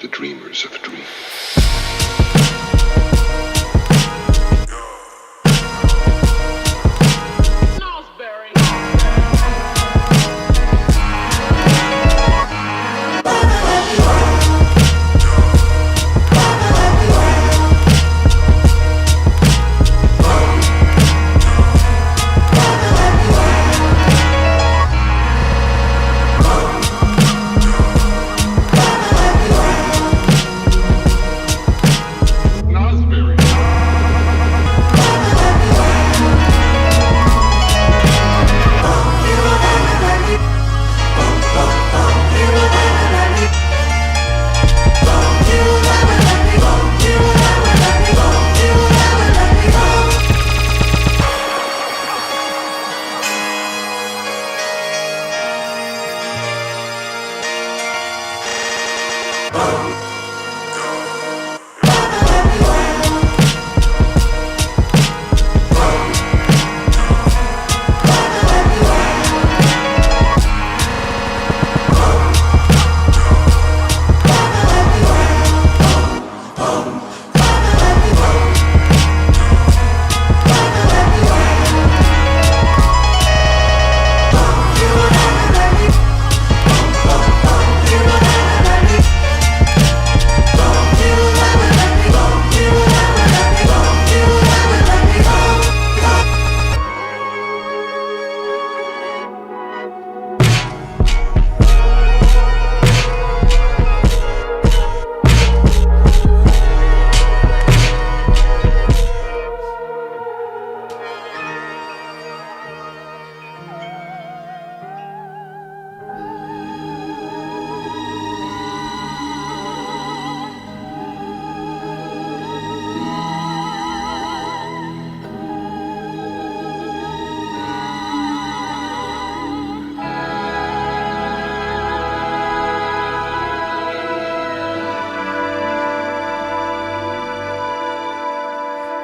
the dreamers of dreams.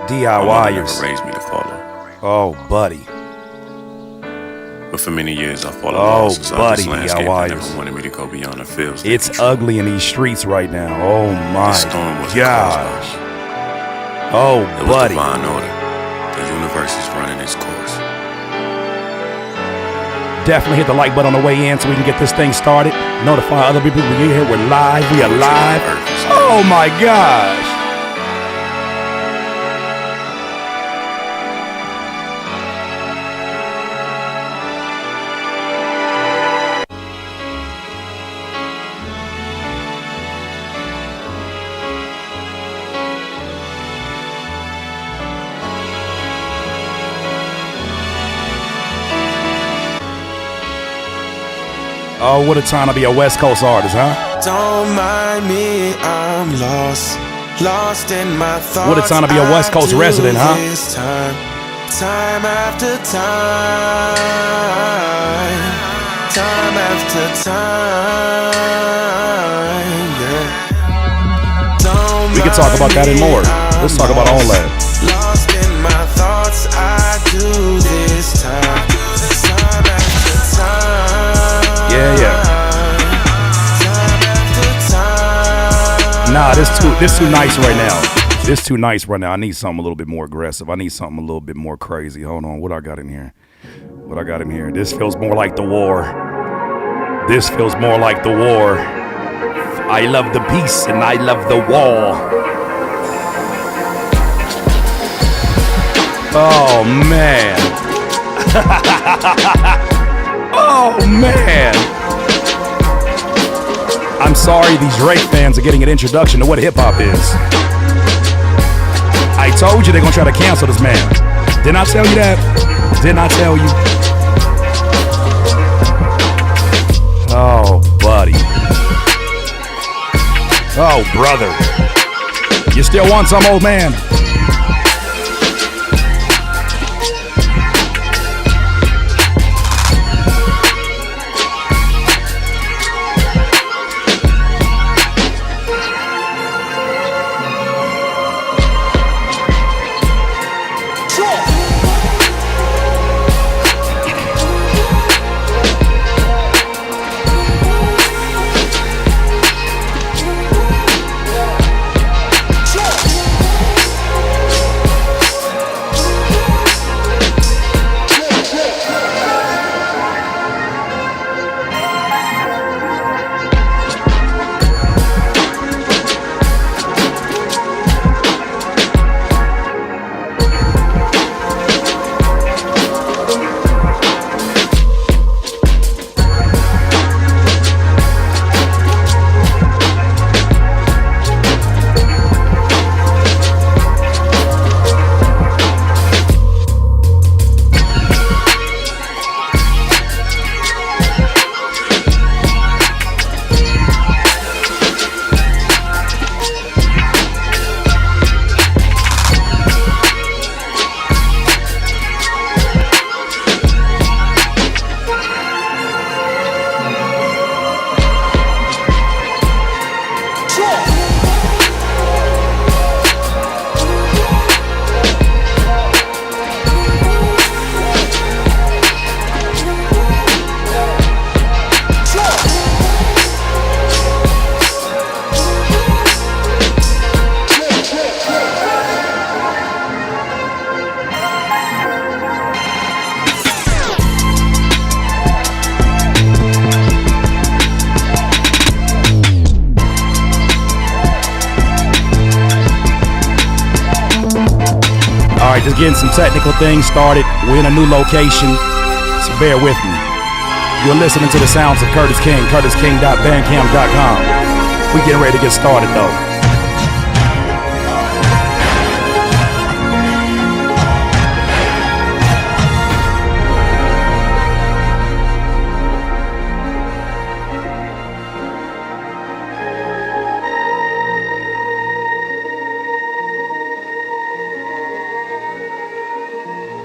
DIYers. Raised me to follow. Oh, buddy. But for many years I followed Oh, buddy, DIYers. DIYers. Never wanted me to go beyond the fields. It's ugly in these streets right now. Oh my storm was gosh. Oh, it was buddy. divine order. The universe is running its course. Definitely hit the like button on the way in so we can get this thing started. Notify other people we're here. We're live. We are live. Oh my gosh. Oh, what a time to be a West Coast artist, huh? Don't mind me, I'm lost in my thoughts. What a time to be a West Coast resident, huh? Time after time after time, yeah. Don't We can talk about that and more. Let's talk about all that. Lost in my thoughts, I do this time after time. Yeah. Nah, this too nice right now. This too nice right now. I need something a little bit more aggressive. I need something a little bit more crazy. Hold on, what I got in here? This feels more like the war. This feels more like the war. I love the peace and I love the war. Oh man. Oh man. I'm sorry these Drake fans are getting an introduction to what hip-hop is. I told you they're gonna try to cancel this man. Didn't I tell you that? Didn't I tell you? Oh, buddy. Oh, brother. You still want some, old man? right, just getting some technical things started. We're in a new location, so bear with me. You're listening to the sounds of Curtis King, curtisking.bandcamp.com. We getting ready to get started though.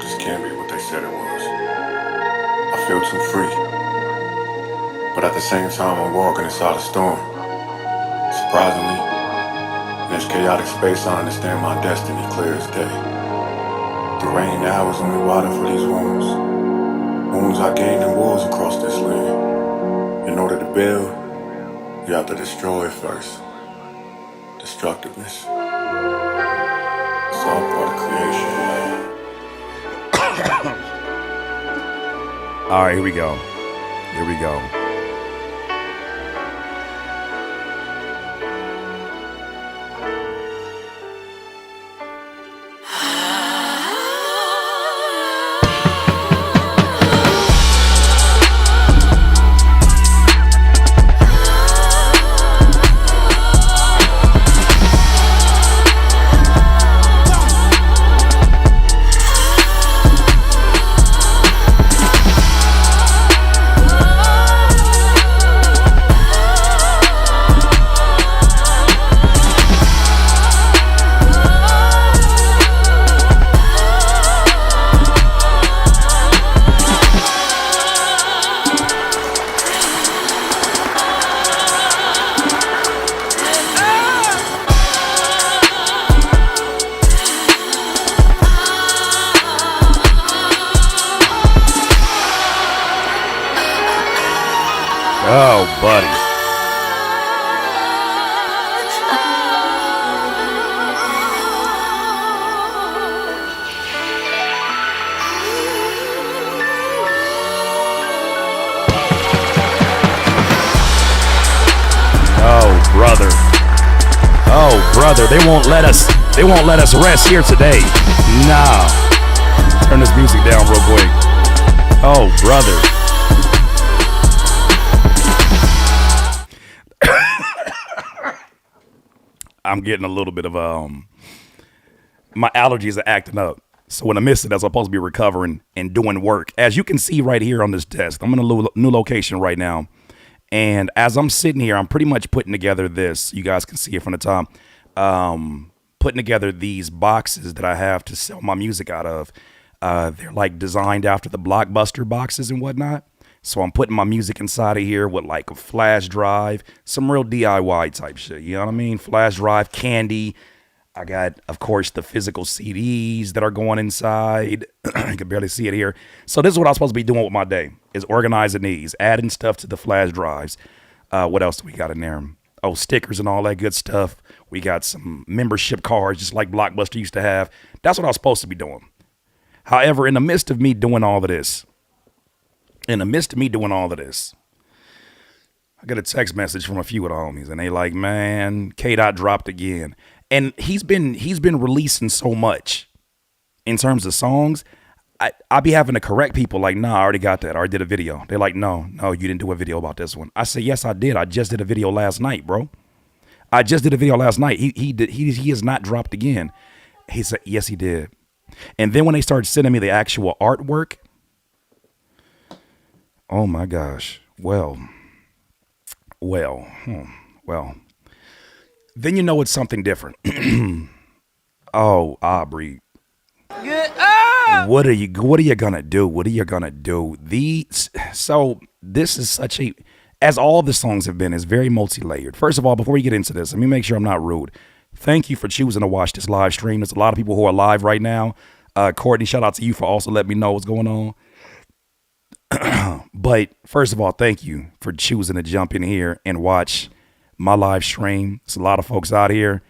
This can't be what they said it was. I feel too free. But at the same time, I'm walking inside a storm. Surprisingly, in this chaotic space, I understand my destiny clear as day. The rain now is only water for these wounds. Wounds I gained in wars across this land. In order to build, you have to destroy first. Destructiveness. It's all part of creation. All right, here we go. Here we go. Oh, buddy. Oh, brother. Oh, brother. They won't let us rest here today. Nah. Turn this music down real quick. Oh, brother. I'm getting a little bit of my allergies are acting up. So when I miss it, I'm supposed to be recovering and doing work. As you can see right here on this desk, I'm in a new location right now. And as I'm sitting here, I'm pretty much putting together this. You guys can see it from the top. Putting together these boxes that I have to sell my music out of. They're like designed after the Blockbuster boxes and whatnot. So I'm putting my music inside of here with like a flash drive, some real DIY type shit. You know what I mean? Flash drive, candy. I got, of course, the physical CDs that are going inside. You can barely see it here. So this is what I'm supposed to be doing with my day, is organizing these, adding stuff to the flash drives. What else do we got in there? Oh, stickers and all that good stuff. We got some membership cards, just like Blockbuster used to have. That's what I was supposed to be doing. However, in the midst of me doing all of this, I got a text message from a few of the homies, and they like, man, K-Dot dropped again. And he's been releasing so much in terms of songs. I be having to correct people like, nah, I already got that. I already did a video. They're like, no, you didn't do a video about this one. I say, yes, I did. I just did a video last night, bro. I just did a video last night. He has not dropped again. He said, yes, he did. And then when they started sending me the actual artwork, oh my gosh. Well. Then you know it's something different. Oh, Aubrey. What are you gonna do? What are you gonna do? So this is such a, as all the songs have been, is very multi-layered. First of all, before we get into this, let me make sure I'm not rude. Thank you for choosing to watch this live stream. There's a lot of people who are live right now. Courtney, shout out to you for also letting me know what's going on. But first of all, thank you for choosing to jump in here and watch my live stream. There's a lot of folks out here.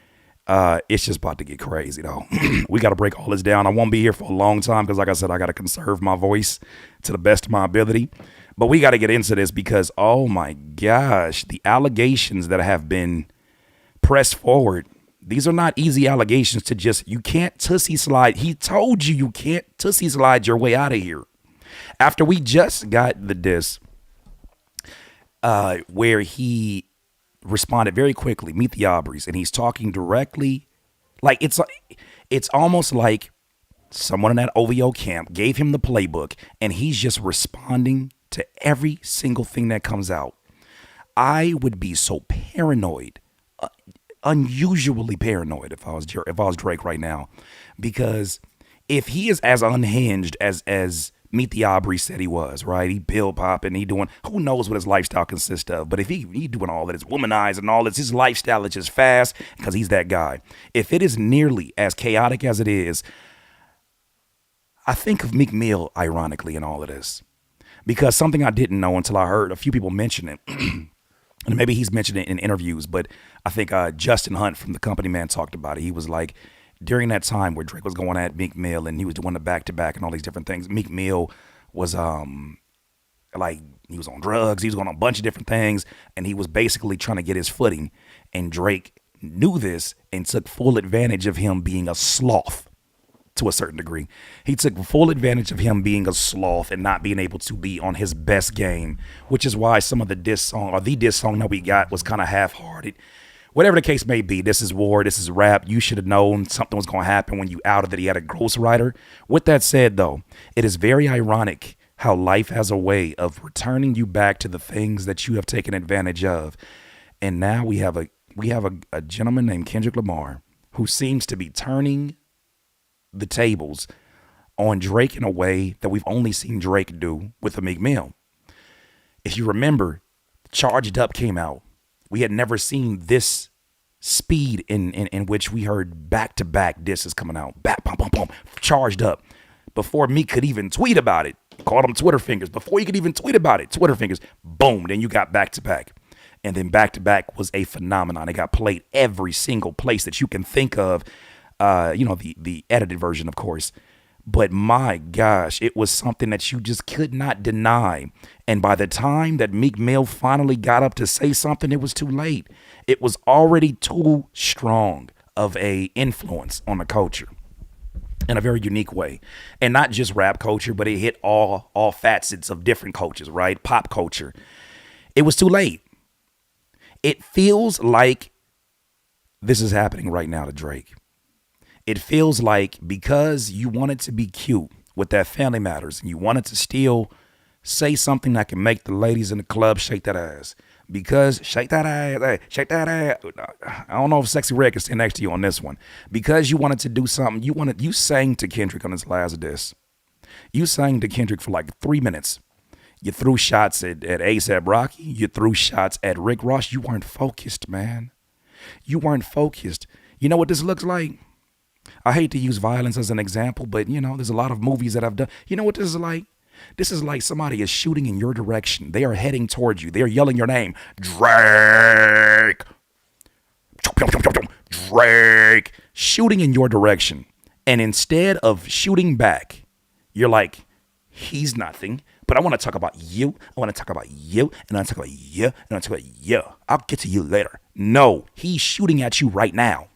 It's just about to get crazy, though. We got to break all this down. I won't be here for a long time because, like I said, I got to conserve my voice to the best of my ability. But we got to get into this because, oh my gosh, the allegations that have been pressed forward These are not easy allegations to just, you can't tussy slide. He told you can't tussy slide your way out of here. After we just got the diss where he responded very quickly, meet the Aubreys, and he's talking directly, like it's almost like someone in that OVO camp gave him the playbook and he's just responding to every single thing that comes out. I would be so paranoid, unusually paranoid if I was Drake right now, because if he is as unhinged as Meet the Aubrey said he was, right? He pill popping, he doing, who knows what his lifestyle consists of, but if he doing all that, his womanizing and all this, his lifestyle is just fast because he's that guy. If it is nearly as chaotic as it is, I think of Meek Mill ironically in all of this, because something I didn't know until I heard a few people mention it. And maybe he's mentioned it in interviews, but I think Justin Hunt from the Company Man talked about it. He was like, during that time where Drake was going at Meek Mill and he was doing the back-to-back and all these different things, Meek Mill was like, he was on drugs, he was on a bunch of different things, and he was basically trying to get his footing. And Drake knew this and took full advantage of him being a sloth. To a certain degree, he took full advantage of him being a sloth and not being able to be on his best game, which is why some of the diss song that we got was kind of half-hearted. Whatever the case may be, this is war, this is rap. You should have known something was going to happen when you outed that he had a ghostwriter. With that said, though, it is very ironic how life has a way of returning you back to the things that you have taken advantage of. And now we have a gentleman named Kendrick Lamar who seems to be turning the tables on Drake in a way that we've only seen Drake do with the Meek Mill. If you remember, Charged Up came out. We had never seen this speed in which we heard back-to-back disses coming out. Back, pump, pump, pump, Charged Up. Before Meek could even tweet about it, called them Twitter fingers. Before he could even tweet about it, Twitter fingers, boom, then you got back-to-back. And then back-to-back was a phenomenon. It got played every single place that you can think of. The edited version, of course. But my gosh, it was something that you just could not deny. And by the time that Meek Mill finally got up to say something, it was too late. It was already too strong of a influence on the culture in a very unique way. And not just rap culture, but it hit all facets of different cultures, right? Pop culture. It was too late. It feels like this is happening right now to Drake. It feels like because you wanted to be cute with that Family Matters and you wanted to still say something that can make the ladies in the club shake that ass. Because shake that ass, hey, shake that ass. I don't know if Sexy Red can stand next to you on this one. Because you wanted to do something, you sang to Kendrick on his last diss. You sang to Kendrick for like 3 minutes. You threw shots at A$AP Rocky. You threw shots at Rick Ross. You weren't focused, man. You weren't focused. You know what this looks like? I hate to use violence as an example, but, there's a lot of movies that I've done. You know what this is like? This is like somebody is shooting in your direction. They are heading towards you. They are yelling your name. Drake. Drake. Shooting in your direction. And instead of shooting back, you're like, he's nothing. But I want to talk about you. I want to talk about you. And I want to talk about you. And I want to talk about you. I'll get to you later. No, he's shooting at you right now.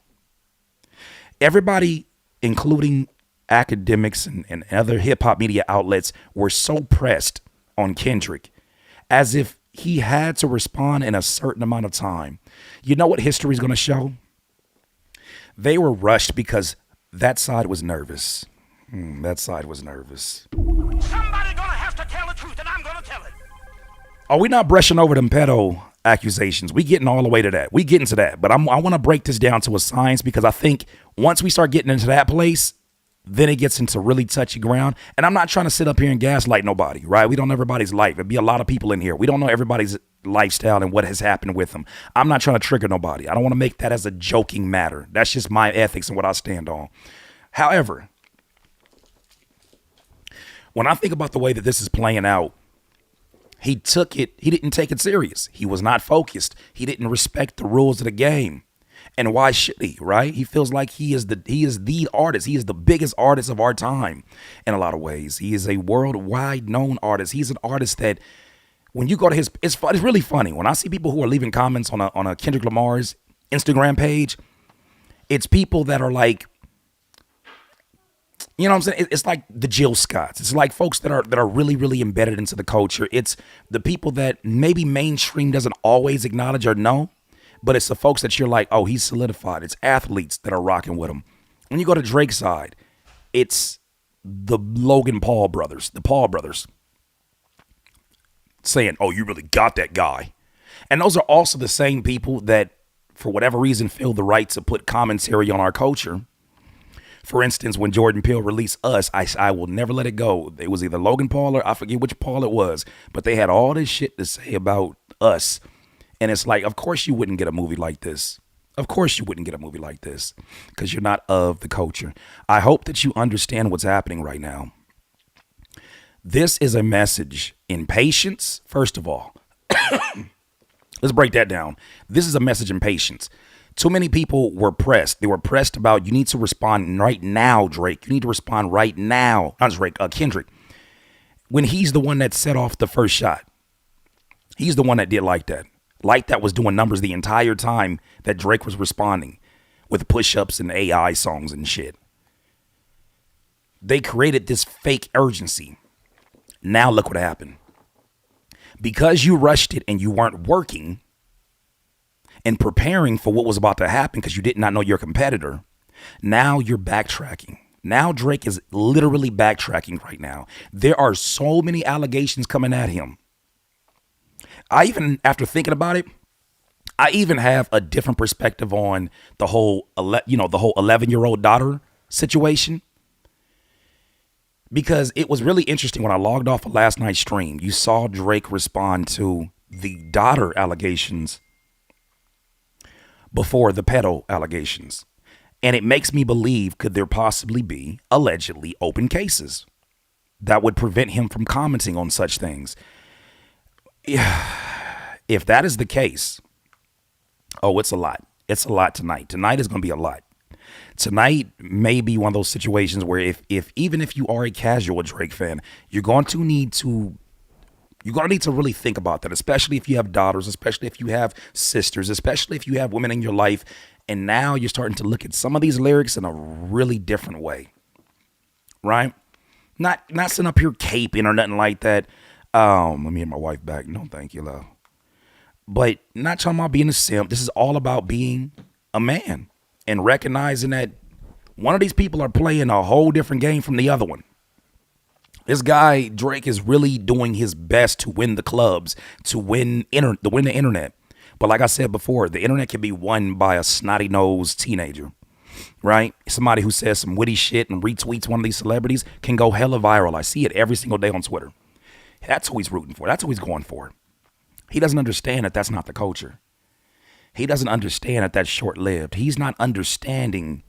Everybody, including academics and other hip hop media outlets, were so pressed on Kendrick as if he had to respond in a certain amount of time. You know what history is going to show? They were rushed because that side was nervous. That side was nervous. Somebody gonna have to tell the truth, and I'm gonna tell it. Are we not brushing over them pedo accusations? We getting all the way to that. We getting to that. But I want to break this down to a science, because I think once we start getting into that place, then it gets into really touchy ground. And I'm not trying to sit up here and gaslight nobody, right? We don't know everybody's life. There'd be a lot of people in here. We don't know everybody's lifestyle and what has happened with them. I'm not trying to trigger nobody. I don't want to make that as a joking matter. That's just my ethics and what I stand on. However, when I think about the way that this is playing out, he didn't take it serious. He was not focused. He didn't respect the rules of the game. And why should he, right? He feels like he is the artist. He is the biggest artist of our time in a lot of ways. He is a worldwide known artist. He's an artist that when you go to it's really funny. When I see people who are leaving comments on a Kendrick Lamar's Instagram page, It's people that are like, you know what I'm saying? It's like the Jill Scotts. It's like folks that are really, really embedded into the culture. It's the people that maybe mainstream doesn't always acknowledge or know, but it's the folks that you're like, oh, he's solidified. It's athletes that are rocking with him. When you go to Drake's side, it's the Logan Paul brothers, the Paul brothers, saying, oh, you really got that guy. And those are also the same people that, for whatever reason, feel the right to put commentary on our culture. For instance, when Jordan Peele released Us, I will never let it go. It was either Logan Paul or I forget which Paul it was, but they had all this shit to say about Us. And it's like, of course you wouldn't get a movie like this. Of course you wouldn't get a movie like this because you're not of the culture. I hope that you understand what's happening right now. This is a message in patience, first of all. Let's break that down. This is a message in patience. Too many people were pressed. They were pressed about, you need to respond right now, Drake. You need to respond right now. Not Drake, Kendrick. When he's the one that set off the first shot. He's the one that did Like That. Like That was doing numbers the entire time that Drake was responding with push-ups and AI songs and shit. They created this fake urgency. Now look what happened. Because you rushed it and you weren't working and preparing for what was about to happen because you did not know your competitor, now you're backtracking. Now Drake is literally backtracking right now. There are so many allegations coming at him. I even, after thinking about it, I even have a different perspective on the whole 11-year-old daughter situation. Because it was really interesting when I logged off of last night's stream. You saw Drake respond to the daughter allegations before the pedo allegations. And it makes me believe, could there possibly be, allegedly, open cases that would prevent him from commenting on such things? If that is the case, oh, it's a lot. It's a lot tonight. Tonight is going to be a lot. Tonight may be one of those situations where if even if you are a casual Drake fan, you're going to need to really think about that, especially if you have daughters, especially if you have sisters, especially if you have women in your life. And now you're starting to look at some of these lyrics in a really different way, right? Not sitting up here caping or nothing like that. Let me get my wife back. No, thank you, love. But not talking about being a simp. This is all about being a man and recognizing that one of these people are playing a whole different game from the other one. This guy, Drake, is really doing his best to win the clubs, to win the internet. But like I said before, the internet can be won by a snotty-nosed teenager, right? Somebody who says some witty shit and retweets one of these celebrities can go hella viral. I see it every single day on Twitter. That's who he's rooting for. That's who he's going for. He doesn't understand that that's not the culture. He doesn't understand that that's short-lived. He's not understanding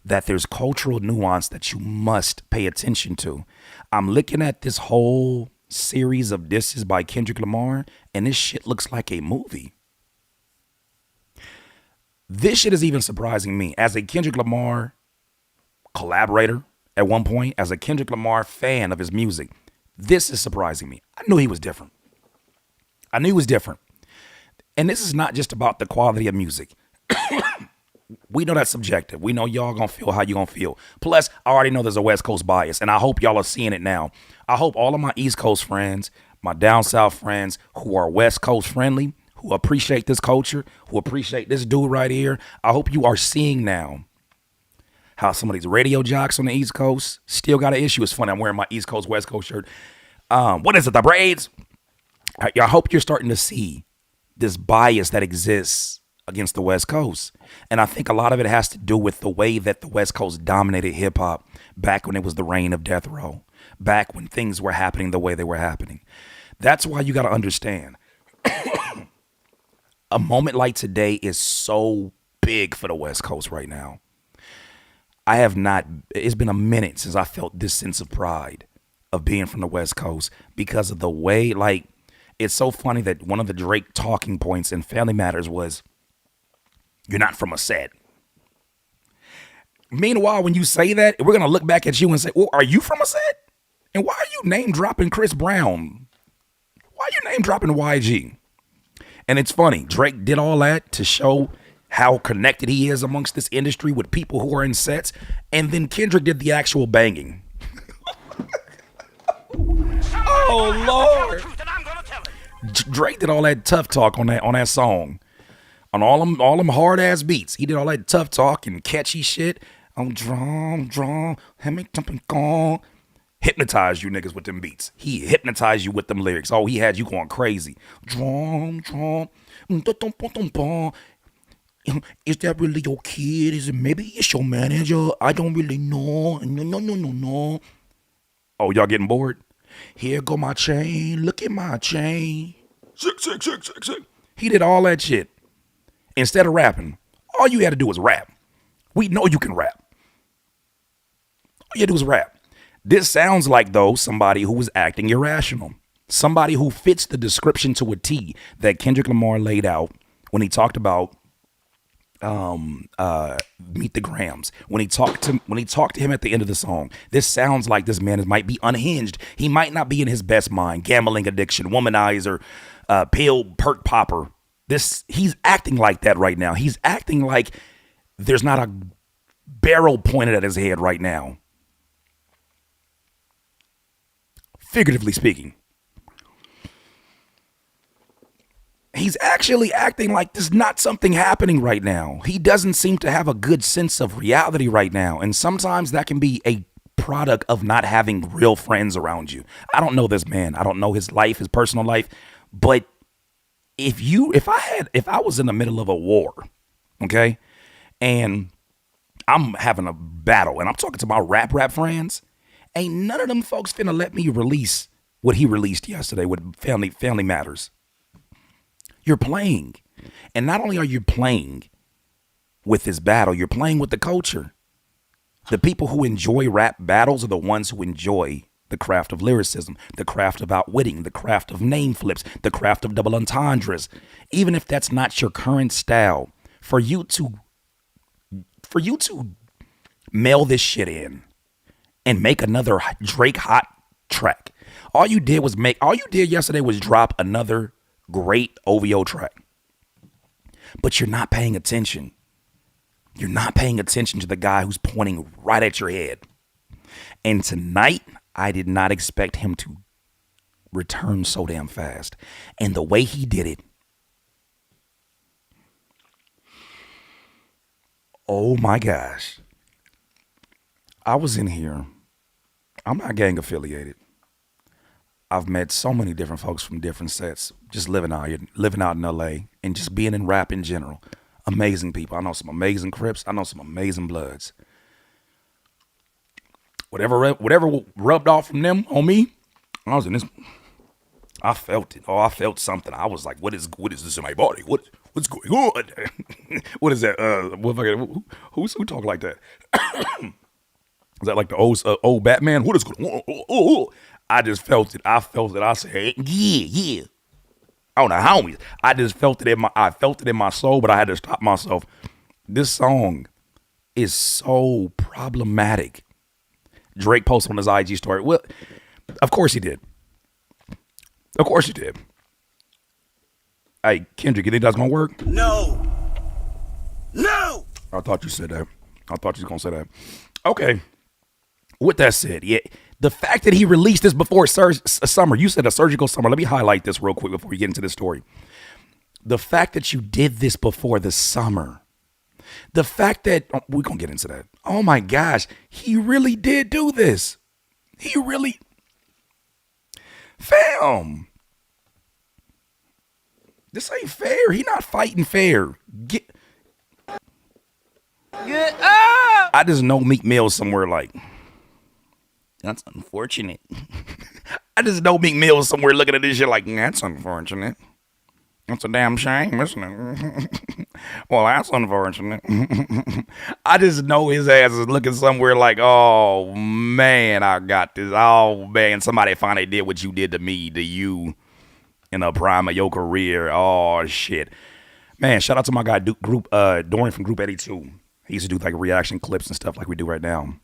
that there's cultural nuance that you must pay attention to. I'm looking at this whole series of disses by Kendrick Lamar, and this shit looks like a movie. This shit is even surprising me. As a Kendrick Lamar collaborator at one point, as a Kendrick Lamar fan of his music, this is surprising me. I knew he was different. And this is not just about the quality of music. We know that's subjective. We know y'all gonna feel how you gonna feel. Plus, I already know there's a West Coast bias, and I hope y'all are seeing it now. I hope all of my East Coast friends, my down South friends who are West Coast friendly, who appreciate this culture, who appreciate this dude right here, I hope you are seeing now how some of these radio jocks on the East Coast still got an issue. It's funny, I'm wearing my East Coast, West Coast shirt. What is it, the braids? I hope you're starting to see this bias that exists against the West Coast. And I think a lot of it has to do with the way that the West Coast dominated hip hop back when it was the reign of death row, back when things were happening the way they were happening. That's why you got to understand a moment like today is so big for the West Coast right now. It's been a minute since I felt this sense of pride of being from the West Coast because of the way, like, it's so funny that one of the Drake talking points in Family Matters was, you're not from a set. Meanwhile, when you say that, we're going to look back at you and say, well, are you from a set? And why are you name dropping Chris Brown? Why are you name dropping YG? And it's funny, Drake did all that to show how connected he is amongst this industry with people who are in sets. And then Kendrick did the actual banging. Oh, Lord. Drake did all that tough talk on that song. On all them hard ass beats. He did all that tough talk and catchy shit. I'm drawn, him jumping gone. Hypnotized you niggas with them beats. He hypnotized you with them lyrics. Oh, he had you going crazy. Drawn. Is that really your kid? Is it maybe it's your manager? I don't really know. No. Oh, y'all getting bored? Here go my chain. Look at my chain. Sick. He did all that shit. Instead of rapping, all you had to do was rap. We know you can rap. All you had to do was rap. This sounds like, though, somebody who was acting irrational. Somebody who fits the description to a T that Kendrick Lamar laid out when he talked about Meet the Grams. When he talked to him at the end of the song, this sounds like this man might be unhinged. He might not be in his best mind. Gambling addiction, womanizer, pill perk popper. He's acting like that right now. He's acting like there's not a barrel pointed at his head right now. Figuratively speaking. He's actually acting like there's not something happening right now. He doesn't seem to have a good sense of reality right now. And sometimes that can be a product of not having real friends around you. I don't know this man. I don't know his life, his personal life. But if I was in the middle of a war, okay, and I'm having a battle and I'm talking to my rap friends, ain't none of them folks finna let me release what he released yesterday with Family Matters. You're playing. And not only are you playing with this battle, you're playing with the culture. The people who enjoy rap battles are the ones who enjoy the craft of lyricism, the craft of outwitting, the craft of name flips, the craft of double entendres. Even if that's not your current style, for you to mail this shit in and make another Drake hot track. All you did yesterday was drop another great OVO track. But you're not paying attention. You're not paying attention to the guy who's pointing right at your head. And tonight, I did not expect him to return so damn fast. And the way he did it, oh my gosh. I was in here. I'm not gang affiliated. I've met so many different folks from different sets, just living out in LA and just being in rap in general. Amazing people. I know some amazing Crips. I know some amazing Bloods. Whatever rubbed off from them on me, I was in this. I felt it. Oh, I felt something. I was like, what is this in my body? What's going on? What is that? Who talk like that? Is that like the old Batman? What is going on? Oh. I just felt it. I felt it. I said, yeah. I don't know how many. I just felt it in my soul, but I had to stop myself. This song is so problematic. Drake posted on his IG story. Well, of course he did. Hey, Kendrick, you think that's gonna work? No. I thought you said that. I thought you was gonna say that. Okay. With that said, yeah. The fact that he released this before summer, you said a surgical summer. Let me highlight this real quick before we get into this story. The fact that you did this before the summer. The fact that, we're going to get into that. Oh my gosh, he really did do this. He really, fam. This ain't fair. He not fighting fair. Get up. I just know Meek Mill somewhere like, that's unfortunate. I just know Meek Mill somewhere looking at this shit like, that's unfortunate. That's a damn shame, isn't it? Well, that's unfortunate. I just know his ass is looking somewhere like, oh, man, I got this. Oh, man, somebody finally did what you did to me, to you, in the prime of your career. Oh, shit. Man, shout out to my guy, Dorian from Group 82. He used to do, like, reaction clips and stuff like we do right now.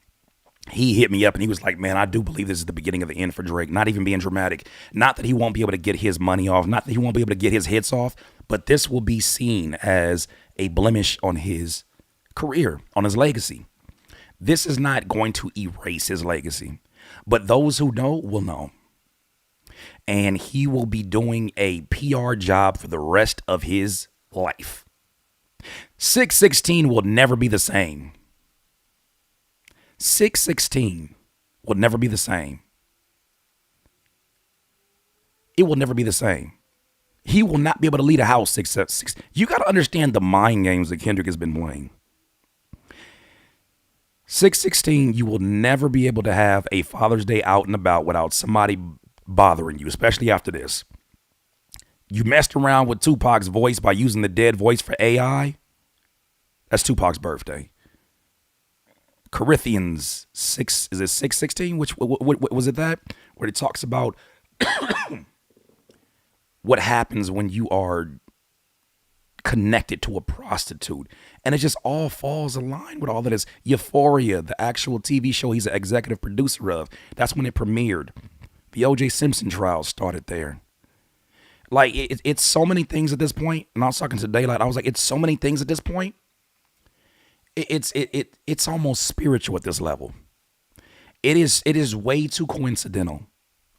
He hit me up and he was like, man, I do believe this is the beginning of the end for Drake. Not even being dramatic. Not that he won't be able to get his money off. Not that he won't be able to get his hits off. But this will be seen as a blemish on his career, on his legacy. This is not going to erase his legacy, but those who know will know. And he will be doing a PR job for the rest of his life. 616 will never be the same. 616 will never be the same. It will never be the same. He will not be able to lead a house 666. You got to understand the mind games that Kendrick has been playing. 616, you will never be able to have a Father's Day out and about without somebody bothering you, especially after this. You messed around with Tupac's voice by using the dead voice for AI. That's Tupac's birthday. Corinthians 6, is it 6:16? What was it that? Where it talks about what happens when you are connected to a prostitute. And it just all falls in line with all of this. Euphoria, the actual TV show he's an executive producer of. That's when it premiered. The O.J. Simpson trial started there. Like, it's so many things at this point. And I was talking to Daylight. I was like, it's so many things at this point. It's almost spiritual at this level. It is way too coincidental.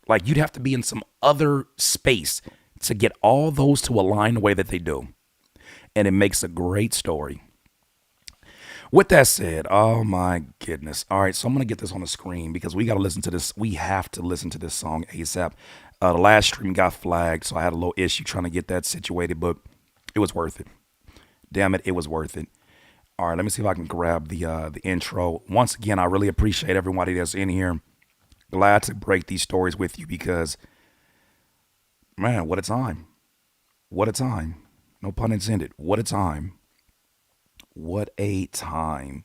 Like, you'd have to be in some other space to get all those to align the way that they do. And it makes a great story. With that said, oh my goodness. All right, so I'm going to get this on the screen because we got to listen to this. We have to listen to this song ASAP. The last stream got flagged, so I had a little issue trying to get that situated, but it was worth it. Damn it, it was worth it. All right, let me see if I can grab the intro. Once again, I really appreciate everybody that's in here. Glad to break these stories with you because, man, what a time. What a time. No pun intended. What a time. What a time.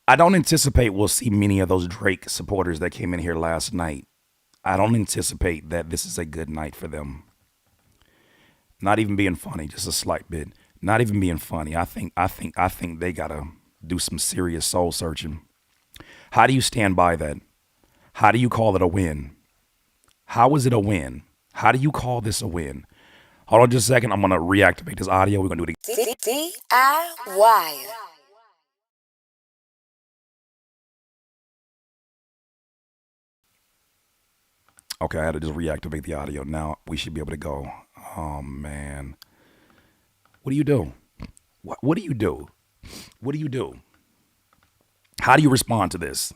I don't anticipate we'll see many of those Drake supporters that came in here last night. I don't anticipate that this is a good night for them. Not even being funny, just a slight bit. Not even being funny. I think they gotta do some serious soul searching. How do you stand by that? How do you call it a win? How is it a win? How do you call this a win? Hold on just a second. I'm gonna reactivate this audio. We're gonna do it again. DIY. Okay, I had to just reactivate the audio. Now we should be able to go. Oh man. What do you do? What do you do? What do you do? How do you respond to this?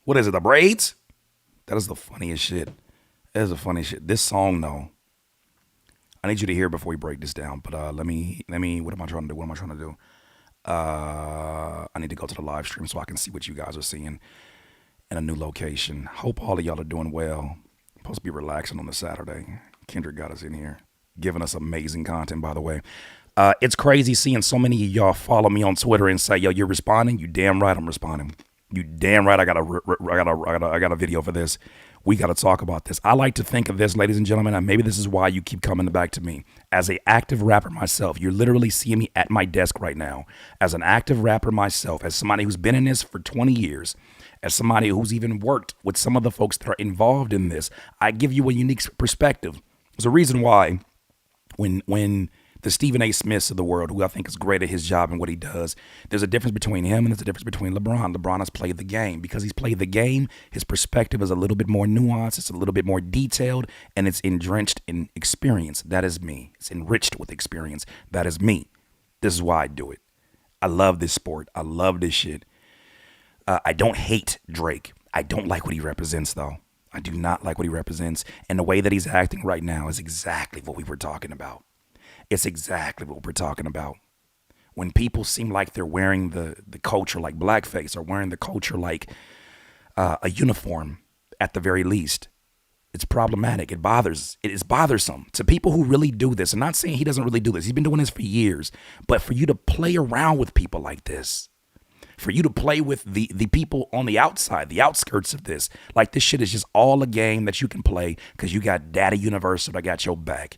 What is it, the braids? That is the funniest shit. That is the funniest shit. This song, though, I need you to hear before we break this down. But let me. What am I trying to do? What am I trying to do? I need to go to the live stream so I can see what you guys are seeing in a new location. Hope all of y'all are doing well. Supposed to be relaxing on the Saturday. Kendrick got us in here, giving us amazing content, by the way. It's crazy seeing so many of y'all follow me on Twitter and say, "Yo, you're responding." You damn right, I'm responding. You damn right, I got a video for this. We got to talk about this. I like to think of this, ladies and gentlemen, and maybe this is why you keep coming back to me. As an active rapper myself, you're literally seeing me at my desk right now. As an active rapper myself, as somebody who's been in this for 20 years, as somebody who's even worked with some of the folks that are involved in this, I give you a unique perspective. There's a reason why when the Stephen A. Smiths of the world, who I think is great at his job and what he does, there's a difference between him and there's a difference between LeBron. LeBron has played the game. Because he's played the game, his perspective is a little bit more nuanced, it's a little bit more detailed, and it's drenched in experience. That is me. It's enriched with experience. That is me. This is why I do it. I love this sport. I love this shit. I don't hate Drake. I don't like what he represents, though. I do not like what he represents. And the way that he's acting right now is exactly what we were talking about. It's exactly what we're talking about. When people seem like they're wearing the culture like blackface or wearing the culture like a uniform at the very least, it's problematic. It is bothersome to people who really do this. I'm not saying he doesn't really do this. He's been doing this for years. But for you to play around with people like this, for you to play with the people on the outside, the outskirts of this, like this shit is just all a game that you can play because you got Daddy Universal that got your back.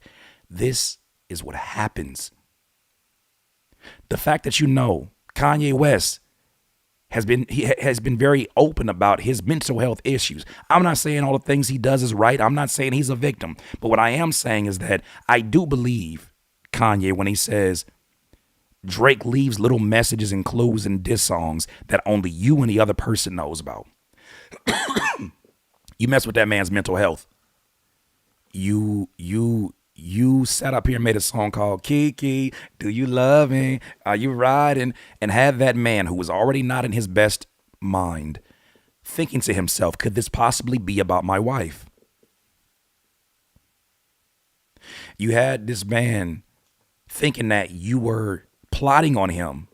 This is what happens. The fact that you know Kanye West has been very open about his mental health issues. I'm not saying all the things he does is right. I'm not saying he's a victim. But what I am saying is that I do believe Kanye when he says Drake leaves little messages and clues in diss songs that only you and the other person knows about. You mess with that man's mental health. You sat up here and made a song called Kiki, Do You Love Me? Are You Riding? And had that man who was already not in his best mind thinking to himself, could this possibly be about my wife? You had this man thinking that you were plotting on him.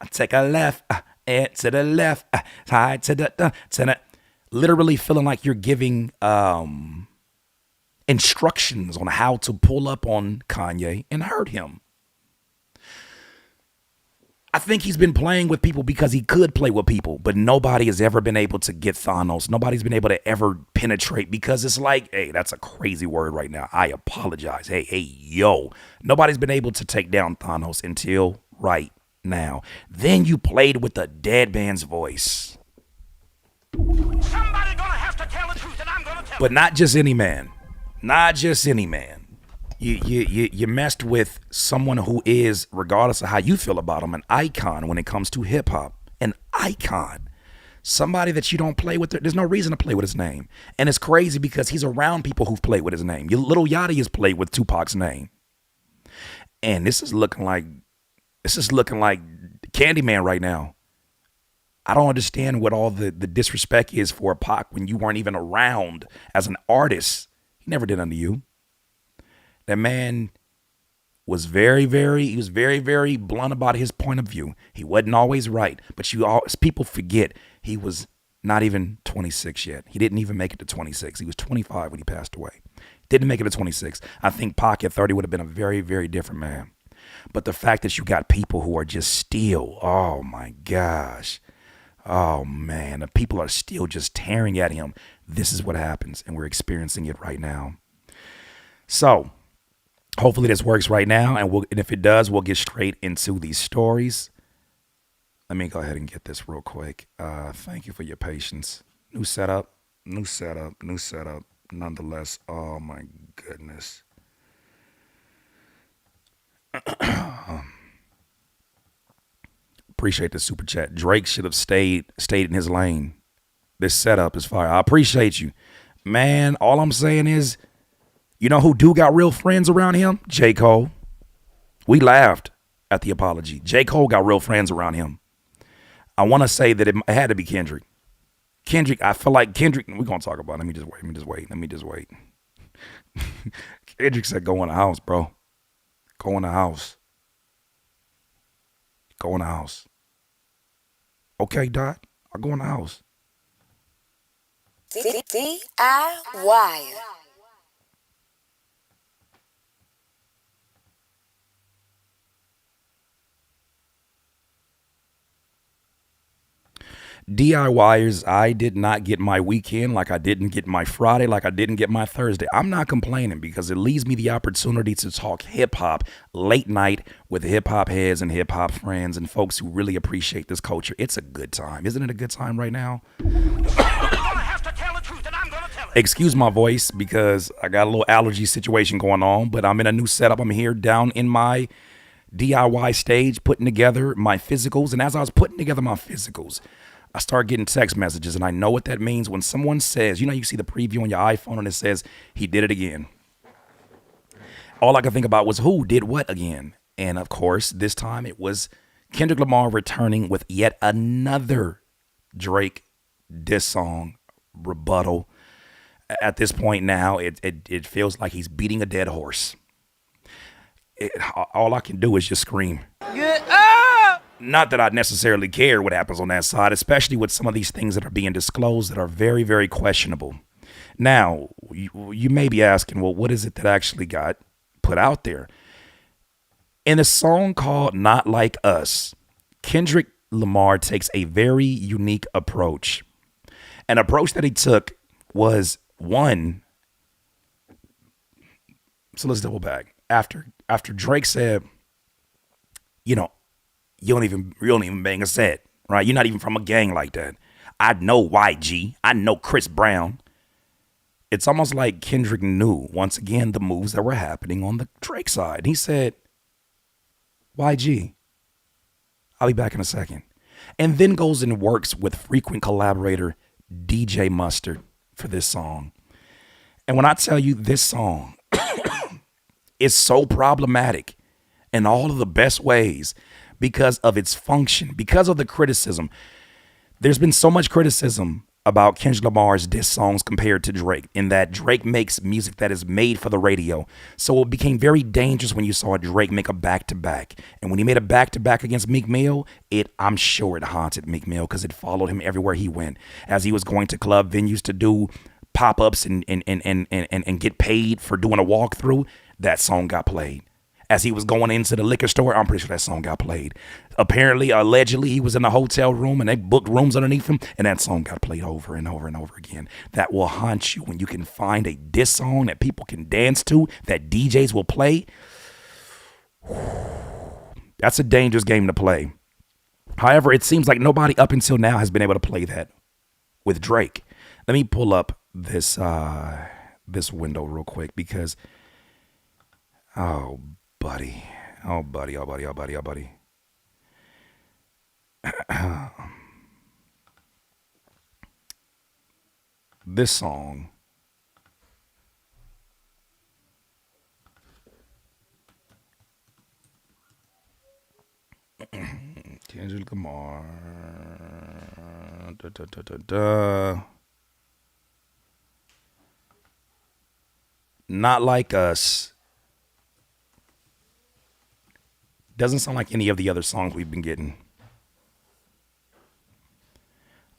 Take a left, and to the left, side to the, literally feeling like you're giving instructions on how to pull up on Kanye and hurt him. I think he's been playing with people because he could play with people, but nobody has ever been able to get Thanos. Nobody's been able to ever penetrate because it's like, hey, that's a crazy word right now. I apologize. Hey, yo. Nobody's been able to take down Thanos until right now. Then you played with a dead man's voice. Somebody gonna have to tell the truth, and I'm gonna tell But not just any man. Not just any man. You messed with someone who is, regardless of how you feel about him, an icon when it comes to hip hop. An icon. Somebody that you don't play with. There's no reason to play with his name. And it's crazy because he's around people who've played with his name. Lil Yachty has played with Tupac's name. And this is looking like Candyman right now. I don't understand what all the disrespect is for Pac when you weren't even around as an artist. He never did unto you. That man was very, very blunt about his point of view. He wasn't always right, but people forget he was not even 26 yet. He didn't even make it to 26. He was 25 when he passed away. Didn't make it to 26. I think Pac at 30 would have been a very, very different man. But the fact that you got people who are just still, oh my gosh. Oh man, the people are still just tearing at him. This is what happens, and we're experiencing it right now. So, hopefully this works right now, and if it does, we'll get straight into these stories. Let me go ahead and get this real quick. Thank you for your patience. New setup. Nonetheless, oh my goodness. Appreciate the super chat. Drake should have stayed in his lane. This setup is fire. I appreciate you. Man, all I'm saying is, you know who do got real friends around him? J. Cole. We laughed at the apology. J. Cole got real friends around him. I want to say that it had to be Kendrick. I feel like Kendrick, we're going to talk about it. Let me just wait. Kendrick said, go in the house, bro. Go in the house. Okay, Dot, I'll go in the house. DIY. DIYers, I did not get my weekend like I didn't get my Friday, like I didn't get my Thursday. I'm not complaining because it leaves me the opportunity to talk hip hop late night with hip hop heads and hip hop friends and folks who really appreciate this culture. It's a good time. Isn't it a good time right now? Excuse my voice because I got a little allergy situation going on, but I'm in a new setup. I'm here down in my DIY stage putting together my physicals. And as I was putting together my physicals, I start getting text messages, and I know what that means when someone says, you see the preview on your iPhone and it says, he did it again. All I could think about was who did what again? And of course, this time it was Kendrick Lamar returning with yet another Drake diss song rebuttal. At this point now, it feels like he's beating a dead horse. All I can do is just scream. Not that I necessarily care what happens on that side, especially with some of these things that are being disclosed that are very, very questionable. Now, you may be asking, well, what is it that actually got put out there? In a song called Not Like Us, Kendrick Lamar takes a very unique approach. An approach that he took was one. So let's double back. After Drake said, you don't even bang a set. right? You're not even from a gang like that. I know YG. I know Chris Brown. It's almost like Kendrick knew, once again, the moves that were happening on the Drake side. He said, YG, I'll be back in a second. And then goes and works with frequent collaborator DJ Mustard for this song. And when I tell you this song is so problematic in all of the best ways because of its function, because of the criticism. There's been so much criticism about Kendrick Lamar's diss songs compared to Drake, in that Drake makes music that is made for the radio. So it became very dangerous when you saw Drake make a back-to-back. And when he made a back-to-back against Meek Mill, I'm sure it haunted Meek Mill because it followed him everywhere he went. As he was going to club venues to do pop-ups and get paid for doing a walkthrough, that song got played. As he was going into the liquor store, I'm pretty sure that song got played. Apparently, allegedly, he was in a hotel room and they booked rooms underneath him, and that song got played over and over and over again. That will haunt you when you can find a diss song that people can dance to, that DJs will play. That's a dangerous game to play. However, it seems like nobody up until now has been able to play that with Drake. Let me pull up this window real quick because, oh, buddy. This song Kendrick Lamar Not Like Us doesn't sound like any of the other songs we've been getting.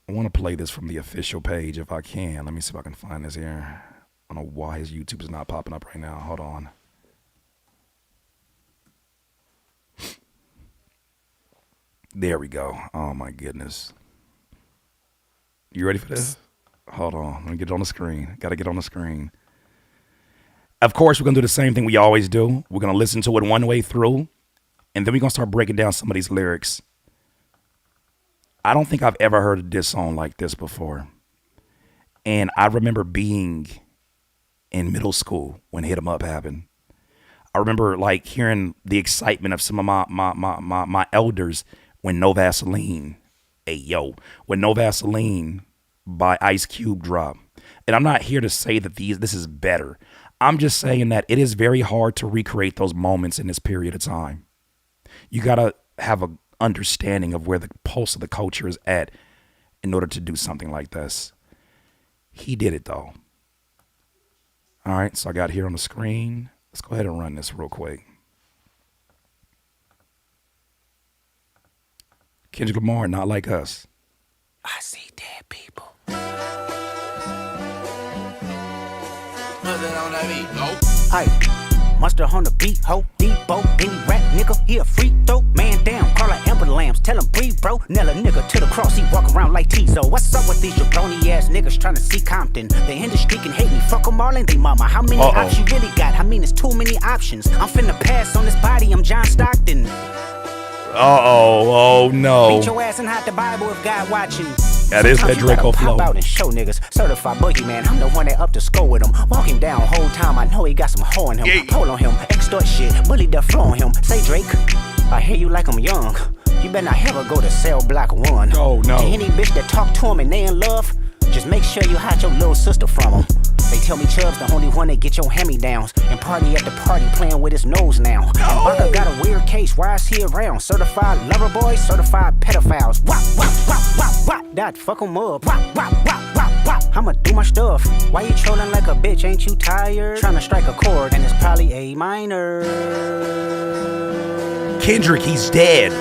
I want to play this from the official page if I can. Let me see if I can find this here. I don't know why his YouTube is not popping up right now. Hold on. There we go. Oh my goodness. You ready for this? Hold on. Let me get it on the screen. Got to get on the screen. Of course, we're going to do the same thing we always do. We're going to listen to it one way through, and then we're going to start breaking down some of these lyrics. I don't think I've ever heard a diss song like this before. And I remember being in middle school when Hit 'Em Up happened. I remember like hearing the excitement of some of my elders when No Vaseline, when No Vaseline by Ice Cube dropped. And I'm not here to say that this is better. I'm just saying that it is very hard to recreate those moments in this period of time. You got to have an understanding of where the pulse of the culture is at in order to do something like this. He did it though. All right, so I got here on the screen. Let's go ahead and run this real quick. Kendrick Lamar, Not Like Us. I see dead people. Hey, monster on the beat, ho, Debo, any rap nigga, he a free throw, man down, call like Amber Lambs, tell him breathe, bro, nail a nigga to the cross, he walk around like Tizo. What's up with these jabroni ass niggas trying to see Compton? The industry can hate me, fuck them all and they mama. How many options you really got? I mean, it's too many options. I'm finna pass on this body, I'm John Stockton. Oh no. Beat your ass and hide the Bible if God watching. That is that Draco flow. Pop out and show niggas. Certified boogeyman, I'm the one that up to score with him. Walk him down whole time, I know he got some hoe in him. Yeah. Pull on him, extort shit, bully the flow on him. Say Drake, I hear you like I'm young. You better not ever go to cell block 1. Oh no. To any bitch that talk to him and they in love, just make sure you hide your little sister from him. They tell me Chubb's the only one that get your hand-me-downs and party at the party playing with his nose now. And Baka got a weird case, why is he around? Certified lover boys, certified pedophiles. Wop, wop, wop, wop, wop. That fuck him up. Wop, wop, wop, wop, wop. I'ma do my stuff. Why you trolling like a bitch? Ain't you tired? Trying to strike a chord and it's probably A minor. Kendrick, he's dead.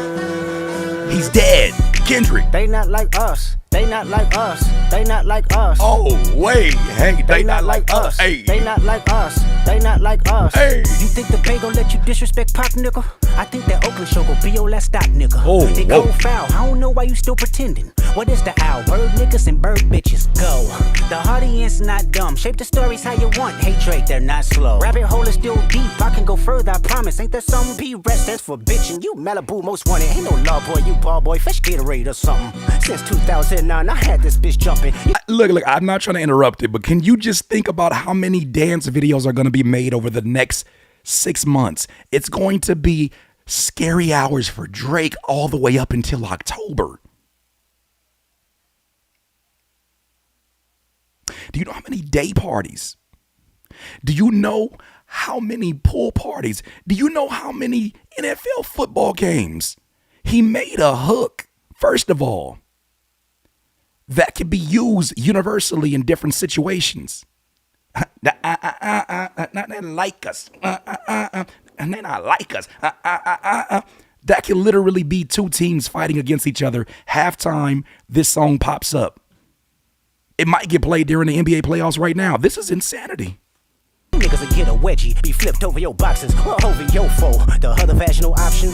He's dead. Kendrick. They not like us. They not like us. They not like us. Oh, wait. Hey, they not like us. Hey. They not like us. they not like us. Hey. You think the Bay gon' let you disrespect Pop, nigga? I think that Oakland show gon' be your last stop, nigga. Oh, they whoa. go foul, I don't know why you still pretending. What is the owl? Bird niggas and bird bitches, go. The audience not dumb, shape the stories how you want. Hey Drake, they're not slow. Rabbit hole is still deep, I can go further, I promise. Ain't that something? P-Rest stands for bitchin'. You Malibu most wanted, ain't no law boy, you ball boy. Fresh Gatorade or something. Since 2009, I had this bitch jumping. Look, I'm not trying to interrupt it, but can you just think about how many dance videos are going to be made over the next 6 months? It's going to be scary hours for Drake all the way up until October. Do you know how many day parties? Do you know how many pool parties? Do you know how many NFL football games? He made a hook, first of all, that can be used universally in different situations. They like us. And they not like us. That can literally be two teams fighting against each other. Halftime, this song pops up. It might get played during the NBA playoffs right now. This is insanity. Niggas will get a wedgie, be flipped over your boxes or over your foe. The other vaginal option,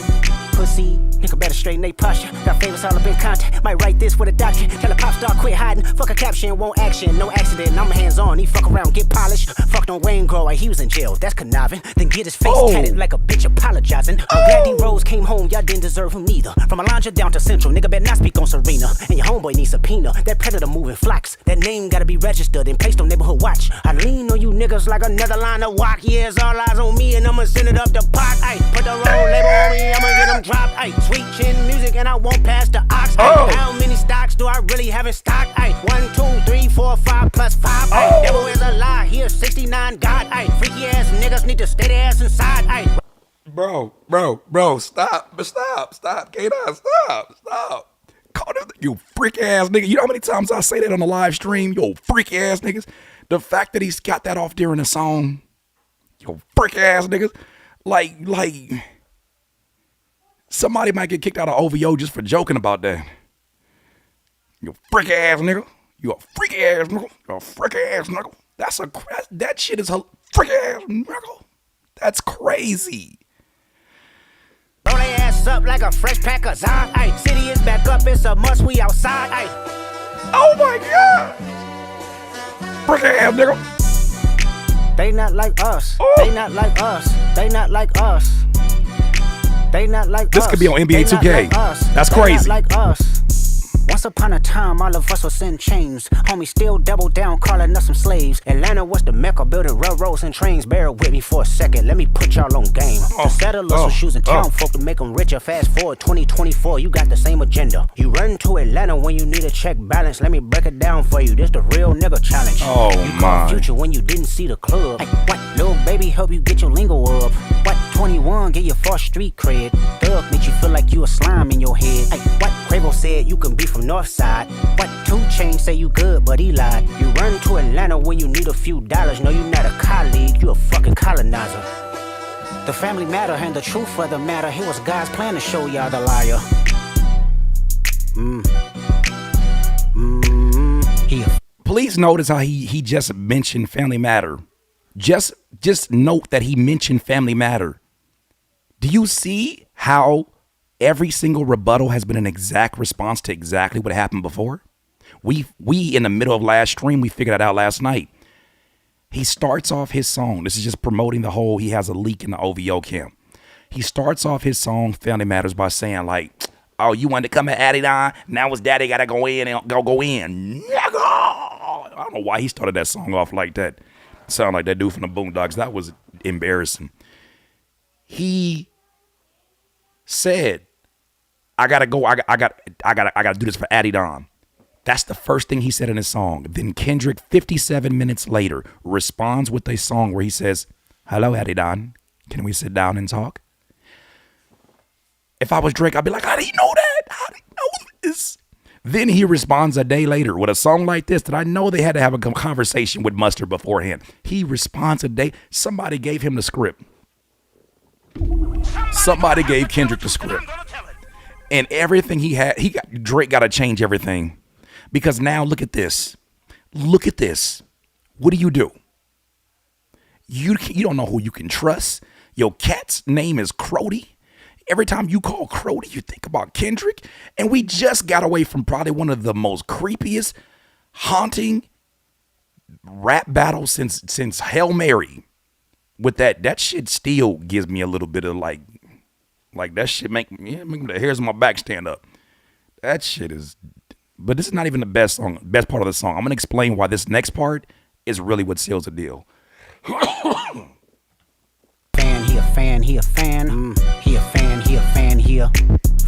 pussy, nigga better straighten they posture. Got favorites all up in contact, might write this with a doctor. Tell a pop star quit hiding, fuck a caption, won't action. No accident, I'm hands on, he fuck around, get polished. Fucked on Wayne Grower, he was in jail, that's conniving. Then get his face tatted like a bitch apologizing. I'm glad D-Rose came home, y'all didn't deserve him neither. From Alondra down to Central, nigga better not speak on Serena. And your homeboy needs subpoena, that predator moving flocks. That name gotta be registered and placed on neighborhood watch. I lean on you niggas like another line of walk. Yeah, it's all eyes on me and I'ma send it up the pot. Ay, put the roll label on me, I'ma get them dropped. Ay, sweet chin music and I won't pass the ox. Ay, how many stocks do I really have in stock? Ay, 1, 2, 3, 4, 5 plus 5. Ay, devil is a lie, here's 69 God. Ay, freaky ass niggas need to stay their ass inside. Ay. Bro, stop, K-Dot, stop. Call them, you freak ass nigga. You know how many times I say that on the live stream? Yo, freak ass niggas. The fact that he's got that off during the song, yo, freak ass niggas. Like, somebody might get kicked out of OVO just for joking about that. You freak ass nigga. You a freaky ass nigga. You a freaky ass nigga. That shit is a freaky ass nigga. That's crazy. Roll their ass up like a fresh pack of Zod. Ay, city is back up, it's a must, we outside. Ay. Oh my God. Freaky ass nigga. They not like us. Oh. They not like us. They not like us. They not like This us. could be on NBA They not 2K. like us. That's They crazy. Not like us. Once upon a time, all of us was in chains. Homie still double down, calling us some slaves. Atlanta was the mecca, building railroads and trains. Bear with me for a second, let me put y'all on game. The settlers was choosing town folk to make them richer. Fast forward 2024, you got the same agenda. You run to Atlanta when you need a check balance. Let me break it down for you, this the real nigga challenge. Oh, you my. call Future when you didn't see the club. Ay, what, little baby help you get your lingo up. What, 21 get your first street cred. Thug make you feel like you a slime in your head. Ay, what, Quavo said you can be from North Side. What, 2 Chainz say you good but he lied. You run to Atlanta when you need a few dollars. No, you not a colleague, you a fucking colonizer. The family matter and the truth of the matter. Here was God's plan to show y'all the liar. Please notice how he just mentioned Family Matter. Just note that he mentioned Family Matter. Do you see how every single rebuttal has been an exact response to exactly what happened before? We in the middle of last stream, we figured that out last night. He starts off his song. This is just promoting the whole, he has a leak in the OVO camp. He starts off his song, Family Matters, by saying like, oh, you wanted to come at Adidon? Now his daddy got to go in and go in. I don't know why he started that song off like that. Sound like that dude from the Boondocks. That was embarrassing. He said, I gotta go. I gotta do this for Adidon. That's the first thing he said in his song. Then Kendrick, 57 minutes later, responds with a song where he says, hello, Adidon. Can we sit down and talk? If I was Drake, I'd be like, how do you know that? How do you know this? Then he responds a day later with a song like this that I know they had to have a conversation with Mustard beforehand. He responds a day. Somebody gave him the script. Somebody gave Kendrick the script. And everything Drake got to change everything. Because now look at this. Look at this. What do? You don't know who you can trust. Your cat's name is Crody. Every time you call Crody, you think about Kendrick. And we just got away from probably one of the most creepiest, haunting rap battles since Hail Mary. With that shit still gives me a little bit of like that shit make the hairs on my back stand up. That shit is, but this is not even the best part of the song. I'm gonna explain why this next part is really what seals the deal. He a fan. He a fan, he a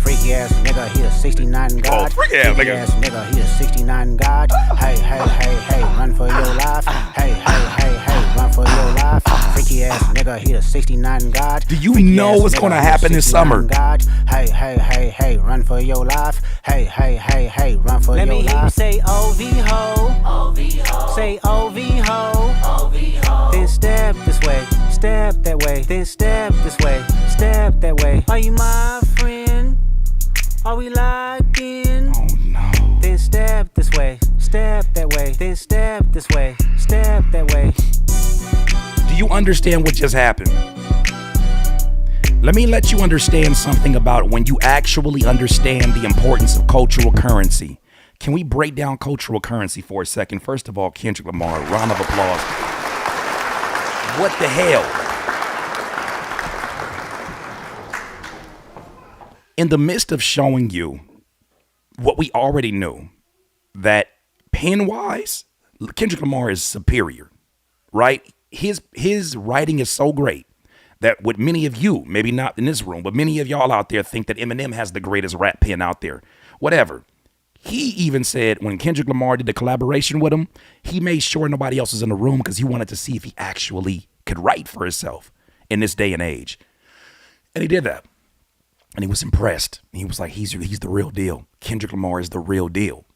freaky ass nigga, he a 69 God. Freaky ass nigga, he a 69 God. Hey, run for your life. Hey, run for your life. Freaky ass nigga, he a 69 God. Do you know what's gonna happen this summer? God. Hey, run for your life. Hey, run for your life. Let me hear you say OV ho. Say OV ho. Then step this way, step that way. Then step this way, step that way. Are you my friend? Are we locked in? Oh no. Then step this way, step that way. Then step this way, step that way. Do you understand what just happened? Let me let you understand something about when you actually understand the importance of cultural currency. Can we break down cultural currency for a second? First of all, Kendrick Lamar, round of applause. What the hell? In the midst of showing you what we already knew, that pen-wise, Kendrick Lamar is superior, right? His writing is so great that what many of you, maybe not in this room, but many of y'all out there think that Eminem has the greatest rap pen out there. Whatever. He even said when Kendrick Lamar did the collaboration with him, he made sure nobody else was in the room because he wanted to see if he actually could write for himself in this day and age. And he did that. And he was impressed. He was like, he's the real deal. Kendrick Lamar is the real deal.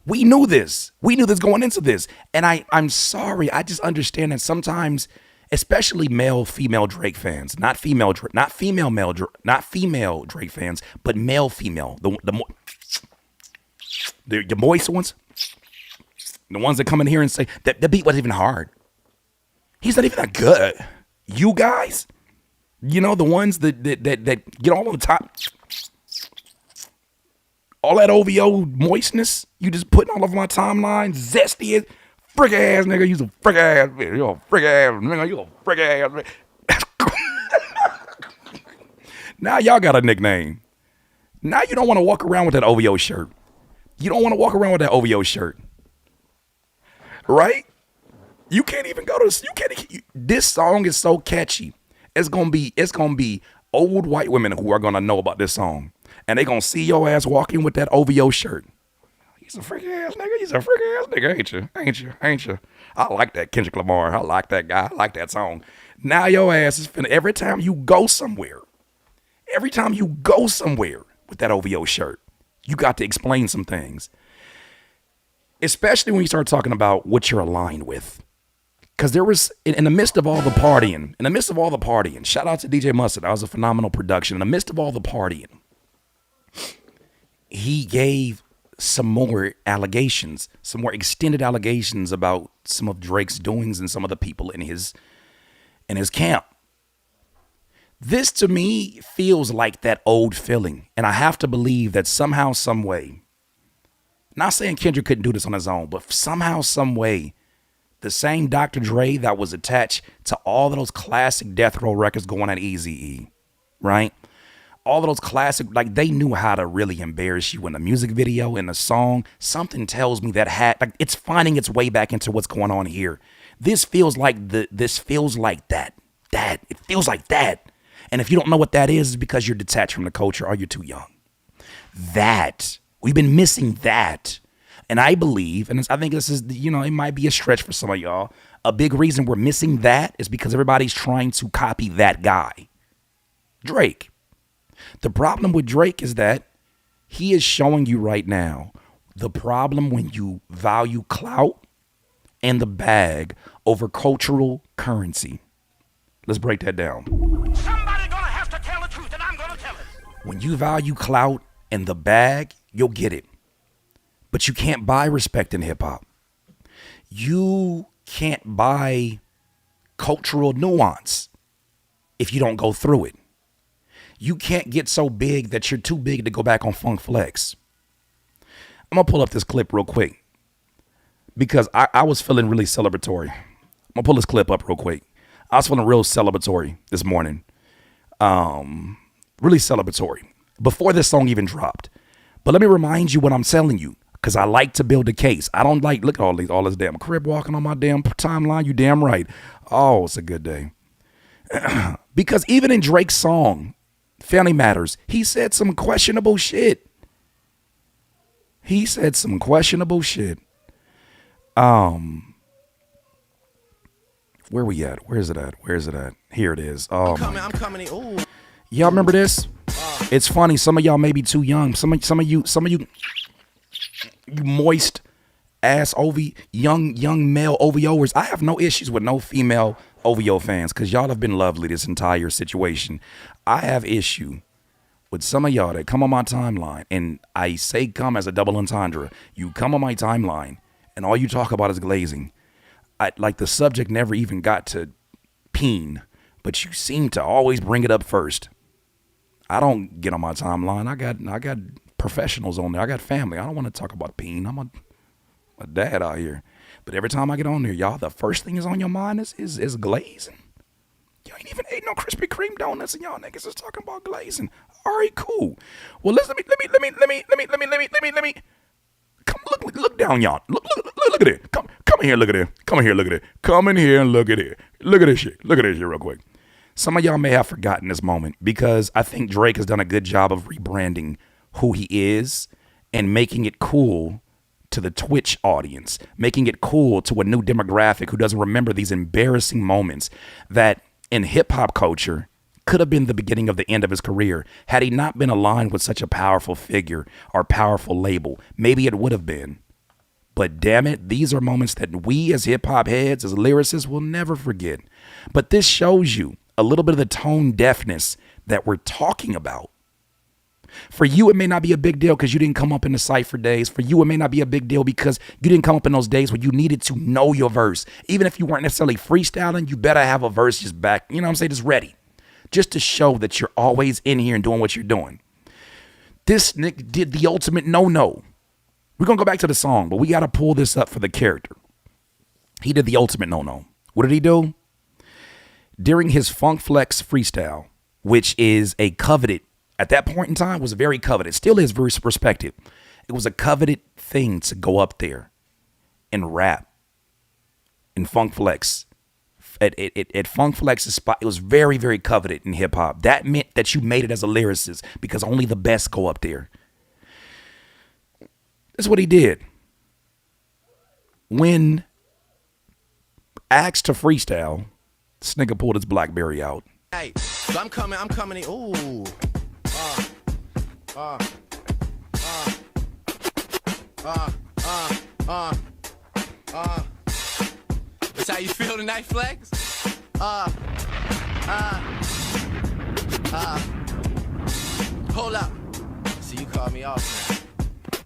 We knew this. We knew this going into this. And I'm sorry. I just understand that sometimes, especially female Drake fans, not female Drake fans, but male-female. The moist ones, the ones that come in here and say that the beat wasn't even hard. He's not even that good. You guys, you know, the ones that get all on the top, all that OVO moistness, you just putting all over my timeline, zesty as frick ass nigga, you's a frick ass nigga, you a frick ass nigga, you a frick ass nigga. Now y'all got a nickname. Now you don't want to walk around with that OVO shirt. You don't want to walk around with that OVO shirt. Right? You can't even go to this song is so catchy. It's gonna be old white women who are gonna know about this song. And they gonna see your ass walking with that OVO shirt. He's a freak ass nigga. He's a freak ass nigga, ain't you? I like that Kendrick Lamar. I like that guy. I like that song. Now your ass is finna, every time you go somewhere with that OVO shirt, you got to explain some things. Especially when you start talking about what you're aligned with. Because there was, in the midst of all the partying, shout out to DJ Mustard. That was a phenomenal production. In the midst of all the partying, he gave some more allegations, some more extended allegations about some of Drake's doings and some of the people in his camp. This to me feels like that old feeling. And I have to believe that somehow, some way, not saying Kendrick couldn't do this on his own, but somehow, some way, the same Dr. Dre that was attached to all of those classic Death Row records going at Eazy-E, right? All of those classic, like they knew how to really embarrass you in the music video, in the song. Something tells me that it's finding its way back into what's going on here. This feels like that. It feels like that. And if you don't know what that is, it's because you're detached from the culture or you're too young. We've been missing that. And I believe, and I think this is, it might be a stretch for some of y'all. A big reason we're missing that is because everybody's trying to copy that guy, Drake. The problem with Drake is that he is showing you right now the problem when you value clout and the bag over cultural currency. Let's break that down. Somebody gonna have to tell the truth, and I'm gonna tell it. When you value clout and the bag, you'll get it. But you can't buy respect in hip hop. You can't buy cultural nuance if you don't go through it. You can't get so big that you're too big to go back on Funk Flex. I'm going to pull up this clip real quick because I was feeling really celebratory. I'm going to pull this clip up real quick. I was feeling real celebratory this morning. Really celebratory before this song even dropped. But let me remind you what I'm telling you, because I like to build a case. I don't like, look at all this damn crib walking on my damn timeline. You damn right. Oh, it's a good day. Because even in Drake's song, Family Matters, he said some questionable shit. He said some questionable shit. Where we at? Where is it at? Where is it at? Here it is. Oh, I'm coming. Ooh. Y'all remember this? It's funny. Some of y'all may be too young. Some of you moist ass young male OVOers. I have no issues with no female OVO fans because y'all have been lovely this entire situation. I have issue with some of y'all that come on my timeline, and I say come as a double entendre. You come on my timeline and all you talk about is glazing. Like the subject never even got to peen, but you seem to always bring it up first. I don't get on my timeline. I got professionals on there. I got family. I don't want to talk about peen. I'm a dad out here. But every time I get on there, y'all, the first thing is on your mind is glazing. You ain't even ate no Krispy Kreme donuts, and y'all niggas is talking about glazing. All right, cool. Well, let me. Come look down, y'all. Look at it. Come in here, look at it. Come in here, look at it. Come in here and look at it. Look at this shit. Look at this shit real quick. Some of y'all may have forgotten this moment because I think Drake has done a good job of rebranding who he is and making it cool to the Twitch audience, making it cool to a new demographic who doesn't remember these embarrassing moments that in hip hop culture could have been the beginning of the end of his career. Had he not been aligned with such a powerful figure or powerful label, maybe it would have been. But damn it, these are moments that we as hip hop heads, as lyricists, will never forget. But this shows you a little bit of the tone deafness that we're talking about. For you, it may not be a big deal because you didn't come up in the cypher days. For you, it may not be a big deal because you didn't come up in those days where you needed to know your verse. Even if you weren't necessarily freestyling, you better have a verse just back, you know what I'm saying, just ready. Just to show that you're always in here and doing what you're doing. This nigga did the ultimate no-no. We're going to go back to the song, but we got to pull this up for the character. He did the ultimate no-no. What did he do? During his Funk Flex freestyle, which is a coveted, at that point in time, was very coveted. Still is very respected. It was a coveted thing to go up there and rap in Funk Flex. At Funk Flex's spot, it was very, very coveted in hip hop. That meant that you made it as a lyricist because only the best go up there. That's what he did. When asked to freestyle, this nigga pulled his BlackBerry out. Hey, so I'm coming in. Ooh. That's how you feel tonight, Flex? Hold up. So you called me off, man.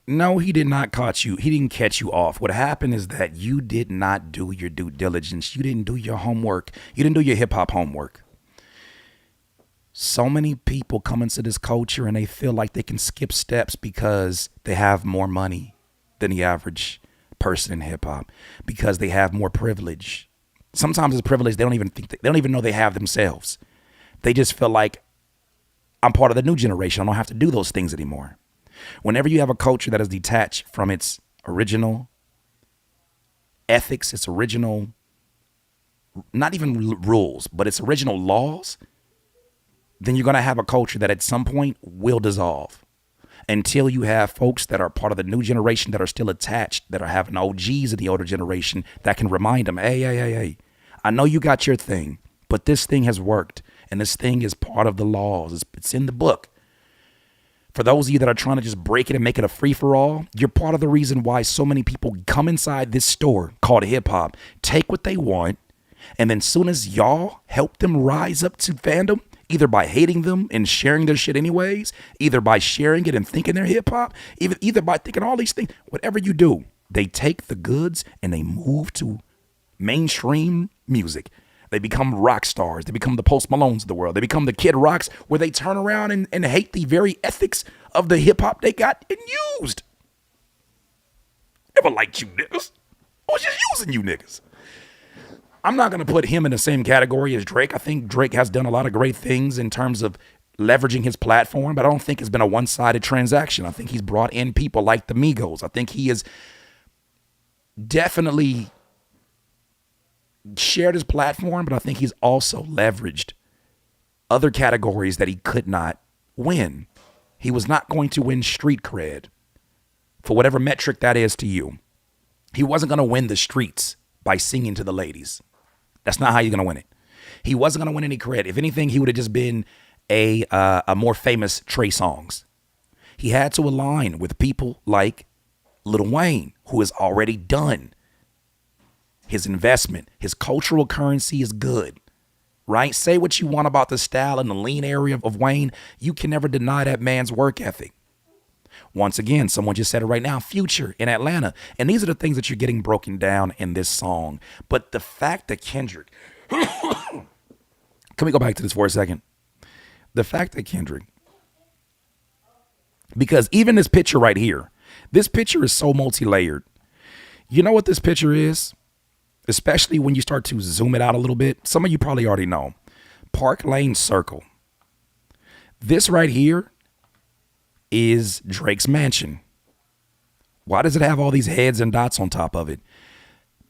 No, he did not catch you. He didn't catch you off. What happened is that you did not do your due diligence. You didn't do your homework. You didn't do your hip hop homework. So many people come into this culture and they feel like they can skip steps because they have more money than the average person in hip hop, because they have more privilege. Sometimes it's privilege they don't even know they have themselves. They just feel like, I'm part of the new generation. I don't have to do those things anymore. Whenever you have a culture that is detached from its original ethics, its original, not even rules, but its original laws, then you're going to have a culture that at some point will dissolve until you have folks that are part of the new generation that are still attached, that are having OGs of the older generation that can remind them, hey, I know you got your thing, but this thing has worked and this thing is part of the laws. It's in the book. For those of you that are trying to just break it and make it a free-for-all, you're part of the reason why so many people come inside this store called hip-hop, take what they want, and then soon as y'all help them rise up to fandom, either by hating them and sharing their shit anyways, either by sharing it and thinking they're hip-hop, either by thinking all these things, whatever you do, they take the goods and they move to mainstream music. They become rock stars. They become the Post Malones of the world. They become the Kid Rocks, where they turn around and hate the very ethics of the hip hop they got and used. Never liked you niggas. I was just using you niggas. I'm not going to put him in the same category as Drake. I think Drake has done a lot of great things in terms of leveraging his platform, but I don't think it's been a one-sided transaction. I think he's brought in people like the Migos. I think he has definitely shared his platform, but I think he's also leveraged other categories that he could not win. He was not going to win street cred, for whatever metric that is to you. He wasn't going to win the streets by singing to the ladies. That's not how you're going to win it. He wasn't going to win any cred. If anything, he would have just been a more famous Trey Songz. He had to align with people like Lil Wayne, who has already done his investment. His cultural currency is good, right? Say what you want about the style and the lean area of Wayne. You can never deny that man's work ethic. Once again, someone just said it right now, Future in Atlanta. And these are the things that you're getting broken down in this song. But the fact that Kendrick, can we go back to this for a second? The fact that Kendrick, because even this picture right here, this picture is so multi-layered. You know what this picture is? Especially when you start to zoom it out a little bit. Some of you probably already know. Park Lane Circle. This right here is Drake's mansion. Why does it have all these heads and dots on top of it?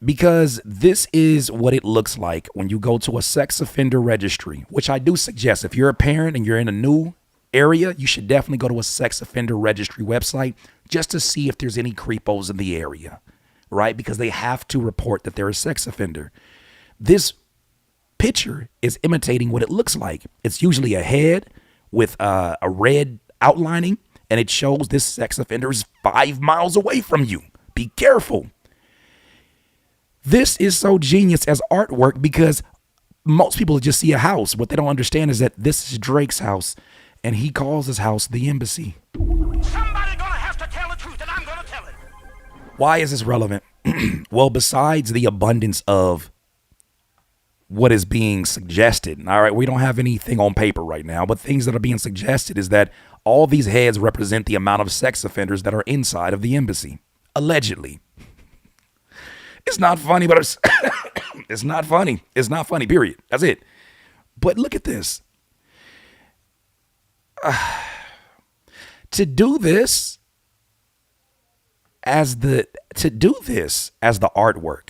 Because this is what it looks like when you go to a sex offender registry, which I do suggest. If you're a parent and you're in a new area, you should definitely go to a sex offender registry website just to see if there's any creepos in the area, right? Because they have to report that they're a sex offender. This picture is imitating what it looks like. It's usually a head with a red outlining, and it shows this sex offender is 5 miles away from you. Be careful. This is so genius as artwork because most people just see a house. What they don't understand is that this is Drake's house, and he calls his house the embassy. Somebody gonna have to tell the truth, and I'm gonna tell it. Why is this relevant? Well, besides the abundance of what is being suggested, all right, we don't have anything on paper right now, but things that are being suggested is that all these heads represent the amount of sex offenders that are inside of the embassy, allegedly. It's not funny, but it's not funny. It's not funny, period. That's it. But look at this. To do this as the artwork,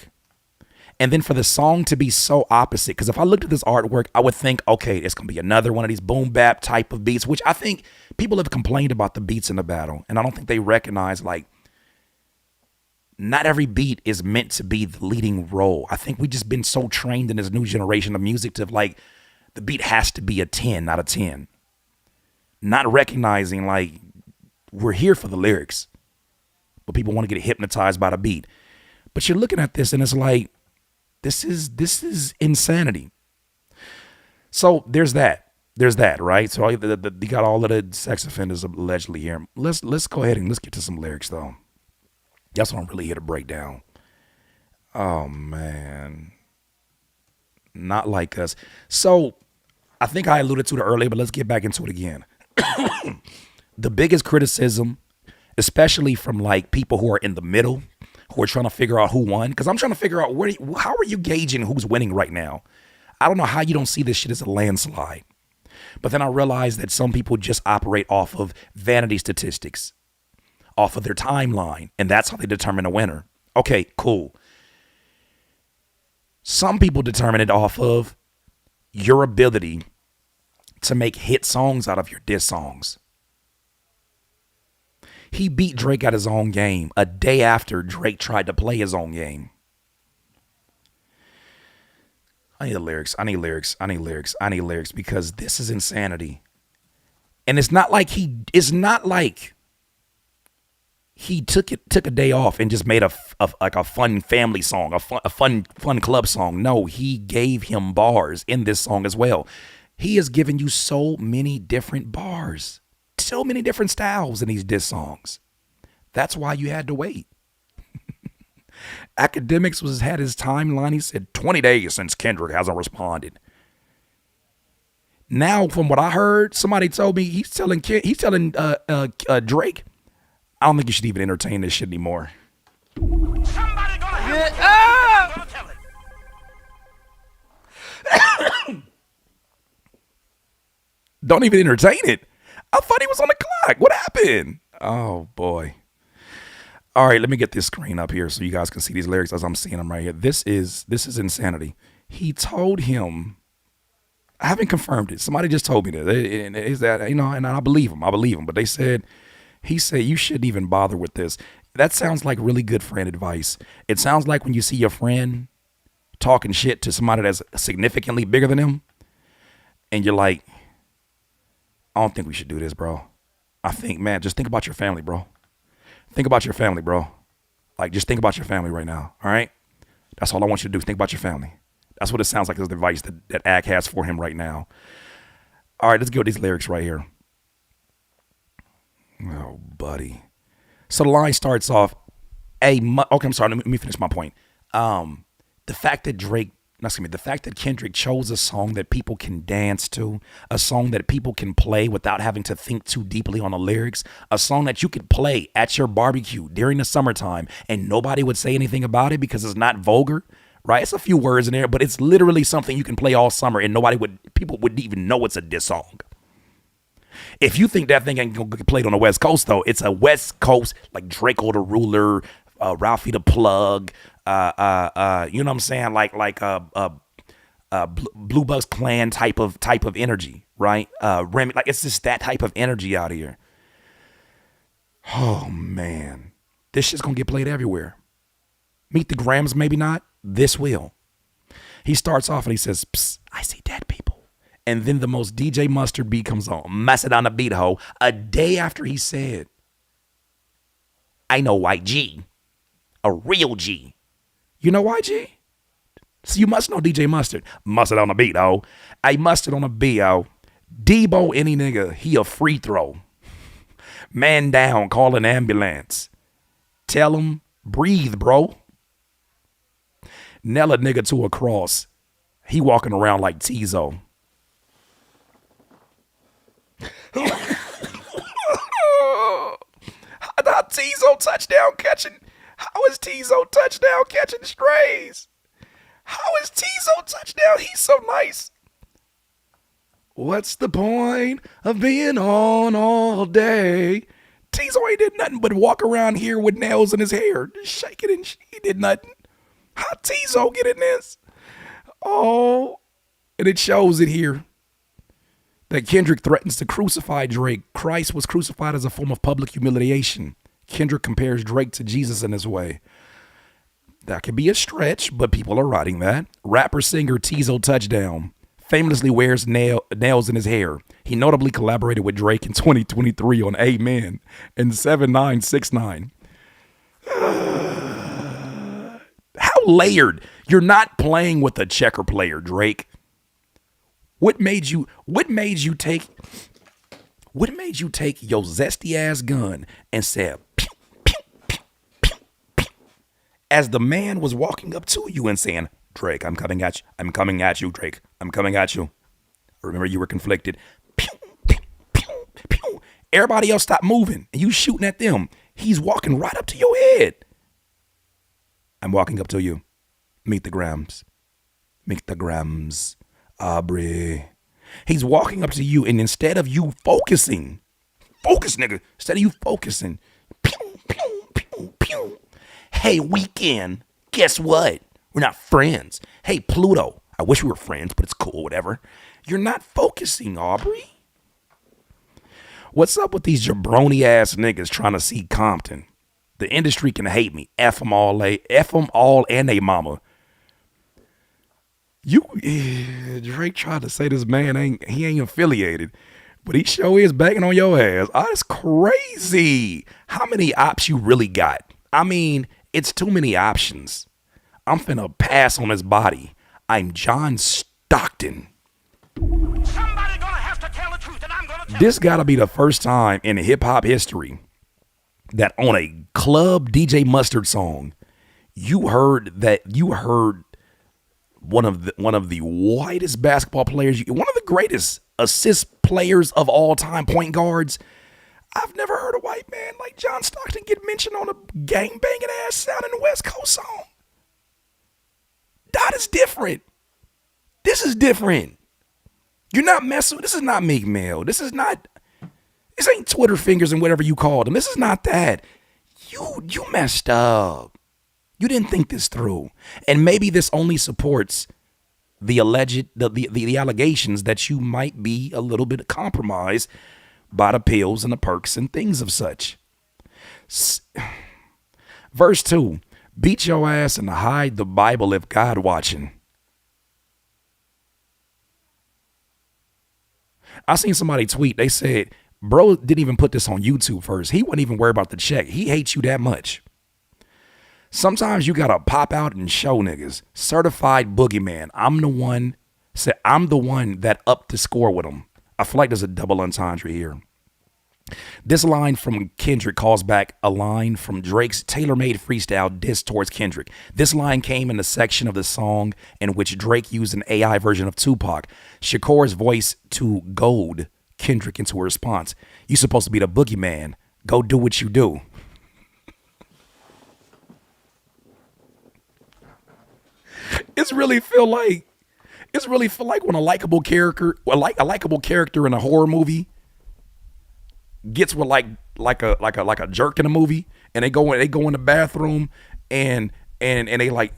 and then for the song to be so opposite, because if I looked at this artwork, I would think, okay, it's going to be another one of these boom bap type of beats, which I think people have complained about the beats in the battle. And I don't think they recognize, like, not every beat is meant to be the leading role. I think we've just been so trained in this new generation of music to, like, the beat has to be a 10 out of 10. Not recognizing, like, we're here for the lyrics, but people want to get hypnotized by the beat. But you're looking at this and it's like, this is insanity. So there's that, right? So you got all of the sex offenders allegedly here. Let's go ahead and let's get to some lyrics though. That's what I'm really here to break down. Oh man, not like us. So I think I alluded to it earlier, but let's get back into it again. The biggest criticism, especially from like people who are in the middle, who are trying to figure out who won, because I'm trying to figure out how are you gauging who's winning right now? I don't know how you don't see this shit as a landslide. But then I realized that some people just operate off of vanity statistics, off of their timeline, and that's how they determine a winner. Okay, cool. Some people determine it off of your ability to make hit songs out of your diss songs. He beat Drake at his own game a day after Drake tried to play his own game. I need lyrics because this is insanity. And it's not like he took a day off and just made a fun family song, a fun club song. No, he gave him bars in this song as well. He has given you so many different bars, so many different styles in these diss songs. That's why you had to wait. Academics had his timeline. He said 20 days since Kendrick hasn't responded. Now, from what I heard, somebody told me he's telling Drake, I don't think you should even entertain this shit anymore. Somebody gonna have to tell it. I'm gonna tell it. Don't even entertain it. I thought he was on the clock. What happened? Oh, boy. All right, let me get this screen up here so you guys can see these lyrics as I'm seeing them right here. This is insanity. He told him, I haven't confirmed it. Somebody just told me that. Is that, you know, and I believe him. But he said, you shouldn't even bother with this. That sounds like really good friend advice. It sounds like when you see your friend talking shit to somebody that's significantly bigger than him, and you're like, I don't think we should do this, bro. I think, man, just think about your family, bro. Think about your family, bro. Like, just think about your family right now, all right? That's all I want you to do is think about your family. That's what it sounds like is the advice that Ag has for him right now. All right, let's go with these lyrics right here. Oh, buddy. So the line starts off, okay, I'm sorry, let me finish my point. The fact that Kendrick chose a song that people can dance to, a song that people can play without having to think too deeply on the lyrics, a song that you could play at your barbecue during the summertime and nobody would say anything about it because it's not vulgar, right? It's a few words in there, but it's literally something you can play all summer and people wouldn't even know it's a diss song. If you think that thing ain't gonna get played on the West Coast, though, it's a West Coast, like Draco the Ruler, Ralphie the Plug, you know what I'm saying? Like Blue Bucks Clan type of energy, right? Remy, like it's just that type of energy out here. Oh man, this shit's gonna get played everywhere. Meet the Grams, maybe not. This will. He starts off and he says, "Psst, I see dead people." And then the most DJ Mustard beat comes on. Mess it on the beat, ho. A day after he said, I know YG. A real G. You know YG? So you must know DJ Mustard. Mustard on the beat, ho. I Mustard on the beat, ho. Debo any nigga, he a free throw. Man down, call an ambulance. Tell him, breathe, bro. Nail a nigga to a cross. He walking around like Tizo. How Tizo touchdown catching? How is Tizo touchdown catching strays? How is Tizo touchdown? He's so nice. What's the point of being on all day? Tizo ain't did nothing but walk around here with nails in his hair, just shaking and he did nothing. How Tizo get in this? Oh, and it shows it here. That Kendrick threatens to crucify Drake. Christ was crucified as a form of public humiliation. Kendrick compares Drake to Jesus in this way. That could be a stretch, but people are writing that. Rapper-singer Tizo Touchdown famously wears nails in his hair. He notably collaborated with Drake in 2023 on Amen and 7969. How layered? You're not playing with a checker player, Drake. What made you take your zesty ass gun and said pew, pew, pew, pew, pew, as the man was walking up to you and saying, Drake, I'm coming at you. I'm coming at you, Drake. I'm coming at you. Remember you were conflicted. Pew, pew, pew, pew. Everybody else stopped moving and you shooting at them. He's walking right up to your head. I'm walking up to you. Meet the Grams. Meet the Grams. Aubrey. He's walking up to you, and instead of you focusing, nigga, instead of you focusing, pew, pew, pew, pew. Hey, Weekend, guess what? We're not friends. Hey, Pluto, I wish we were friends, but it's cool, whatever. You're not focusing, Aubrey. What's up with these jabroni ass niggas trying to see Compton? The industry can hate me. F them all, and they mama. Drake tried to say this man ain't affiliated, but he sure is banging on your ass. Oh, that's crazy. How many ops you really got? I mean, it's too many options. I'm finna pass on his body. I'm John Stockton. Somebody gonna have to tell the truth, and I'm gonna tell This gotta be the first time in hip hop history that on a club DJ Mustard song, You heard one of the whitest basketball players, one of the greatest assist players of all time, point guards. I've never heard a white man like John Stockton get mentioned on a gang banging ass sounding West Coast song. That is different. This is different. You're not messing with, this is not Meek Mill. This ain't Twitter fingers and whatever you called them. This is not that. You messed up. You didn't think this through. And maybe this only supports the alleged, the allegations that you might be a little bit compromised by the pills and the perks and things of such. Verse 2, beat your ass and hide the Bible if God watching. I seen somebody tweet, they said, bro didn't even put this on YouTube first. He wouldn't even worry about the check. He hates you that much. Sometimes you gotta pop out and show niggas. Certified boogeyman. I'm the one that upped the score with him. I feel like there's a double entendre here. This line from Kendrick calls back a line from Drake's tailor-made freestyle diss towards Kendrick. This line came in the section of the song in which Drake used an AI version of Tupac. Shakur's voice to goad Kendrick into a response. You supposed to be the boogeyman. Go do what you do. It's really feel like when a likable character in a horror movie gets with like a jerk in a movie, and they go in the bathroom and they like,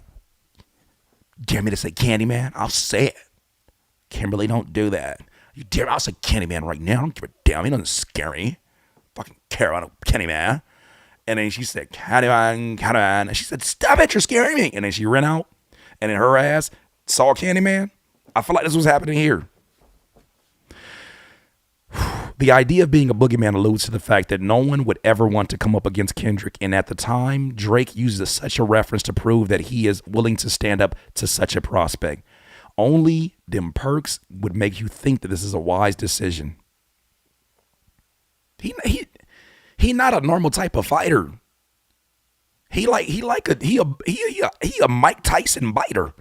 dare me to say Candyman? I'll say it. Kimberly, don't do that. You dare? I'll say Candyman right now. I don't give a damn. He doesn't scare me. Fucking care about Candyman. And then she said Candyman. And she said, stop it, you're scaring me. And then she ran out. And then her ass saw Candyman. I feel like this was happening here. The idea of being a boogeyman alludes to the fact that no one would ever want to come up against Kendrick. And at the time, Drake uses such a reference to prove that he is willing to stand up to such a prospect. Only them perks would make you think that this is a wise decision. He not a normal type of fighter. He a Mike Tyson biter.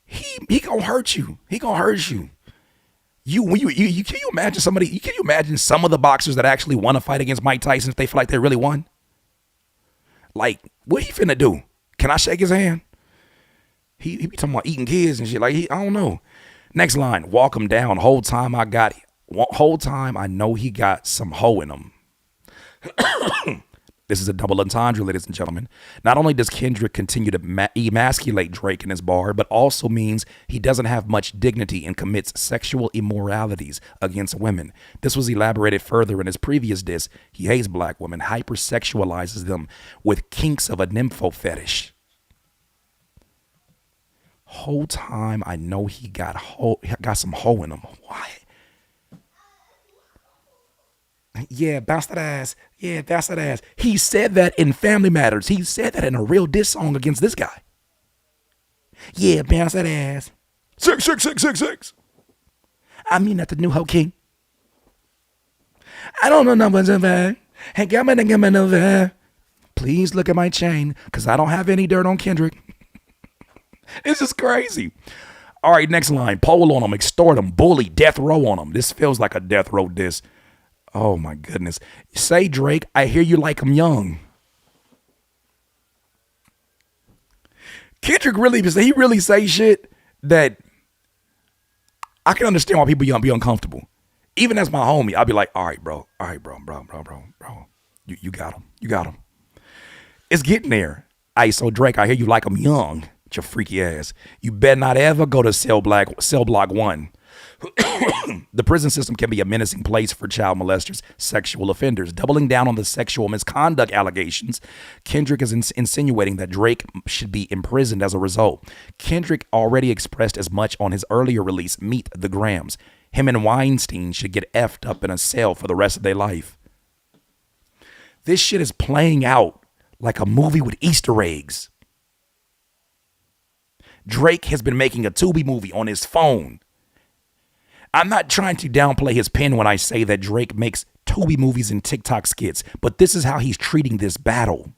He gonna hurt you. He gonna hurt you. Can you imagine somebody? Can you imagine some of the boxers that actually want to fight against Mike Tyson if they feel like they really won? Like, what he finna do? Can I shake his hand? He be talking about eating kids and shit. Like, I don't know. Next line, walk him down. Whole time I know he got some hoe in him. This is a double entendre, ladies and gentlemen. Not only does Kendrick continue to emasculate Drake in his bar, but also means he doesn't have much dignity and commits sexual immoralities against women. This was elaborated further in his previous diss. He hates black women, hypersexualizes them with kinks of a nympho fetish. Whole time I know he got some hoe in him. Why? Yeah, bounce that ass. Yeah, bounce that ass. He said that in Family Matters. He said that in a real diss song against this guy. Yeah, bounce that ass. 66666. I mean, that's the new Ho King. I don't know numbers of that. Hey, give me the. Please look at my chain, because I don't have any dirt on Kendrick. It's just crazy. All right, next line. Pole on him, extort him, bully, death row on him. This feels like a death row diss. Oh my goodness. Say, Drake, I hear you like him young. Kendrick really say shit that I can understand why people be uncomfortable. Even as my homie, I'll be like, all right, bro. You got him. It's getting there. Hey, so Drake, I hear you like him young. Your freaky ass. You better not ever go to cell block 1. The prison system can be a menacing place for child molesters, sexual offenders. Doubling down on the sexual misconduct allegations, Kendrick is insinuating that Drake should be imprisoned as a result. Kendrick already expressed as much on his earlier release, Meet the Grams. Him and Weinstein should get effed up in a cell for the rest of their life. This shit is playing out like a movie with Easter eggs. Drake has been making a Tubi movie on his phone. I'm not trying to downplay his pen when I say that Drake makes Tubi movies and TikTok skits, but this is how he's treating this battle.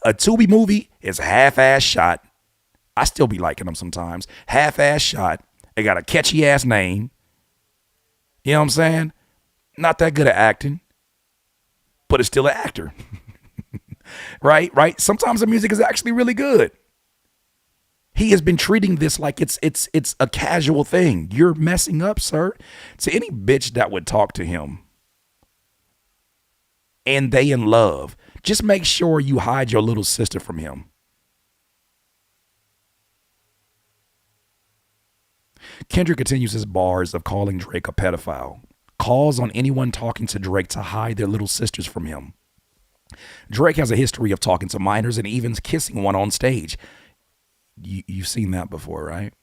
A Tubi movie is half-ass shot. I still be liking them sometimes. Half-ass shot. They got a catchy-ass name. You know what I'm saying? Not that good at acting, but it's still an actor. Right? Sometimes the music is actually really good. He has been treating this like it's a casual thing. You're messing up, sir. To any bitch that would talk to him and they in love, just make sure you hide your little sister from him. Kendrick continues his bars of calling Drake a pedophile. Calls on anyone talking to Drake to hide their little sisters from him. Drake has a history of talking to minors and even kissing one on stage. You've seen that before, right?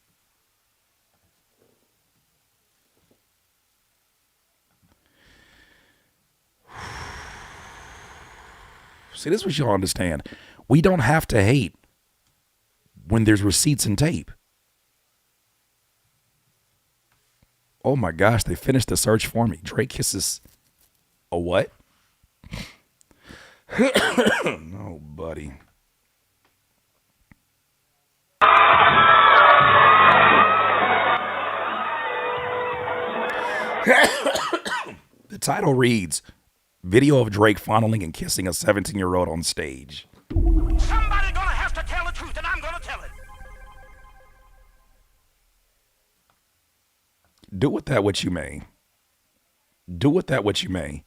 See, this is what y'all understand. We don't have to hate when there's receipts and tape. Oh my gosh, they finished the search for me. Drake kisses a what? No, buddy. The title reads, Video of Drake fondling and kissing a 17-year-old on stage. Somebody gonna have to tell the truth, and I'm gonna tell it. Do with that what you may. Do with that what you may.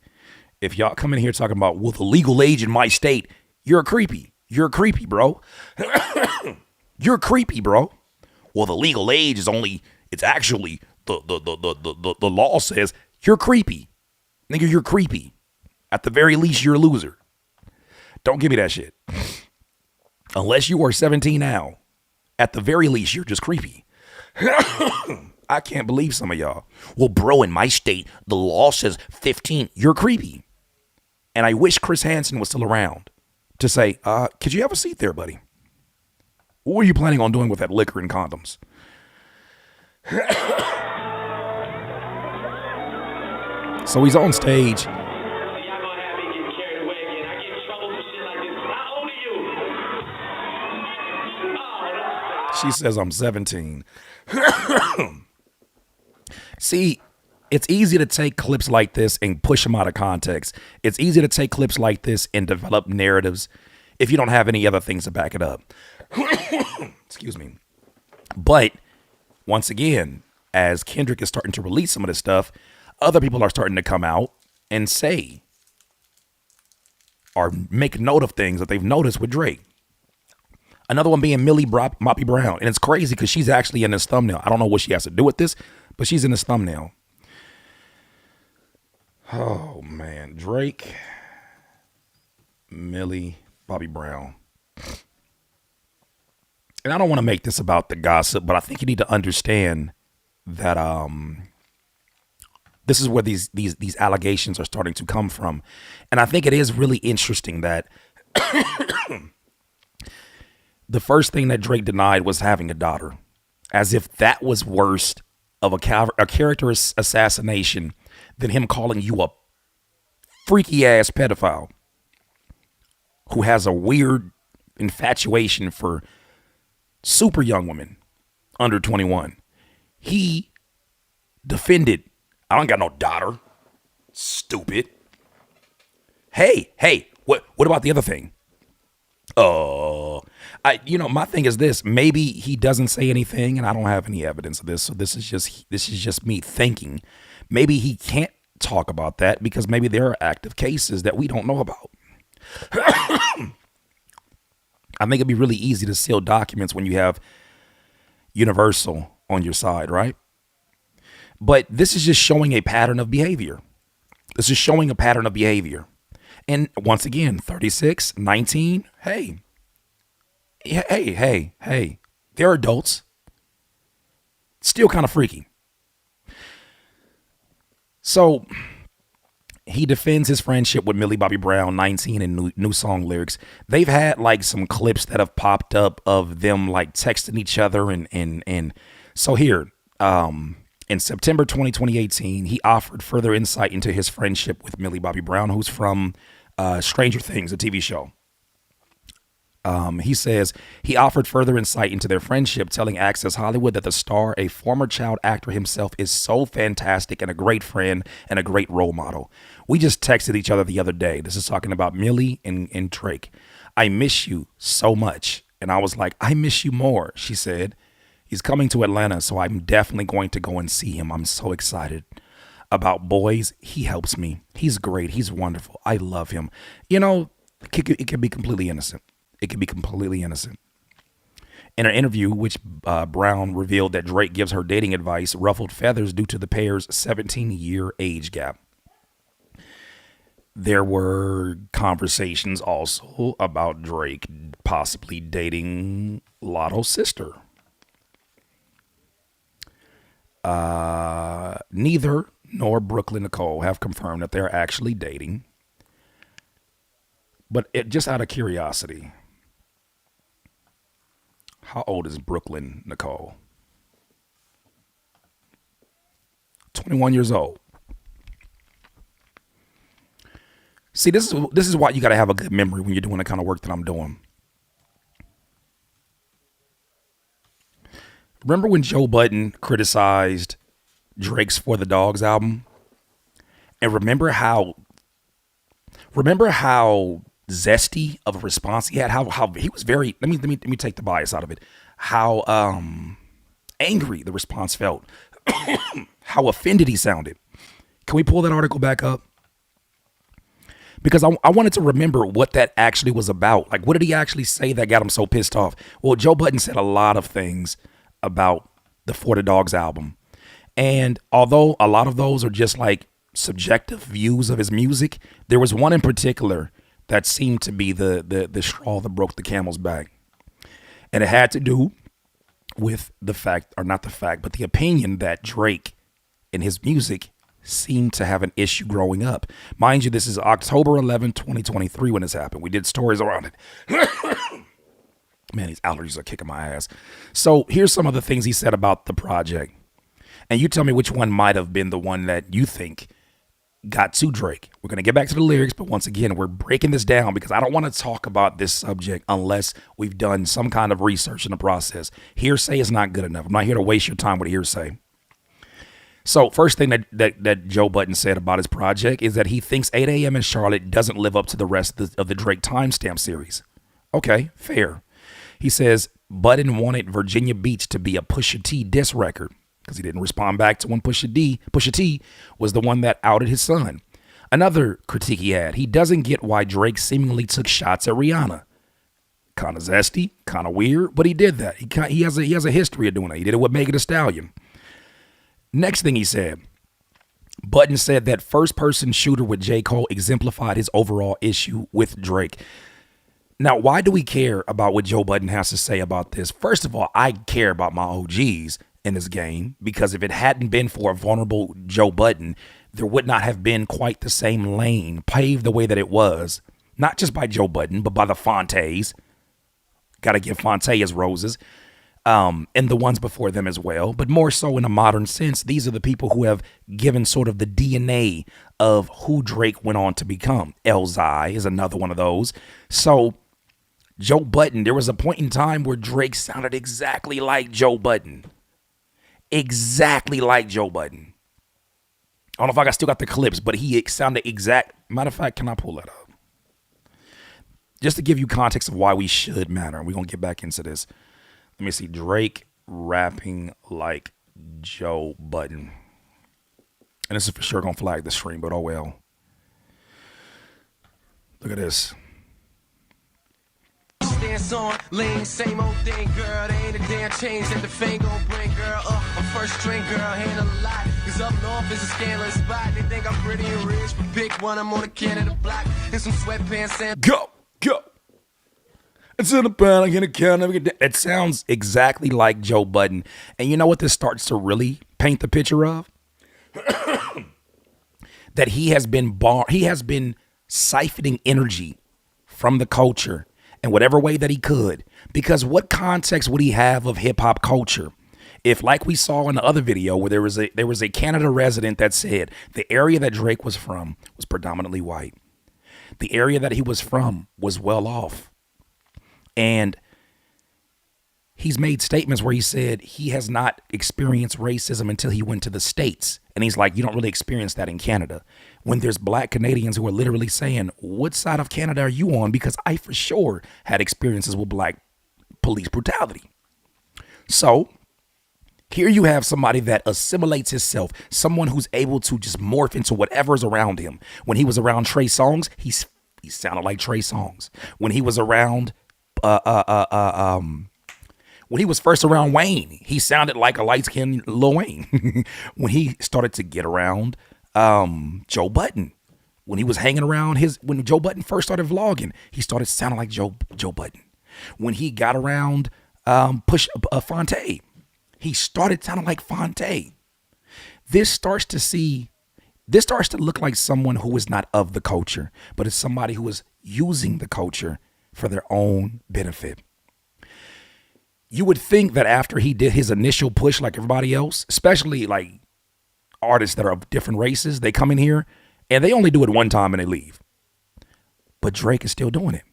If y'all come in here talking about, well, the legal age in my state, you're creepy. You're creepy, bro. You're creepy, bro. Well, the legal age is it's actually, the law says you're creepy. Nigga, you're creepy. At the very least, you're a loser. Don't give me that shit. Unless you are 17 now, at the very least, you're just creepy. I can't believe some of y'all. Well, bro, in my state, the law says 15. You're creepy. And I wish Chris Hansen was still around to say, could you have a seat there, buddy? What were you planning on doing with that liquor and condoms? So he's on stage. She says, I'm 17. See, it's easy to take clips like this and push them out of context. It's easy to take clips like this and develop narratives if you don't have any other things to back it up. Excuse me. But once again, as Kendrick is starting to release some of this stuff, other people are starting to come out and say or make note of things that they've noticed with Drake. Another one being Millie Bobby Brown. And it's crazy because she's actually in this thumbnail. I don't know what she has to do with this, but she's in this thumbnail. Oh, man. Drake, Millie Bobby Brown. And I don't want to make this about the gossip, but I think you need to understand that this is where these allegations are starting to come from. And I think it is really interesting that the first thing that Drake denied was having a daughter, as if that was worse of a character assassination than him calling you a freaky ass pedophile who has a weird infatuation for super young women under 21. He defended, I don't got no daughter. Stupid. Hey, what about the other thing? My thing is this. Maybe he doesn't say anything, and I don't have any evidence of this. So this is just me thinking. Maybe he can't talk about that because maybe there are active cases that we don't know about. I think it'd be really easy to seal documents when you have Universal on your side, right? But this is just showing a pattern of behavior. This is showing a pattern of behavior. And once again, 36, 19, hey, they're adults. Still kind of freaky. So he defends his friendship with Millie Bobby Brown, 19, and new song lyrics. They've had like some clips that have popped up of them like texting each other. And so here, in September 2018, he offered further insight into his friendship with Millie Bobby Brown, who's from Stranger Things, a TV show. He says he offered further insight into their friendship, telling Access Hollywood that the star, a former child actor himself, is so fantastic and a great friend and a great role model. We just texted each other the other day. This is talking about Millie and Drake. I miss you so much. And I was like, I miss you more, she said. He's coming to Atlanta, so I'm definitely going to go and see him. I'm so excited. About boys, he helps me. He's great. He's wonderful. I love him. You know, it can be completely innocent. It can be completely innocent. In an interview, which Brown revealed that Drake gives her dating advice, ruffled feathers due to the pair's 17-year age gap. There were conversations also about Drake possibly dating Lotto's sister. Neither nor Brooklyn Nicole have confirmed that they're actually dating. But just out of curiosity, how old is Brooklyn Nicole? 21 years old. See, this is why you got to have a good memory when you're doing the kind of work that I'm doing. Remember when Joe Budden criticized Drake's For the Dogs album? And remember how zesty of a response he had, how he was very, let me take the bias out of it, how angry the response felt, how offended he sounded. Can we pull that article back up? Because I wanted to remember what that actually was about. Like, what did he actually say that got him so pissed off? Well, Joe Budden said a lot of things about the For the Dogs album. And although a lot of those are just like subjective views of his music, there was one in particular that seemed to be the straw that broke the camel's back. And it had to do with the fact, or not the fact, but the opinion that Drake in his music seemed to have an issue growing up. Mind you, this is October 11, 2023 when this happened. We did stories around it. Man, these allergies are kicking my ass. So here's some of the things he said about the project. And you tell me which one might have been the one that you think got to Drake. We're going to get back to the lyrics, but once again, we're breaking this down because I don't want to talk about this subject unless we've done some kind of research in the process. Hearsay is not good enough. I'm not here to waste your time with hearsay. So first thing that Joe Budden said about his project is that he thinks 8 a.m. in Charlotte doesn't live up to the rest of the Drake timestamp series. Okay, fair. He says Budden wanted Virginia Beach to be a Pusha T diss record because he didn't respond back to when Pusha T was the one that outed his son. Another critique he had, he doesn't get why Drake seemingly took shots at Rihanna. Kind of zesty, kind of weird, but he did that. He has a history of doing that. He did it with Megan Thee Stallion. Next thing he said, Budden said that first person shooter with J. Cole exemplified his overall issue with Drake. Now, why do we care about what Joe Budden has to say about this? First of all, I care about my OGs in this game because if it hadn't been for a vulnerable Joe Budden, there would not have been quite the same lane paved the way that it was, not just by Joe Budden, but by the Fontes. Got to give Fonte his roses, and the ones before them as well. But more so in a modern sense, these are the people who have given sort of the DNA of who Drake went on to become. Elzai is another one of those. So Joe Budden, there was a point in time where Drake sounded exactly like Joe Budden. Exactly like Joe Budden. I don't know if I still got the clips, but he sounded exact. Matter of fact, can I pull that up? Just to give you context of why we should matter. We're going to get back into this. Let me see. Drake rapping like Joe Budden. And this is for sure going to flag the stream, but oh well. Look at this. Dance on, lean, same old thing, girl. There ain't a damn change that the fame gon' bring, girl. I'm first string, girl, handle a lot. Cause up north is a scandalous spot. They think I'm pretty and rich, but pick one, I'm on the Canada block. And some sweatpants and go. It's in the pan, I get a can. It sounds exactly like Joe Budden. And you know what this starts to really paint the picture of? That he has been siphoning energy from the culture in whatever way that he could. Because what context would he have of hip hop culture? If, like we saw in the other video where there was a Canada resident that said the area that Drake was from was predominantly white. The area that he was from was well off. And he's made statements where he said he has not experienced racism until he went to the States. And he's like, you don't really experience that in Canada. When there's black Canadians who are literally saying, what side of Canada are you on? Because I for sure had experiences with black police brutality. So here you have somebody that assimilates himself, someone who's able to just morph into whatever's around him. When he was around Trey Songz, he sounded like Trey Songz. When he was around, when he was first around Wayne, he sounded like a light-skinned Lil Wayne. When he started to get around Joe Budden, when he was hanging around when Joe Budden first started vlogging, he started sounding like Joe Budden. When he got around Fonte, he started sounding like Fonte. This starts to look like someone who is not of the culture, but is somebody who is using the culture for their own benefit. You would think that after he did his initial push like everybody else, especially like artists that are of different races, they come in here and they only do it one time and they leave. But Drake is still doing it.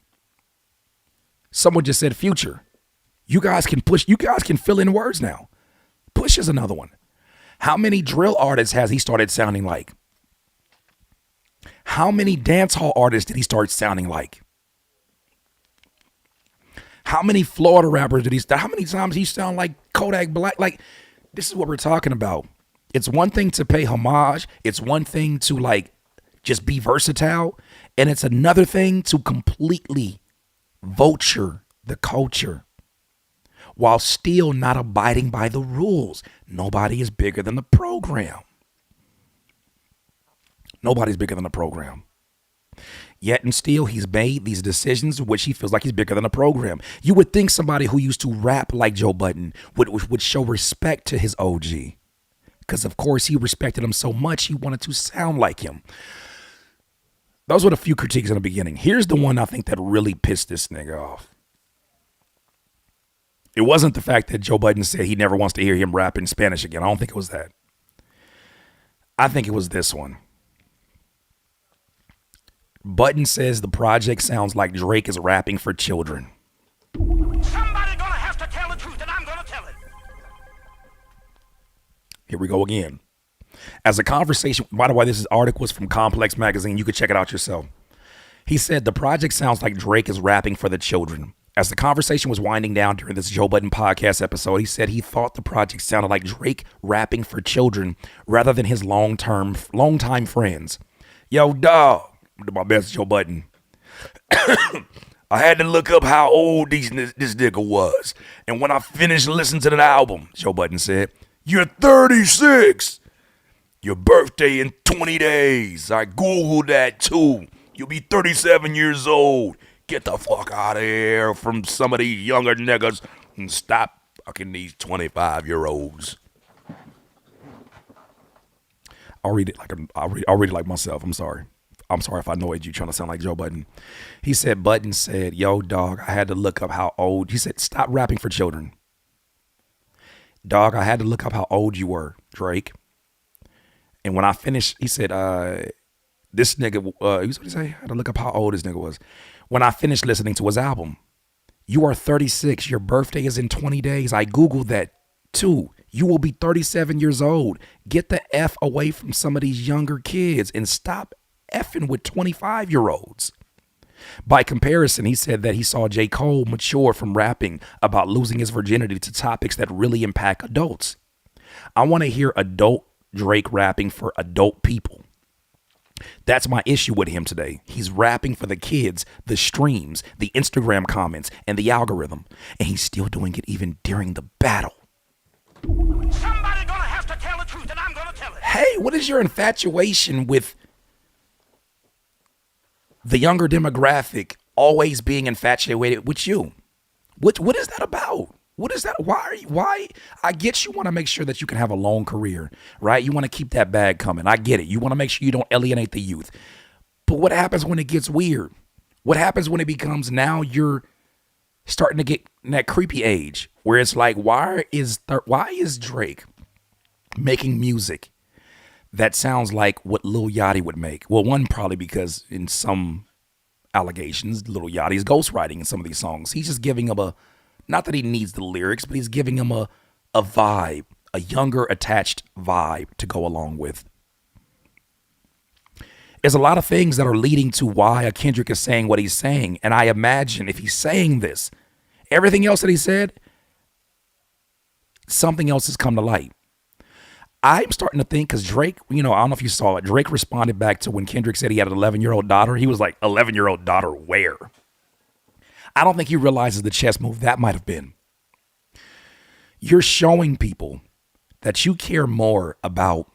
Someone just said Future. You guys can push, you guys can fill in words now. Push is another one. How many drill artists has he started sounding like? How many dancehall artists did he start sounding like? How many Florida rappers did he start? How many times he sound like Kodak Black? Like, this is what we're talking about. It's one thing to pay homage. It's one thing to like just be versatile. And it's another thing to completely vulture the culture while still not abiding by the rules. Nobody is bigger than the program. Nobody's bigger than the program. Yet and still, he's made these decisions which he feels like he's bigger than the program. You would think somebody who used to rap like Joe Budden would show respect to his OG. Because, of course, he respected him so much, he wanted to sound like him. Those were the few critiques in the beginning. Here's the one I think that really pissed this nigga off. It wasn't the fact that Joe Budden said he never wants to hear him rap in Spanish again. I don't think it was that. I think it was this one. Budden says the project sounds like Drake is rapping for children. Somebody gonna have to tell the truth, and I'm gonna tell it. Here we go again. As a conversation, by the way, this article was from Complex Magazine. You could check it out yourself. He said the project sounds like Drake is rapping for the children. As the conversation was winding down during this Joe Budden podcast episode, he said he thought the project sounded like Drake rapping for children rather than his longtime friends. Yo, dog. My best Joe Budden. I had to look up how old this nigga was. And when I finished listening to the album, Joe Budden said, you're 36. Your birthday in 20 days. I Googled that too. You'll be 37 years old. Get the fuck out of here from some of these younger niggas and stop fucking these 25-year-olds. I'll read it like myself. I'm sorry. I'm sorry if I annoyed you trying to sound like Joe Budden. He said, Budden said, yo, dog, I had to look up how old. He said, stop rapping for children. Dog, I had to look up how old you were, Drake. And when I finished, he said, this nigga, what did he say? I had to look up how old this nigga was. When I finished listening to his album, you are 36. Your birthday is in 20 days. I Googled that too. You will be 37 years old. Get the F away from some of these younger kids and stop effing with 25-year-olds. By comparison, he said that he saw J. Cole mature from rapping about losing his virginity to topics that really impact adults. I want to hear adult Drake rapping for adult people. That's my issue with him today. He's rapping for the kids, the streams, the Instagram comments, and the algorithm. And he's still doing it even during the battle. Somebody gonna have to tell the truth, and I'm gonna tell it. Hey, what is your infatuation with the younger demographic always being infatuated with you? What is that about? What is that? Why? I get you want to make sure that you can have a long career, right? You want to keep that bag coming. I get it. You want to make sure you don't alienate the youth. But what happens when it gets weird? What happens when it becomes now you're starting to get in that creepy age where it's like, why is Drake making music that sounds like what Lil Yachty would make? Well, one, probably because in some allegations. Lil Yachty's ghostwriting in some of these songs. He's just giving him not that he needs the lyrics, but he's giving him a vibe, a younger attached vibe to go along with. There's a lot of things that are leading to why a Kendrick is saying what he's saying. And I imagine if he's saying this, everything else that he said, something else has come to light. I'm starting to think, because Drake, I don't know if you saw it, Drake responded back to when Kendrick said he had an 11-year-old daughter. He was like, 11-year-old daughter where? I don't think he realizes the chess move that might have been. You're showing people that you care more about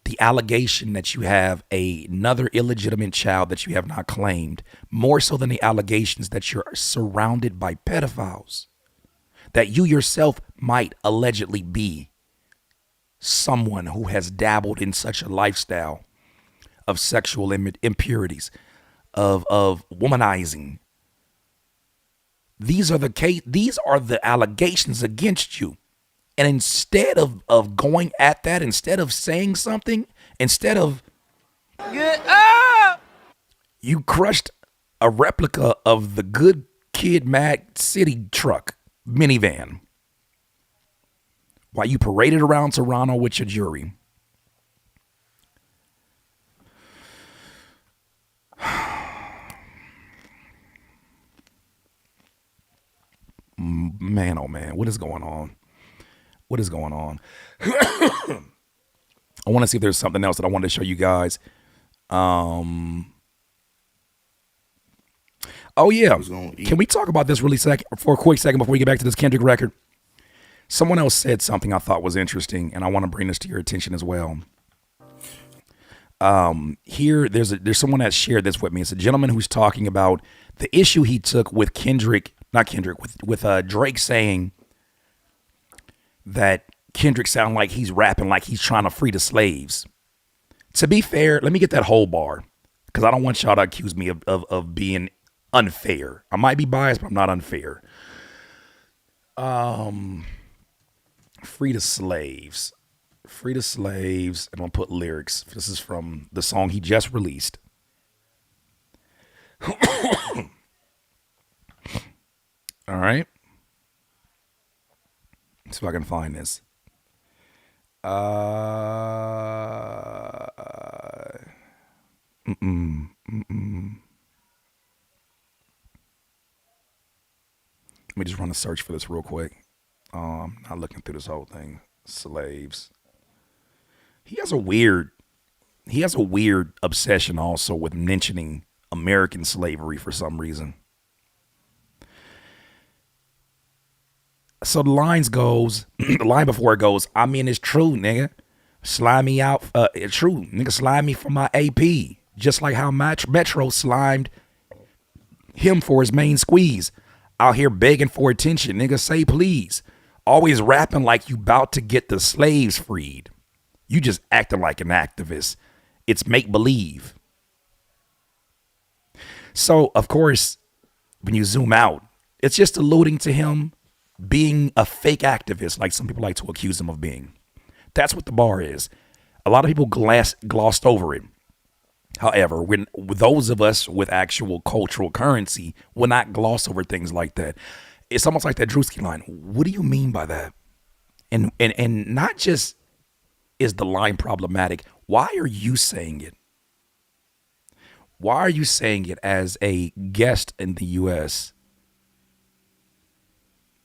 the allegation that you have another illegitimate child that you have not claimed, more so than the allegations that you're surrounded by pedophiles, that you yourself might allegedly be someone who has dabbled in such a lifestyle of sexual impurities, of womanizing. These are the allegations against you. And instead of going at that, instead of saying something, instead of you crushed a replica of the Good Kid Mad City truck minivan while you paraded around Toronto with your jury. Man, oh man, what is going on? What is going on? I want to see if there's something else that I wanted to show you guys. Oh yeah, can we talk about this really for a quick second before we get back to this Kendrick record? Someone else said something I thought was interesting, and I want to bring this to your attention as well. Here, there's someone that shared this with me. It's a gentleman who's talking about the issue he took with with Drake saying that Kendrick sound like he's rapping like he's trying to free the slaves. To be fair, let me get that whole bar, because I don't want y'all to accuse me of being unfair. I might be biased, but I'm not unfair. Free the slaves. Free the slaves. And I'm going to put lyrics. This is from the song he just released. All right. Let's see if I can find this. Let me just run a search for this real quick. Not looking through this whole thing. Slaves. He has a weird obsession also with mentioning American slavery for some reason. So the line before it goes, I mean, it's true, nigga. Slime me out. It's true. Nigga, slime me for my AP. Just like how Metro slimed him for his main squeeze. Out here begging for attention. Nigga, say please. Always rapping like you about to get the slaves freed. You just acting like an activist. It's make believe. So, of course, when you zoom out, it's just alluding to him being a fake activist, like some people like to accuse him of being. That's what the bar is. A lot of people glossed over it. However, when those of us with actual cultural currency will not gloss over things like that. It's almost like that Drewski line. What do you mean by that? And not just is the line problematic. Why are you saying it? Why are you saying it as a guest in the U.S.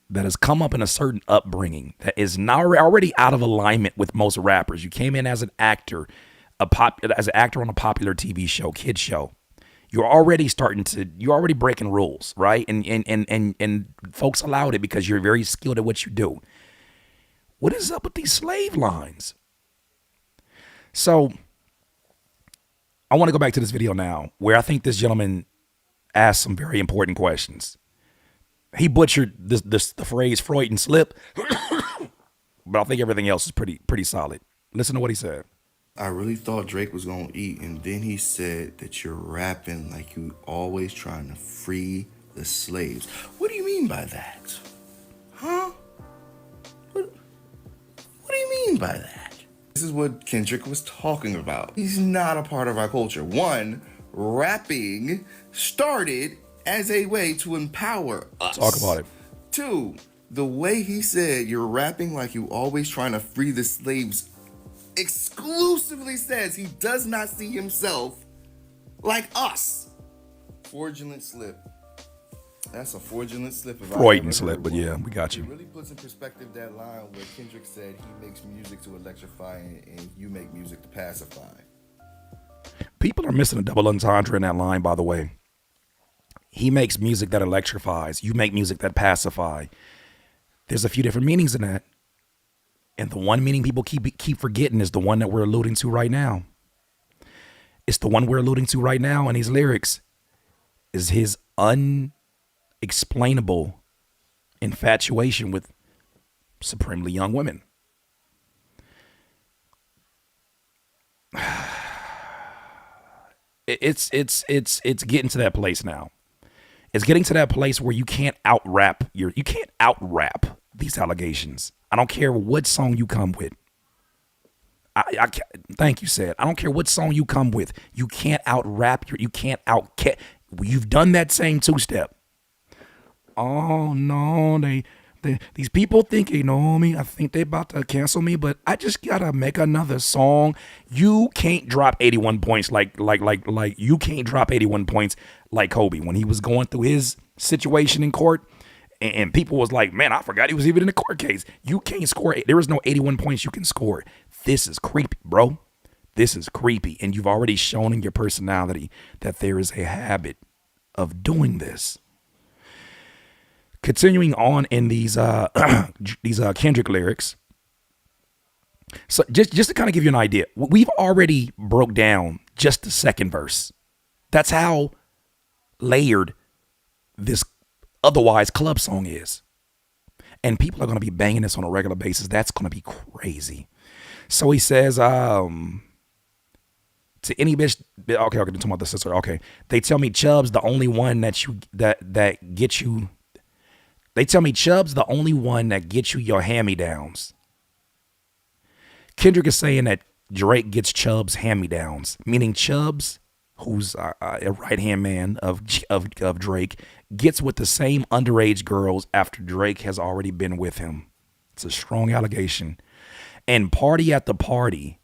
that has come up in a certain upbringing that is now already out of alignment with most rappers? You came in as an actor, as an actor on a popular TV show, kid show. You're already breaking rules, right? And folks allowed it because you're very skilled at what you do. What is up with these slave lines? So I want to go back to this video now, where I think this gentleman asked some very important questions. He butchered the phrase Freudian slip, but I think everything else is pretty solid. Listen to what he said. I really thought Drake was gonna eat, and then he said that you're rapping like you always trying to free the slaves. What do you mean by that? Huh? What do you mean by that? This is what Kendrick was talking about. He's not a part of our culture. One, rapping started as a way to empower us. Talk about it. 2, the way he said you're rapping like you always trying to free the slaves exclusively says he does not see himself like us. Fraudulent slip. That's a fraudulent slip. Freudian slip, but yeah, we got you. It really puts in perspective that line where Kendrick said he makes music to electrify and you make music to pacify. People are missing a double entendre in that line, by the way. He makes music that electrifies. You make music that pacify. There's a few different meanings in that. And the one meaning people keep forgetting is the one that we're alluding to right now. It's the one we're alluding to right now in these lyrics. Is his unexplainable infatuation with supremely young women. It's getting to that place now. It's getting to that place where you can't out-rap these allegations. I don't care what song you come with. Thank you, Sad. I don't care what song you come with. You can't you've done that same two-step. Oh no, these people think they know me. I think they about to cancel me, but I just gotta make another song. You can't drop 81 points like you can't drop 81 points like Kobe when he was going through his situation in court. And people was like, man, I forgot he was even in a court case. You can't score. There is no 81 points you can score. This is creepy, bro. This is creepy. And you've already shown in your personality that there is a habit of doing this. Continuing on in these Kendrick lyrics. So just to kind of give you an idea, we've already broke down just the second verse. That's how layered this otherwise club song is. And people are going to be banging this on a regular basis. That's going to be crazy. So he says, to any bitch, okay, talking about the sister. Okay. They tell me Chubb's the only one that gets you. They tell me Chubb's the only one that gets you your hand-me-downs. Kendrick is saying that Drake gets Chubb's hand-me-downs, meaning Chubb's, who's a right-hand man of Drake, gets with the same underage girls after Drake has already been with him. It's a strong allegation. And Party at the Party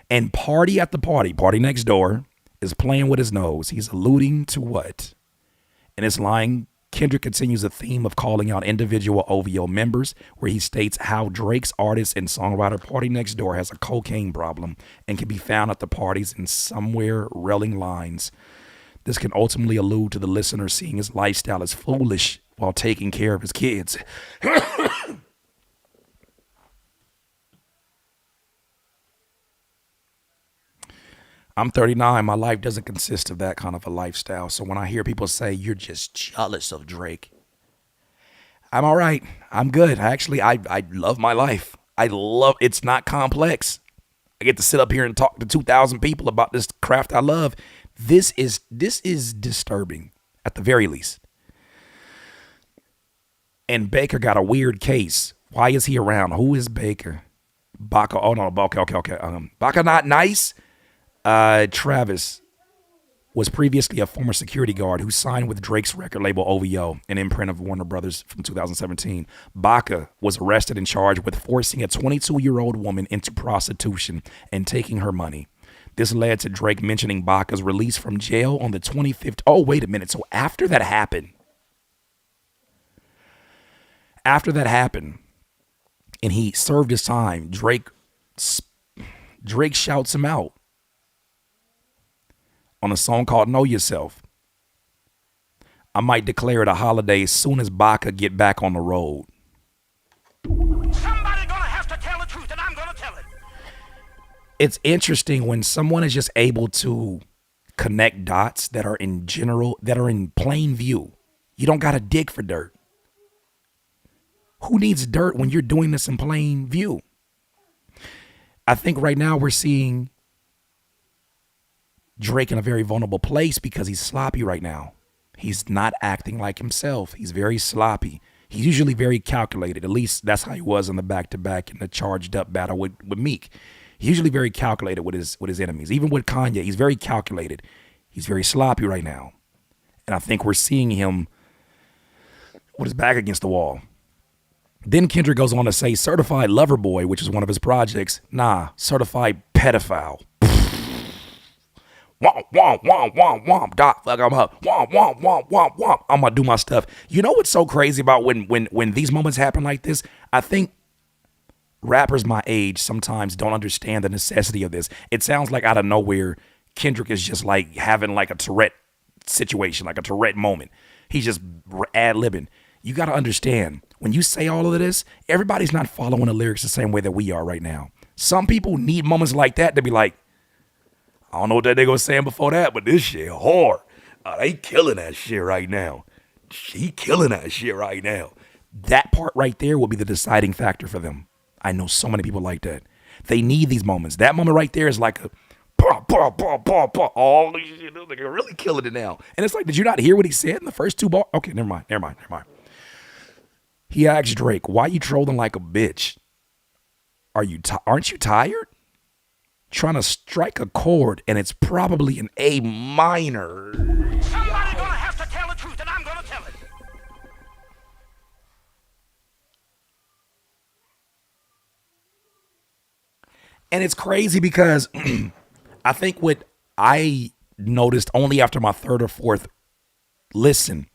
next door, is playing with his nose. He's alluding to what? In his line, Kendrick continues a theme of calling out individual OVO members, where he states how Drake's artist and songwriter Party Next Door has a cocaine problem and can be found at the parties in somewhere railing lines. This can ultimately allude to the listener seeing his lifestyle as foolish while taking care of his kids. I'm 39. My life doesn't consist of that kind of a lifestyle. So when I hear people say you're just jealous of Drake, I'm all right. I'm good. Actually, I love my life. It's not complex. I get to sit up here and talk to 2,000 people about this craft I love. This is disturbing at the very least. And Baker got a weird case. Why is he around? Who is Baker? Baca. Oh no. Okay. Baca not nice. Travis was previously a former security guard who signed with Drake's record label OVO, an imprint of Warner Brothers from 2017. Baca was arrested and charged with forcing a 22-year-old woman into prostitution and taking her money. This led to Drake mentioning Baca's release from jail on the 25th. Oh, wait a minute. So after that happened, and he served his time, Drake shouts him out on a song called Know Yourself. I might declare it a holiday as soon as Baca get back on the road. Somebody gonna have to tell the truth, and I'm gonna tell it. It's interesting when someone is just able to connect dots that are in plain view. You don't got to dig for dirt. Who needs dirt when you're doing this in plain view? I think right now we're seeing Drake in a very vulnerable place because he's sloppy right now. He's not acting like himself. He's very sloppy. He's usually very calculated. At least that's how he was in the back-to-back in the charged up battle with Meek. He's usually very calculated with his enemies. Even with Kanye, he's very calculated. He's very sloppy right now. And I think we're seeing him with his back against the wall. Then Kendrick goes on to say certified lover boy, which is one of his projects. Nah, certified pedophile. Womp, womp, womp, womp, womp, dot, fuck, I'm up. Womp, womp, womp, womp, womp. I'm gonna do my stuff. You know what's so crazy about when these moments happen like this? I think rappers my age sometimes don't understand the necessity of this. It sounds like out of nowhere, Kendrick is just like having like a Tourette situation, like a Tourette moment. He's just ad-libbing. You got to understand, when you say all of this, everybody's not following the lyrics the same way that we are right now. Some people need moments like that to be like, I don't know what that nigga was saying before that, but this shit hard. They killing that shit right now. She killing that shit right now. That part right there will be the deciding factor for them. I know so many people like that. They need these moments. That moment right there is like a all these shit. They're really killing it now. And it's like, did you not hear what he said in the first two bars? Okay, never mind. He asked Drake, why you trolling like a bitch? Aren't you tired? Trying to strike a chord, and it's probably an A minor. Somebody gonna have to tell the truth, and I'm gonna tell it. And it's crazy because I think what I noticed only after my third or fourth listen,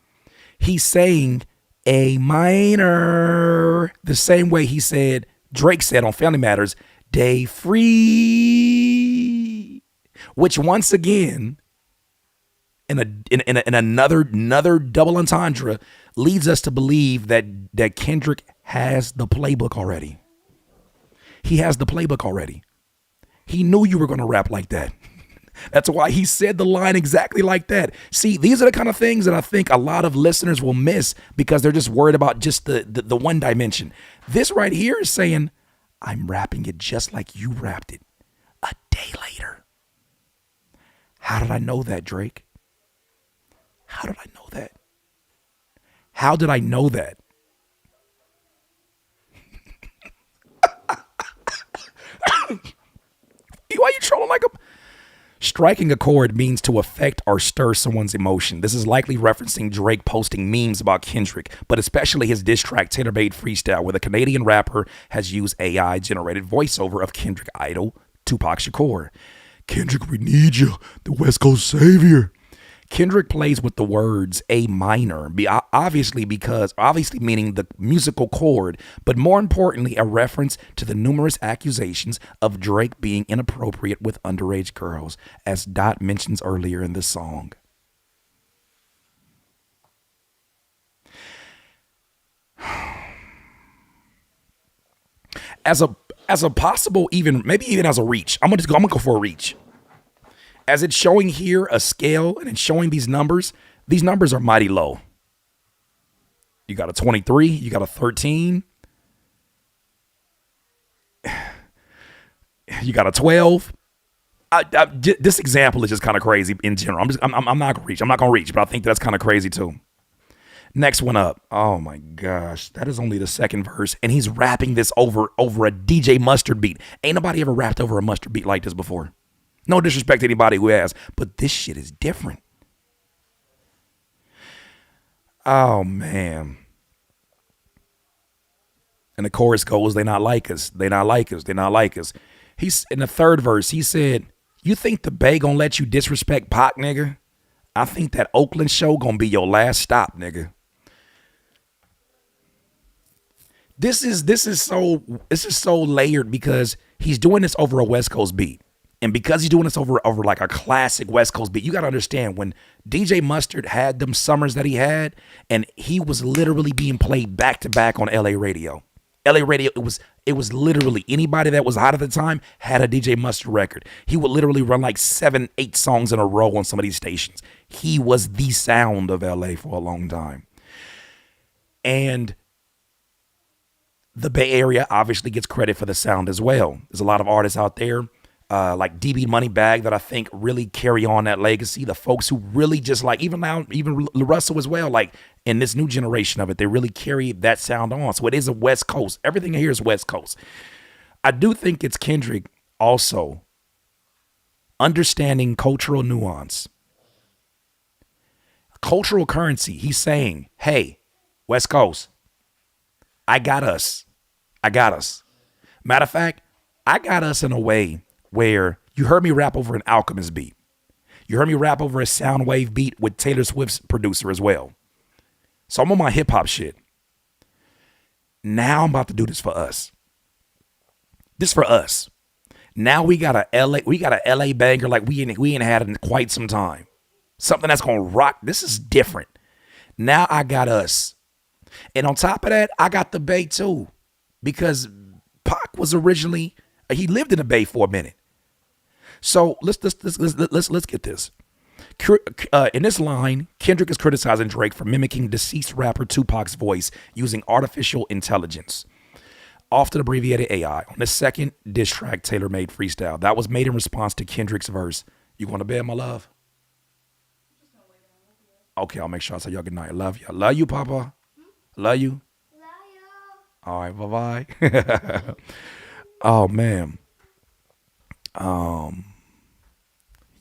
he's saying A minor the same way he said, Drake said on Family Matters, day free, which once again, in another double entendre, leads us to believe that Kendrick has the playbook already. He has the playbook already. He knew you were going to rap like that. That's why he said the line exactly like that. See, these are the kind of things that I think a lot of listeners will miss because they're just worried about just the one dimension. This right here is saying, I'm rapping it just like you rapped it a day later. How did I know that, Drake? How did I know that? How did I know that? Why are you trolling like a... Striking a chord means to affect or stir someone's emotion. This is likely referencing Drake posting memes about Kendrick, but especially his diss track Tailor-Made Freestyle, where the Canadian rapper has used AI-generated voiceover of Kendrick idol Tupac Shakur. Kendrick, we need you, the West Coast savior. Kendrick plays with the words A minor, obviously meaning the musical chord, but more importantly, a reference to the numerous accusations of Drake being inappropriate with underage girls, as Dot mentions earlier in the song. As a possible, maybe even as a reach, I'm gonna go for a reach. As it's showing here a scale and it's showing these numbers are mighty low. You got a 23, you got a 13, you got a 12. This example is just kind of crazy in general. I'm not gonna reach, but I think that's kind of crazy too. Next one up. Oh my gosh, that is only the second verse, and he's rapping this over a DJ Mustard beat. Ain't nobody ever rapped over a Mustard beat like this before. No disrespect to anybody who has, but this shit is different. Oh, man. And the chorus goes, they not like us. They not like us. They not like us. He's in the third verse, he said, you think the Bay gonna let you disrespect Pac, nigga? I think that Oakland show gonna be your last stop, nigga. This is so layered because he's doing this over a West Coast beat. And because he's doing this over like a classic West Coast beat, you got to understand when DJ Mustard had them summers that he had, and he was literally being played back to back on LA radio. LA radio, it was literally anybody that was hot at the time had a DJ Mustard record. He would literally run like 7-8 songs in a row on some of these stations. He was the sound of LA for a long time. And the Bay Area obviously gets credit for the sound as well. There's a lot of artists out there like DB Moneybag that I think really carry on that legacy. The folks who really just like, even Russell as well, like in this new generation of it, they really carry that sound on. So it is a West Coast. Everything here is West Coast. I do think it's Kendrick Also, understanding cultural nuance. Cultural currency. He's saying, hey, West Coast, I got us. I got us. Matter of fact, I got us in a way where you heard me rap over an Alchemist beat. You heard me rap over a Soundwave beat with Taylor Swift's producer as well. So I'm on my hip hop shit. Now I'm about to do this for us. This for us. Now we got a LA banger like we ain't had in quite some time. Something that's gonna rock. This is different. Now I got us. And on top of that, I got the Bay too. Because Pac was originally, he lived in the Bay for a minute. So let's get this. In this line, Kendrick is criticizing Drake for mimicking deceased rapper Tupac's voice using artificial intelligence, often abbreviated AI. On the second diss track, tailor-made freestyle that was made in response to Kendrick's verse. You going to bed, my love? Okay, I'll make sure I say y'all good night. Love you. I love you, Papa. Love you. All right, bye-bye. Oh, man.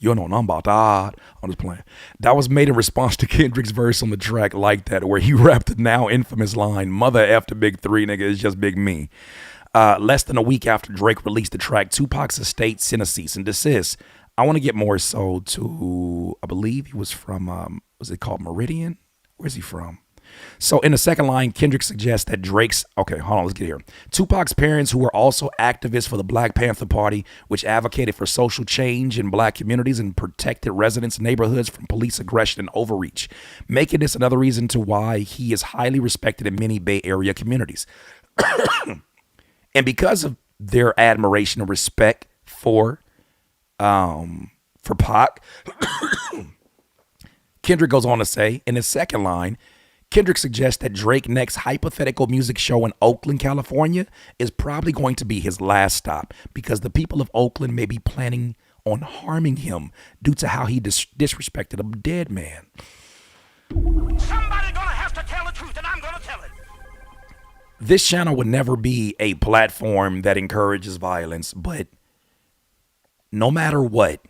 You know nothing about that. I'm just playing. That was made in response to Kendrick's verse on the track Like That, where he rapped the now infamous line, "Mother F the big three, nigga, it's just big me." Less than a week after Drake released the track, Tupac's estate sent a cease and desist. I want to get more so to, I believe he was from, was it called Meridian? Where's he from? So in the second line, Kendrick suggests that Drake's, okay, hold on, let's get here. Tupac's parents, who were also activists for the Black Panther Party, which advocated for social change in black communities and protected residents' neighborhoods from police aggression and overreach, making this another reason to why he is highly respected in many Bay Area communities. And because of their admiration and respect for Pac, Kendrick goes on to say in his second line, Kendrick suggests that Drake's next hypothetical music show in Oakland, California is probably going to be his last stop because the people of Oakland may be planning on harming him due to how he disrespected a dead man. Somebody gonna have to tell the truth, and I'm gonna tell it. This channel would never be a platform that encourages violence, but no matter what,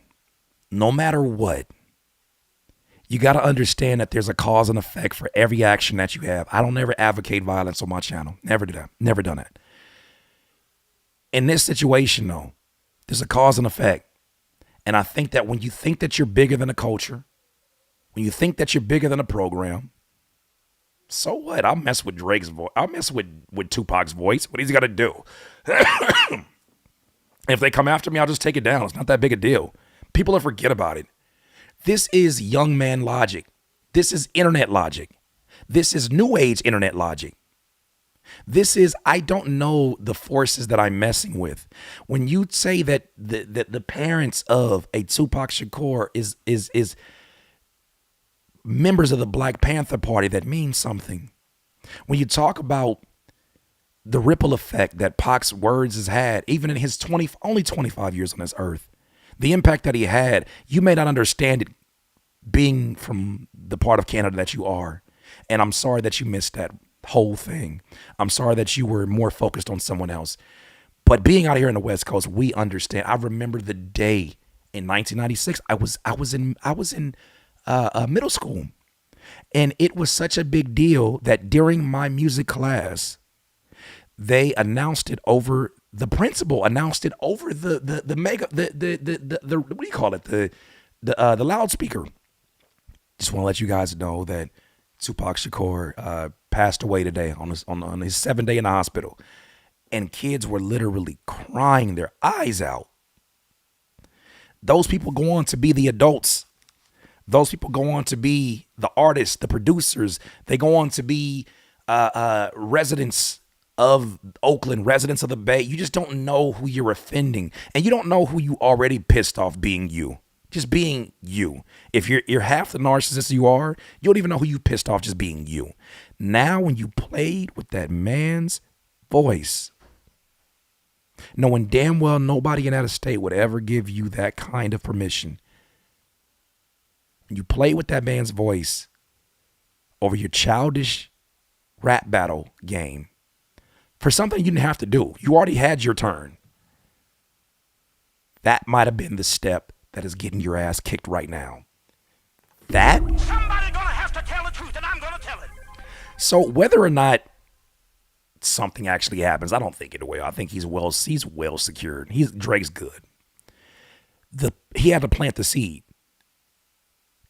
you got to understand that there's a cause and effect for every action that you have. I don't ever advocate violence on my channel. Never do that. Never done that. In this situation, though, there's a cause and effect. And I think that when you think that you're bigger than a culture, when you think that you're bigger than a program, so what? I'll mess with Drake's voice. I'll mess with Tupac's voice. What he's got to do. If they come after me, I'll just take it down. It's not that big a deal. People will forget about it. This is young man logic. This is internet logic. This is new age internet logic. This is, I don't know the forces that I'm messing with. When you say that the parents of a Tupac Shakur is members of the Black Panther Party, that means something. When you talk about the ripple effect that Pac's words has had, even in his only 25 years on this earth, the impact that he had, you may not understand it being from the part of Canada that you are. And I'm sorry that you missed that whole thing. I'm sorry that you were more focused on someone else. But being out here in the West Coast, we understand. I remember the day in 1996, I was in middle school. And it was such a big deal that during my music class, they announced it over, the principal announced it over the what do you call it? The loudspeaker. Just want to let you guys know that Tupac Shakur passed away today on his 7th day in the hospital. And kids were literally crying their eyes out. Those people go on to be the adults. Those people go on to be the artists, the producers. They go on to be residents of Oakland, residents of the Bay. You just don't know who you're offending. And you don't know who you already pissed off being you. Just being you. If you're half the narcissist you are, you don't even know who you pissed off just being you. Now when you played with that man's voice, knowing damn well nobody in that estate would ever give you that kind of permission. When you play with that man's voice over your childish rap battle game, for something you didn't have to do. You already had your turn. That might have been the step that is getting your ass kicked right now. That? Somebody gonna have to tell the truth, and I'm gonna tell it. So whether or not something actually happens, I don't think it will. I think he's well secured. Drake's good. He had to plant the seed,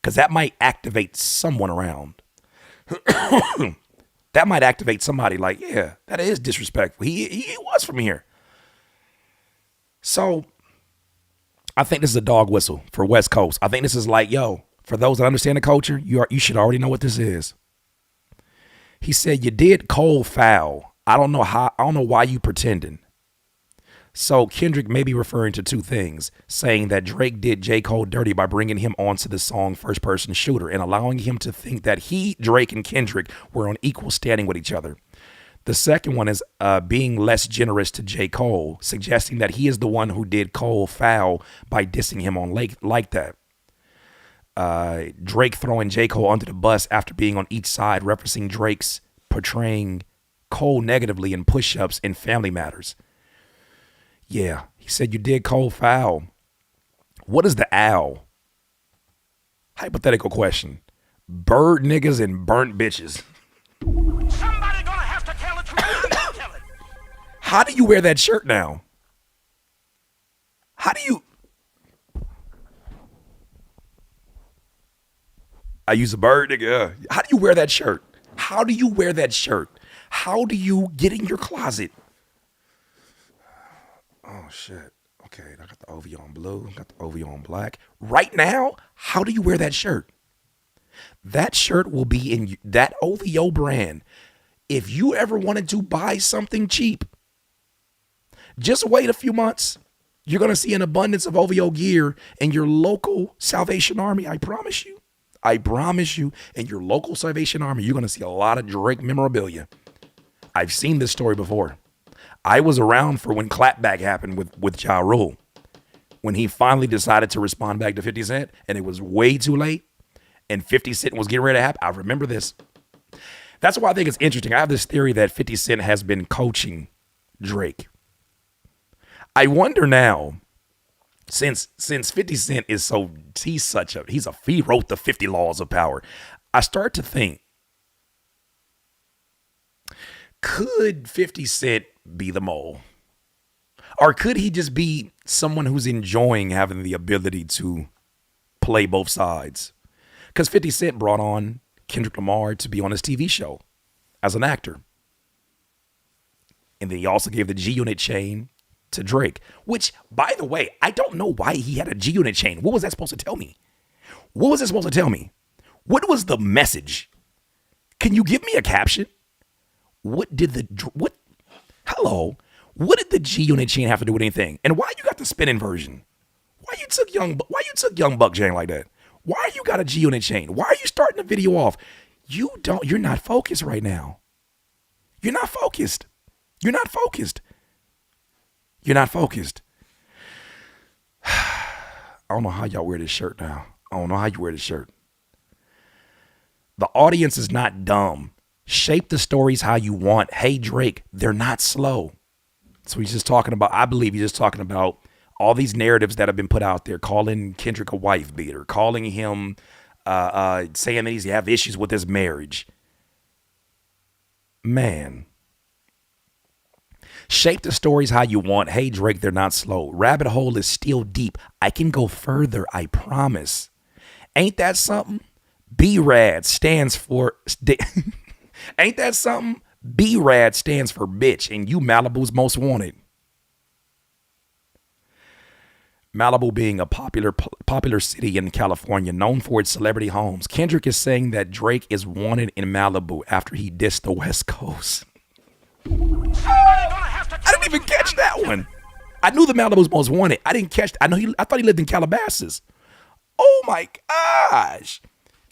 because that might activate someone around. That might activate somebody like, yeah, that is disrespectful. He was from here. So I think this is a dog whistle for West Coast. I think this is like, yo, for those that understand the culture, you should already know what this is. He said, you did Cole foul. I don't know why you pretending. So Kendrick may be referring to two things, saying that Drake did J. Cole dirty by bringing him onto the song First Person Shooter and allowing him to think that Drake and Kendrick were on equal standing with each other. The second one is being less generous to J. Cole, suggesting that he is the one who did Cole foul by dissing him on like that. Drake throwing J. Cole under the bus after being on each side, referencing Drake's portraying Cole negatively in push-ups and Family Matters. Yeah, he said you did Cole foul. What is the owl? Hypothetical question. Bird niggas and burnt bitches. Somebody gonna have to tell the truth, and I'm gonna tell it. How do you wear that shirt now? How do you... I use a bird nigga. How do you wear that shirt? How do you wear that shirt? How do you get in your closet? Oh, shit. Okay, I got the OVO on blue. Got the OVO on black. Right now, how do you wear that shirt? That shirt will be in that OVO brand. If you ever wanted to buy something cheap, just wait a few months. You're going to see an abundance of OVO gear in your local Salvation Army. I promise you. I promise you, in your local Salvation Army, you're going to see a lot of Drake memorabilia. I've seen this story before. I was around for when clapback happened with Ja Rule. When he finally decided to respond back to 50 Cent, and it was way too late, and 50 Cent was getting ready to happen. I remember this. That's why I think it's interesting. I have this theory that 50 Cent has been coaching Drake. I wonder now, since 50 Cent is so, he wrote the 50 Laws of Power. I start to think, could 50 Cent be the mole? Or could he just be someone who's enjoying having the ability to play both sides? Because 50 Cent brought on Kendrick Lamar to be on his TV show as an actor. And then he also gave the G-Unit chain to Drake, which, by the way, I don't know why he had a G-Unit chain. What was that supposed to tell me? What was it supposed to tell me? What was the message? Can you give me a caption? What did the G-Unit chain have to do with anything? And why you got the spinning version? Why you took Young Buck chain like that? Why you got a G-Unit chain? Why are you starting the video off? You're not focused right now. You're not focused. You're not focused. You're not focused. I don't know how y'all wear this shirt now. I don't know how you wear this shirt. The audience is not dumb. Shape the stories how you want. Hey, Drake, they're not slow. So he's just talking about, I believe he's just talking about all these narratives that have been put out there, calling Kendrick a wife beater, calling him, saying that he's have issues with his marriage. Man. Shape the stories how you want. Hey, Drake, they're not slow. Rabbit hole is still deep. I can go further, I promise. Ain't that something? B-Rad stands for... Ain't that something? B-Rad stands for bitch, and you Malibu's most wanted. Malibu being a popular city in California, known for its celebrity homes. Kendrick is saying that Drake is wanted in Malibu after he dissed the West Coast. I didn't even catch that one. I knew the Malibu's most wanted. I didn't catch. I thought he lived in Calabasas. Oh my gosh.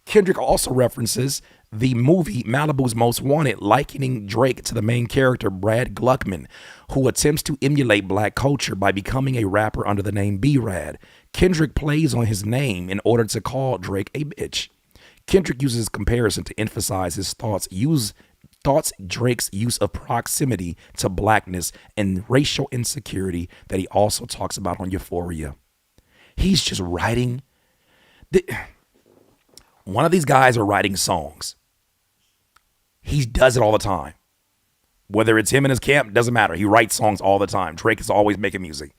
Kendrick also references the movie Malibu's Most Wanted, likening Drake to the main character, Brad Gluckman, who attempts to emulate black culture by becoming a rapper under the name B-Rad. Kendrick plays on his name in order to call Drake a bitch. Kendrick uses comparison to emphasize his thoughts. thoughts Drake's use of proximity to blackness and racial insecurity that he also talks about on Euphoria. He's just writing. One of these guys are writing songs. He does it all the time. Whether it's him and his camp, doesn't matter. He writes songs all the time. Drake is always making music.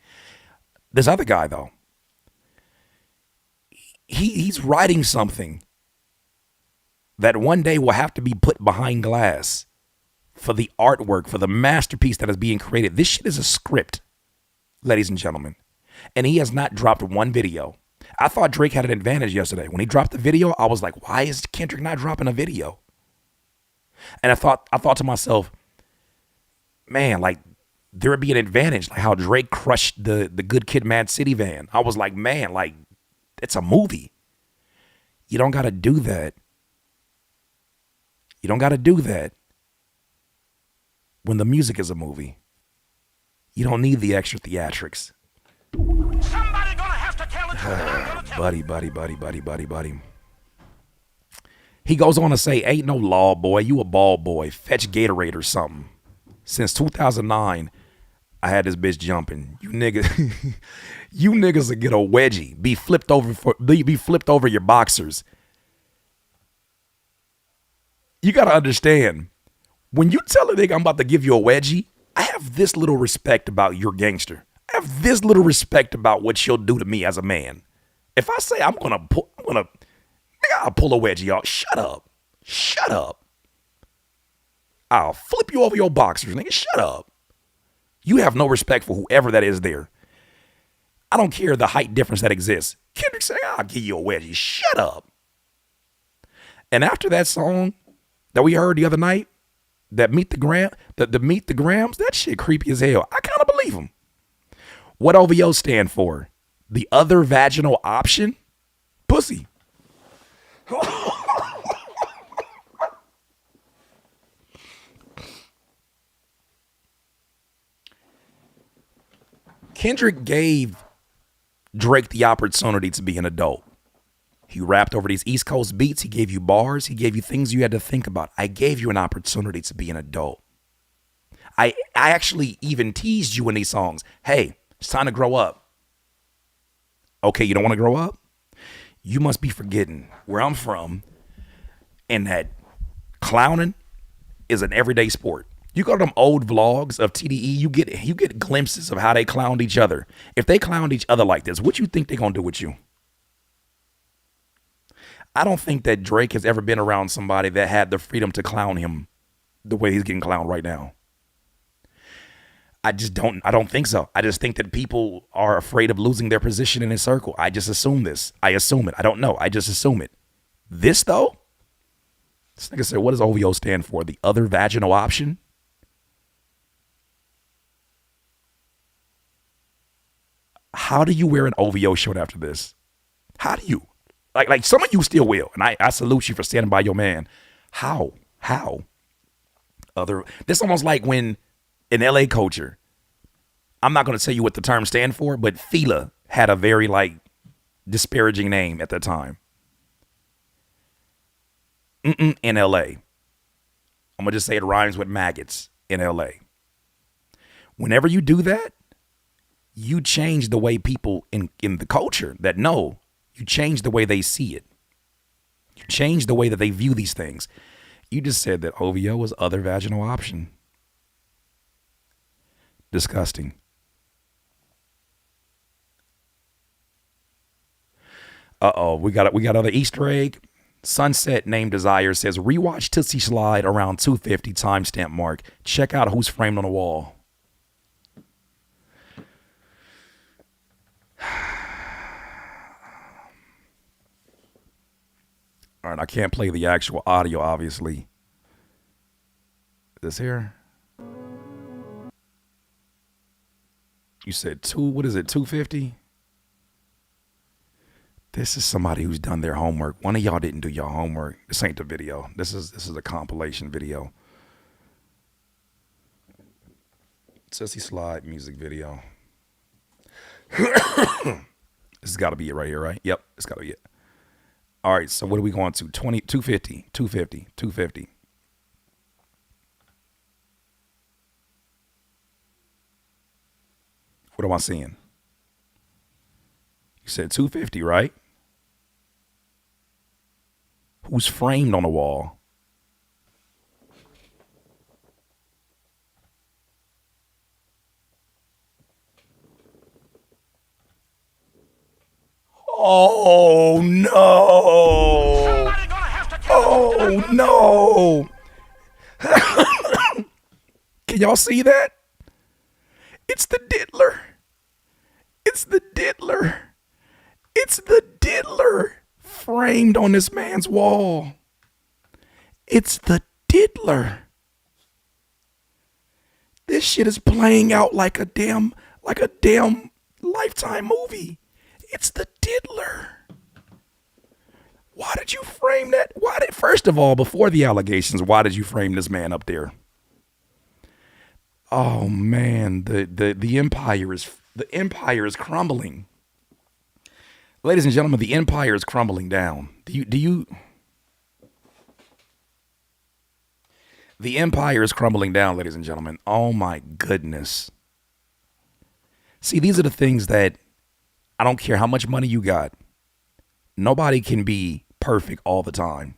This other guy, though, he's writing something that one day will have to be put behind glass for the artwork, for the masterpiece that is being created. This shit is a script, ladies and gentlemen. And he has not dropped one video. I thought Drake had an advantage yesterday. When he dropped the video, I was like, why is Kendrick not dropping a video? And I thought to myself, man, like there would be an advantage, like how Drake crushed the Good Kid, Mad City van. I was like, man, like it's a movie. You don't got to do that. You don't got to do that when the music is a movie. You don't need the extra theatrics. Somebody gonna have to tell the truth. Buddy. He goes on to say, ain't no law, boy. You a ball boy. Fetch Gatorade or something. Since 2009, I had this bitch jumping. You niggas, you niggas will get a wedgie. Be flipped over your boxers. You got to understand, when you tell a nigga I'm about to give you a wedgie, I have this little respect about your gangster. I have this little respect about what you'll do to me as a man. If I say I'll pull a wedgie off. Shut up. I'll flip you over your boxers, nigga. Shut up. You have no respect for whoever that is there. I don't care the height difference that exists. Kendrick saying, I'll give you a wedgie. Shut up. And after that song that we heard the other night, that Meet the Grams, that shit creepy as hell. I kind of believe him. What OVO stand for? The other vaginal option? Pussy. Kendrick gave Drake the opportunity to be an adult. He rapped over these East Coast beats. He gave you bars. He gave you things you had to think about. I gave you an opportunity to be an adult. I actually even teased you in these songs. Hey, it's time to grow up. Okay, you don't want to grow up? You must be forgetting where I'm from and that clowning is an everyday sport. You go to them old vlogs of TDE, you get glimpses of how they clowned each other. If they clowned each other like this, what you think they're going to do with you? I don't think that Drake has ever been around somebody that had the freedom to clown him the way he's getting clowned right now. I don't think so. I just think that people are afraid of losing their position in his circle. I just assume this. I assume it. I don't know. I just assume it. This though, this nigga said, what does OVO stand for? The other vaginal option? How do you wear an OVO shirt after this? How do you? Like some of you still will. And I salute you for standing by your man. How? This almost like when in LA culture, I'm not going to tell you what the term stand for, but Fila had a very disparaging name at the time. In LA. I'm going to just say it rhymes with maggots in LA. Whenever you do that, you change the way people in the culture that know, you change the way they see it. You change the way that they view these things. You just said that OVO was other vaginal option. Disgusting. Uh-oh, we got other Easter egg. Sunset Named Desire says, rewatch Tootsie Slide around 250 timestamp mark. Check out who's framed on the wall. All right, I can't play the actual audio, obviously. This here? You said 250? This is somebody who's done their homework. One of y'all didn't do your homework. This ain't the video. This is a compilation video. Tootsie Slide music video. This has got to be it right here, right? Yep, it's got to be it. All right, so what are we going to? 250. What am I seeing? You said 250, right? Who's framed on the wall? Oh no! Oh no! Can y'all see that? It's the diddler. It's the diddler. It's the diddler framed on this man's wall. It's the diddler. This shit is playing out like a damn Lifetime movie. It's the diddler. Why did you frame that? First of all, before the allegations, why did you frame this man up there? Oh man, the empire is crumbling. Ladies and gentlemen, the empire is crumbling down. The empire is crumbling down, ladies and gentlemen. Oh my goodness. See, these are the things that I don't care how much money you got. Nobody can be perfect all the time.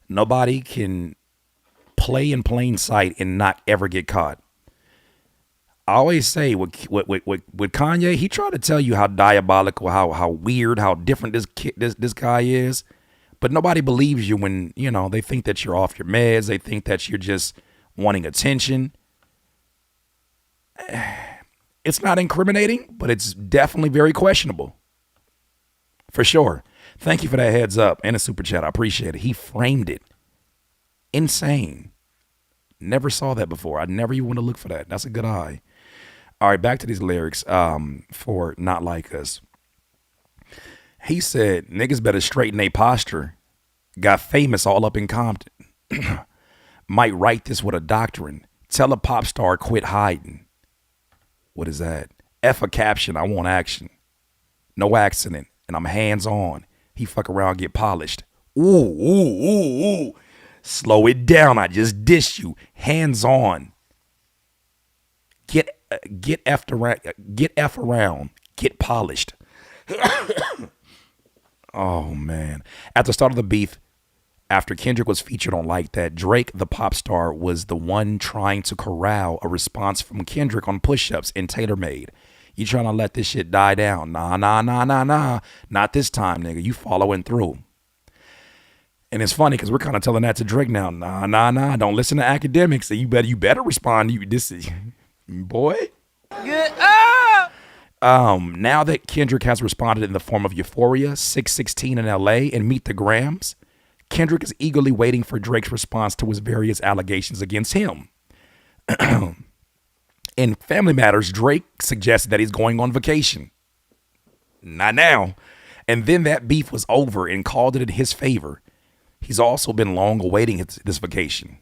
Nobody can play in plain sight and not ever get caught. I always say with Kanye, he tried to tell you how diabolical, how weird, how different this guy is. But nobody believes you when, they think that you're off your meds. They think that you're just wanting attention. It's not incriminating, but it's definitely very questionable. For sure. Thank you for that heads up and a super chat. I appreciate it. He framed it. Insane. Never saw that before. I never even want to look for that. That's a good eye. All right, back to these lyrics for Not Like Us. He said, niggas better straighten their posture. Got famous all up in Compton. Might write this with a doctrine. Tell a pop star quit hiding. What is that? F a caption, I want action. No accident, and I'm hands on. He fuck around, get polished. Ooh. Slow it down, I just dissed you. Hands on. Get F around, get polished. Oh man. At the start of the beef, after Kendrick was featured on Like That, Drake, the pop star, was the one trying to corral a response from Kendrick on push-ups and Tailor Made. You trying to let this shit die down. Nah. Not this time, nigga. You following through. And it's funny because we're kind of telling that to Drake now. Nah. Don't listen to academics. You better respond. This is, boy. Get up! Now that Kendrick has responded in the form of Euphoria, 616 in LA, and Meet the Grams, Kendrick is eagerly waiting for Drake's response to his various allegations against him. In Family Matters, Drake suggested that he's going on vacation. Not now. And then that beef was over and called it in his favor. He's also been long awaiting this vacation.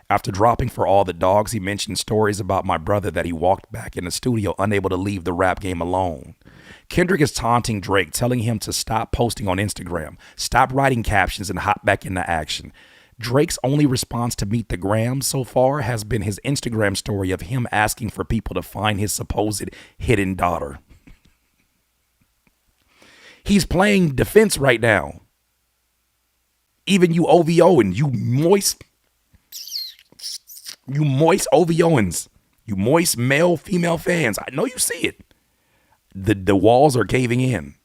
After dropping For All the Dogs, he mentioned stories about my brother that he walked back in the studio unable to leave the rap game alone. Kendrick is taunting Drake, telling him to stop posting on Instagram, stop writing captions, and hop back into action. Drake's only response to Meet the Grams so far has been his Instagram story of him asking for people to find his supposed hidden daughter. He's playing defense right now. Even you OVO-ing, you moist OVO'ins, you moist male, female fans. I know you see it. The walls are caving in.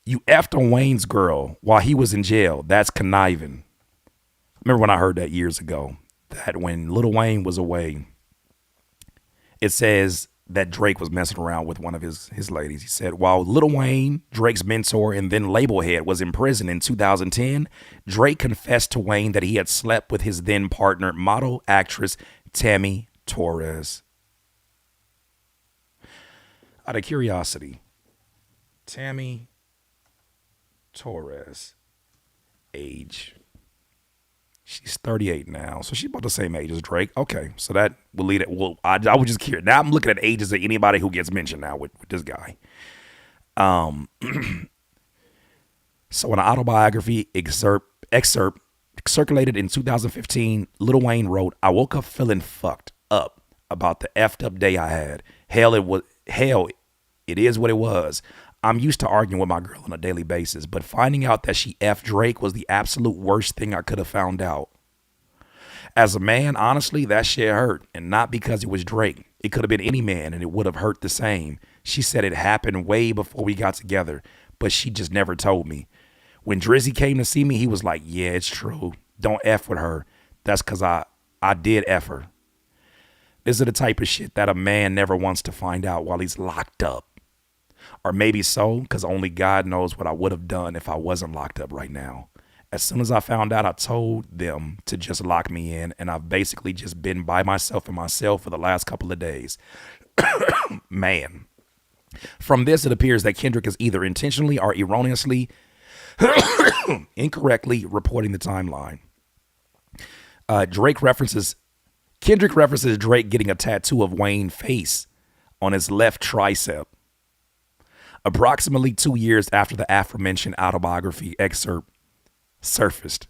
You effed on Wayne's girl while he was in jail. That's conniving. I remember when I heard that years ago, that when Lil Wayne was away, it says that Drake was messing around with one of his ladies. He said, while Lil Wayne, Drake's mentor and then label head, was in prison in 2010, Drake confessed to Wayne that he had slept with his then partner, model actress Tammy Torres. Out of curiosity, Tammy Torres, age. She's 38 now, so she's about the same age as Drake. Okay, so that will lead it. Well, I was just curious. Now I'm looking at ages of anybody who gets mentioned now with this guy. So an autobiography excerpt circulated in 2015, Lil Wayne wrote, I woke up feeling fucked. up about the effed up day I had. Hell, it is what it was. I'm used to arguing with my girl on a daily basis, but finding out that she effed Drake was the absolute worst thing I could have found out. As a man, honestly, that shit hurt, and not because it was Drake. It could have been any man, and it would have hurt the same. She said it happened way before we got together, but she just never told me. When Drizzy came to see me, he was like, yeah, it's true. Don't F with her. That's because I did F her. This is the type of shit that a man never wants to find out while he's locked up. Or maybe so, because only God knows what I would have done if I wasn't locked up right now. As soon as I found out, I told them to just lock me in, and I've basically just been by myself in my cell for the last couple of days. Man. From this, it appears that Kendrick is either intentionally or erroneously incorrectly reporting the timeline. Kendrick references Drake getting a tattoo of Wayne's face on his left tricep. Approximately 2 years after the aforementioned autobiography excerpt surfaced,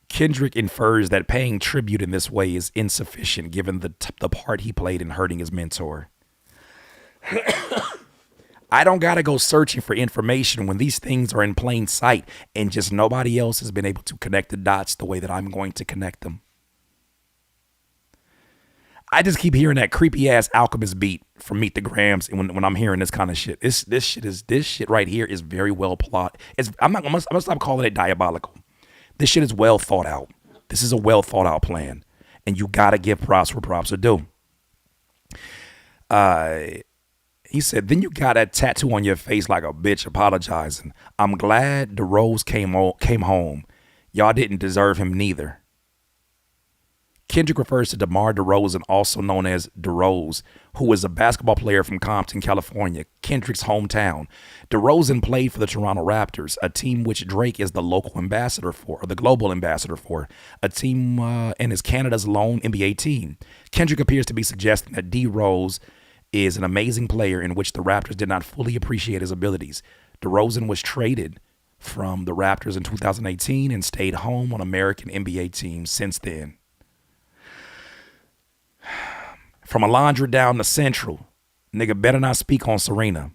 Kendrick infers that paying tribute in this way is insufficient given the part he played in hurting his mentor. I don't got to go searching for information when these things are in plain sight and just nobody else has been able to connect the dots the way that I'm going to connect them. I just keep hearing that creepy ass Alchemist beat from Meet the Grams when I'm hearing this kind of shit. This shit right here is very well plotted. I'm gonna stop calling it diabolical. This shit is well thought out. This is a well thought out plan, and you gotta give props where props are due. He said, then you got that tattoo on your face like a bitch apologizing. I'm glad DeRose came home. Y'all didn't deserve him neither. Kendrick refers to DeMar DeRozan, also known as DeRose, who is a basketball player from Compton, California, Kendrick's hometown. DeRozan played for the Toronto Raptors, a team which Drake is the local ambassador for, or the global ambassador for, a team and is Canada's lone NBA team. Kendrick appears to be suggesting that D-Rose is an amazing player in which the Raptors did not fully appreciate his abilities. DeRozan was traded from the Raptors in 2018 and stayed home on American NBA teams since then. From Alondra down to Central, nigga better not speak on Serena.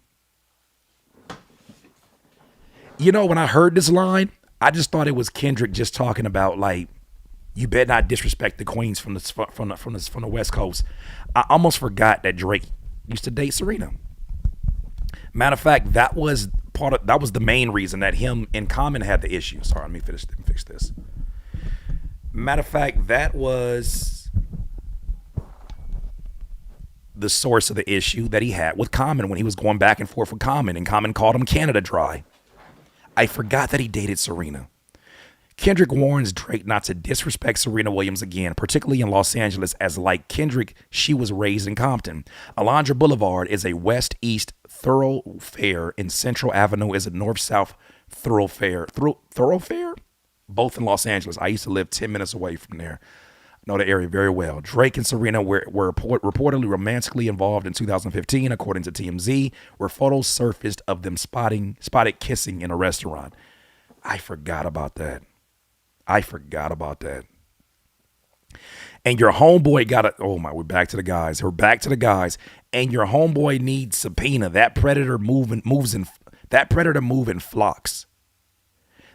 You know, when I heard this line, I just thought it was Kendrick just talking about like, you better not disrespect the queens from the West Coast. I almost forgot that Drake used to date Serena. Matter of fact, that was the main reason that him and Common had the issue. Sorry, let me fix this. Matter of fact, that was the source of the issue that he had with Common when he was going back and forth with Common, and Common called him Canada Dry. I forgot that he dated Serena. Kendrick warns Drake not to disrespect Serena Williams again, particularly in Los Angeles, as like Kendrick, she was raised in Compton. Alondra Boulevard is a west-east thoroughfare, and Central Avenue is a north-south thoroughfare? Both in Los Angeles. I used to live 10 minutes away from there. I know the area very well. Drake and Serena were reportedly romantically involved in 2015, according to TMZ, where photos surfaced of them spotted kissing in a restaurant. I forgot about that. And your homeboy we're back to the guys. And your homeboy needs subpoena. That predator move in flocks.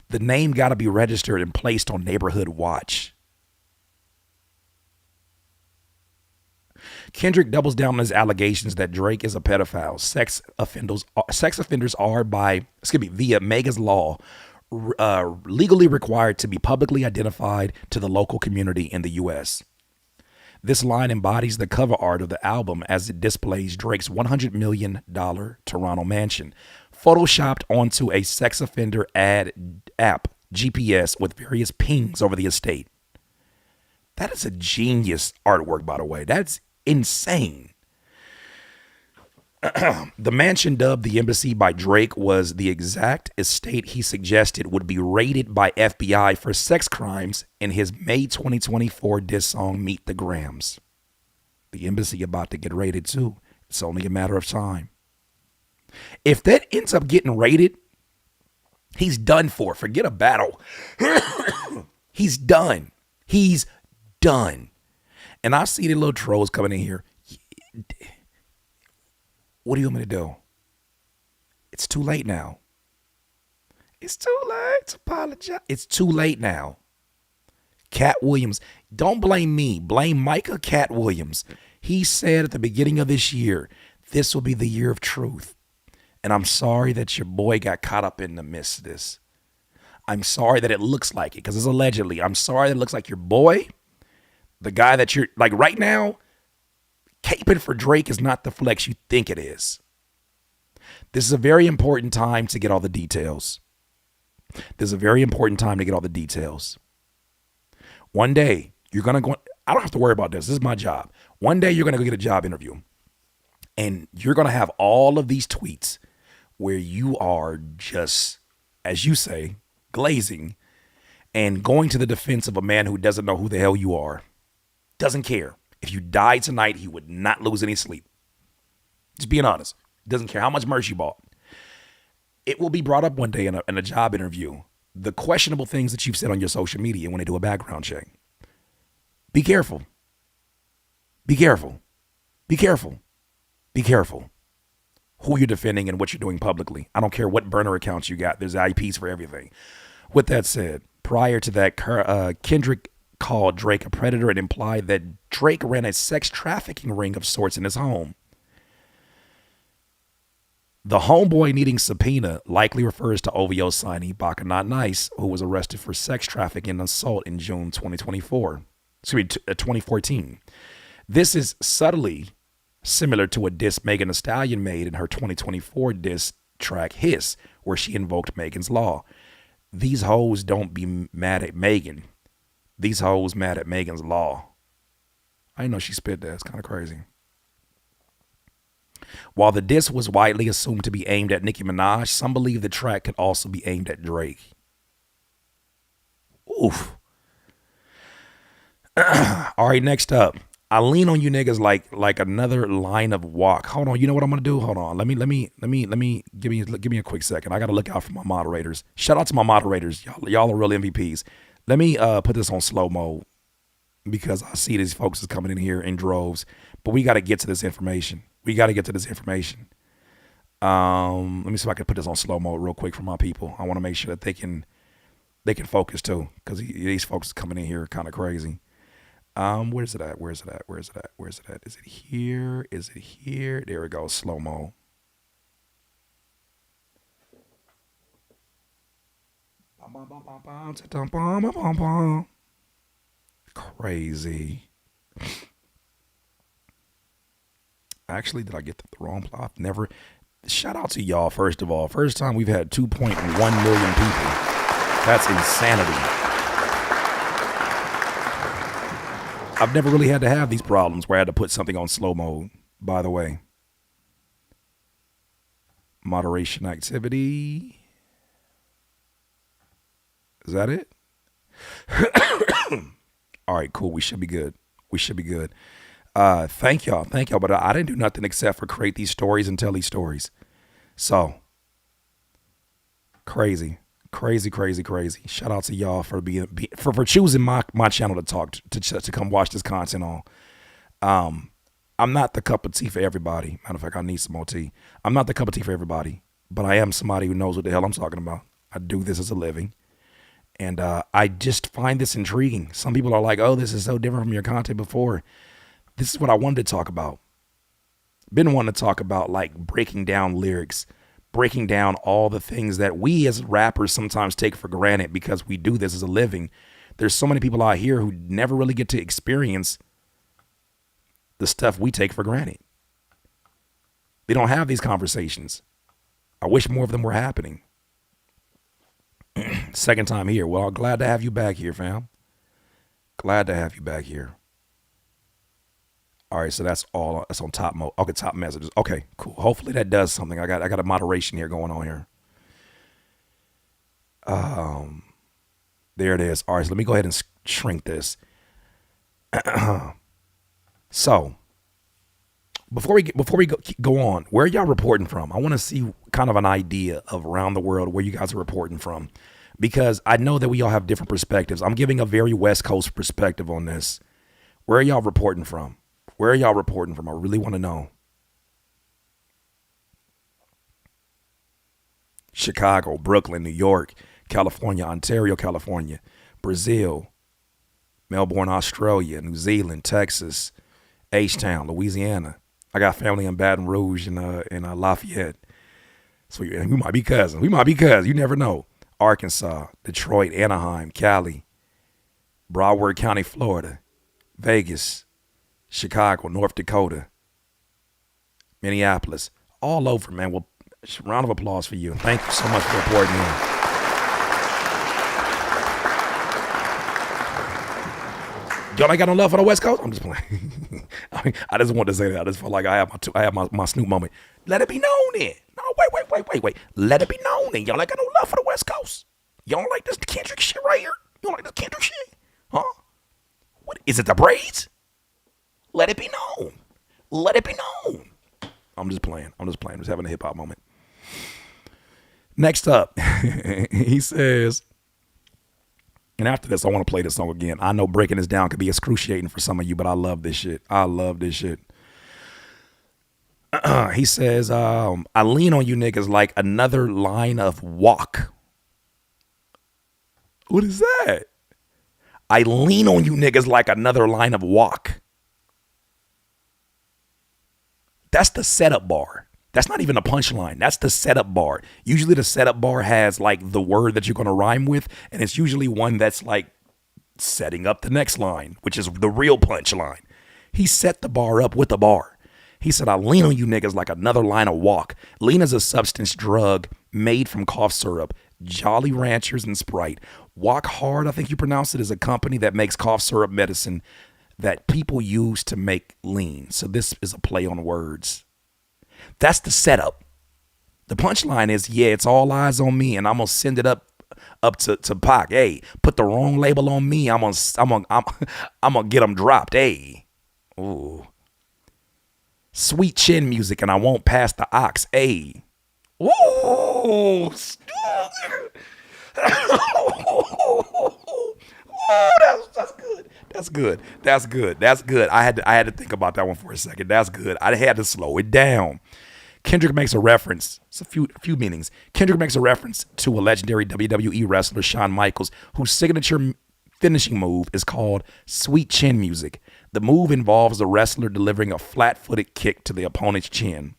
The name got to be registered and placed on neighborhood watch. Kendrick doubles down on his allegations that Drake is a pedophile. Sex offenders are via Mega's law, legally required to be publicly identified to the local community in the U.S. This line embodies the cover art of the album as it displays Drake's $100 million Toronto mansion, photoshopped onto a sex offender app, GPS, with various pings over the estate. That is a genius artwork, by the way. That's insane. The mansion, dubbed the Embassy by Drake, was the exact estate he suggested would be raided by FBI for sex crimes in his May 2024 diss song Meet the Grams. The Embassy about to get raided too. It's only a matter of time. If that ends up getting raided, he's done for. Forget a battle. He's done. He's done. And I see the little trolls coming in here. What do you want me to do? It's too late now. It's too late to apologize. It's too late now. Cat Williams, don't blame me. Blame Micah Cat Williams. He said at the beginning of this year, this will be the year of truth. And I'm sorry that your boy got caught up in the midst of this. I'm sorry that it looks like it, because it's allegedly. I'm sorry that it looks like your boy, the guy that you're, like right now, caping for Drake is not the flex you think it is. This is a very important time to get all the details. This is a very important time to get all the details. One day, you're going to go, I don't have to worry about this. This is my job. One day, you're going to go get a job interview. And you're going to have all of these tweets where you are just, as you say, glazing and going to the defense of a man who doesn't know who the hell you are. Doesn't care. If you died tonight, he would not lose any sleep. Just being honest. Doesn't care how much merch you bought. It will be brought up one day in a job interview. The questionable things that you've said on your social media when they do a background check. Be careful. Be careful. Be careful. Be careful who you're defending and what you're doing publicly. I don't care what burner accounts you got. There's IPs for everything. With that said, prior to that, Kendrick called Drake a predator and implied that Drake ran a sex trafficking ring of sorts in his home. The homeboy needing subpoena likely refers to OVO signee Baka Not Nice, who was arrested for sex trafficking and assault in June 2014. This is subtly similar to a diss Megan Thee Stallion made in her 2024 diss track Hiss, where she invoked Megan's Law. These hoes don't be mad at Megan. These hoes mad at Megan's Law. I didn't know she spit that. It's kind of crazy. While the diss was widely assumed to be aimed at Nicki Minaj, some believe the track could also be aimed at Drake. Oof. All right, next up. I lean on you niggas like another line of walk. Hold on, you know what I'm gonna do? Hold on. Let me give me a quick second. I gotta look out for my moderators. Shout out to my moderators. Y'all are real MVPs. Let me put this on slow mode because I see these folks is coming in here in droves. But we gotta get to this information. Let me see if I can put this on slow mode real quick for my people. I want to make sure that they can focus too, because these folks coming in here kind of crazy. Where's it at? Is it here? There we go. Slow mo. Crazy. Actually, did I get the wrong plot? Never. Shout out to y'all, first of all. First time we've had 2.1 million people. That's insanity. I've never really had to have these problems where I had to put something on slow mode, by the way. Moderation activity. Is that it? All right, cool. We should be good. Thank y'all. But I didn't do nothing except for create these stories and tell these stories. So crazy. Shout out to y'all for for choosing my channel to come watch this content on. I'm not the cup of tea for everybody. Matter of fact, I need some more tea. I'm not the cup of tea for everybody, but I am somebody who knows what the hell I'm talking about. I do this as a living. And I just find this intriguing. Some people are like, oh, this is so different from your content before. This is what I wanted to talk about. Been wanting to talk about, like, breaking down lyrics, breaking down all the things that we as rappers sometimes take for granted because we do this as a living. There's so many people out here who never really get to experience the stuff we take for granted. They don't have these conversations. I wish more of them were happening. Second time here. Well, glad to have you back here, fam. Glad to have you back here. All right, so that's all. That's on top mode. Okay, top messages. Okay, cool. Hopefully that does something. I got a moderation here going on here. There it is. All right, so let me go ahead and shrink this. So before we go on, where are y'all reporting from? I want to see kind of an idea of around the world where you guys are reporting from, because I know that we all have different perspectives. I'm giving a very West Coast perspective on this. Where are y'all reporting from? Where are y'all reporting from? I really want to know. Chicago, Brooklyn, New York, California, Ontario, California, Brazil, Melbourne, Australia, New Zealand, Texas, H-Town, Louisiana. I got family in Baton Rouge and Lafayette. So we might be cousins. You never know. Arkansas, Detroit, Anaheim, Cali, Broward County, Florida, Vegas, Chicago, North Dakota, Minneapolis, all over, man. Well, round of applause for you. Thank you so much for reporting in. Y'all ain't got no love for the West Coast? I'm just playing. I just want to say that. I just feel like I have my Snoop moment. Let it be known then. No, wait. Let it be known then. Y'all ain't got no love for the West Coast. Y'all don't like this Kendrick shit right here? You don't like this Kendrick shit? Huh? What is it, the braids? Let it be known. Let it be known. I'm just playing. I'm just having a hip hop moment. Next up, he says, and after this, I want to play this song again. I know breaking this down could be excruciating for some of you, but I love this shit. He says, I lean on you niggas like another line of walk. What is that? I lean on you niggas like another line of walk. That's the setup bar. That's not even a punchline. That's the setup bar. Usually the setup bar has like the word that you're going to rhyme with. And it's usually one that's like setting up the next line, which is the real punchline. He set the bar up with a bar. He said, I lean on you niggas like another line of walk. Lean is a substance drug made from cough syrup, Jolly Ranchers, and Sprite. Walk Hard, I think you pronounce it, is a company that makes cough syrup medicine that people use to make lean. So this is a play on words. That's the setup. The punchline is, yeah, it's all eyes on me, and I'm gonna send it up to Pac. Hey, put the wrong label on me. I'm gonna get them dropped. Hey, ooh, sweet chin music, and I won't pass the ox. Hey, ooh, that's good. I had to think about that one for a second. That's good. I had to slow it down. Kendrick makes a reference. It's a few meanings. Kendrick makes a reference to a legendary WWE wrestler, Shawn Michaels, whose signature finishing move is called sweet chin music. The move involves the wrestler delivering a flat-footed kick to the opponent's chin.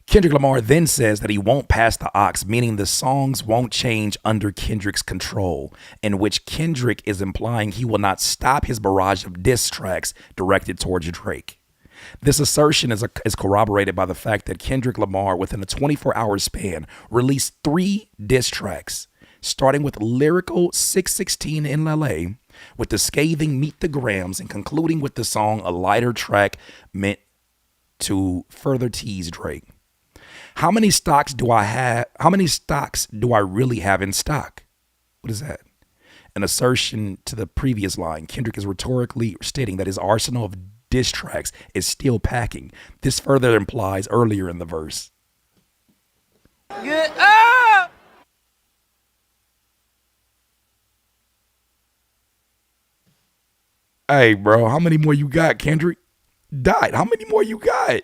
Kendrick Lamar then says that he won't pass the ox, meaning the songs won't change under Kendrick's control, in which Kendrick is implying he will not stop his barrage of diss tracks directed towards Drake. This assertion is corroborated by the fact that Kendrick Lamar, within a 24-hour span, released 3 diss tracks, starting with lyrical 616 in LA, with the scathing Meet the Grams, and concluding with the song A Lighter Track meant to further tease Drake. How many stocks do I have? How many stocks do I really have in stock? What is that? An assertion to the previous line. Kendrick is rhetorically stating that his arsenal of diss tracks is still packing. This further implies earlier in the verse. Get up! Hey, bro, how many more you got, Kendrick? Died. How many more you got?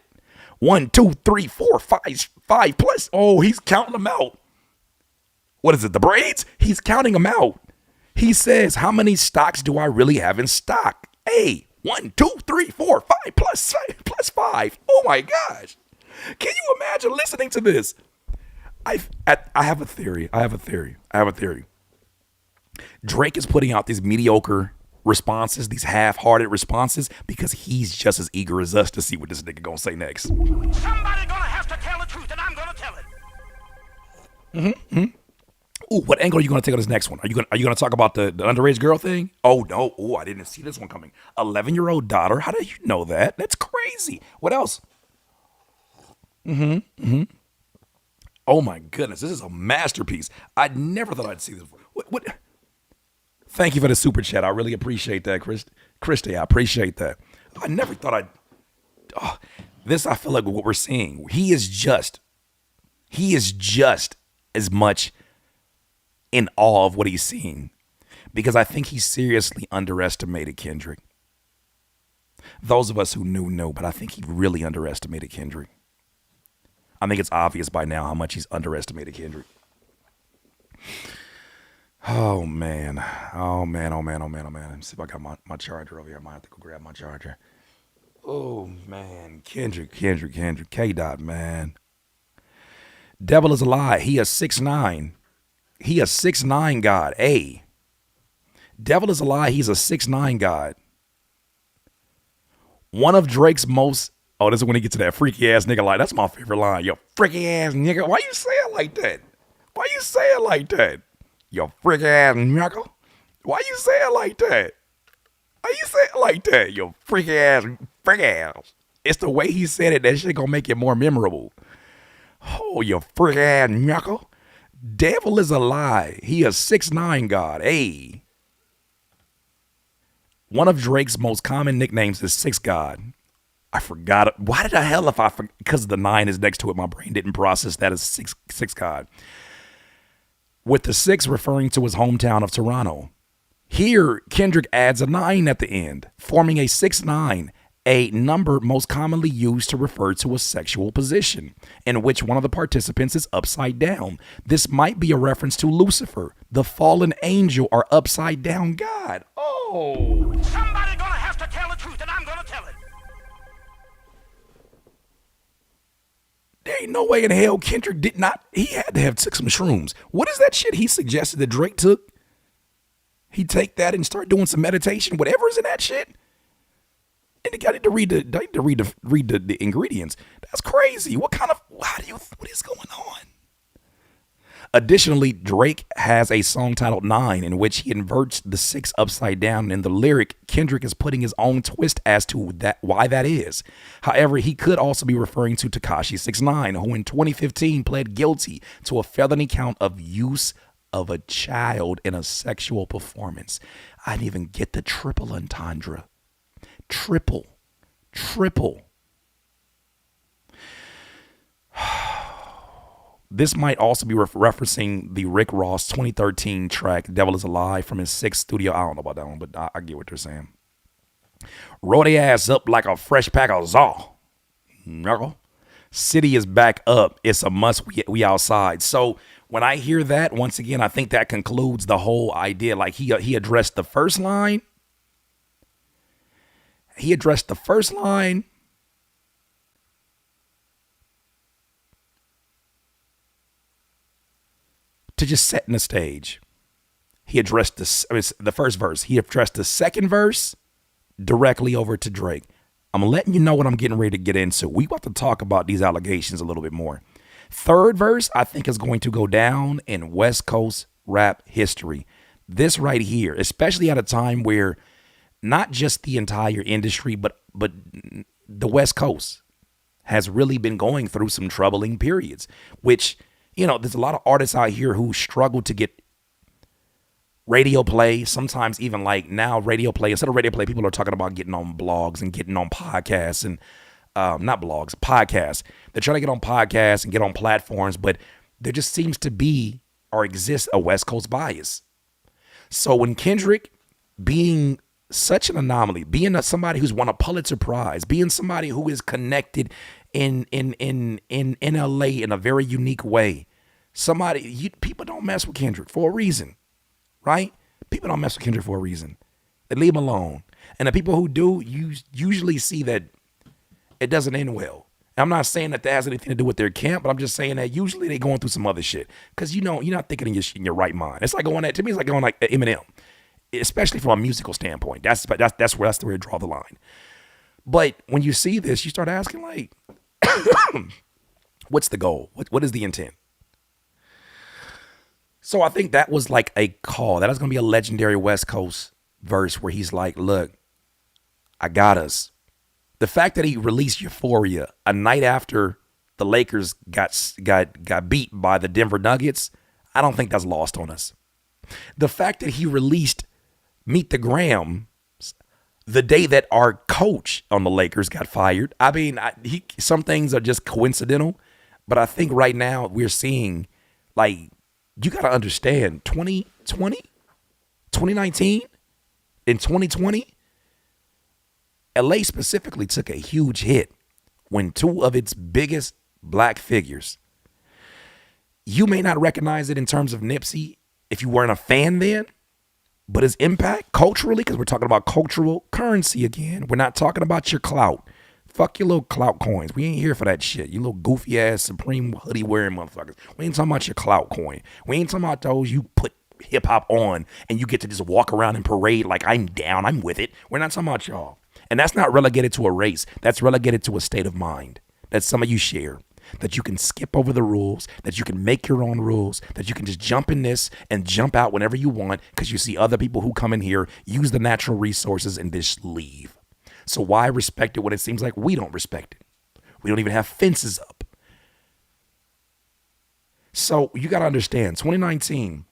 1, 2, 3, 4, 5 plus. Oh, he's counting them out. What is it, the braids? He's counting them out. He says, how many stocks do I really have in stock? Hey, 1, 2, 3, 4, 5 plus 5. Oh my gosh. Can you imagine listening to this? I have a theory. Drake is putting out these mediocre responses, these half-hearted responses, because he's just as eager as us to see what this nigga gonna say next. Somebody gonna have to tell the truth, and I'm gonna tell it. Ooh, what angle are you gonna take on this next one? Are you gonna talk about the underage girl thing? Oh no! Oh, I didn't see this one coming. 11-year-old daughter. How do you know that? That's crazy. What else? Oh my goodness, this is a masterpiece. I never thought I'd see this before. What? Thank you for the super chat. I really appreciate that, Christy. I appreciate that. I never thought I'd. Oh, this, I feel like what we're seeing. He is just as much in awe of what he's seeing, because I think he seriously underestimated Kendrick. Those of us who knew, but I think he really underestimated Kendrick. I think it's obvious by now how much he's underestimated Kendrick. Oh man. Let me see if I got my charger over here. I might have to go grab my charger. Oh man, Kendrick, K-Dot, man. Devil is a lie. He a 6'9". He a 6'9" God. A. Devil is a lie. He's a 6'9" God. One of Drake's most. Oh, this is when he gets to that freaky ass nigga line. That's my favorite line. Yo, freaky ass nigga. Why you say it like that? Why you say it like that? Yo, freaky ass nigga. Why you say it like that? Why you say it like that? Yo, freaky ass. It's the way he said it. That shit gonna make it more memorable. Oh, you freaky ass nigga. Devil is a lie. He a 6'9" God. Hey. One of Drake's most common nicknames is Six God. I forgot it. Why did I hell if I forgot? Because the 9 is next to it. My brain didn't process that as six God. With the 6 referring to his hometown of Toronto. Here, Kendrick adds a 9 at the end, forming a 6'9", a number most commonly used to refer to a sexual position, in which one of the participants is upside down. This might be a reference to Lucifer, the fallen angel or upside down God. Oh. Somebody gonna have to tell the truth, and I'm gonna tell it. There ain't no way in hell Kendrick did not. He had to have took some shrooms. What is that shit he suggested that Drake took? He take that and start doing some meditation, whatever is in that shit. And I need to read the ingredients. That's crazy. What is going on? Additionally, Drake has a song titled 9 in which he inverts the 6 upside down. In the lyric, Kendrick is putting his own twist as to why that is. However, he could also be referring to Tekashi 6ix9ine, who in 2015 pled guilty to a felony count of use of a child in a sexual performance. I didn't even get the triple entendre. Triple. This might also be referencing the Rick Ross 2013 track Devil is a Lie from his 6th studio. I don't know about that one, but I get what they're saying. Roll their ass up like a fresh pack of Zaw. City is back up. It's a must. We outside. So when I hear that, once again, I think that concludes the whole idea. Like he addressed the first line. He addressed the first line. To just setting the stage. He addressed the first verse. He addressed the second verse directly over to Drake. I'm letting you know what I'm getting ready to get into. We about to talk about these allegations a little bit more. Third verse, I think, is going to go down in West Coast rap history. This right here, especially at a time where not just the entire industry, but the West Coast has really been going through some troubling periods, which, you know, there's a lot of artists out here who struggle to get radio play. Sometimes even like now radio play, instead of radio play, people are talking about getting on blogs and getting on podcasts and not blogs, podcasts. They're trying to get on podcasts and get on platforms, but there just seems to be or exists a West Coast bias. So when Kendrick, being such an anomaly, being somebody who's won a Pulitzer Prize, being somebody who is connected in LA in a very unique way, people don't mess with Kendrick for a reason, right? People don't mess with Kendrick for a reason. They leave him alone. And the people who do, you usually see that it doesn't end well. I'm not saying that has anything to do with their camp, but I'm just saying that usually they're going through some other shit. Because you're not thinking in your right mind. It's like to me, it's like going like Eminem, especially from a musical standpoint. That's where I draw the line. But when you see this, you start asking like, what's the goal? What is the intent? So I think that was like a call. That is going to be a legendary West Coast verse where he's like, look, I got us. The fact that he released Euphoria a night after the Lakers got beat by the Denver Nuggets, I don't think that's lost on us. The fact that he released Meet the Grahams the day that our coach on the Lakers got fired. I mean, some things are just coincidental, but I think right now we're seeing, like, you got to understand 2020, 2019, and 2020, LA specifically took a huge hit when two of its biggest black figures, you may not recognize it in terms of Nipsey if you weren't a fan then, but his impact culturally, because we're talking about cultural currency again. We're not talking about your clout. Fuck your little clout coins. We ain't here for that shit. You little goofy ass Supreme hoodie wearing motherfuckers. We ain't talking about your clout coin. We ain't talking about those you put hip hop on and you get to just walk around and parade like I'm down, I'm with it. We're not talking about y'all. And that's not relegated to a race. That's relegated to a state of mind that some of you share. That you can skip over the rules, that you can make your own rules, that you can just jump in this and jump out whenever you want because you see other people who come in here, use the natural resources and just leave. So why respect it when it seems like we don't respect it? We don't even have fences up. So you got to understand, 2019,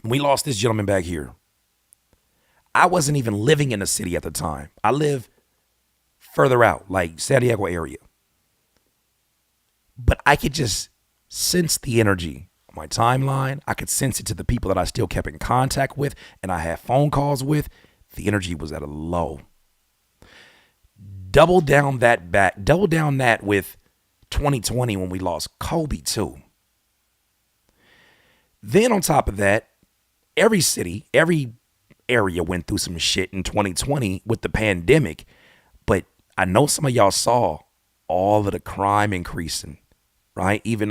we lost this gentleman back here. I wasn't even living in the city at the time. I live further out, like San Diego area. But I could just sense the energy on my timeline. I could sense it to the people that I still kept in contact with and I had phone calls with. The energy was at a low. Double down that with 2020 when we lost Kobe too. Then on top of that, every city, every area went through some shit in 2020 with the pandemic. But I know some of y'all saw all of the crime increasing. Right, even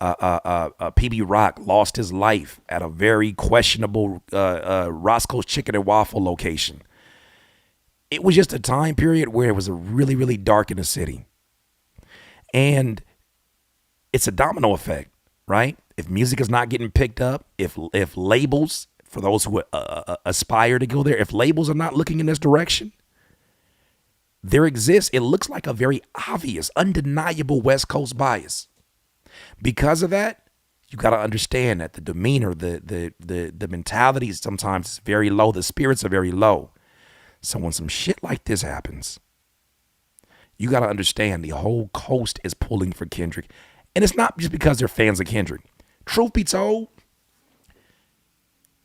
PB Rock lost his life at a very questionable Roscoe's Chicken and Waffle location. It was just a time period where it was really, really dark in the city, and it's a domino effect, right? If music is not getting picked up, if labels, for those who aspire to go there, if labels are not looking in this direction. There exists, it looks like a very obvious, undeniable West Coast bias. Because of that, you got to understand that the demeanor, the mentality sometimes is very low. The spirits are very low. So when some shit like this happens, you got to understand the whole coast is pulling for Kendrick. And it's not just because they're fans of Kendrick. Truth be told,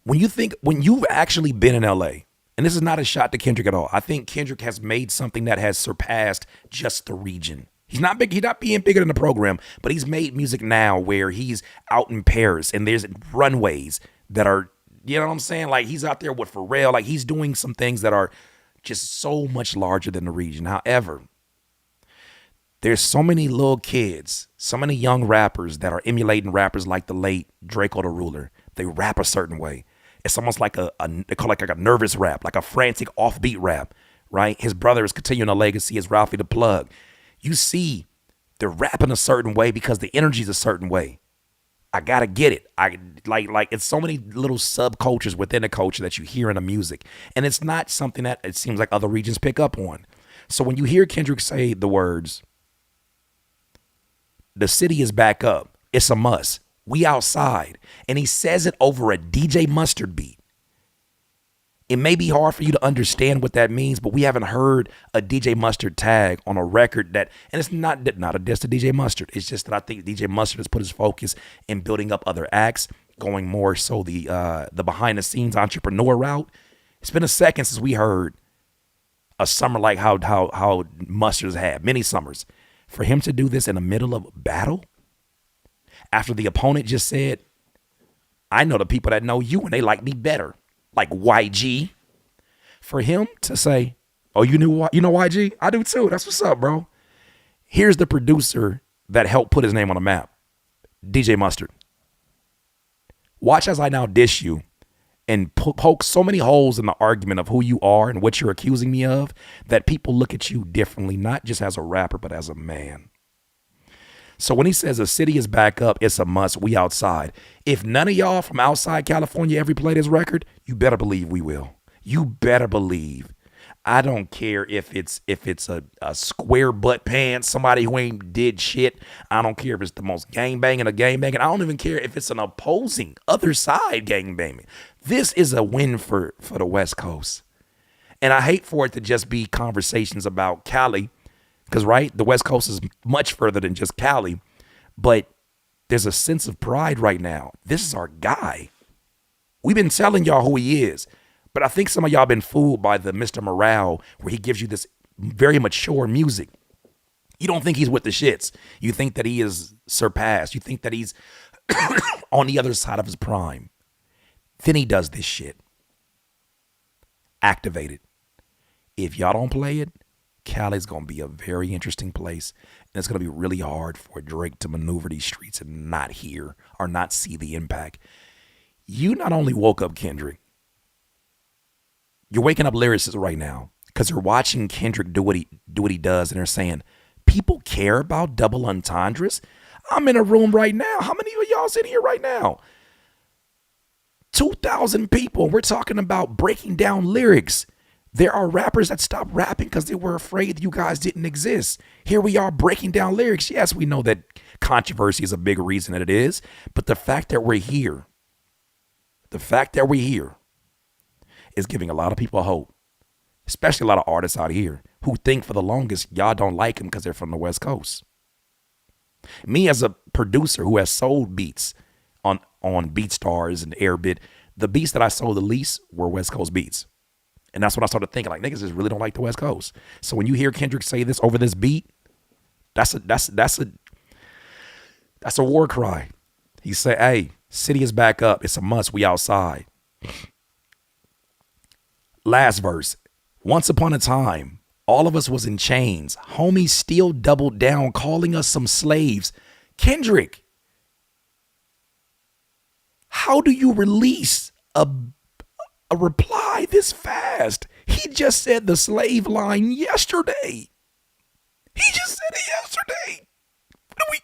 when you've actually been in LA, and this is not a shot to Kendrick at all. I think Kendrick has made something that has surpassed just the region. He's not big. He's not being bigger than the program, but he's made music now where he's out in Paris and there's runways that are, you know what I'm saying? Like he's out there with Pharrell. Like he's doing some things that are just so much larger than the region. However, there's so many little kids, so many young rappers that are emulating rappers like the late Draco the Ruler. They rap a certain way. It's almost like they call it like a nervous rap, like a frantic offbeat rap, right? His brother is continuing a legacy as Ralphie the Plug. You see, they're rapping a certain way because the energy's a certain way. I gotta get it. I like it's so many little subcultures within a culture that you hear in the music, and it's not something that it seems like other regions pick up on. So when you hear Kendrick say the words, "The city is back up," it's a must. We outside. And he says it over a DJ Mustard beat. It may be hard for you to understand what that means, but we haven't heard a DJ Mustard tag on a record that, and it's not a diss to DJ Mustard. It's just that I think DJ Mustard has put his focus in building up other acts, going more so the behind the scenes entrepreneur route. It's been a second since we heard a summer like how Mustard's had, many summers. For him to do this in the middle of a battle, after the opponent just said, I know the people that know you and they like me better, like YG. For him to say, oh, you know YG? I do too. That's what's up, bro. Here's the producer that helped put his name on the map, DJ Mustard. Watch as I now dish you and poke so many holes in the argument of who you are and what you're accusing me of that people look at you differently, not just as a rapper, but as a man. So when he says a city is back up, it's a must. We outside. If none of y'all from outside California ever play this record, you better believe we will. You better believe. I don't care if it's a square butt pants, somebody who ain't did shit. I don't care if it's the most gang banging of gang banging. I don't even care if it's an opposing other side gang banging. This is a win for the West Coast. And I hate for it to just be conversations about Cali. Because, right, the West Coast is much further than just Cali. But there's a sense of pride right now. This is our guy. We've been telling y'all who he is. But I think some of y'all been fooled by the Mr. Morale, where he gives you this very mature music. You don't think he's with the shits. You think that he is surpassed. You think that he's on the other side of his prime. Then he does this shit. Activate it. If y'all don't play it, Cali's going to be a very interesting place. And it's going to be really hard for Drake to maneuver these streets and not hear or not see the impact. You not only woke up Kendrick, you're waking up lyricists right now because you're watching Kendrick do what he does, and they're saying, people care about double entendres? I'm in a room right now. How many of y'all in here right now? 2,000 people. We're talking about breaking down lyrics. There are rappers that stopped rapping because they were afraid you guys didn't exist. Here we are breaking down lyrics. Yes, we know that controversy is a big reason that it is, but the fact that we're here, is giving a lot of people hope, especially a lot of artists out here who think for the longest y'all don't like them because they're from the West Coast. Me as a producer who has sold beats on BeatStars and Airbit, the beats that I sold the least were West Coast beats. And that's when I started thinking, like, niggas just really don't like the West Coast. So when you hear Kendrick say this over this beat, that's a war cry. He said, hey, city is back up. It's a must. We outside. Last verse. Once upon a time, all of us was in chains. Homies still doubled down, calling us some slaves. Kendrick, how do you release a reply this fast? He just said the slave line yesterday.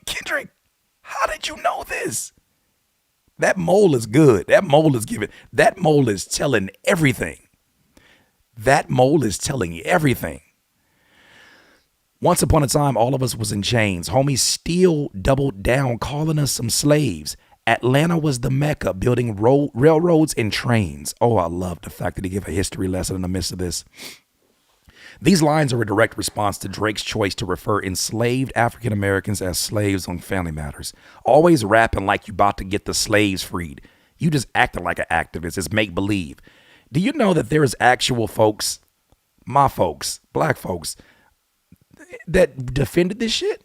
Kendrick, how did you know this? That mole is good. That mole is giving. That mole is telling everything. That mole is telling you everything. Once upon a time, all of us was in chains. Homies still doubled down, calling us some slaves. Atlanta was the Mecca, building railroads and trains. Oh, I love the fact that he gave a history lesson in the midst of this. These lines are a direct response to Drake's choice to refer enslaved African Americans as slaves on Family Matters. Always rapping like you about to get the slaves freed. You just acting like an activist. It's make believe. Do you know that there is actual folks, my folks, black folks, that defended this shit?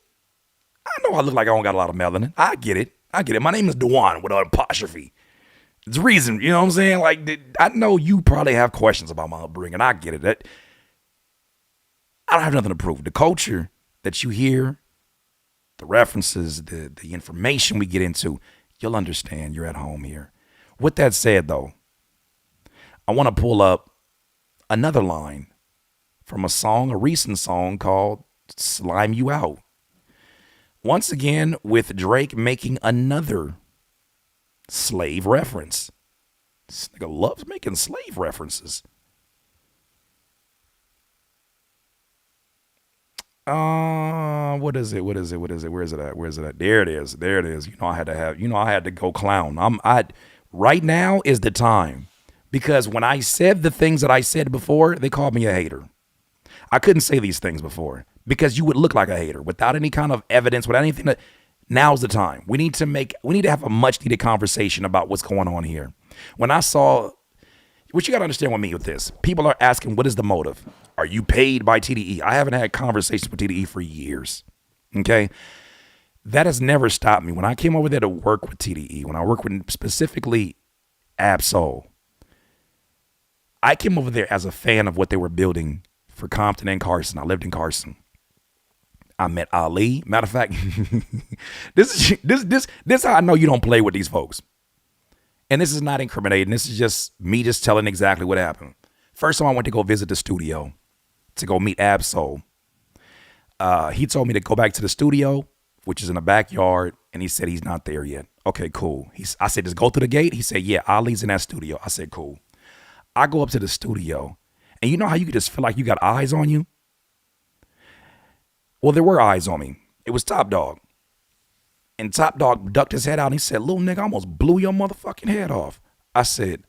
I know I look like I don't got a lot of melanin. I get it. My name is Dewan with an apostrophe. It's reason, you know what I'm saying? Like, I know you probably have questions about my upbringing. I get it. I don't have nothing to prove. The culture that you hear, the references, the information we get into, you'll understand. You're at home here. With that said, though, I want to pull up another line from a recent song called Slime You Out. Once again, with Drake making another slave reference. This nigga loves making slave references. What is it? Where is it at? There it is. You know, I had to go clown. Right now is the time. Because when I said the things that I said before, they called me a hater. I couldn't say these things before because you would look like a hater without any kind of evidence, without anything. Now's the time. We need to have a much needed conversation about what's going on here. When I saw, what you got to understand with me with this, people are asking, what is the motive? Are you paid by TDE? I haven't had conversations with TDE for years. Okay. That has never stopped me. When I came over there to work with TDE, when I worked with specifically Absol, I came over there as a fan of what they were building for Compton and Carson. I lived in Carson. I met Ali. Matter of fact, this is how I know you don't play with these folks. And this is not incriminating. This is just me just telling exactly what happened. First time I went to go visit the studio to go meet Absol. He told me to go back to the studio, which is in the backyard, and he said he's not there yet. Okay, cool. I said, just go through the gate. He said, yeah, Ali's in that studio. I said, cool. I go up to the studio, and you know how you could just feel like you got eyes on you? Well, there were eyes on me. It was Top Dog. And Top Dog ducked his head out, and he said, little nigga, I almost blew your motherfucking head off. I said,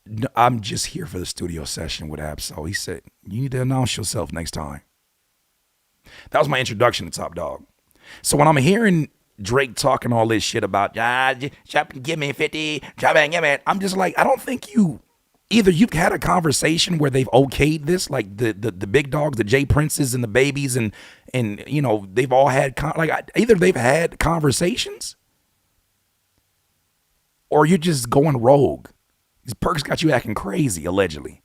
no, I'm just here for the studio session with Absol. He said, you need to announce yourself next time. That was my introduction to Top Dog. So when I'm hearing Drake talking all this shit about, give me 50, give me, I'm just like, I don't think you Either you've had a conversation where they've okayed this, like the big dogs, the Jay Princes and the babies, and you know, they've all had either they've had conversations, or you're just going rogue. These perks got you acting crazy, allegedly.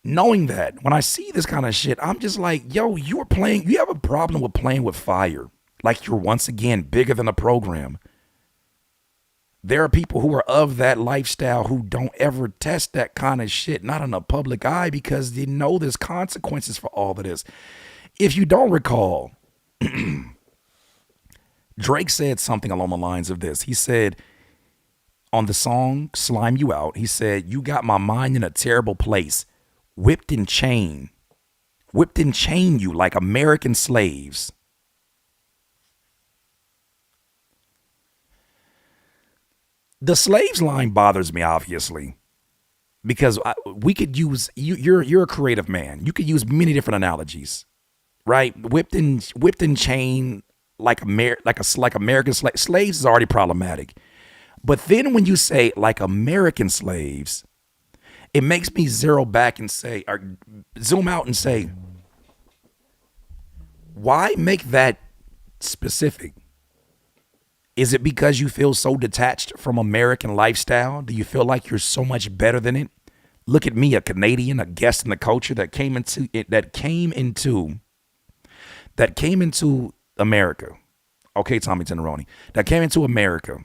Knowing that, when I see this kind of shit, I'm just like, yo, you have a problem with playing with fire. Like you're once again bigger than a program. There are people who are of that lifestyle who don't ever test that kind of shit, not in the public eye, because they know there's consequences for all of this. If you don't recall, Drake said something along the lines of this. He said on the song Slime You Out, he said, "You got my mind in a terrible place, whipped and chain you like American slaves." The slaves line bothers me, obviously, because we could use you're a creative man. You could use many different analogies, right? Whipped and chain like American slaves is already problematic, but then when you say like American slaves, it makes me zero back and say, or zoom out and say, why make that specific? Is it because you feel so detached from American lifestyle? Do you feel like you're so much better than it? Look at me, a Canadian, a guest in the culture that came into America. Okay, Tommy Teneroni, that came into America,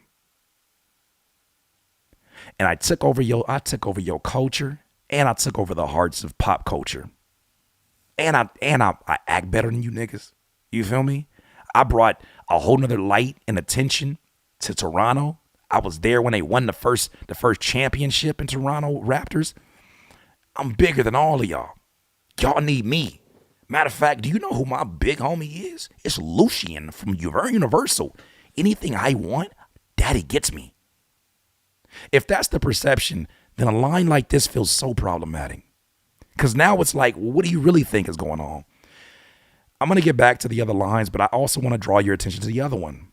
and I took over your culture, and I took over the hearts of pop culture, and I act better than you niggas. You feel me? I brought a whole nother light and attention to Toronto. I was there when they won the first championship in Toronto Raptors. I'm bigger than all of y'all. Y'all need me. Matter of fact, do you know who my big homie is? It's Lucian from Universal. Anything I want, Daddy gets me. If that's the perception, then a line like this feels so problematic. Because now it's like, well, what do you really think is going on? I'm going to get back to the other lines, but I also want to draw your attention to the other one.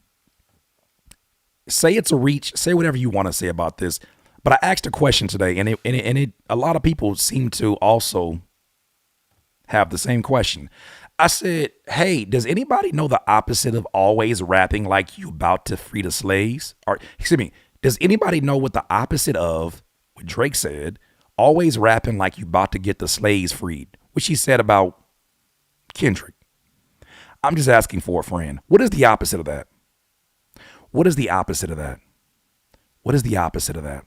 Say it's a reach. Say whatever you want to say about this. But I asked a question today, and a lot of people seem to also have the same question. I said, hey, does anybody know the opposite of always rapping like you about to free the slaves? Or, excuse me, does anybody know what the opposite of what Drake said, always rapping like you about to get the slaves freed, which he said about Kendrick? I'm just asking for a friend. What is the opposite of that? What is the opposite of that? What is the opposite of that?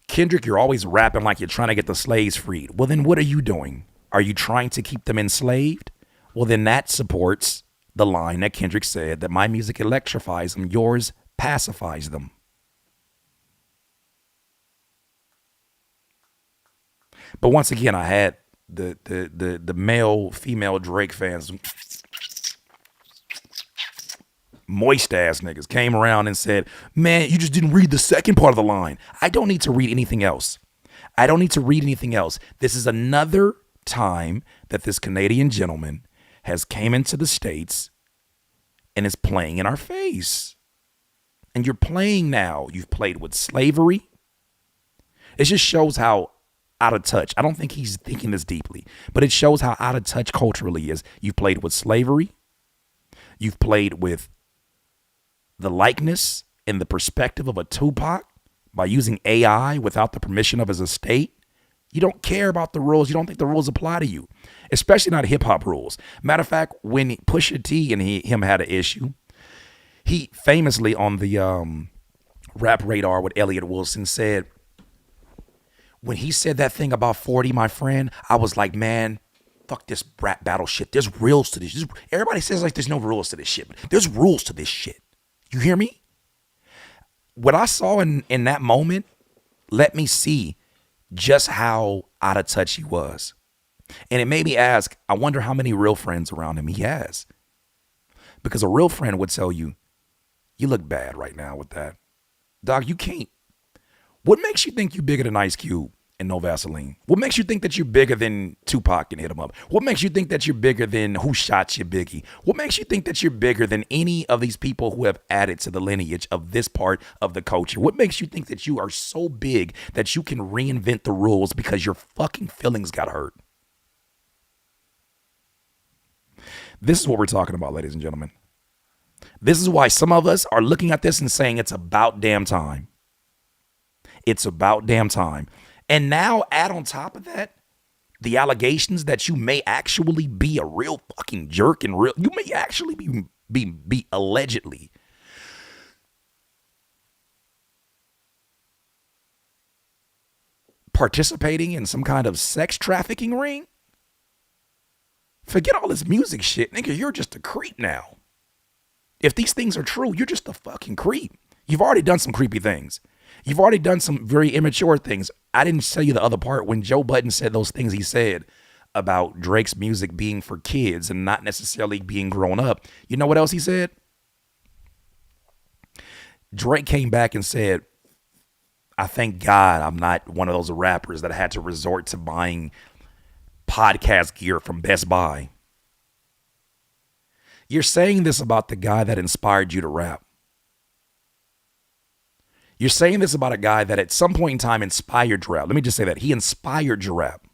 Kendrick, you're always rapping like you're trying to get the slaves freed. Well, then what are you doing? Are you trying to keep them enslaved? Well, then that supports the line that Kendrick said that my music electrifies them, yours pacifies them. But once again, I had the male, female Drake fans, moist ass niggas, came around and said, man, you just didn't read the second part of the line. I don't need to read anything else. This is another time that this Canadian gentleman has came into the States and is playing in our face. And you're playing now. You've played with slavery. It just shows how out of touch. I don't think he's thinking this deeply, but it shows how out of touch culturally he is. You've played with slavery. You've played with the likeness and the perspective of a Tupac by using AI without the permission of his estate. You don't care about the rules. You don't think the rules apply to you, especially not hip hop rules. Matter of fact, when Pusha T and him had an issue, he famously on the Rap Radar with Elliot Wilson said, when he said that thing about 40, my friend, I was like, man, fuck this rap battle shit. There's rules to this. Everybody says like there's no rules to this shit, but there's rules to this shit. You hear me? What I saw in that moment let me see just how out of touch he was. And it made me ask, I wonder how many real friends around him he has. Because a real friend would tell you, you look bad right now with that. Dog, you can't. What makes you think you bigger than Ice Cube? and no Vaseline? What makes you think that you're bigger than Tupac and Hit 'Em Up? What makes you think that you're bigger than Who Shot You, Biggie? What makes you think that you're bigger than any of these people who have added to the lineage of this part of the culture? What makes you think that you are so big that you can reinvent the rules because your fucking feelings got hurt? This is what we're talking about, ladies and gentlemen. This is why some of us are looking at this and saying it's about damn time. It's about damn time. And now add on top of that the allegations that you may actually be a real fucking jerk and you may actually be allegedly participating in some kind of sex trafficking ring. Forget all this music shit, nigga. You're just a creep now. If these things are true, you're just a fucking creep. You've already done some creepy things. You've already done some very immature things. I didn't tell you the other part when Joe Budden said those things he said about Drake's music being for kids and not necessarily being grown up. You know what else he said? Drake came back and said, I thank God I'm not one of those rappers that had to resort to buying podcast gear from Best Buy. You're saying this about the guy that inspired you to rap. You're saying this about a guy that at some point in time inspired your rap. Let me just say that. He inspired your rap.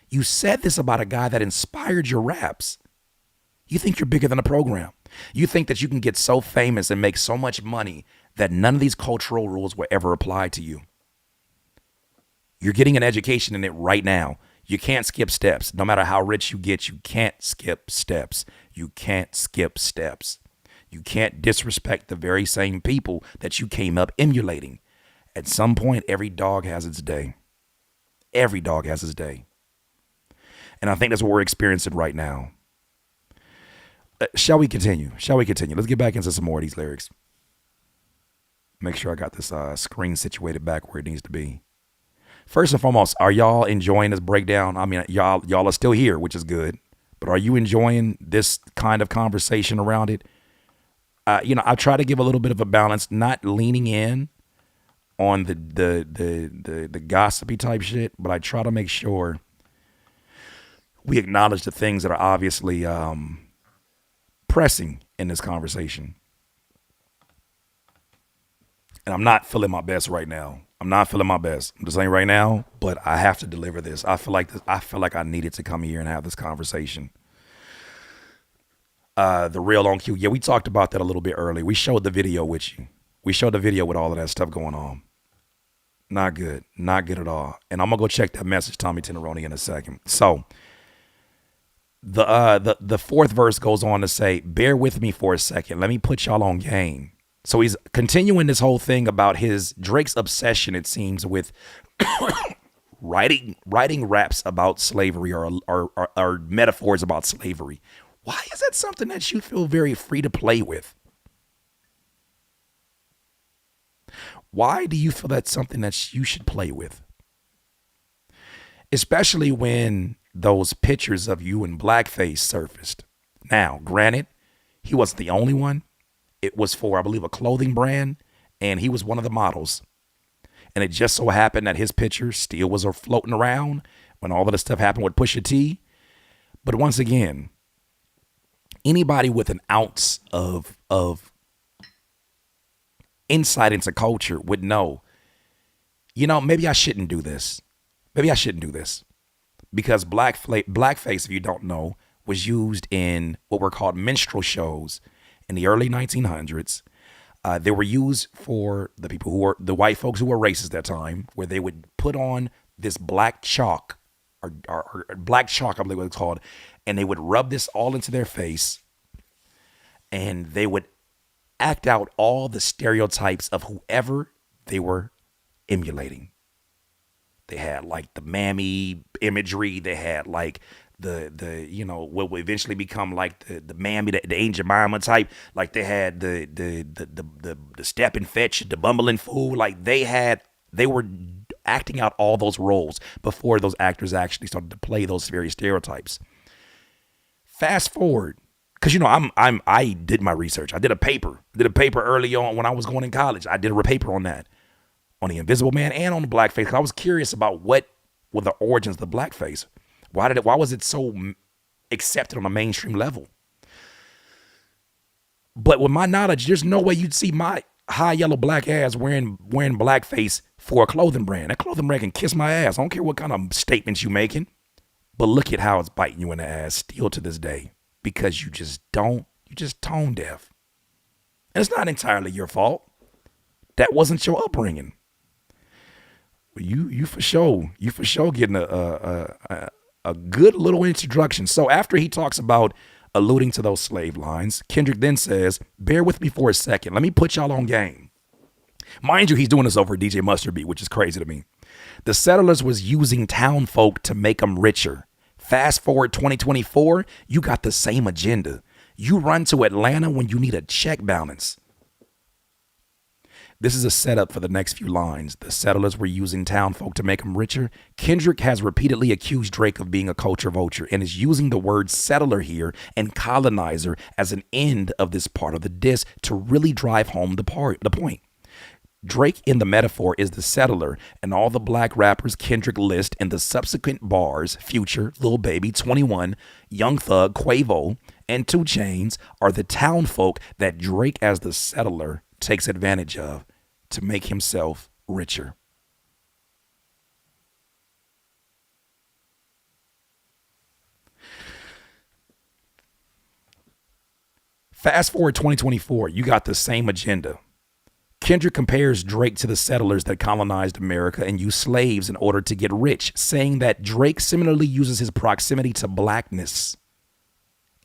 You said this about a guy that inspired your raps. You think you're bigger than a program. You think that you can get so famous and make so much money that none of these cultural rules will ever apply to you. You're getting an education in it right now. You can't skip steps. No matter how rich you get, you can't skip steps. You can't skip steps. You can't disrespect the very same people that you came up emulating. At some point, every dog has its day. Every dog has its day. And I think that's what we're experiencing right now. Shall we continue? Shall we continue? Let's get back into some more of these lyrics. Make sure I got this screen situated back where it needs to be. First and foremost, are y'all enjoying this breakdown? I mean, y'all are still here, which is good. But are you enjoying this kind of conversation around it? I try to give a little bit of a balance, not leaning in on the gossipy type shit, but I try to make sure we acknowledge the things that are obviously pressing in this conversation. And I'm not feeling my best right now. I'm not feeling my best. I'm just saying right now, but I have to deliver this. I feel like I needed to come here and have this conversation. The real on cue. Yeah, we talked about that a little bit earlier. We showed the video with you. We showed the video with all of that stuff going on. Not good. Not good at all. And I'm going to go check that message, Tommy Teneroni, in a second. So the fourth verse goes on to say, bear with me for a second. Let me put y'all on game. So he's continuing this whole thing about Drake's obsession, it seems, with writing raps about slavery or metaphors about slavery. Why is that something that you feel very free to play with? Why do you feel that's something that you should play with? Especially when those pictures of you in blackface surfaced. Now, granted, he wasn't the only one. It was for, I believe, a clothing brand, and he was one of the models. And it just so happened that his picture still was floating around when all of this stuff happened with Pusha T. But once again, anybody with an ounce of insight into culture would know, maybe I shouldn't do this. Maybe I shouldn't do this. Because blackface, if you don't know, was used in what were called minstrel shows in the early 1900s. They were used for the people who were the white folks who were racist at that time, where they would put on this black chalk or black chalk, I believe what it's called, and they would rub this all into their face, and they would act out all the stereotypes of whoever they were emulating. They had like the mammy imagery. They had like the what would eventually become like the mammy, the Aunt Jemima type. Like they had the step and fetch, the bumbling fool. Like they were acting out all those roles before those actors actually started to play those various stereotypes. Fast forward, because I did my research. I did a paper early on when I was going in college. I did a paper on on the Invisible Man and on the blackface. I was curious about what were the origins of the blackface. Why was it so accepted on a mainstream level? But with my knowledge, there's no way you'd see my high yellow black ass wearing blackface for a clothing brand. That clothing brand can kiss my ass. I don't care what kind of statements you making. But look at how it's biting you in the ass still to this day. Because you just tone deaf. And it's not entirely your fault. That wasn't your upbringing. You for sure getting a good little introduction. So after he talks about alluding to those slave lines, Kendrick then says, bear with me for a second. Let me put y'all on game. Mind you, he's doing this over a DJ Mustard beat, which is crazy to me. The settlers was using town folk to make them richer. Fast forward 2024, you got the same agenda. You run to Atlanta when you need a check balance. This is a setup for the next few lines. The settlers were using town folk to make them richer. Kendrick has repeatedly accused Drake of being a culture vulture and is using the word settler here and colonizer as an end of this part of the diss to really drive home the point. Drake in the metaphor is the settler, and all the black rappers Kendrick lists in the subsequent bars, Future, Lil Baby, 21, Young Thug, Quavo, and 2 Chainz, are the town folk that Drake as the settler takes advantage of to make himself richer. Fast forward 2024, you got the same agenda. Kendrick compares Drake to the settlers that colonized America and used slaves in order to get rich, saying that Drake similarly uses his proximity to blackness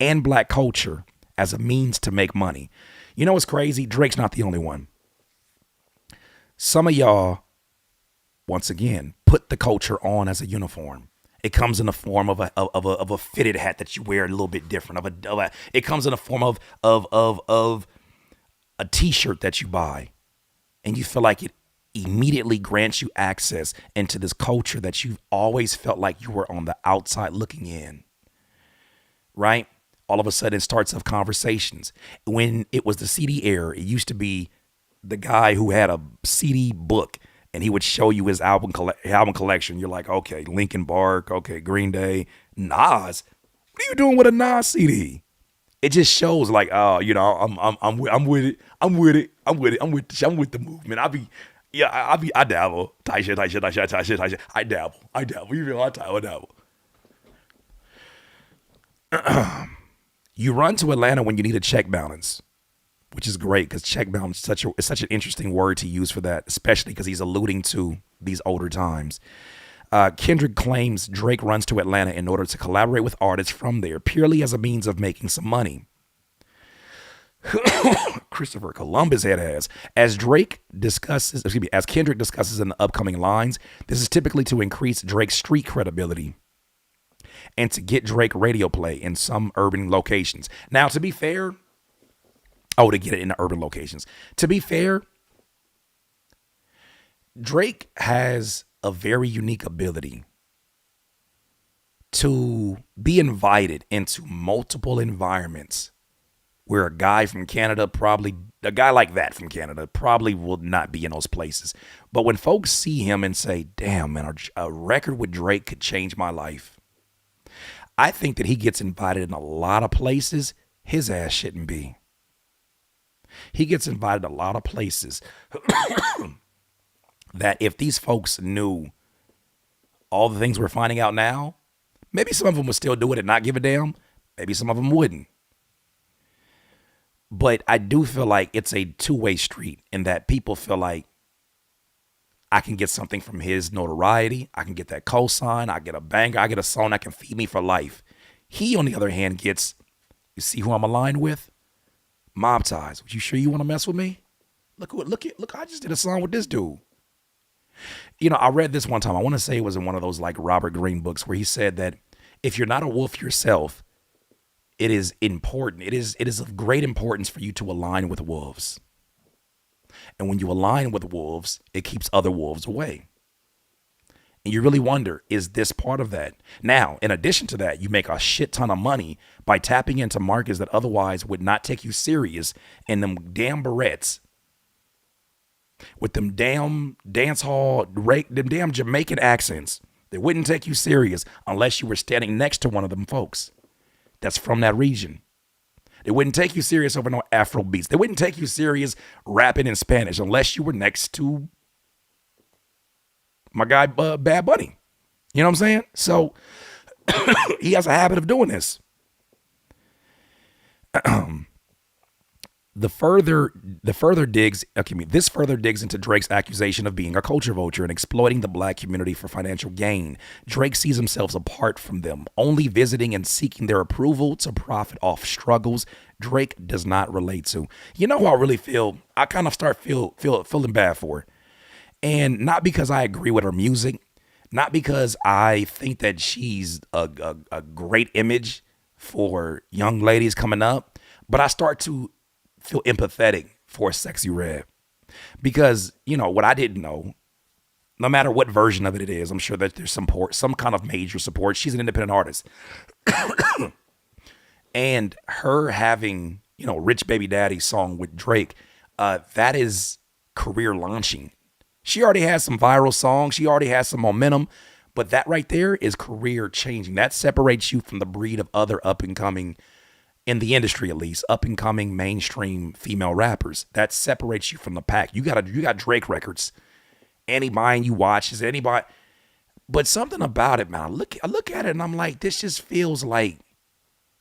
and black culture as a means to make money. You know what's crazy? Drake's not the only one. Some of y'all, once again, put the culture on as a uniform. It comes in the form of a fitted hat that you wear a little bit different. It comes in the form of a t-shirt that you buy. And you feel like it immediately grants you access into this culture that you've always felt like you were on the outside looking in, right? All of a sudden it starts up conversations. When it was the CD era, it used to be the guy who had a CD book and he would show you his album collection. You're like, okay, Linkin Park, okay, Green Day, Nas. What are you doing with a Nas CD? It just shows like, oh, you know, I'm with it. I'm with the movement. I dabble. Tight shit. I dabble. You feel my time, I dabble. You run to Atlanta when you need a check balance, which is great because check balance is such an interesting word to use for that, especially because he's alluding to these older times. Kendrick claims Drake runs to Atlanta in order to collaborate with artists from there purely as a means of making some money. Christopher Columbus head has. As Kendrick discusses in the upcoming lines, this is typically to increase Drake's street credibility and to get Drake radio play in some urban locations. Now, to be fair, to get it in the urban locations. To be fair, Drake has a very unique ability to be invited into multiple environments where a guy like that from Canada probably will not be in those places. But when folks see him and say, damn, man, a record with Drake could change my life, I think that he gets invited in a lot of places his ass shouldn't be. He gets invited a lot of places that if these folks knew all the things we're finding out now, maybe some of them would still do it and not give a damn. Maybe some of them wouldn't. But I do feel like it's a two-way street in that people feel like I can get something from his notoriety. I can get that cosign. I get a banger. I get a song that can feed me for life. He, on the other hand, gets, you see who I'm aligned with? Mob ties. You sure you want to mess with me? Look, I just did a song with this dude. You know, I read this one time. I want to say it was in one of those like Robert Greene books where he said that if you're not a wolf yourself, it is important. It is of great importance for you to align with wolves. And when you align with wolves, it keeps other wolves away. And you really wonder, is this part of that? Now, in addition to that, you make a shit ton of money by tapping into markets that otherwise would not take you serious, and them damn barrettes with them damn dance hall, them damn Jamaican accents. They wouldn't take you serious unless you were standing next to one of them folks that's from that region. They wouldn't take you serious over no Afro beats. They wouldn't take you serious rapping in Spanish unless you were next to my guy Bad Bunny. You know what I'm saying? So he has a habit of doing this. This further digs into Drake's accusation of being a culture vulture and exploiting the black community for financial gain. Drake sees himself apart from them, only visiting and seeking their approval to profit off struggles Drake does not relate to. You know who I really feel? I kind of start feeling bad for her. And not because I agree with her music, not because I think that she's a great image for young ladies coming up, but I start to feel empathetic for Sexy Red. Because, you know, what I didn't know, no matter what version of it is, I'm sure that there's some kind of major support. She's an independent artist. And her having, you know, Rich Baby Daddy song with Drake, that is career launching. She already has some viral songs. She already has some momentum. But that right there is career changing. That separates you from the breed of other up and coming, in the industry at least, up and coming mainstream female rappers. That separates you from the pack. You got Drake records. Anybody you watch is anybody. But something about it, man. I look at it and I'm like, this just feels like,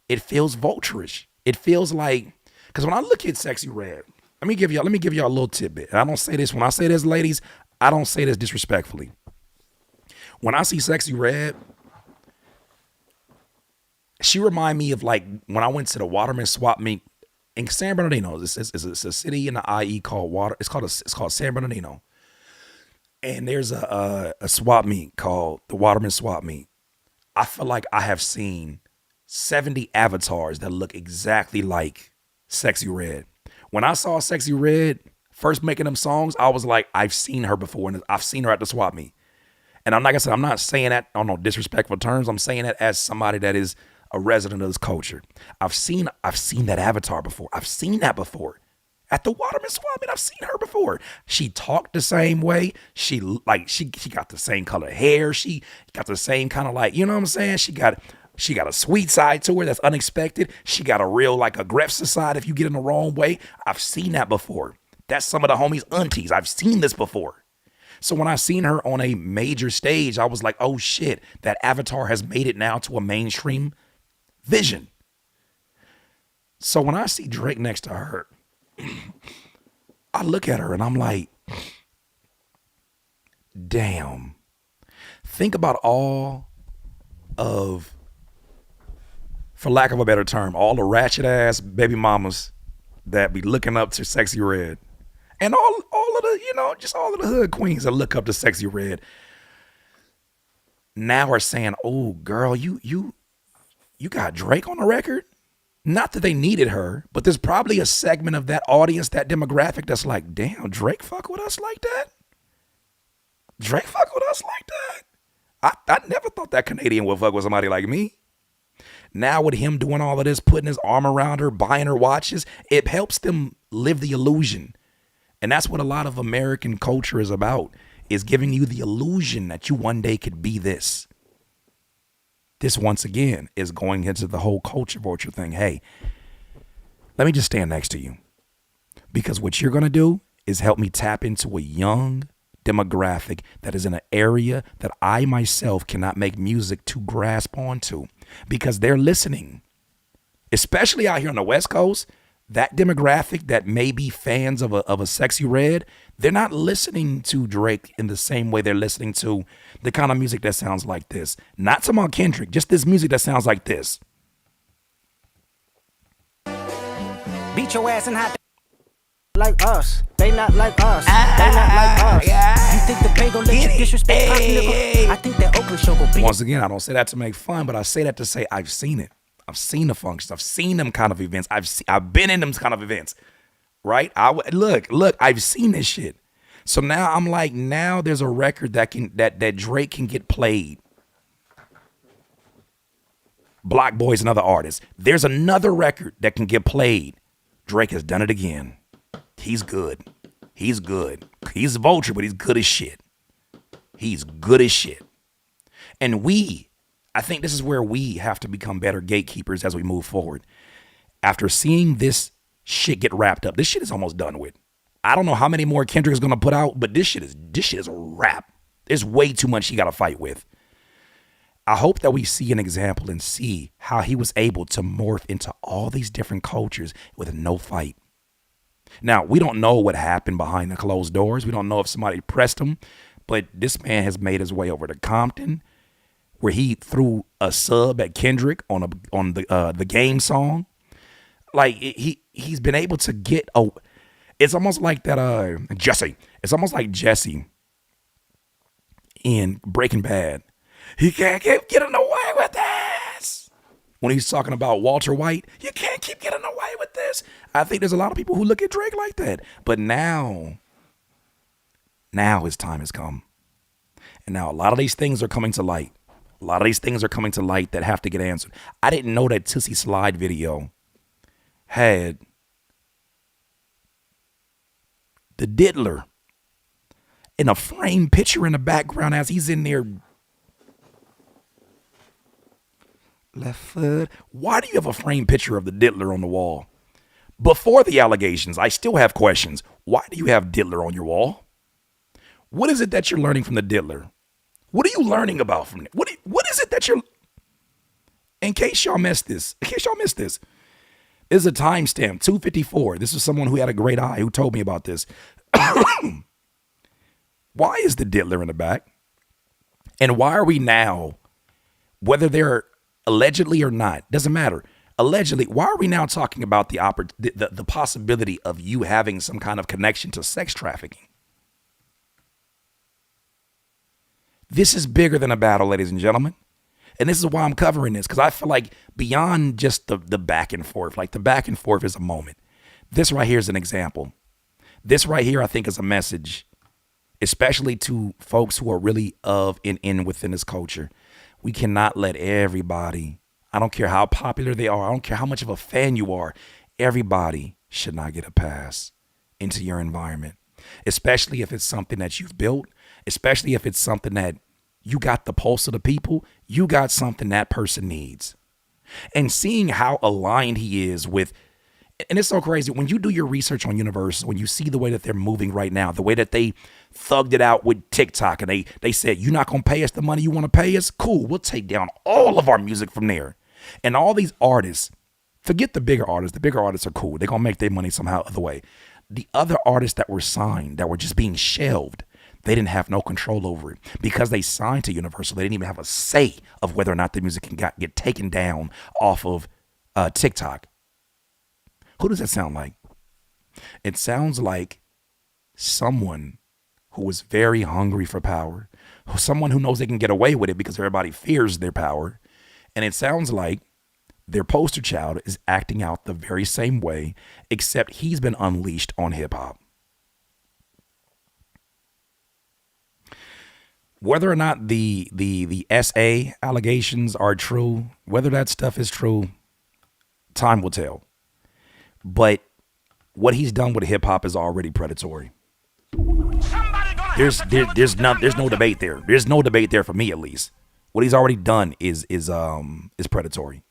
it feels vulturish. It feels like, because when I look at Sexy Red, let me give y'all a little tidbit. And I don't say this, when I say this, ladies, I don't say this disrespectfully. When I see Sexy Red, she remind me of like when I went to the Waterman swap meet in San Bernardino. It's a city in the IE called It's called San Bernardino. And there's a swap meet called the Waterman swap meet. I feel like I have seen 70 avatars that look exactly like Sexy Red. When I saw Sexy Red first making them songs, I was like, I've seen her before, and I've seen her at the swap meet. And I'm like I said, I'm not saying that on no disrespectful terms. I'm saying that as somebody that is a resident of this culture. I've seen that avatar before. I've seen that before. At the Waterman swap meet, I've seen her before. She talked the same way. She got the same color hair. She got the same kind of like, you know what I'm saying? She got a sweet side to her that's unexpected. She got a real like aggressive side if you get in the wrong way. I've seen that before. That's some of the homies' aunties. I've seen this before. So when I seen her on a major stage, I was like, oh shit, that avatar has made it now to a mainstream vision. So when I see Drake next to her, I look at her and I'm like, damn. Think about all of, for lack of a better term, all the ratchet ass baby mamas that be looking up to Sexy Red. And all of the, you know, just all of the hood queens that look up to Sexy Red now are saying, oh girl, you got Drake on the record? Not that they needed her, but there's probably a segment of that audience, that demographic that's like, damn, Drake fuck with us like that? Drake fuck with us like that? I never thought that Canadian would fuck with somebody like me. Now with him doing all of this, putting his arm around her, buying her watches, it helps them live the illusion. And that's what a lot of American culture is about, is giving you the illusion that you one day could be this. This, once again, is going into the whole culture vulture thing. Hey, let me just stand next to you. Because what you're going to do is help me tap into a young demographic that is in an area that I myself cannot make music to grasp onto. Because they're listening. Especially out here on the West Coast, that demographic that may be fans of a Sexy Red, they're not listening to Drake in the same way they're listening to the kind of music that sounds like this. Not talking about Kendrick, just this music that sounds like this. Beat your ass and hot like us. They not like us. They not like us. You think the Bay gon' let you disrespect Pop, nigga? I think that Oakland show gon' beat. Once again, I don't say that to make fun, but I say that to say I've seen it. I've seen the functions. I've seen them kind of events. I've been in them kind of events, right? Look, I've seen this shit. So now I'm like, now there's a record that Drake can get played. Block Boy's another artist. There's another record that can get played. Drake has done it again. He's good. He's good. He's a vulture, but he's good as shit. He's good as shit. And I think this is where we have to become better gatekeepers as we move forward. After seeing this shit get wrapped up, this shit is almost done with. I don't know how many more Kendrick is gonna put out, but this shit is a wrap. There's way too much he gotta fight with. I hope that we see an example and see how he was able to morph into all these different cultures with no fight. Now, we don't know what happened behind the closed doors. We don't know if somebody pressed him, but this man has made his way over to Compton, where he threw a sub at Kendrick on the game song. Like he's been able to get it's almost like that Jesse. It's almost like Jesse in Breaking Bad. He can't keep getting away with this. When he's talking about Walter White, you can't keep getting away with this. I think there's a lot of people who look at Drake like that. But now his time has come. And now a lot of these things are coming to light. A lot of these things are coming to light that have to get answered. I didn't know that Tootsie Slide video had the diddler in a framed picture in the background as he's in there. Left foot. Why do you have a framed picture of the diddler on the wall? Before the allegations, I still have questions. Why do you have diddler on your wall? What is it that you're learning from the diddler? What are you learning about from it? What is it that you're... In case y'all missed this, there's a timestamp, 2:54. This is someone who had a great eye who told me about this. Why is the diddler in the back? And why are we now, whether they're allegedly or not, doesn't matter. Allegedly, why are we now talking about the possibility of you having some kind of connection to sex trafficking? This is bigger than a battle, ladies and gentlemen. And this is why I'm covering this, because I feel like beyond just the back and forth, like the back and forth is a moment. This right here is an example. This right here, I think, is a message, especially to folks who are really of and in within this culture. We cannot let everybody, I don't care how popular they are, I don't care how much of a fan you are, everybody should not get a pass into your environment, especially if it's something that you've built, especially if it's something that you got the pulse of the people, you got something that person needs. And seeing how aligned he is with, and it's so crazy, when you do your research on Universal, when you see the way that they're moving right now, the way that they thugged it out with TikTok, and they said, you're not going to pay us the money you want to pay us? Cool, we'll take down all of our music from there. And all these artists, forget the bigger artists. The bigger artists are cool. They're going to make their money somehow other way. The other artists that were signed, that were just being shelved, they didn't have no control over it because they signed to Universal. They didn't even have a say of whether or not the music can get taken down off of TikTok. Who does that sound like? It sounds like someone who is very hungry for power, someone who knows they can get away with it because everybody fears their power. And it sounds like their poster child is acting out the very same way, except he's been unleashed on hip hop. Whether or not the SA allegations are true, whether that stuff is true, time will tell. But what he's done with hip hop is already predatory. There's no debate there. There's no debate there for me, at least. What he's already done is predatory.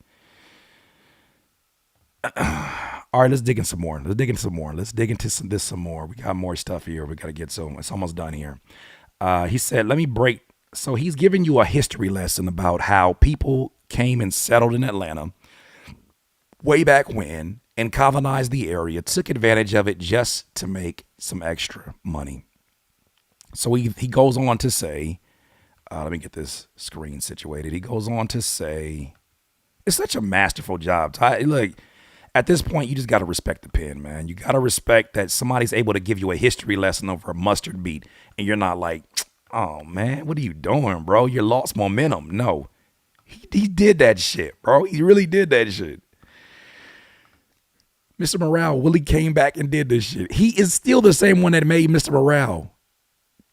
All right, let's dig in some more. Let's dig into this some more. We got more stuff here. We got to get to. It's almost done here. He said, let me break. So he's giving you a history lesson about how people came and settled in Atlanta way back when and colonized the area, took advantage of it just to make some extra money. So he goes on to say, let me get this screen situated. He goes on to say, it's such a masterful job. Look, at this point, you just got to respect the pen, man. You got to respect that somebody's able to give you a history lesson over a mustard beat. And you're not like, oh, man, what are you doing, bro? You lost momentum. No, he did that shit, bro. He really did that shit. Mr. Morale, Willie came back and did this shit. He is still the same one that made Mr. Morale.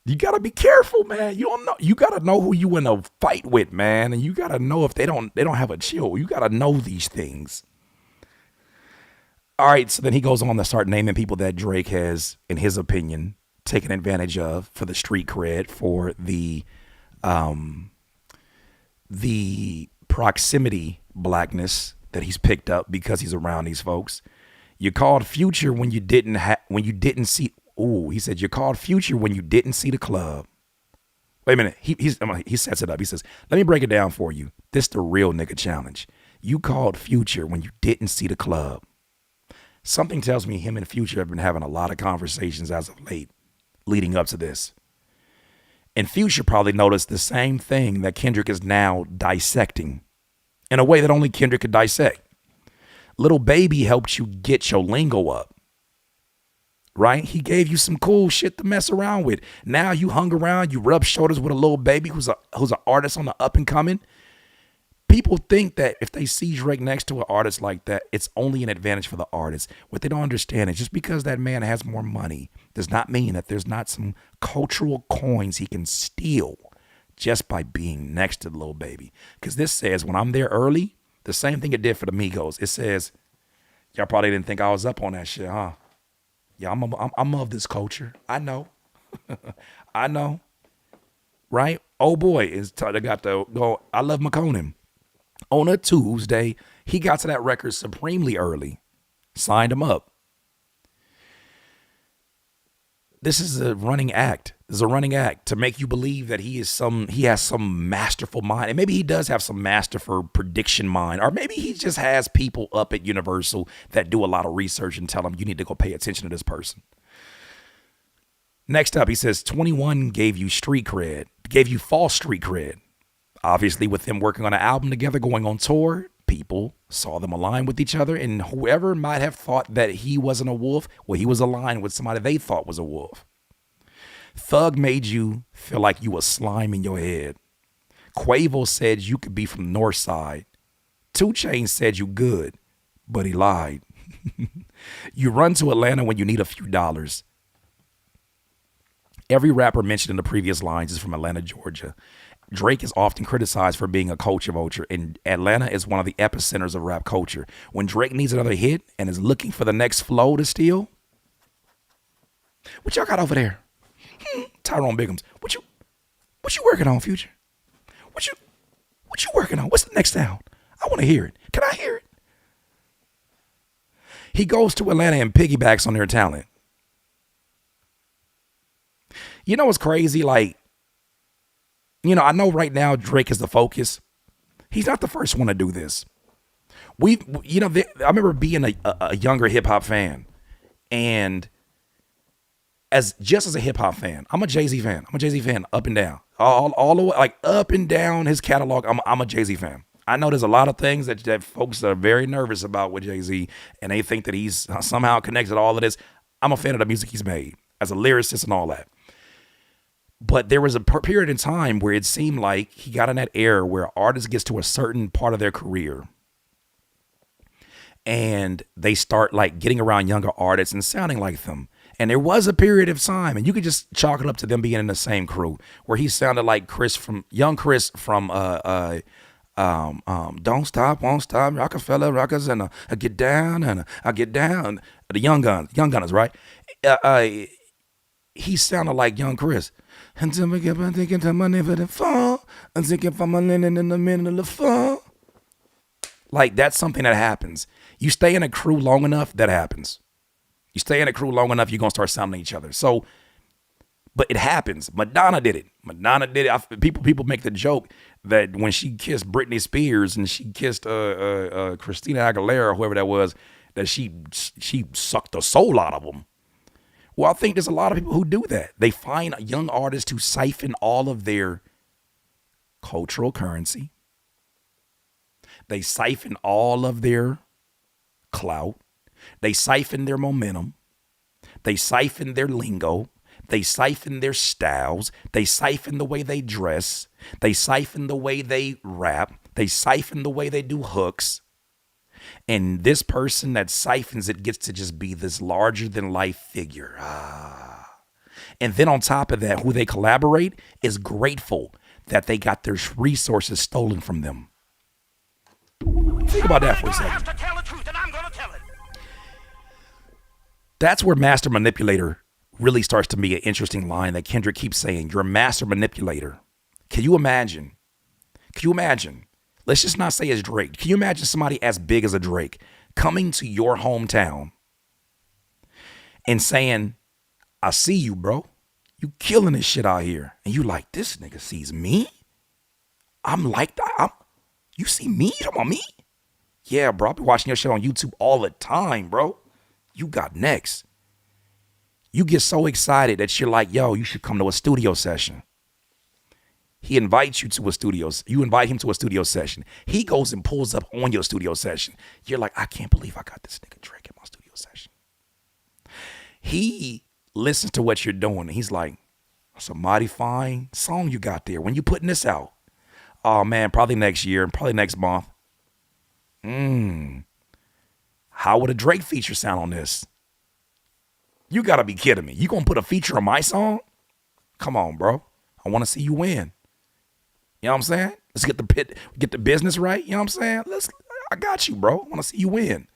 You got to be careful, man. You don't know. You got to know who you in a fight with, man. And you got to know if they don't have a chill. You got to know these things. All right, so then he goes on to start naming people that Drake has, in his opinion, taken advantage of for the street cred, for the proximity blackness that he's picked up because he's around these folks. You called Future when you didn't see. Ooh, he said you called Future when you didn't see the club. Wait a minute. He sets it up. He says, "Let me break it down for you. This the real nigga challenge. You called Future when you didn't see the club." Something tells me him and Future have been having a lot of conversations as of late, leading up to this. And Future probably noticed the same thing that Kendrick is now dissecting in a way that only Kendrick could dissect. Little Baby helped you get your lingo up, right? He gave you some cool shit to mess around with. Now you hung around, you rubbed shoulders with a Little Baby who's an artist on the up and coming. People think that if they see Drake next to an artist like that, it's only an advantage for the artist. What they don't understand is just because that man has more money does not mean that there's not some cultural coins he can steal just by being next to the Little Baby. Because this says, when I'm there early, the same thing it did for the Migos. It says, y'all probably didn't think I was up on that shit, huh? Yeah, I'm of this culture. I know. I know. Right? Oh boy, they got to go. I love McConan. On a Tuesday, he got to that record supremely early. Signed him up. This is a running act. This is a running act to make you believe that he has some masterful mind. And maybe he does have some masterful prediction mind. Or maybe he just has people up at Universal that do a lot of research and tell him you need to go pay attention to this person. Next up, he says 21 gave you street cred, gave you false street cred. Obviously, with them working on an album together, going on tour, people saw them align with each other, and whoever might have thought that he wasn't a wolf, well, he was aligned with somebody they thought was a wolf. Thug made you feel like you was slime in your head. Quavo said you could be from North Side. 2 Chainz said you good, but he lied. You run to Atlanta when you need a few dollars. Every rapper mentioned in the previous lines is from Atlanta, Georgia. Drake is often criticized for being a culture vulture, and Atlanta is one of the epicenters of rap culture. When Drake needs another hit and is looking for the next flow to steal, what y'all got over there? Tyrone Biggums, what you working on, Future? What you working on? What's the next sound? I want to hear it. Can I hear it? He goes to Atlanta and piggybacks on their talent. You know what's crazy? Like, I know right now Drake is the focus. He's not the first one to do this. I remember being a younger hip hop fan, and as a hip hop fan, I'm a Jay-Z fan. I'm a Jay-Z fan up and down, all the way, like up and down his catalog. I'm a Jay-Z fan. I know there's a lot of things that folks are very nervous about with Jay-Z, and they think that he's somehow connected to all of this. I'm a fan of the music he's made as a lyricist and all that. But there was a period in time where it seemed like he got in that era where artists gets to a certain part of their career and they start like getting around younger artists and sounding like them. And there was a period of time, and you could just chalk it up to them being in the same crew, where he sounded like young Chris from Don't Stop, Won't Stop, Rockefeller, Rockers, and I Get Down, and I Get Down, the Young Gunners, right? He sounded like young Chris. Until we get thinking to money for the fall, I'm thinking for my linen in the middle of the fall. Like, that's something that happens. You stay in a crew long enough, that happens. You stay in a crew long enough, you're going to start sounding each other. So, but it happens. Madonna did it. People make the joke that when she kissed Britney Spears and she kissed Christina Aguilera, or whoever that was, that she sucked the soul out of them. Well, I think there's a lot of people who do that. They find a young artist to siphon all of their cultural currency. They siphon all of their clout. They siphon their momentum. They siphon their lingo. They siphon their styles. They siphon the way they dress. They siphon the way they rap. They siphon the way they do hooks. And this person that siphons it gets to just be this larger than life figure. And then on top of that, who they collaborate is grateful that they got their resources stolen from them. Think about that for a second. That's where master manipulator really starts to be an interesting line that Kendrick keeps saying. You're a master manipulator. Can you imagine? Can you imagine? Let's just not say it's Drake. Can you imagine somebody as big as a Drake coming to your hometown and saying, I see you, bro. You killing this shit out here. And you like, this nigga sees me? I'm like that. You see me? You talking about me? Yeah, bro. I be watching your shit on YouTube all the time, bro. You got next. You get so excited that you're like, yo, you should come to a studio session. He invites you to a studio. You invite him to a studio session. He goes and pulls up on your studio session. You're like, I can't believe I got this nigga Drake at my studio session. He listens to what you're doing. And he's like, that's a mighty fine song you got there. When you putting this out? Oh, man, probably next year, probably next month. How would a Drake feature sound on this? You got to be kidding me. You going to put a feature on my song? Come on, bro. I want to see you win. You know what I'm saying? Let's get the business right. You know what I'm saying? I got you, bro. I want to see you win.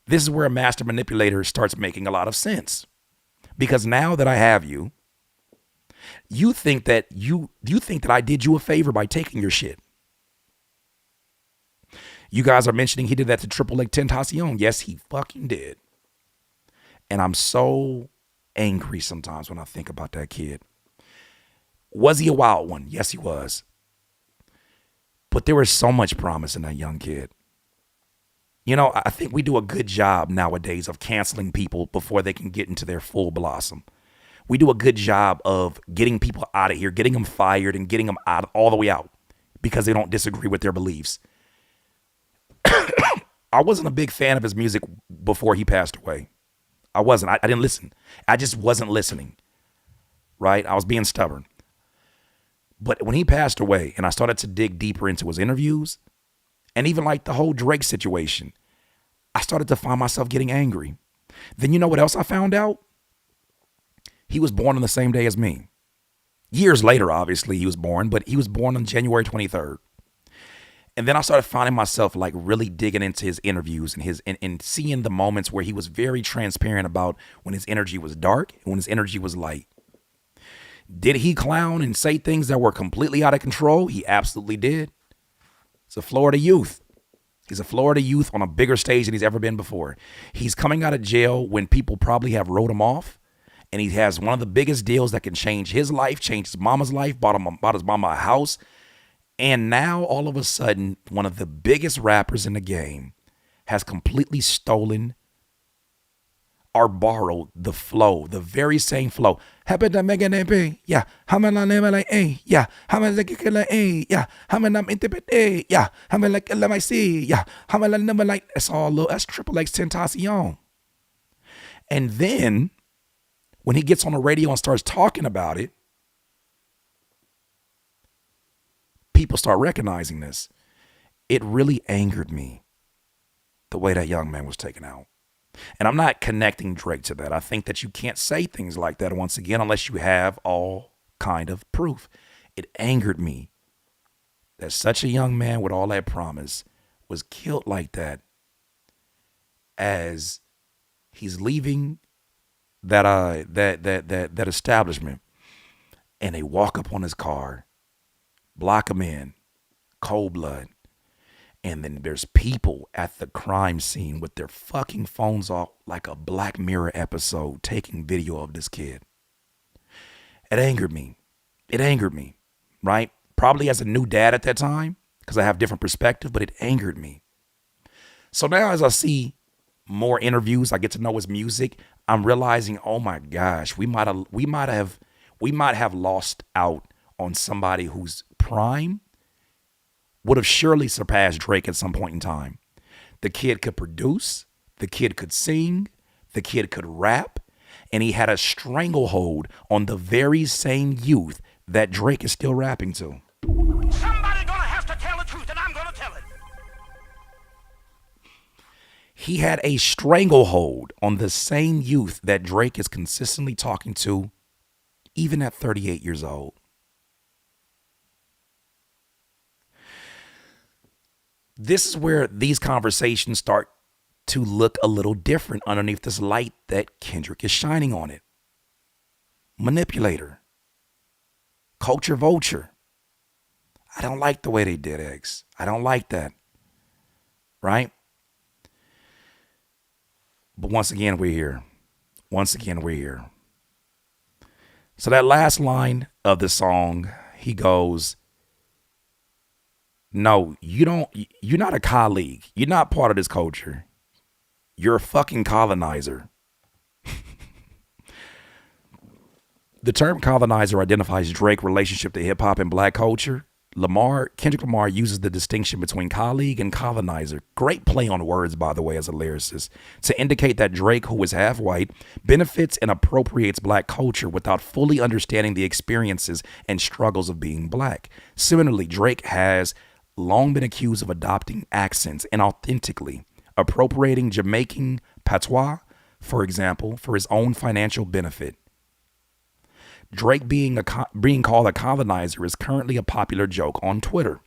This is where a master manipulator starts making a lot of sense. Because now that I have you, you think that I did you a favor by taking your shit. You guys are mentioning he did that to Triple X Tentacion. Yes, he fucking did. And I'm so angry sometimes when I think about that kid. Was he a wild one? Yes, he was. But there was so much promise in that young kid. You know, I think we do a good job nowadays of canceling people before they can get into their full blossom. We do a good job of getting people out of here, getting them fired and getting them out all the way out because they don't disagree with their beliefs. I wasn't a big fan of his music before he passed away. I wasn't. I didn't listen. I just wasn't listening. Right? I was being stubborn. But when he passed away and I started to dig deeper into his interviews and even like the whole Drake situation, I started to find myself getting angry. Then you know what else I found out? He was born on the same day as me. Years later, obviously, he was born, but he was born on January 23rd. And then I started finding myself like really digging into his interviews and seeing the moments where he was very transparent about when his energy was dark and when his energy was light. Did he clown and say things that were completely out of control? He absolutely did. He's a Florida youth. He's a Florida youth on a bigger stage than he's ever been before. He's coming out of jail when people probably have wrote him off. And he has one of the biggest deals that can change his life, change his mama's life, bought his mama a house. And now all of a sudden, one of the biggest rappers in the game has completely stolen or borrowed the flow, the very same flow. Yeah. Yeah. That's Triple X Tentacion. And then when he gets on the radio and starts talking about it, people start recognizing this. It really angered me the way that young man was taken out. And I'm not connecting Drake to that. I think that you can't say things like that once again unless you have all kind of proof. It angered me that such a young man with all that promise was killed like that as he's leaving that establishment, and they walk up on his car, block him in, cold blood. And then there's people at the crime scene with their fucking phones off like a Black Mirror episode taking video of this kid. It angered me. It angered me, right? Probably as a new dad at that time because I have different perspective, but it angered me. So now as I see more interviews, I get to know his music, I'm realizing, oh my gosh, we might have lost out on somebody whose prime would have surely surpassed Drake at some point in time. The kid could produce, the kid could sing, the kid could rap, and he had a stranglehold on the very same youth that Drake is still rapping to. Somebody gonna have to tell the truth, and I'm gonna tell it. He had a stranglehold on the same youth that Drake is consistently talking to, even at 38 years old. This is where these conversations start to look a little different underneath this light that Kendrick is shining on it. Manipulator. Culture vulture. I don't like the way they did X. I don't like that. Right? But once again, we're here. Once again, we're here. So that last line of the song, he goes, no, you're not a colleague. You're not part of this culture. You're a fucking colonizer. The term colonizer identifies Drake's relationship to hip hop and black culture. Kendrick Lamar uses the distinction between colleague and colonizer. Great play on words, by the way, as a lyricist, to indicate that Drake, who is half white, benefits and appropriates black culture without fully understanding the experiences and struggles of being black. Similarly, Drake has long been accused of adopting accents inauthentically, appropriating Jamaican patois, for example, for his own financial benefit. Drake being called a colonizer is currently a popular joke on Twitter,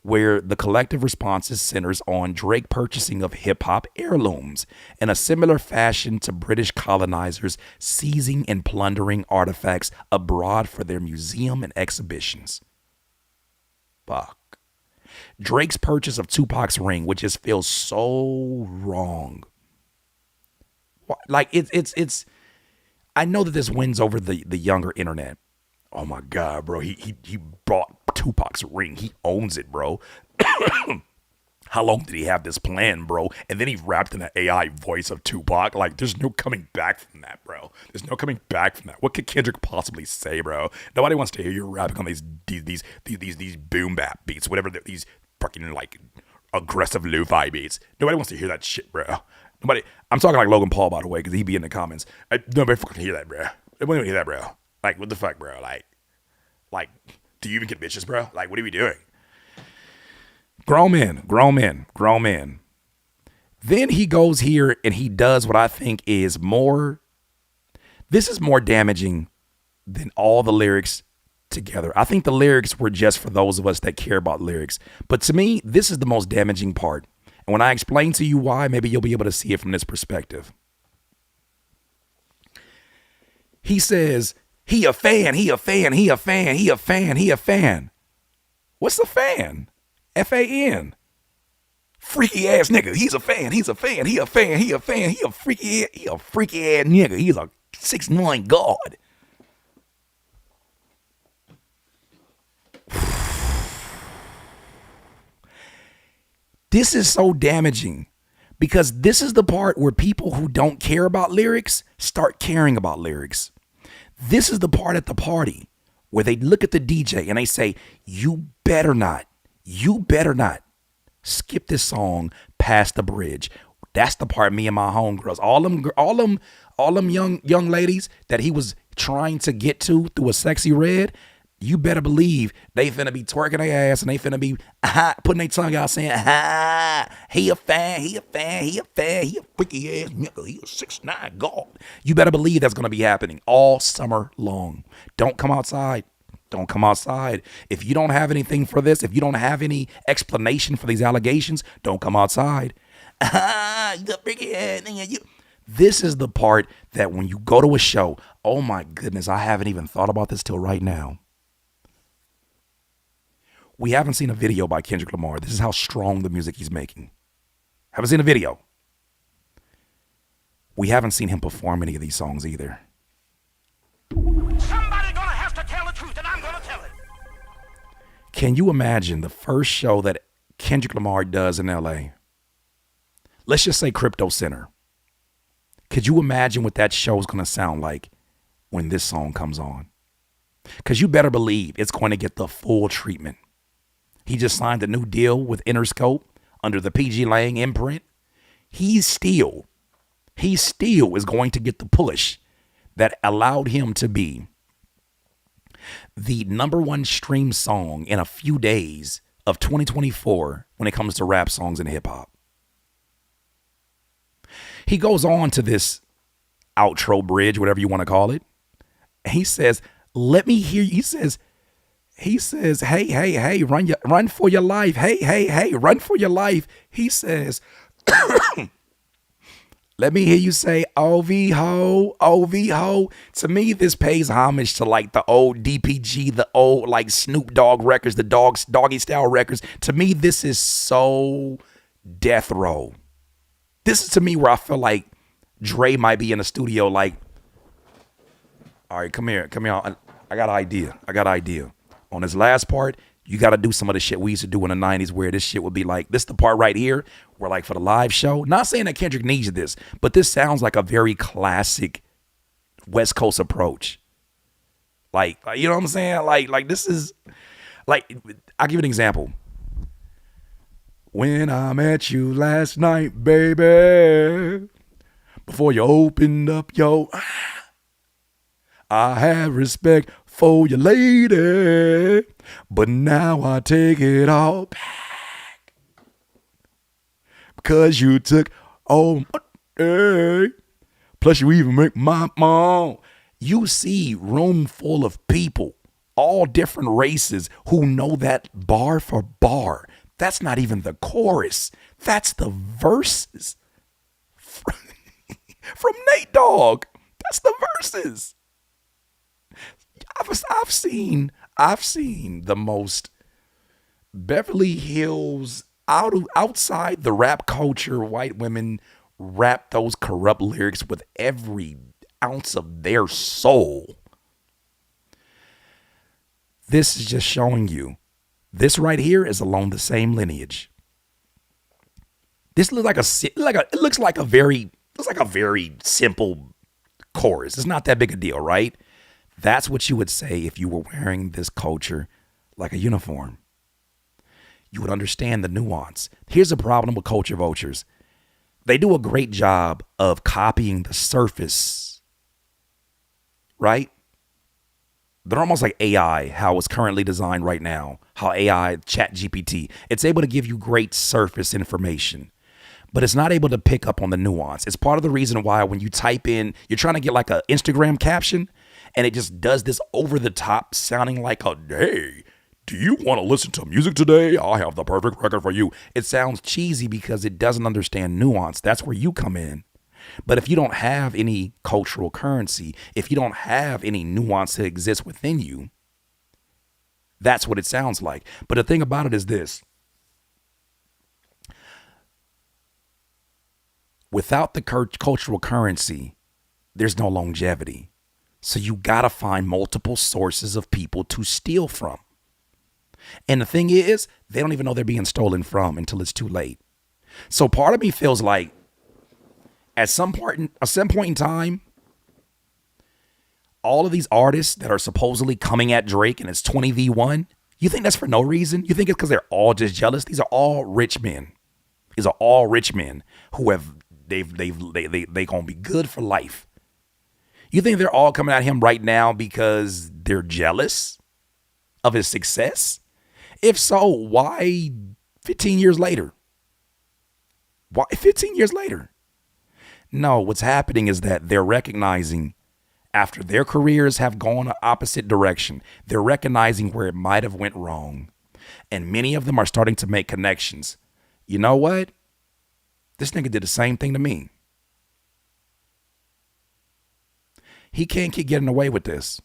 where the collective response centers on Drake purchasing of hip-hop heirlooms in a similar fashion to British colonizers seizing and plundering artifacts abroad for their museum and exhibitions. Fuck. Drake's purchase of Tupac's ring, which just feels so wrong. Like it's I know that this wins over the younger internet. Oh my God, bro. He bought Tupac's ring. He owns it, bro. How long did he have this plan, bro? And then he rapped in the AI voice of Tupac. Like, there's no coming back from that, bro. There's no coming back from that. What could Kendrick possibly say, bro? Nobody wants to hear you rapping on these boom bap beats, whatever these fucking like aggressive lo-fi beats. Nobody wants to hear that shit, bro. Nobody. I'm talking like Logan Paul, by the way, because he be in the comments. Nobody fucking hear that, bro. Nobody want to hear that, bro. Like, what the fuck, bro? Like, do you even get bitches, bro? Like, what are we doing? Grown men. Then he goes here and he does what I think is this is more damaging than all the lyrics together. I think the lyrics were just for those of us that care about lyrics. But to me, this is the most damaging part. And when I explain to you why, maybe you'll be able to see it from this perspective. He says, he a fan. What's a fan? F-A-N. Freaky ass nigga. He's a fan. He a freaky ass nigga. He's a 6'9" god. This is so damaging because this is the part where people who don't care about lyrics start caring about lyrics. This is the part at the party where they look at the DJ and they say, you better not skip this song past the bridge. That's the part me and my homegirls, all them young ladies that he was trying to get to through a sexy red. You better believe they finna be twerking their ass and they finna be putting their tongue out saying, he a fan, he a freaky ass nigga, he a 6'9" god. You better believe that's gonna be happening all summer long. Don't come outside. If you don't have anything for this, if you don't have any explanation for these allegations, don't come outside. You a freaky ass nigga, you. This is the part that when you go to a show, oh my goodness, I haven't even thought about this till right now. We haven't seen a video by Kendrick Lamar. This is how strong the music he's making. Haven't seen a video. We haven't seen him perform any of these songs either. Somebody gonna have to tell the truth, and I'm gonna tell it. Can you imagine the first show that Kendrick Lamar does in LA? Let's just say Crypto Center. Could you imagine what that show is going to sound like when this song comes on? Because you better believe it's going to get the full treatment. He just signed a new deal with Interscope under the PG Lang imprint. He still is going to get the push that allowed him to be the #1 stream song in a few days of 2024 when it comes to rap songs and hip hop. He goes on to this outro bridge, whatever you want to call it. He says, let me hear you. He says, hey, run for your life. Hey, run for your life. He says, Let me hear you say OV ho, OV ho. To me, this pays homage to like the old DPG, the old like Snoop Dogg records, the doggy style records. To me, this is so death row. This is to me where I feel like Dre might be in the studio like, all right, come here. I got an idea. On this last part, you got to do some of the shit we used to do in the 90s where this shit would be like, this is the part right here where like for the live show, not saying that Kendrick needs this, but this sounds like a very classic West Coast approach. Like you know what I'm saying? Like this is, like, I'll give you an example. When I met you last night, baby, before you opened up your, I have respect for you, lady, but now I take it all back because you took all my, plus you even make my mom. You see room full of people, all different races, who know that bar for bar. That's not even the chorus. That's the verses from Nate Dogg. That's the verses. I've seen the most Beverly Hills outside the rap culture, white women rap those corrupt lyrics with every ounce of their soul. This is just showing you. This right here is along the same lineage. This looks like a very simple chorus. It's not that big a deal, right? That's what you would say if you were wearing this culture like a uniform. You would understand the nuance. Here's the problem with culture vultures. They do a great job of copying the surface, right? They're almost like AI, how it's currently designed right now, how AI, Chat GPT, it's able to give you great surface information, but it's not able to pick up on the nuance. It's part of the reason why when you type in, you're trying to get like an Instagram caption, and it just does this over the top sounding like a, hey, do you want to listen to music today? I have the perfect record for you. It sounds cheesy because it doesn't understand nuance. That's where you come in. But if you don't have any cultural currency, if you don't have any nuance that exists within you, that's what it sounds like. But the thing about it is this. Without the cultural currency, there's no longevity. So you got to find multiple sources of people to steal from. And the thing is, they don't even know they're being stolen from until it's too late. So part of me feels like at some point in time, all of these artists that are supposedly coming at Drake and it's 20v1, you think that's for no reason? You think it's because they're all just jealous? These are all rich men. These are all rich men who have they gonna be good for life. You think they're all coming at him right now because they're jealous of his success? If so, why 15 years later? Why 15 years later? No, what's happening is that they're recognizing after their careers have gone an opposite direction, they're recognizing where it might have went wrong. And many of them are starting to make connections. You know what? This nigga did the same thing to me. He can't keep getting away with this.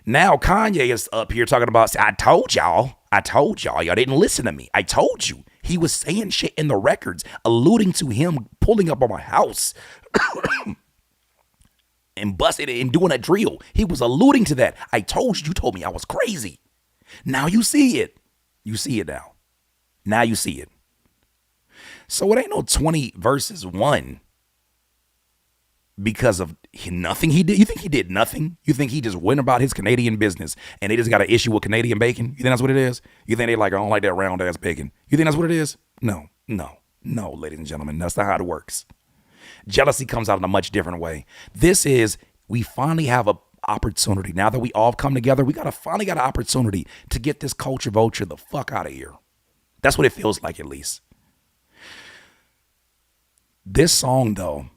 Now Kanye is up here talking about, I told y'all, y'all didn't listen to me. I told you. He was saying shit in the records, alluding to him pulling up on my house and busting it and doing a drill. He was alluding to that. I told you, you told me I was crazy. Now you see it. You see it now. Now you see it. So it ain't no 20 versus 1 because of nothing he did. You think he did nothing? You think he just went about his Canadian business and they just got an issue with Canadian bacon? You think that's what it is? You think they like, I don't like that round ass bacon? You think that's what it is? No, ladies and gentlemen, that's not how it works. Jealousy comes out in a much different way. This is, we finally have an opportunity. Now that we all come together, we finally got an opportunity to get this culture vulture the fuck out of here. That's what it feels like, at least. This song, though,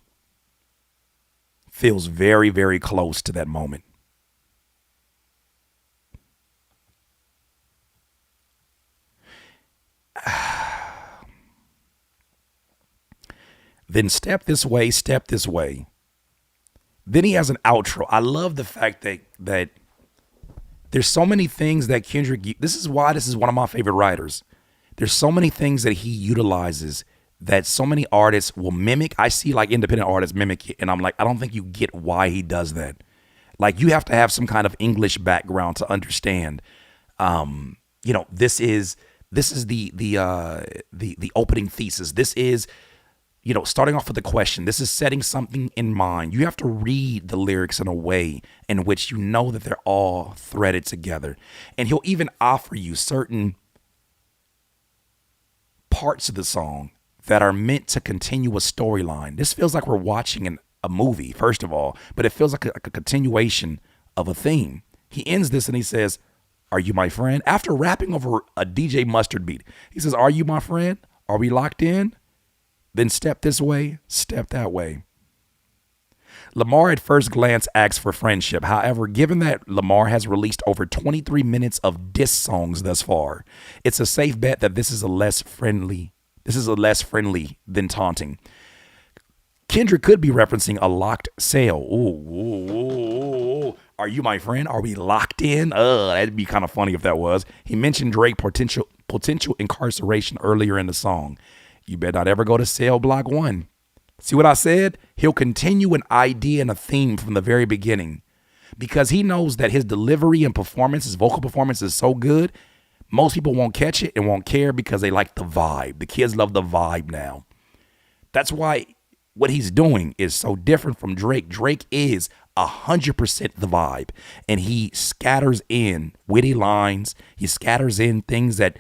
feels very, very close to that moment. Then step this way, step this way. Then he has an outro. I love the fact that there's so many things that Kendrick, this is why this is one of my favorite writers. There's so many things that he utilizes that so many artists will mimic. I see like independent artists mimic it, and I'm like, I don't think you get why he does that. Like, you have to have some kind of English background to understand. This is the opening thesis. This is, starting off with a question. This is setting something in mind. You have to read the lyrics in a way in which you know that they're all threaded together. And he'll even offer you certain parts of the song that are meant to continue a storyline. This feels like we're watching a movie, first of all, but it feels like a continuation of a theme. He ends this and he says, "Are you my friend?" After rapping over a DJ Mustard beat, he says, "Are you my friend? Are we locked in? Then step this way, step that way." Lamar at first glance asks for friendship. However, given that Lamar has released over 23 minutes of diss songs thus far, it's a safe bet that this is less friendly than taunting. Kendrick could be referencing a locked sale. Ooh. Are you my friend? Are we locked in? That'd be kind of funny if that was. He mentioned Drake potential incarceration earlier in the song. You better not ever go to cell block 1. See what I said? He'll continue an idea and a theme from the very beginning because he knows that his delivery and performance, his vocal performance is so good. Most people won't catch it and won't care because they like the vibe. The kids love the vibe now. That's why what he's doing is so different from Drake. Drake is 100% the vibe, and he scatters in witty lines. He scatters in things that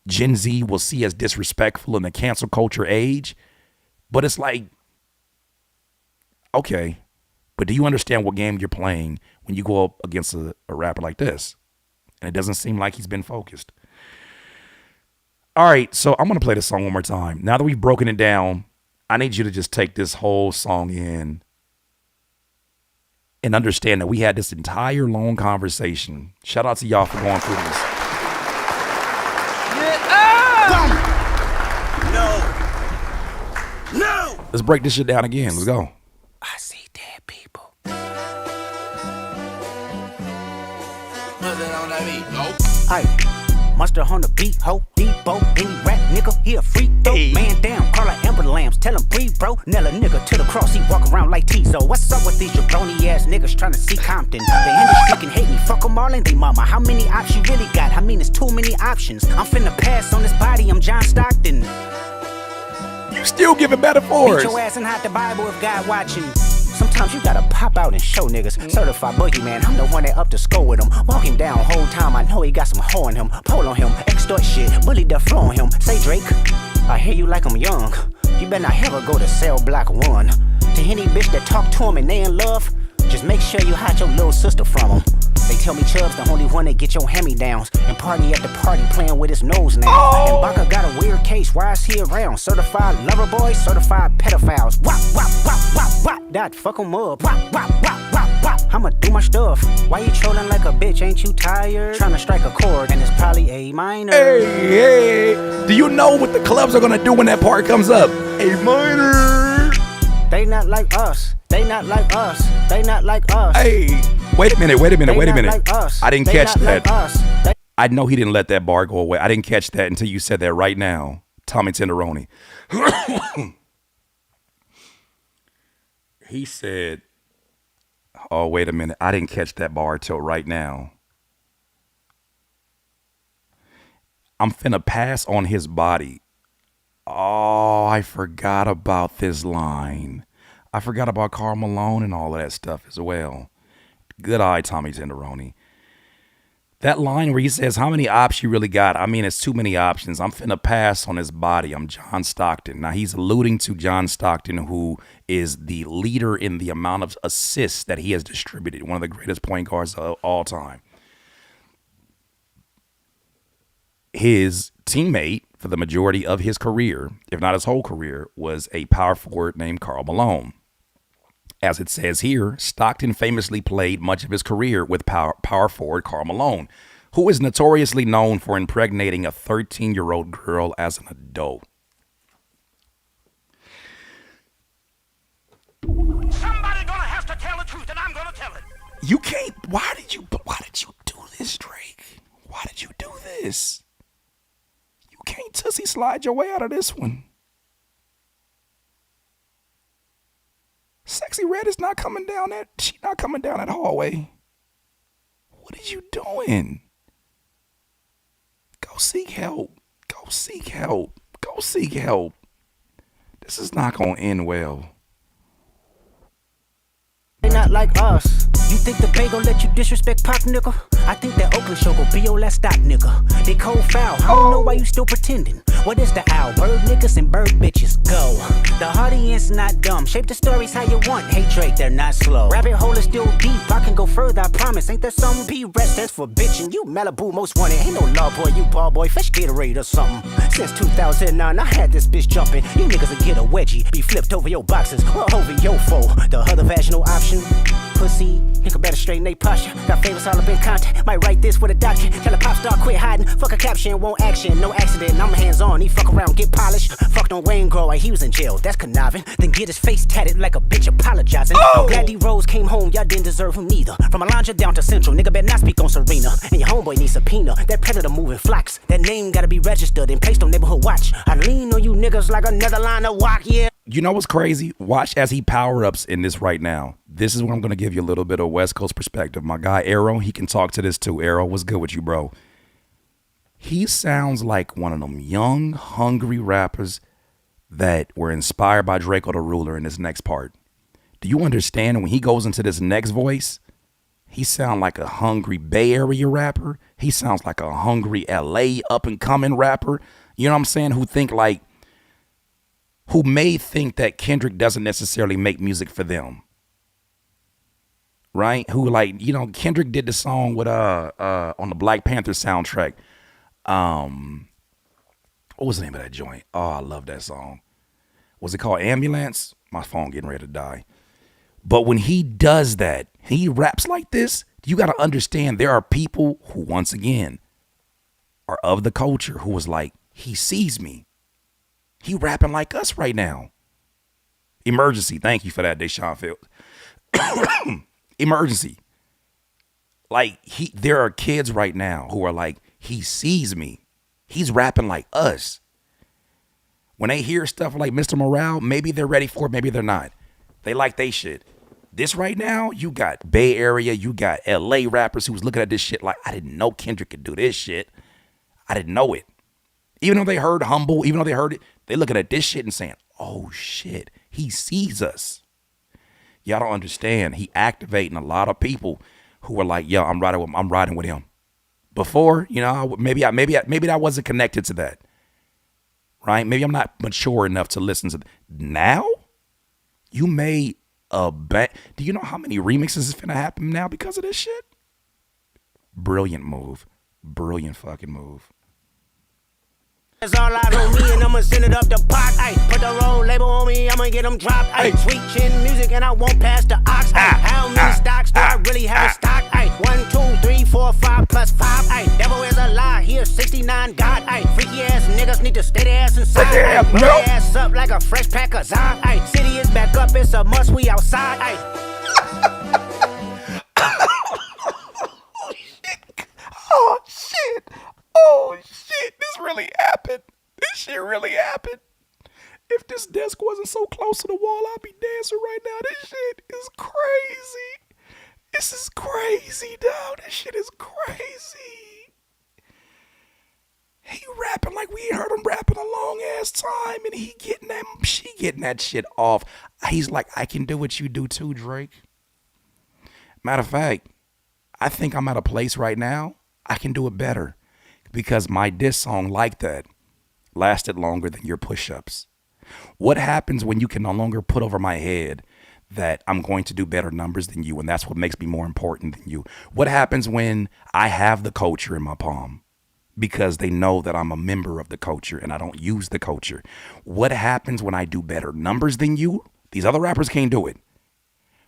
Gen Z will see as disrespectful in the cancel culture age. But it's like, okay, but do you understand what game you're playing when you go up against a rapper like this? And it doesn't seem like he's been focused. All right, so I'm going to play this song one more time. Now that we've broken it down, I need you to just take this whole song in and understand that we had this entire long conversation. Shout out to y'all for going through this. No! Let's break this shit down again. Let's go. I see dead people. Put that on that beat. Nope. Aye. Mustard on the beat, ho, Debo, any rap nigga, he a freak though. Hey. Man down, call her Amber Lambs, tell him breathe, bro. Nail a nigga to the cross, he walk around like Tizo. What's up with these jabroni ass niggas trying to see Compton? The industry can hate me, fuck them all and they mama. How many options you really got? I mean, it's too many options. I'm finna pass on this body, I'm John Stockton. You still giving metaphors. Beat your ass and hide the Bible if God watching. Sometimes you gotta pop out and show niggas. Certified boogeyman, I'm the one that up to score with him. Walk him down whole time, I know he got some hoe in him. Pole on him, extort shit, bully the flow on him. Say Drake, I hear you like I'm young. You better not ever go to cell block 1. To any bitch that talk to him and they in love, just make sure you hide your little sister from him. They tell me Chubb's the only one that get your hand-me-downs. And party at the party playing with his nose now. And Baka got a weird case, why is he around? Certified lover boys, certified pedophiles. Wop, wop, wop, wop, wop. That fuck him up. Wop, wop, wop, wop, wop. I'ma do my stuff. Why you trolling like a bitch, ain't you tired? Trying to strike a chord and it's probably A minor. Hey. Do you know what the clubs are gonna do when that part comes up? A minor. They not like us. They not like us. They not like us. Hey, wait a minute. Like us. I didn't they catch that. Like I know he didn't let that bar go away. I didn't catch that until you said that right now. Tommy Tenderoni. He said, oh, wait a minute. I didn't catch that bar till right now. I'm finna pass on his body. Oh, I forgot about this line. I forgot about Karl Malone and all of that stuff as well. Good eye, Tommy Tenderoni. That line where he says, how many options you really got? I mean, it's too many options. I'm finna pass on his body. I'm John Stockton. Now, he's alluding to John Stockton, who is the leader in the amount of assists that he has distributed. One of the greatest point guards of all time. His teammate for the majority of his career, if not his whole career, was a power forward named Karl Malone. As it says here, Stockton famously played much of his career with power forward Karl Malone, who is notoriously known for impregnating a 13-year-old girl as an adult. You can't. Why did you do this, Drake? Why did you do this? You can't tussy slide your way out of this one. Sexy Red is not coming down that. She's not coming down that hallway. What are you doing? Go seek help. Go seek help. Go seek help. This is not gonna end well. They not like us. You think the Bay gon' let you disrespect Pop, nigga? I think that Oakland show gon' be your last stop, nigga. They cold foul. I don't know why you still pretending. What is the owl? Bird niggas and bird bitches. Go. The audience not dumb. Shape the stories how you want. Hey Drake, they're not slow. Rabbit hole is still deep. I can go further, I promise. Ain't there some B-rest that's for bitching? You Malibu most wanted. Ain't no law boy, you ball boy. Fresh Gatorade or something. Since 2009, I had this bitch jumping. You niggas will get a wedgie. Be flipped over your boxes or over your foe. The other vaginal option. Pussy, nigga better straighten they posture. Got favors all up in contact. Might write this with a doctrine. Tell a pop star quit hiding. Fuck a caption, won't action. No accident, I'm hands on. He fuck around, get polished. Fucked on Wayne Grow, he was in jail. That's conniving. Then get his face tatted like a bitch apologizing. I'm glad D-Rose came home, y'all didn't deserve him neither. From Alondra down to Central, nigga better not speak on Serena. And your homeboy needs subpoena. That predator moving flocks. That name gotta be registered and placed on neighborhood watch. I lean on you niggas like another line of walk, yeah. You know what's crazy? Watch as he power-ups in this right now. This is where I'm going to give you a little bit of West Coast perspective. My guy, Arrow, he can talk to this too. Arrow, what's good with you, bro? He sounds like one of them young, hungry rappers that were inspired by Draco the Ruler in this next part. Do you understand when he goes into this next voice, he sounds like a hungry Bay Area rapper. He sounds like a hungry LA up-and-coming rapper. You know what I'm saying? Who may think that Kendrick doesn't necessarily make music for them. Right? Who like, you know, Kendrick did the song with on the Black Panther soundtrack. What was the name of that joint? Oh, I love that song. Was it called Ambulance? My phone getting ready to die. But when he does that, he raps like this, you got to understand there are people who, once again, are of the culture who was like, he sees me. He rapping like us right now. Emergency. Thank you for that, Deshaun Fields. Emergency. Like there are kids right now who are like, he sees me. He's rapping like us. When they hear stuff like Mr. Morale, maybe they're ready for it, maybe they're not. They like they shit. This right now, you got Bay Area, you got LA rappers who's looking at this shit like, I didn't know Kendrick could do this shit. I didn't know it. Even though they heard Humble, even though they heard it, they looking at this shit and saying, oh shit, he sees us. Y'all don't understand. He activating a lot of people who are like, yo, I'm riding with him. Before, you know, maybe I wasn't connected to that. Right? Maybe I'm not mature enough to listen to. Now, you made a bet. Do you know how many remixes is finna happen now because of this shit? Brilliant move. Brilliant fucking move. It's all out on me and I'ma send it up the pot. Ay, put the roll label on me, I'ma get them dropped. Ay, sweet chin music and I won't pass the ox. Ay, how many stocks do I really have in stock? Ay, 1, 2, 3, 4, 5 plus 5. Ay, devil is a lie, here's 69 God. Ay, freaky ass niggas need to stay their ass inside. Ay, blow their ass up like a fresh pack of Zod. Ay, city is back up, it's a must, we outside. Ay. Oh shit. Oh shit, this really happened. This shit really happened. If this desk wasn't so close to the wall, I'd be dancing right now. This shit is crazy. This is crazy, dog. This shit is crazy. He rapping like we ain't heard him rapping a long ass time, and she getting that shit off. He's like, I can do what you do too, Drake. Matter of fact, I think I'm at a place right now, I can do it better. Because my diss song like that lasted longer than your push-ups. What happens when you can no longer put over my head that I'm going to do better numbers than you and that's what makes me more important than you? What happens when I have the culture in my palm because they know that I'm a member of the culture and I don't use the culture? What happens when I do better numbers than you? These other rappers can't do it.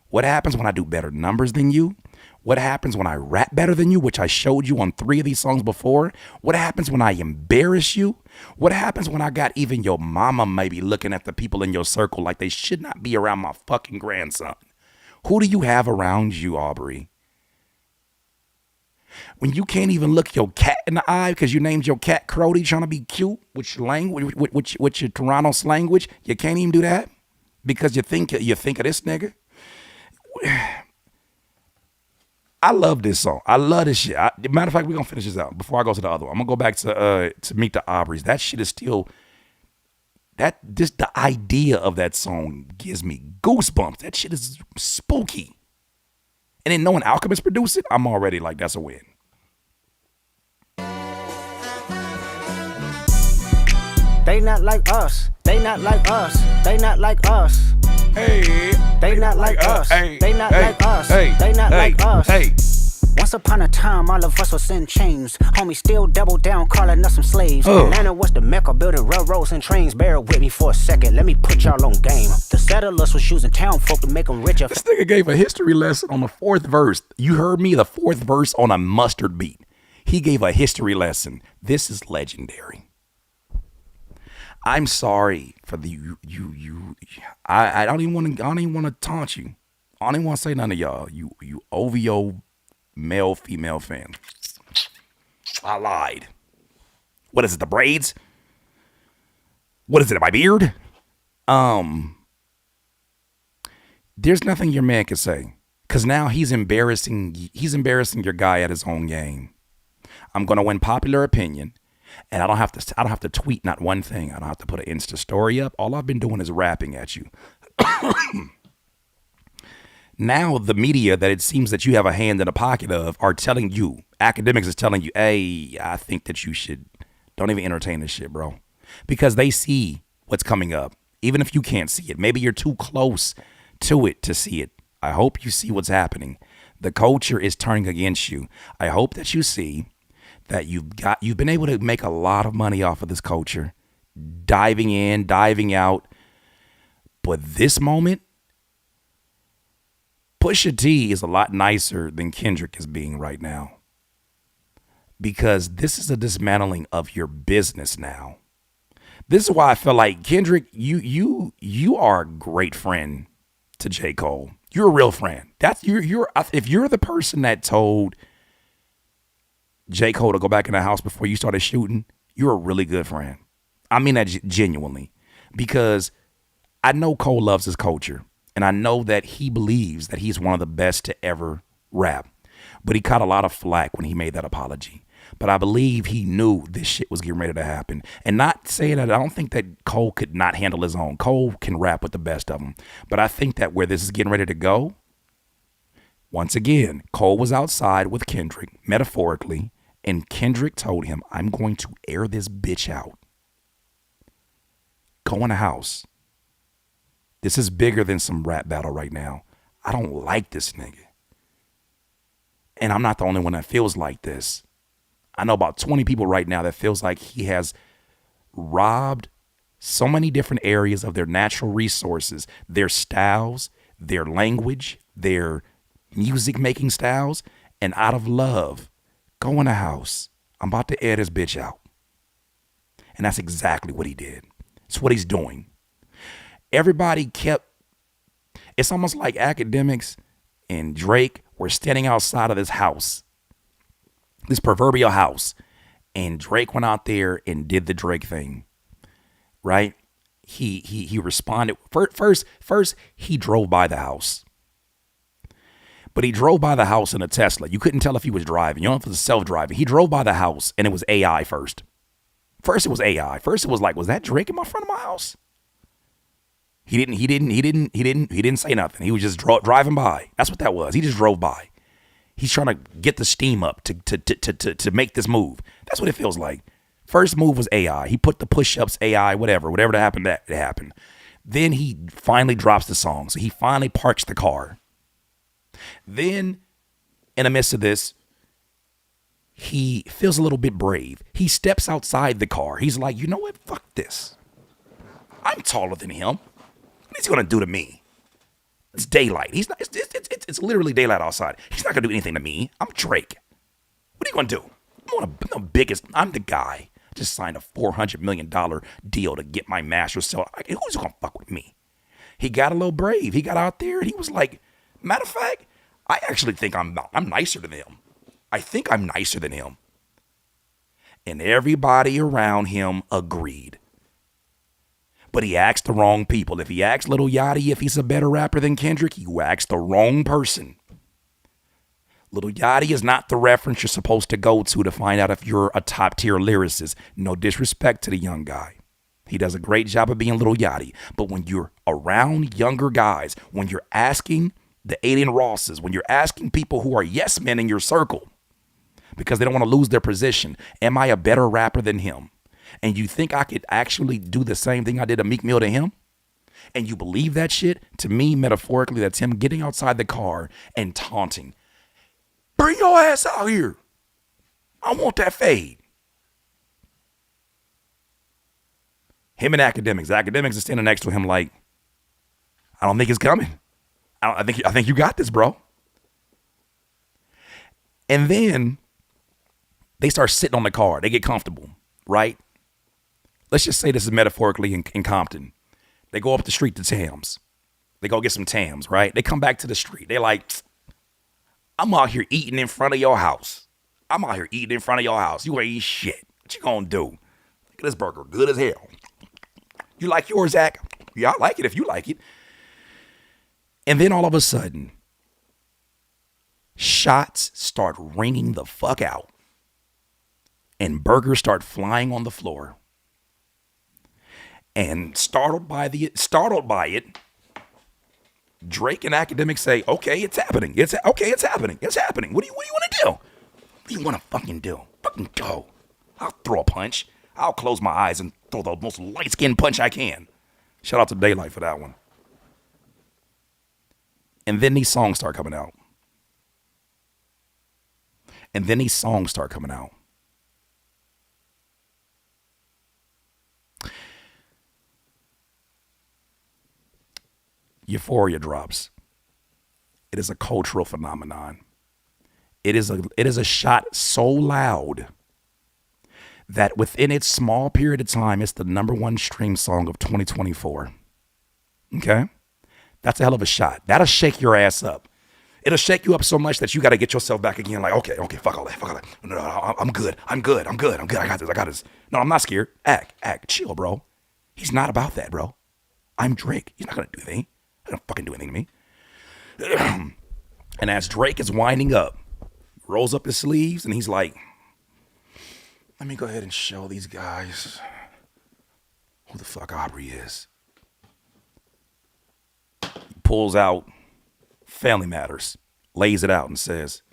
What happens when I do better numbers than you? What happens when I rap better than you, which I showed you on 3 of these songs before? What happens when I embarrass you? What happens when I got even your mama maybe looking at the people in your circle like they should not be around my fucking grandson? Who do you have around you, Aubrey? When you can't even look your cat in the eye because you named your cat Crody trying to be cute with your language, with your Toronto's language, you can't even do that because you think of this nigga. I love this song. I love this shit. Matter of fact, we're gonna finish this out before I go to the other one. I'm gonna go back to Meet the Aubreys. That shit is still just the idea of that song gives me goosebumps. That shit is spooky. And then knowing Alchemist produced it, I'm already like, that's a win. They not like us. They not like us. They not like us. Hey. They not like us. Hey. They not like us. Hey. They not like us. Hey. Once upon a time, all of us was in chains. Homie still double down, calling us some slaves. Atlanta was the mecca, building railroads and trains. Bear with me for a second, let me put y'all on game. The settlers was using town folk to make them richer. This nigga gave a history lesson on the 4th verse. You heard me, the 4th verse on a mustard beat. He gave a history lesson. This is legendary. I'm sorry for the I don't even want to taunt you. I don't even want to say none of y'all. You OVO male female fans. I lied. What is it? The braids? What is it? My beard? There's nothing your man can say because now he's embarrassing your guy at his own game. I'm gonna win popular opinion. And I don't have to tweet not one thing. I don't have to put an Insta story up. All I've been doing is rapping at you. Now the media that it seems that you have a hand in the pocket of are telling you, academics is telling you, hey, I think that you should, don't even entertain this shit, bro. Because they see what's coming up. Even if you can't see it. Maybe you're too close to it to see it. I hope you see what's happening. The culture is turning against you. I hope that you see that you've been able to make a lot of money off of this culture, diving in, diving out. But this moment, Pusha T is a lot nicer than Kendrick is being right now. Because this is a dismantling of your business now. This is why I feel like Kendrick, you are a great friend to J. Cole. You're a real friend. If you're the person that told J. Cole to go back in the house before you started shooting, you're a really good friend. I mean that genuinely, because I know Cole loves his culture, and I know that he believes that he's one of the best to ever rap. But he caught a lot of flack when he made that apology. But I believe he knew this shit was getting ready to happen. And not saying that I don't think that Cole could not handle his own. Cole can rap with the best of them. But I think that where this is getting ready to go, once again, Cole was outside with Kendrick, metaphorically, and Kendrick told him, I'm going to air this bitch out. Go in the house. This is bigger than some rap battle right now. I don't like this nigga. And I'm not the only one that feels like this. I know about 20 people right now that feels like he has robbed so many different areas of their natural resources, their styles, their language, their music making styles, and out of love, go in the house. I'm about to air this bitch out. And that's exactly what he did. It's what he's doing. Everybody it's almost like academics and Drake were standing outside of this house, this proverbial house, and Drake went out there and did the Drake thing, right? He responded. First, he drove by the house. But he drove by the house in a Tesla. You couldn't tell if he was driving. You don't know if it was self-driving. He drove by the house and it was AI first. First it was AI. First it was like, was that Drake in my front of my house? He didn't say nothing. He was just driving by. That's what that was. He just drove by. He's trying to get the steam up to make this move. That's what it feels like. First move was AI. He put the push-ups, AI, whatever that happened, that it happened. Then he finally drops the song. So he finally parks the car. Then, in the midst of this, he feels a little bit brave. He steps outside the car. He's like, you know what? Fuck this. I'm taller than him. What's he gonna do to me? It's daylight. It's literally daylight outside. He's not gonna do anything to me. I'm Drake. What are you gonna do? I'm the guy. I just signed a $400 million deal to get my master sell. Who's gonna fuck with me? He got a little brave. He got out there and he was like, matter of fact, I actually think I'm nicer than them. I think I'm nicer than him. And everybody around him agreed. But he asked the wrong people. If he asked Lil Yachty if he's a better rapper than Kendrick, you asked the wrong person. Lil Yachty is not the reference you're supposed to go to find out if you're a top tier lyricist. No disrespect to the young guy. He does a great job of being Lil Yachty. But when you're around younger guys, when you're asking the Alien Rosses, when you're asking people who are yes men in your circle, because they don't want to lose their position, am I a better rapper than him? And you think I could actually do the same thing I did to Meek Mill to him? And you believe that shit? To me, metaphorically, that's him getting outside the car and taunting. Bring your ass out here. I want that fade. Him and academics. Academics are standing next to him like, I don't think it's coming. I think you got this, bro. And then they start sitting on the car. They get comfortable, right? Let's just say this is metaphorically in Compton. They go up the street to Tams. They go get some Tams, right? They come back to the street. They're like, I'm out here eating in front of your house. I'm out here eating in front of your house. You ain't eat shit. What you gonna do? Look at this burger, good as hell. You like yours, Zach? Yeah, I like it if you like it. And then all of a sudden, shots start ringing the fuck out. And burgers start flying on the floor. And startled by it, Drake and academics say, okay, it's happening. It's happening. What do you want to do? What do you want to fucking do? Fucking go. I'll throw a punch. I'll close my eyes and throw the most light-skinned punch I can. Shout out to Daylight for that one. And then these songs start coming out. Euphoria drops. It is a cultural phenomenon. It is a shot so loud that within its small period of time, it's the #1 stream song of 2024. Okay? That's a hell of a shot. That'll shake your ass up. It'll shake you up so much that you got to get yourself back again. Like, okay, fuck all that. No, I'm good. I got this. No, I'm not scared. Act, chill, bro. He's not about that, bro. I'm Drake. He's not going to do anything. He don't fucking do anything to me. And as Drake is winding up, rolls up his sleeves and he's like, let me go ahead and show these guys who the fuck Aubrey is. He pulls out Family Matters, lays it out and says,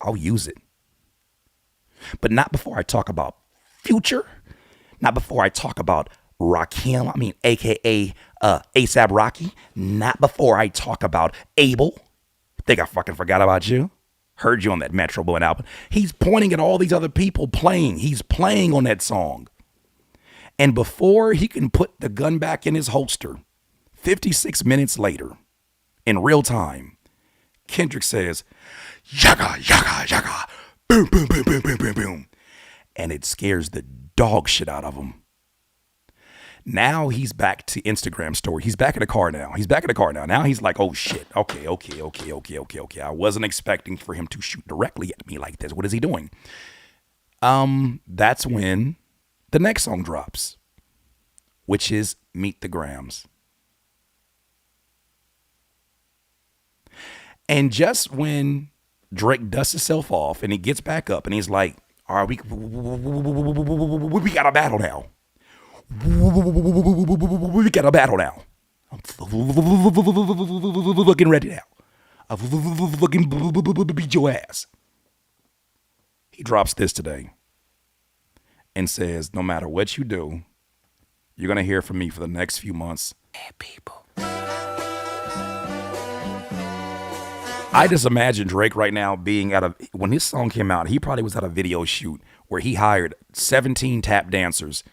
I'll use it. But not before I talk about Future, not before I talk about Rakim, AKA ASAP Rocky, not before I talk about Abel. Think I fucking forgot about you? Heard you on that Metro Boomin album. He's pointing at all these other people playing. He's playing on that song. And before he can put the gun back in his holster, 56 minutes later, in real time, Kendrick says, yaga, yaga, yaga, boom, boom, boom, boom, boom, boom, boom. And it scares the dog shit out of him. Now he's back to Instagram story. He's back in the car now. Now he's like, oh shit. Okay. I wasn't expecting for him to shoot directly at me like this. What is he doing? That's when the next song drops, which is Meet the Grams. And just when Drake dusts himself off and he gets back up and he's like, all right, we got a battle now. We got a battle now. I'm looking ready now. I'm looking beat your ass. He drops this today and says, no matter what you do, you're going to hear from me for the next few months. Hey, people. I just imagine Drake right now being when his song came out, he probably was at a video shoot where he hired 17 tap dancers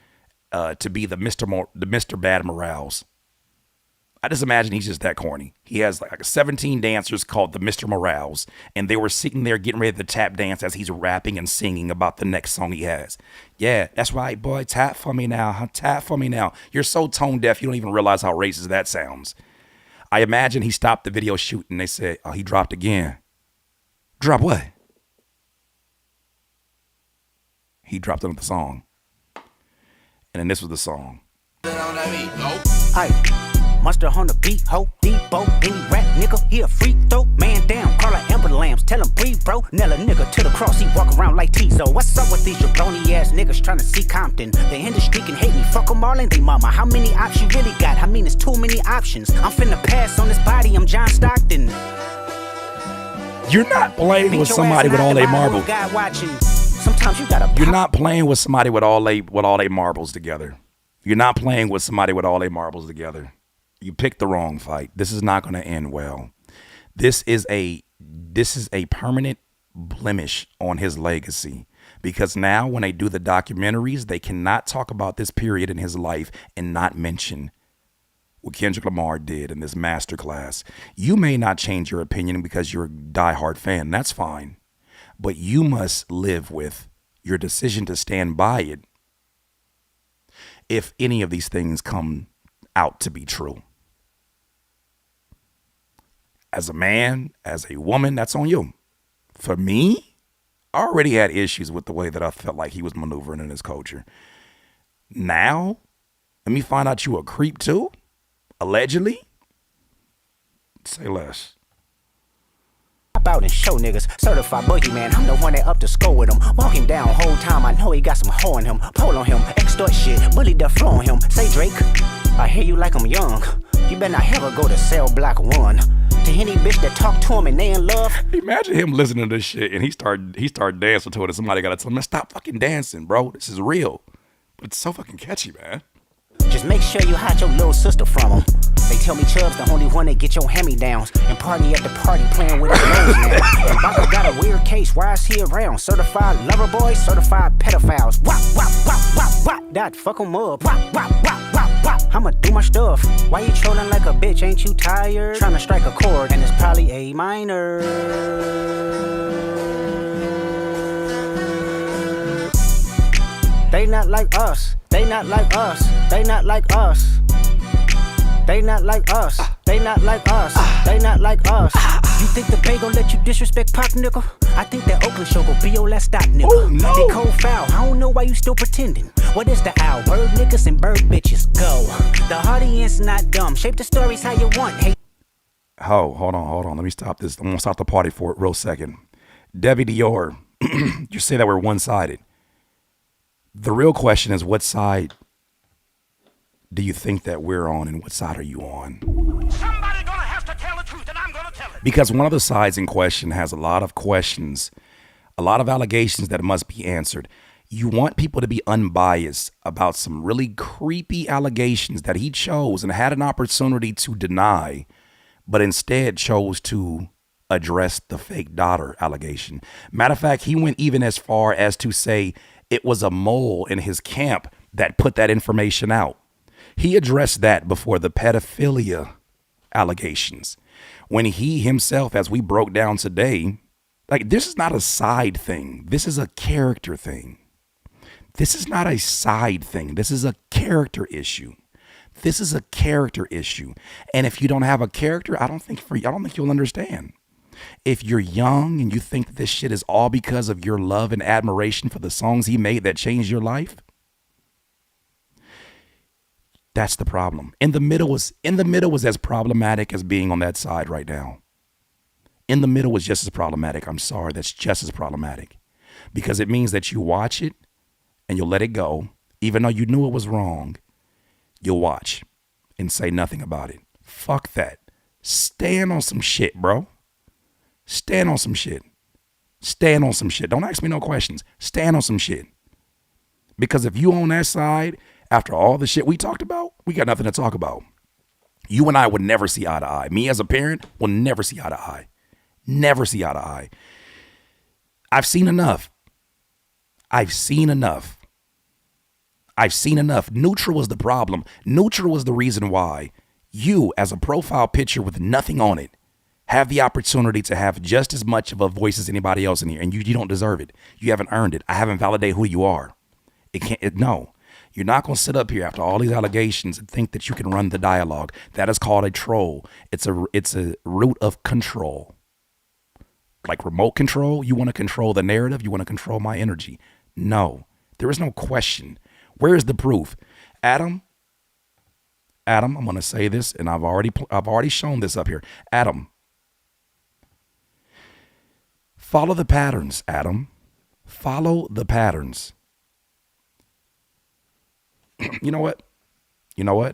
to be the Mr. Bad Morales. I just imagine he's just that corny. He has like 17 dancers called the Mr. Morales, and they were sitting there getting ready to tap dance as he's rapping and singing about the next song he has. Yeah, that's right, boy. Tap for me now. Tap for me now. You're so tone deaf, you don't even realize how racist that sounds. I imagine he stopped the video shoot and they said, oh, he dropped again. Drop what? He dropped another song. And then this was the song. Hey, mustard on the beat, ho, Debo, any rap nigga, he a freak throw, man down, call her Amber Lambs, tell him breathe, bro, nail a nigga to the cross, he walk around like Tizo. What's up with these jabroni ass niggas trying to see Compton? The industry can hate me, fuck them all and they mama. How many options you really got? I mean, it's too many options. I'm finna pass on this body, I'm John Stockton. You're not playing with somebody with all they marbles. Sometimes you gotta. You're not playing with somebody with all they marbles together. You're not playing with somebody with all their marbles together. You picked the wrong fight. This is not going to end well. This is a permanent blemish on his legacy, because now when they do the documentaries, they cannot talk about this period in his life and not mention what Kendrick Lamar did in this masterclass. You may not change your opinion because you're a diehard fan. That's fine. But you must live with your decision to stand by it if any of these things come out to be true. As a man, as a woman, that's on you. For me, I already had issues with the way that I felt like he was maneuvering in his culture. Now, let me find out you a creep too, allegedly. Say less. Out and show niggas, certified boogeyman. I'm the one that up to score with him. Walking down whole time, I know he got some hoe in him. Pole on him, extort shit, bully the flow on him. Say Drake, I hear you like I'm young. You better not ever go to cell block 1. To any bitch that talk to him and they in love. Imagine him listening to this shit and he start dancing to it and somebody gotta tell him, man, stop fucking dancing, bro. This is real. But it's so fucking catchy, man. Just make sure you hide your little sister from him. They tell me Chubb's the only one that get your hand-me-downs and party at the party playing with his nose now. And Baka got a weird case, why is he around? Certified lover boys, certified pedophiles. Wop, wop, wop, wop, wop, that fuck him up. Wop, wop, wop, wop, wop, I'ma do my stuff. Why you trolling like a bitch, ain't you tired? Trying to strike a chord and it's probably A minor. They not like us, they not like us, they not like us. They not like us, they not like us, they not like us. You think the Bay gon' let you disrespect Pop, nigga? I think that Oakland show gon' be your last stop, nigga. Oh, no. They cold foul, I don't know why you still pretending. What is the owl? Bird niggas and bird bitches, go. The audience not dumb, shape the stories how you want. Hey. Hold on. Let me stop this. I'm gonna stop the party for a real second. Debbie Dior, you say that we're one-sided. The real question is, what side do you think that we're on, and what side are you on? Somebody gonna have to tell the truth, and I'm gonna tell it. Because one of the sides in question has a lot of questions, a lot of allegations that must be answered. You want people to be unbiased about some really creepy allegations that he chose and had an opportunity to deny, but instead chose to address the fake daughter allegation. Matter of fact, he went even as far as to say it was a mole in his camp that put that information out. He addressed that before the pedophilia allegations. When he himself, as we broke down today, like, this is not a side thing. This is a character thing. This is not a side thing. This is a character issue. This is a character issue. And if you don't have a character, I don't think you'll understand. If you're young and you think that this shit is all because of your love and admiration for the songs he made that changed your life, that's the problem. In the middle was as problematic as being on that side right now. In the middle was just as problematic. I'm sorry, that's just as problematic, because it means that you watch it and you'll let it go, even though you knew it was wrong. You'll watch and say nothing about it. Fuck that. Stand on some shit, bro. Stand on some shit. Stand on some shit. Don't ask me no questions. Stand on some shit. Because if you on that side, after all the shit we talked about, we got nothing to talk about. You and I would never see eye to eye. Me as a parent will never see eye to eye. Never see eye to eye. I've seen enough. Neutral was the problem. Neutral was the reason why you, as a profile picture with nothing on it, have the opportunity to have just as much of a voice as anybody else in here, and you don't deserve it. You haven't earned it. I haven't validated who you are. No. You're not going to sit up here after all these allegations and think that you can run the dialogue. That is called a troll. It's a root of control. Like remote control, you want to control the narrative, you want to control my energy. No, there is no question. Where is the proof? Adam, I'm going to say this, and I've already shown this up here. Adam, follow the patterns, Adam. Follow the patterns. You know what?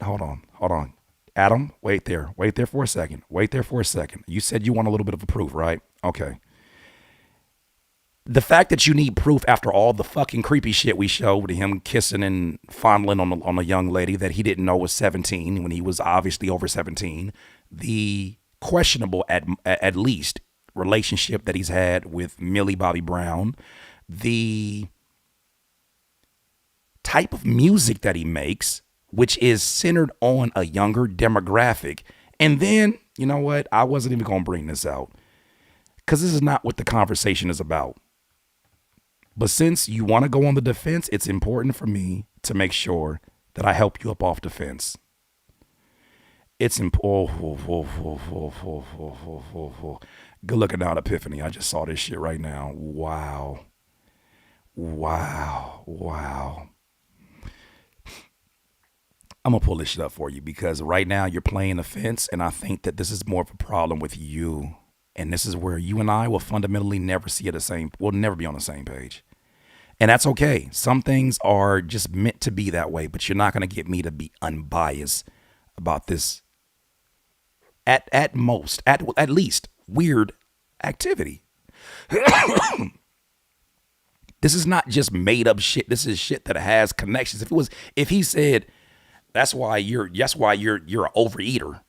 Hold on. Adam, wait there for a second. You said you want a little bit of a proof, right? Okay. The fact that you need proof after all the fucking creepy shit we showed, him kissing and fondling on a young lady that he didn't know was 17 when he was obviously over 17, the questionable at least relationship that he's had with Millie Bobby Brown, the type of music that he makes, which is centered on a younger demographic. And then, you know what? I wasn't even going to bring this out because this is not what the conversation is about. But since you want to go on the defense, it's important for me to make sure that I help you up off the fence. It's important. Good looking out, Epiphany. I just saw this shit right now. Wow. I'm going to pull this shit up for you because right now you're playing the fence, and I think that this is more of a problem with you. And this is where you and I will fundamentally never see we'll never be on the same page. And that's okay. Some things are just meant to be that way, but you're not going to get me to be unbiased about this at least weird activity. This is not just made up shit. This is shit that has connections. If he said, that's why you're an overeater.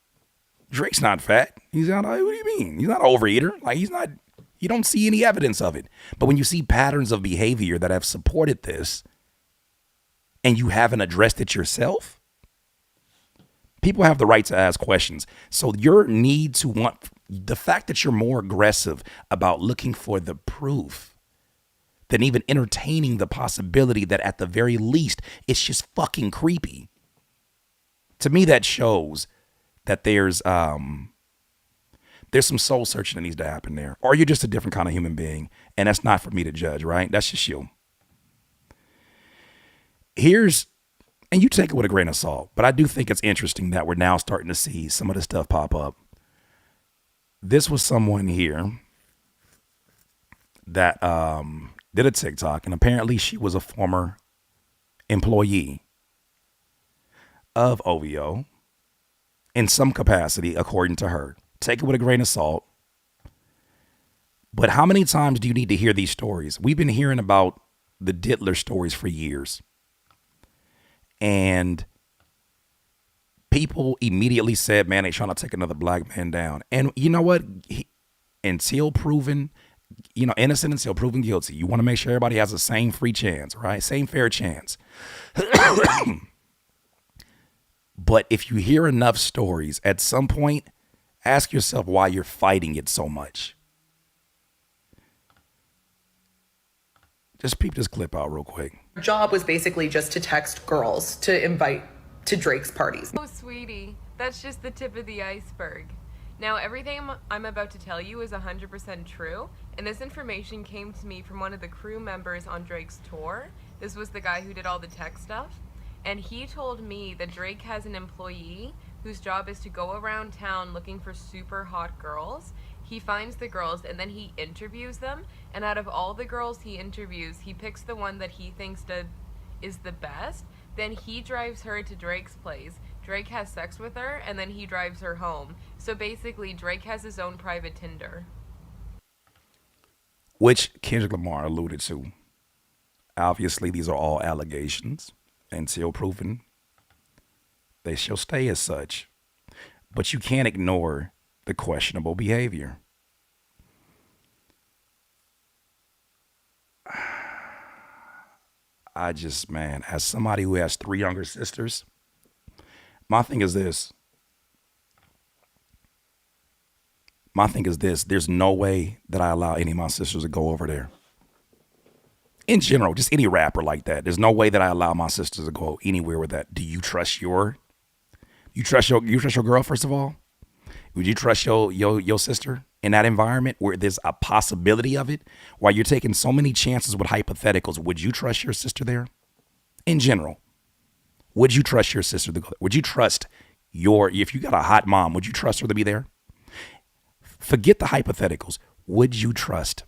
Drake's not fat. He's not, what do you mean? He's not an overeater. Like you don't see any evidence of it. But when you see patterns of behavior that have supported this and you haven't addressed it yourself, people have the right to ask questions. So your need to want the fact that you're more aggressive about looking for the proof than even entertaining the possibility that at the very least, it's just fucking creepy. To me, that shows that there's some soul searching that needs to happen there. Or you're just a different kind of human being. And that's not for me to judge, right? That's just you. And you take it with a grain of salt, but I do think it's interesting that we're now starting to see some of this stuff pop up. This was someone here that did a TikTok, and apparently she was a former employee of OVO in some capacity, according to her. Take it with a grain of salt. But how many times do you need to hear these stories? We've been hearing about the Diddler stories for years. And people immediately said, man, they trying to take another black man down. And you know what? Until proven, innocent until proven guilty, you want to make sure everybody has the same free chance, right? Same fair chance. But if you hear enough stories, at some point, ask yourself why you're fighting it so much. Just peep this clip out real quick. Her job was basically just to text girls to invite to Drake's parties. Oh, sweetie, that's just the tip of the iceberg. Now, everything I'm about to tell you is 100% true, and this information came to me from one of the crew members on Drake's tour. This was the guy who did all the tech stuff, and he told me that Drake has an employee whose job is to go around town looking for super hot girls. He finds the girls and then he interviews them, and out of all the girls he interviews, he picks the one that he thinks is the best. Then he drives her to Drake's place. Drake has sex with her, and then he drives her home. So basically, Drake has his own private Tinder. Which Kendrick Lamar alluded to. Obviously, these are all allegations. Until proven, they shall stay as such. But you can't ignore the questionable behavior. As somebody who has 3 younger sisters, my thing is this. There's no way that I allow any of my sisters to go over there. In general, just any rapper like that. There's no way that I allow my sisters to go anywhere with that. Do you trust your girl, first of all? Would you trust your sister in that environment where there's a possibility of it? While you're taking so many chances with hypotheticals, would you trust your sister there? In general, would you trust your sister to go there? Would you trust if you got a hot mom, would you trust her to be there? Forget the hypotheticals. Would you trust?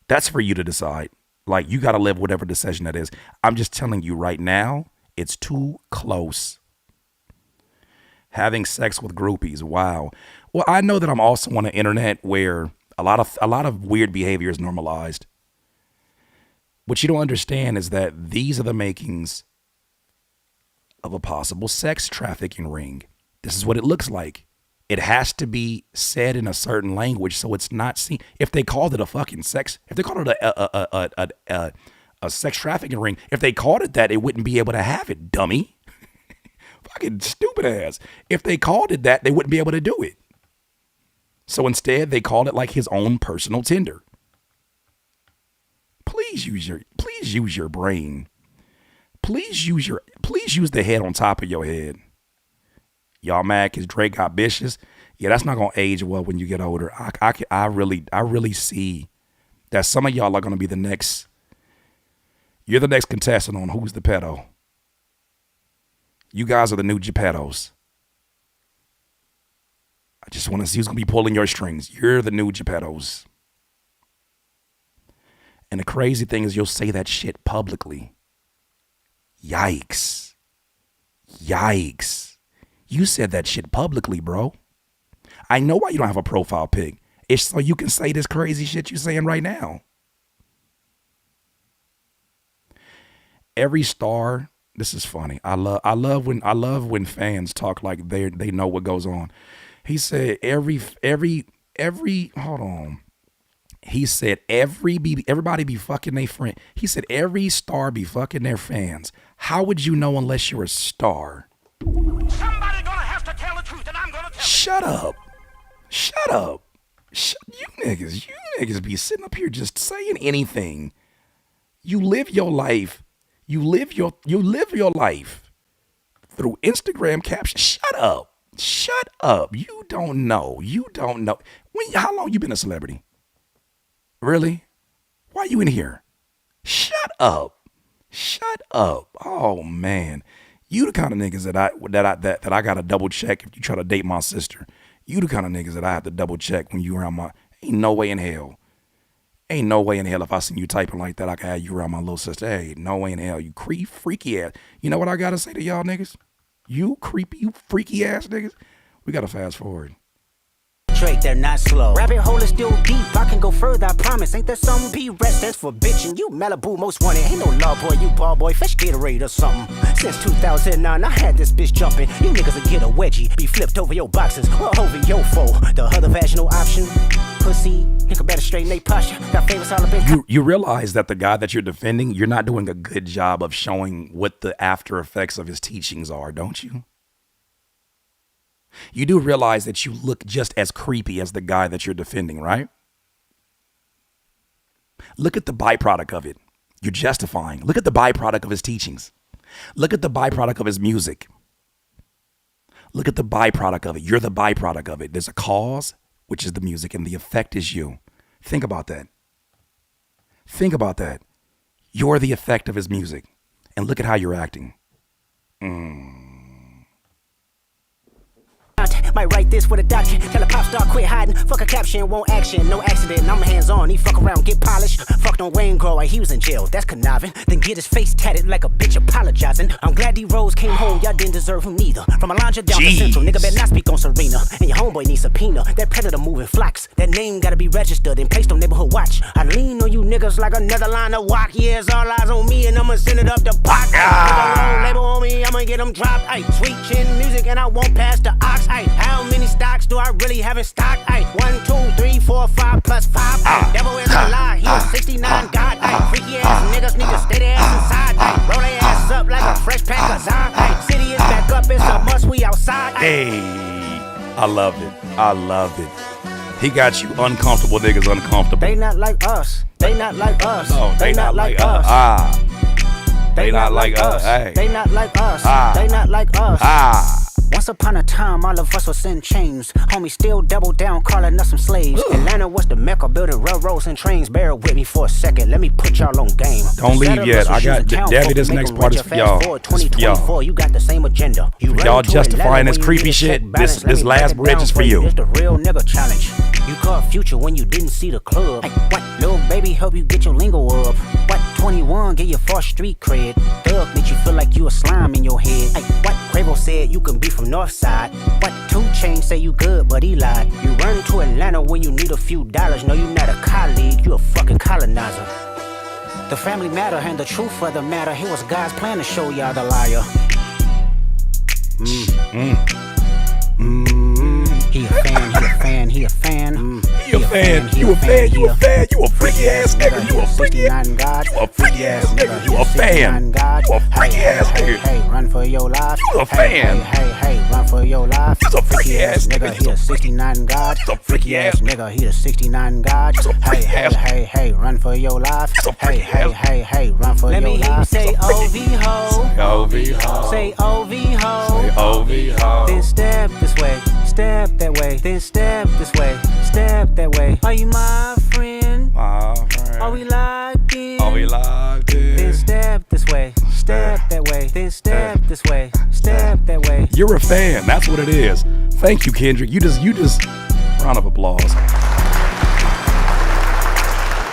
That's for you to decide. Like, you got to live whatever decision that is. I'm just telling you right now, it's too close. Having sex with groupies. Wow. Well, I know that I'm also on the internet where a lot of weird behavior is normalized. What you don't understand is that these are the makings of a possible sex trafficking ring. This is what it looks like. It has to be said in a certain language so it's not seen. If they called it a fucking sex, if they called it a sex trafficking ring, if they called it that, it wouldn't be able to have it, dummy. Fucking stupid ass. If they called it that, they wouldn't be able to do it. So instead, they called it like his own personal Tinder. Please use your brain. Please use the head on top of your head. Y'all mad because Drake got bitches? Yeah, that's not gonna age well when you get older. I really see that some of y'all are gonna be the next. You're the next contestant on Who's the Pedo. You guys are the new Geppettos. I just want to see who's going to be pulling your strings. You're the new Geppettos. And the crazy thing is you'll say that shit publicly. Yikes. Yikes. You said that shit publicly, bro. I know why you don't have a profile pic. It's so you can say this crazy shit you're saying right now. Every star... This is funny. I love when fans talk like they know what goes on. He said every hold on. He said everybody be fucking their friend. He said every star be fucking their fans. How would you know unless you're a star? Somebody gonna have to tell the truth, and I'm gonna tell. Shut up. You niggas be sitting up here just saying anything. You live your life. You live your life through Instagram captions. Shut up. You don't know. How long you been a celebrity? Really? Why you in here? Shut up. Oh man. You the kind of niggas that I gotta double check if you try to date my sister. You the kind of niggas that I have to double check when you around ain't no way in hell. Ain't no way in hell if I seen you typing like that, I can have you around my little sister. Hey, no way in hell. You freaky ass. You know what I gotta say to y'all niggas? You creepy, you freaky ass niggas. We gotta fast forward. Drake, they're not slow. Rabbit hole is still deep. I can go further, I promise. Ain't there some B-rest that's for bitching? You Malibu most wanted. Ain't no love boy, you ball boy. Fish Gatorade or something. Since 2009, I had this bitch jumping. You niggas will get a wedgie. Be flipped over your boxes or over your foe. The other vaginal option. Pussy, nigga better straighten they posture. Got famous all up in. You realize that the guy that you're defending, you're not doing a good job of showing what the after effects of his teachings are, don't you? You do realize that you look just as creepy as the guy that you're defending, right? Look at the byproduct of it. You're justifying. Look at the byproduct of his teachings. Look at the byproduct of his music. Look at the byproduct of it. You're the byproduct of it. There's a cause, which is the music, and the effect is you. Think about that. You're the effect of his music. And look at how you're acting. Might write this with a doctor. Tell a pop star quit hiding. Fuck a caption, won't action. No accident, I'm hands on. He fuck around, get polished. Fucked on Wayne Grow, he was in jail. That's conniving. Then get his face tatted like a bitch apologizing. I'm glad D-Rose came home. Y'all didn't deserve him neither. From Alondra down to Central. Nigga better not speak on Serena. And your homeboy needs subpoena. That predator moving flocks. That name gotta be registered and placed on neighborhood watch. I lean on you niggas like another line of walk. Yeah, it's all eyes on me and I'ma send it up the pot. Label on me, I'ma get them dropped. Ay, sweet chin music and I won't pass the ox. Ay, how many stocks do I really have in stock? Ay, 1, 2, 3, 4, 5 plus 5. Ay, devil is a lie. He was 69 God. Ay, freaky ass niggas need to stay their ass inside. Ay, roll their ass up like a fresh pack of Zod. Ay, city is back up, it's a must. We outside. Ay. Hey, I love it. He got you uncomfortable niggas uncomfortable. They not like us. They not like us. No, they not like us. They not like us. Hey. They not like us. They not like us. Once upon a time, all of us was in chains. Homie still double down, calling us some slaves. Atlanta was the mecca, building railroads and trains. Bear with me for a second, let me put y'all on game. Don't leave yet. I got Debbie. This next part is for y'all. 2024, you got the same agenda. Y'all justifying this creepy shit. This last bridge is for you. It's the real nigga challenge. You caught Future when you didn't see the club. Hey, what? Lil' baby help you get your lingo up. What? 21 get your first street cred. Thug make you feel like you a slime in your head. Hey, what? Quavo said you can be from Northside. What? 2 Chainz say you good, but he lied. You run to Atlanta when you need a few dollars. No, you not a colleague, you a fucking colonizer. The family matter and the truth of the matter. Here was God's plan to show y'all the liar. He a fan, he a fan, he a fan. He a fan, you a fan, you a fan, you a freaky ass nigga, you a freaky ass nigga, you a freaky ass nigga, you a fan, you a freaky ass nigga. Hey, run for your life. You a fan. Hey, run for your life. You's a freaky ass nigga. He a 69 God. You's a freaky ass nigga. He a 69 God. Hey, run for your life. Hey, run for your life. Let me hear you say OV ho. OV ho. Say OV ho. Say OV ho. Then step this way. Step that way, then step this way, step that way. Are you my friend? My friend. Are we locked in? Are we locked in? Then step this way, step that way, then step this way, step that way. You're a fan. That's what it is. Thank you, Kendrick. You just round of applause.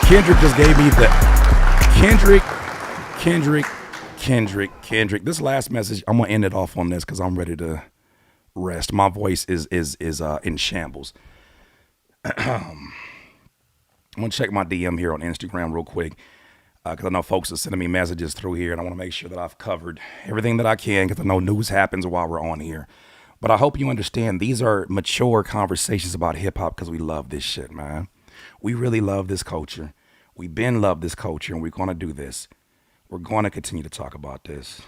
Kendrick just gave me the Kendrick. This last message, I'm gonna end it off on this because I'm ready to rest. My voice is in shambles. I'm gonna check my DM here on Instagram real quick because I know folks are sending me messages through here, and I want to make sure that I've covered everything that I can because I know news happens while we're on here. But I hope you understand these are mature conversations about hip hop because we love this shit, man. We really love this culture. We've been love this culture, and we're gonna do this. We're going to continue to talk about this.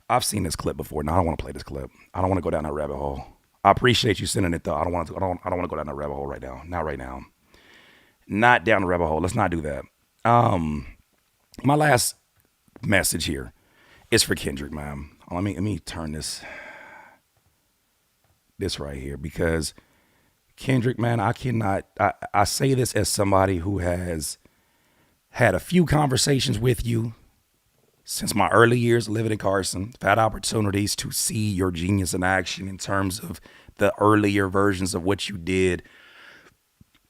I've seen this clip before. No, I don't want to play this clip. I don't want to go down that rabbit hole. I appreciate you sending it though. I don't want to go down that rabbit hole right now. Not right now. Not down the rabbit hole. Let's not do that. My last message here is for Kendrick, man. Let me turn this right here because Kendrick, man, I say this as somebody who has had a few conversations with you since my early years living in Carson. I've had opportunities to see your genius in action in terms of the earlier versions of what you did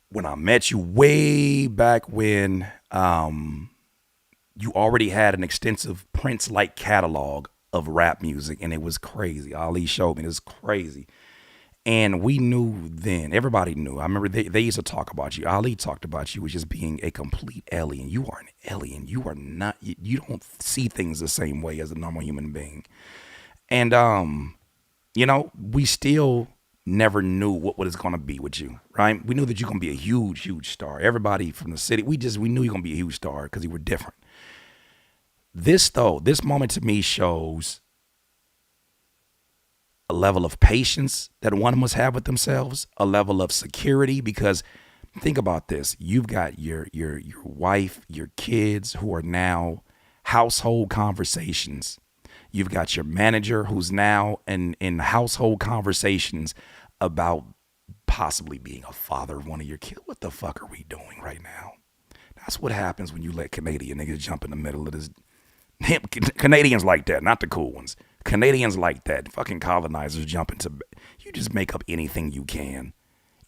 when I met you way back when you already had an extensive Prince-like catalog of rap music, and it was crazy. Ali showed me, it was crazy. And we knew then, everybody knew. I remember they used to talk about you. Ali talked about you as just being a complete alien. You are an alien. You are not, you don't see things the same way as a normal human being. And, we still never knew what was going to be with you, right? We knew that you're going to be a huge, huge star. Everybody from the city, we knew you're going to be a huge star because you were different. This moment to me shows a level of patience that one must have with themselves, a level of security, because think about this. You've got your wife, your kids who are now household conversations. You've got your manager who's now in household conversations about possibly being a father of one of your kids. What the fuck are we doing right now? That's what happens when you let Canadian niggas jump in the middle of this. Canadians like that, not the cool ones. Canadians like that. Fucking colonizers jump into. You just make up anything you can.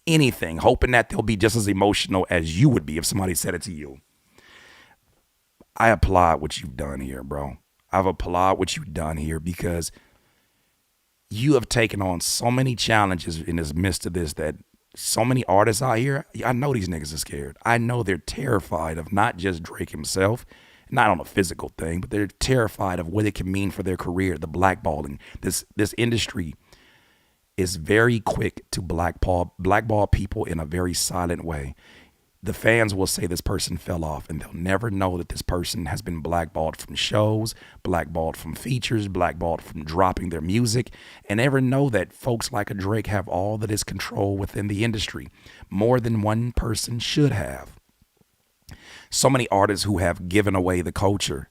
Anything, hoping that they'll be just as emotional as you would be if somebody said it to you. I applaud what you've done here, bro. I've applaud what you've done here because you have taken on so many challenges in this midst of this that so many artists out here, I know these niggas are scared. I know they're terrified of not just Drake himself, not on a physical thing, but they're terrified of what it can mean for their career, the blackballing. This industry is very quick to blackball people in a very silent way. the fans will say this person fell off, and they'll never know that this person has been blackballed from shows, blackballed from features, blackballed from dropping their music, and never know that folks like a Drake have all that is control within the industry, more than one person should have. So many artists who have given away the culture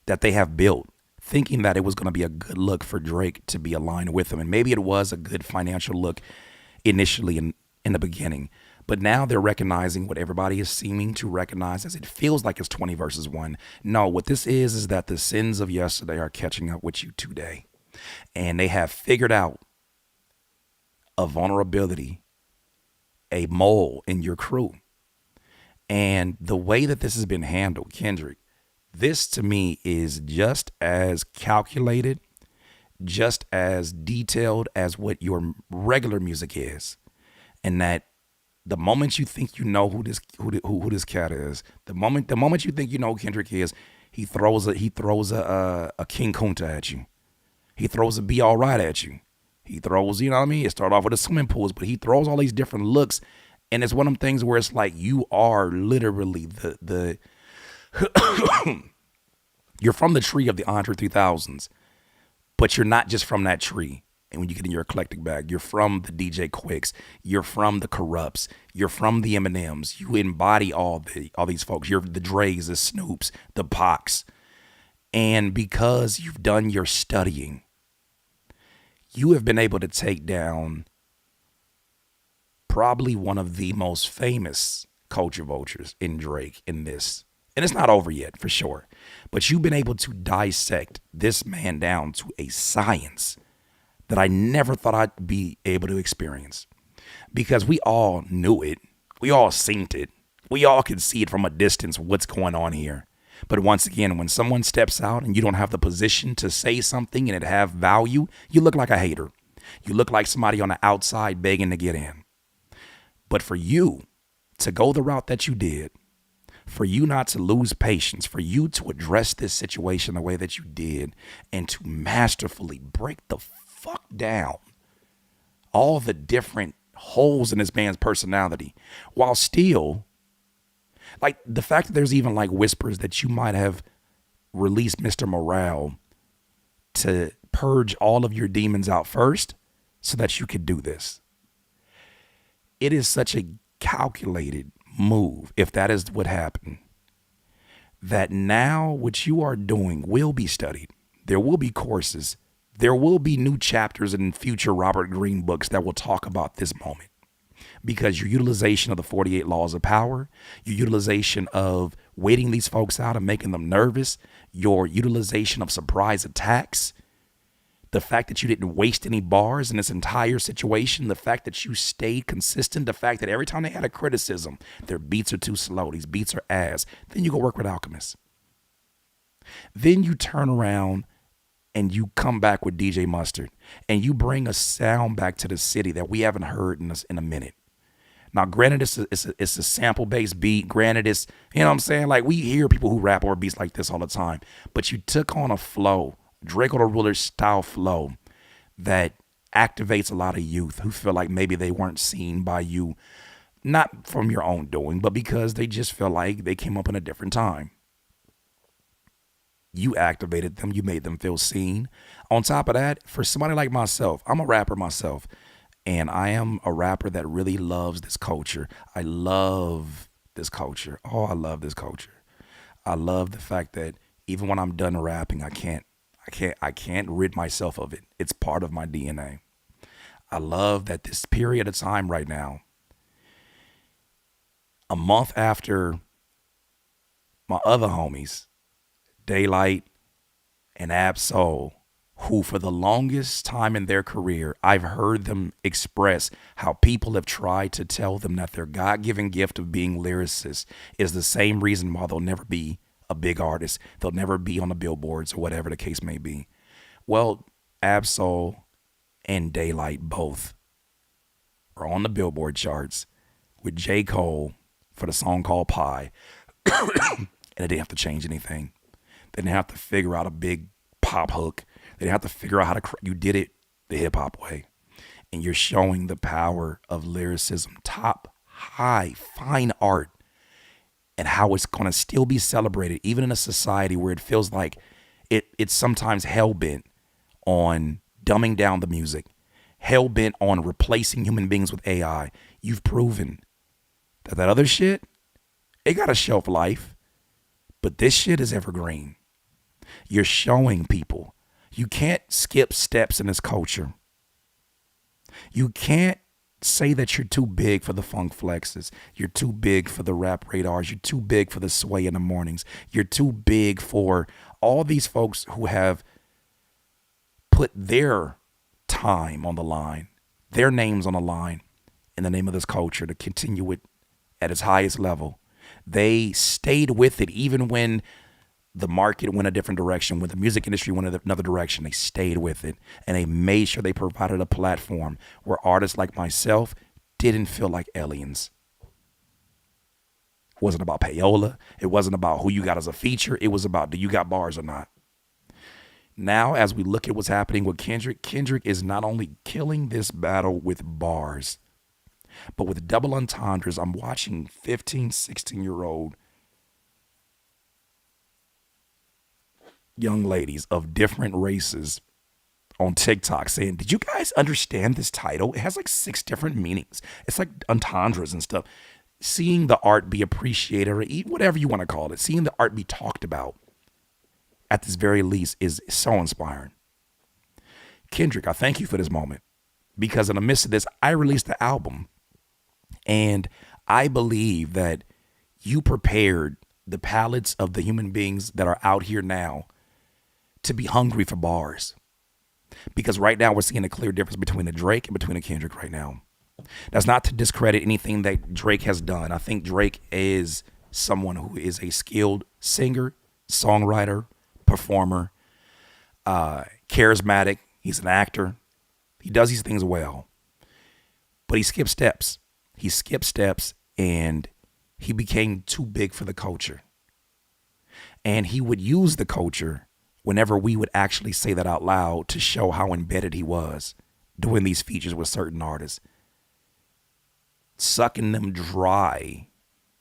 that they have built, thinking that it was going to be a good look for Drake to be aligned with them. And maybe it was a good financial look initially in the beginning. But now they're recognizing what everybody is seeming to recognize as it feels like it's 20 versus 1. No, what this is that the sins of yesterday are catching up with you today. And they have figured out a vulnerability, a mole in your crew. And the way that this has been handled, Kendrick, this to me is just as calculated, just as detailed as what your regular music is. And that the moment you think you know who this cat is, the moment you think you know who Kendrick is, he throws a King Kunta at you. He throws a Be All Right at you. He throws, you know what I mean? It started off with the swimming pools, but he throws all these different looks, and it's one of them things where it's like you are literally the you're from the tree of the Andre 3000s, but you're not just from that tree. And when you get in your eclectic bag, you're from the DJ Quicks, you're from the Corrupts, you're from the Eminems. You embody all these folks. You're the Dre's, the Snoops, the Pacs. And because you've done your studying, you have been able to take down probably one of the most famous culture vultures in Drake in this. And it's not over yet, for sure. But you've been able to dissect this man down to a science that I never thought I'd be able to experience, because we all knew it. We all seen it. We all can see it from a distance, what's going on here. But once again, when someone steps out and you don't have the position to say something and it have value, you look like a hater. You look like somebody on the outside begging to get in. But for you to go the route that you did, for you not to lose patience, for you to address this situation the way that you did, and to masterfully break the fuck down all the different holes in this man's personality, while still, like, the fact that there's even like whispers that you might have released Mr. Morale to purge all of your demons out first so that you could do this. It is such a calculated move, if that is what happened, that now what you are doing will be studied. There will be courses. There will be new chapters in future Robert Greene books that will talk about this moment, because your utilization of the 48 laws of power, your utilization of waiting these folks out and making them nervous, your utilization of surprise attacks, the fact that you didn't waste any bars in this entire situation, the fact that you stayed consistent, the fact that every time they had a criticism, their beats are too slow, these beats are ass, then you go work with Alchemist. Then you turn around and you come back with DJ Mustard, and you bring a sound back to the city that we haven't heard in a minute. Now, granted, it's a sample-based beat. Granted, it's, you know what I'm saying? Like, we hear people who rap over beats like this all the time. But you took on a flow, Draco the Ruler's style flow, that activates a lot of youth who feel like maybe they weren't seen by you, not from your own doing, but because they just feel like they came up in a different time. You activated them. You made them feel seen. On top of that, for somebody like myself, I'm a rapper myself, and I am a rapper that really loves this culture. I love this culture. Oh, I love this culture. I love the fact that even when I'm done rapping, I can't rid myself of it. It's part of my DNA. I love that this period of time right now, a month after my other homies, Daylight and Ab-Soul, who for the longest time in their career, I've heard them express how people have tried to tell them that their God-given gift of being lyricists is the same reason why they'll never be a big artist. They'll never be on the billboards or whatever the case may be. Well, Ab-Soul and Daylight both are on the Billboard charts with J. Cole for the song called Pie. And they didn't have to change anything. They didn't have to figure out a big pop hook. They didn't have to figure out how to, you did it the hip hop way. And you're showing the power of lyricism top, high, fine art, and how it's going to still be celebrated, even in a society where it feels like it's sometimes hell-bent on dumbing down the music, hell-bent on replacing human beings with AI. You've proven that other shit, it got a shelf life, but this shit is evergreen. You're showing people you can't skip steps in this culture. You can't say that you're too big for the funk flexes. You're too big for the rap radars. You're too big for the sway in the mornings. You're too big for all these folks who have put their time on the line, their names on the line in the name of this culture to continue it at its highest level. They stayed with it even when the market went a different direction, when the music industry went another direction. They stayed with it, and they made sure they provided a platform where artists like myself didn't feel like aliens. It wasn't about payola. It wasn't about who you got as a feature. It was about, do you got bars or not? Now, as we look at what's happening with Kendrick is not only killing this battle with bars, but with double entendres. I'm watching 15, 16-year-old young ladies of different races on TikTok saying, did you guys understand this title? It has like 6 different meanings. It's like entendres and stuff. Seeing the art be appreciated, or whatever you want to call it, seeing the art be talked about at this very least is so inspiring. Kendrick, I thank you for this moment, because in the midst of this, I released the album, and I believe that you prepared the palates of the human beings that are out here now to be hungry for bars. Because right now we're seeing a clear difference between a Drake and between a Kendrick right now. That's not to discredit anything that Drake has done. I think Drake is someone who is a skilled singer, songwriter, performer, charismatic. He's an actor. He does these things well. But he skipped steps. He skipped steps, and he became too big for the culture. And he would use the culture whenever we would actually say that out loud to show how embedded he was doing these features with certain artists, sucking them dry,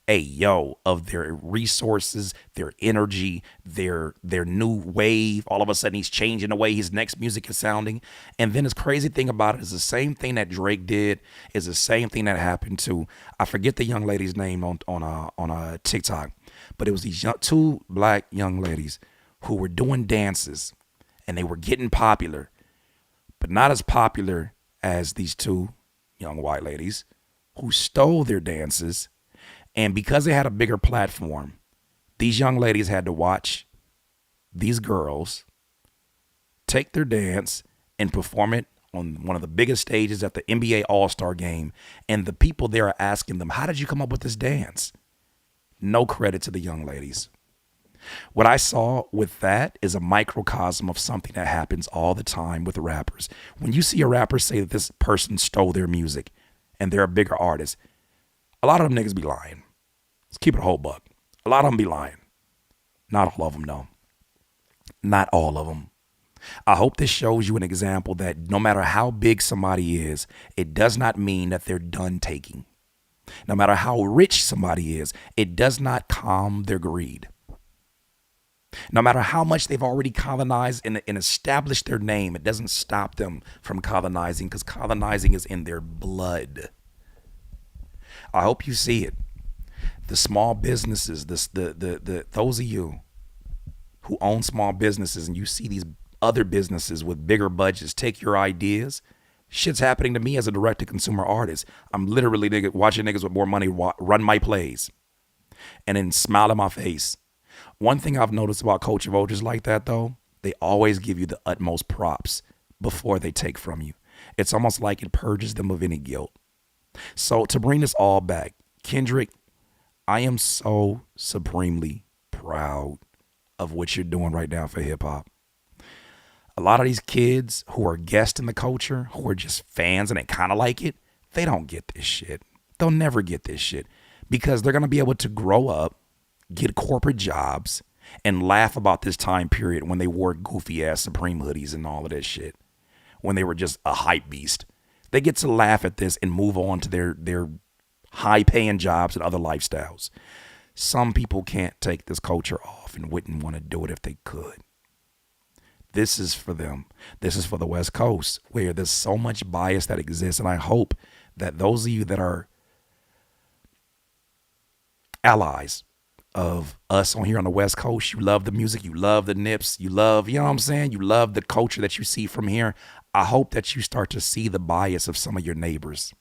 of their resources, their energy, their new wave. All of a sudden he's changing the way his next music is sounding. And then his crazy thing about it is the same thing that Drake did is the same thing that happened to, I forget the young lady's name on TikTok, but it was these 2 black young ladies who were doing dances, and they were getting popular, but not as popular as these 2 young white ladies who stole their dances. And because they had a bigger platform, these young ladies had to watch these girls take their dance and perform it on one of the biggest stages at the NBA All-Star game. And the people there are asking them, how did you come up with this dance? No credit to the young ladies. What I saw with that is a microcosm of something that happens all the time with rappers. When you see a rapper say that this person stole their music and they're a bigger artist, a lot of them niggas be lying. Let's keep it a whole buck. A lot of them be lying. Not all of them, though. Not all of them. I hope this shows you an example that no matter how big somebody is, it does not mean that they're done taking. No matter how rich somebody is, it does not calm their greed. No matter how much they've already colonized and established their name, it doesn't stop them from colonizing, because colonizing is in their blood. I hope you see it. The small businesses, those of you who own small businesses, and you see these other businesses with bigger budgets take your ideas. Shit's happening to me as a direct-to-consumer artist. I'm literally watching niggas with more money run my plays and then smile in my face. One thing I've noticed about culture vultures like that, though, they always give you the utmost props before they take from you. It's almost like it purges them of any guilt. So to bring this all back, Kendrick, I am so supremely proud of what you're doing right now for hip hop. A lot of these kids who are guests in the culture, who are just fans and they kind of like it, they don't get this shit. They'll never get this shit, because they're going to be able to grow up, get corporate jobs, and laugh about this time period when they wore goofy ass Supreme hoodies and all of that shit, when they were just a hype beast. They get to laugh at this and move on to their high-paying jobs and other lifestyles. Some people can't take this culture off and wouldn't want to do it if they could. This is for them. This is for the West Coast, where there's so much bias that exists. And I hope that those of you that are allies of us on here on the West Coast, you love the music, you love the nips, you love, you know what I'm saying? You love the culture that you see from here. I hope that you start to see the bias of some of your neighbors.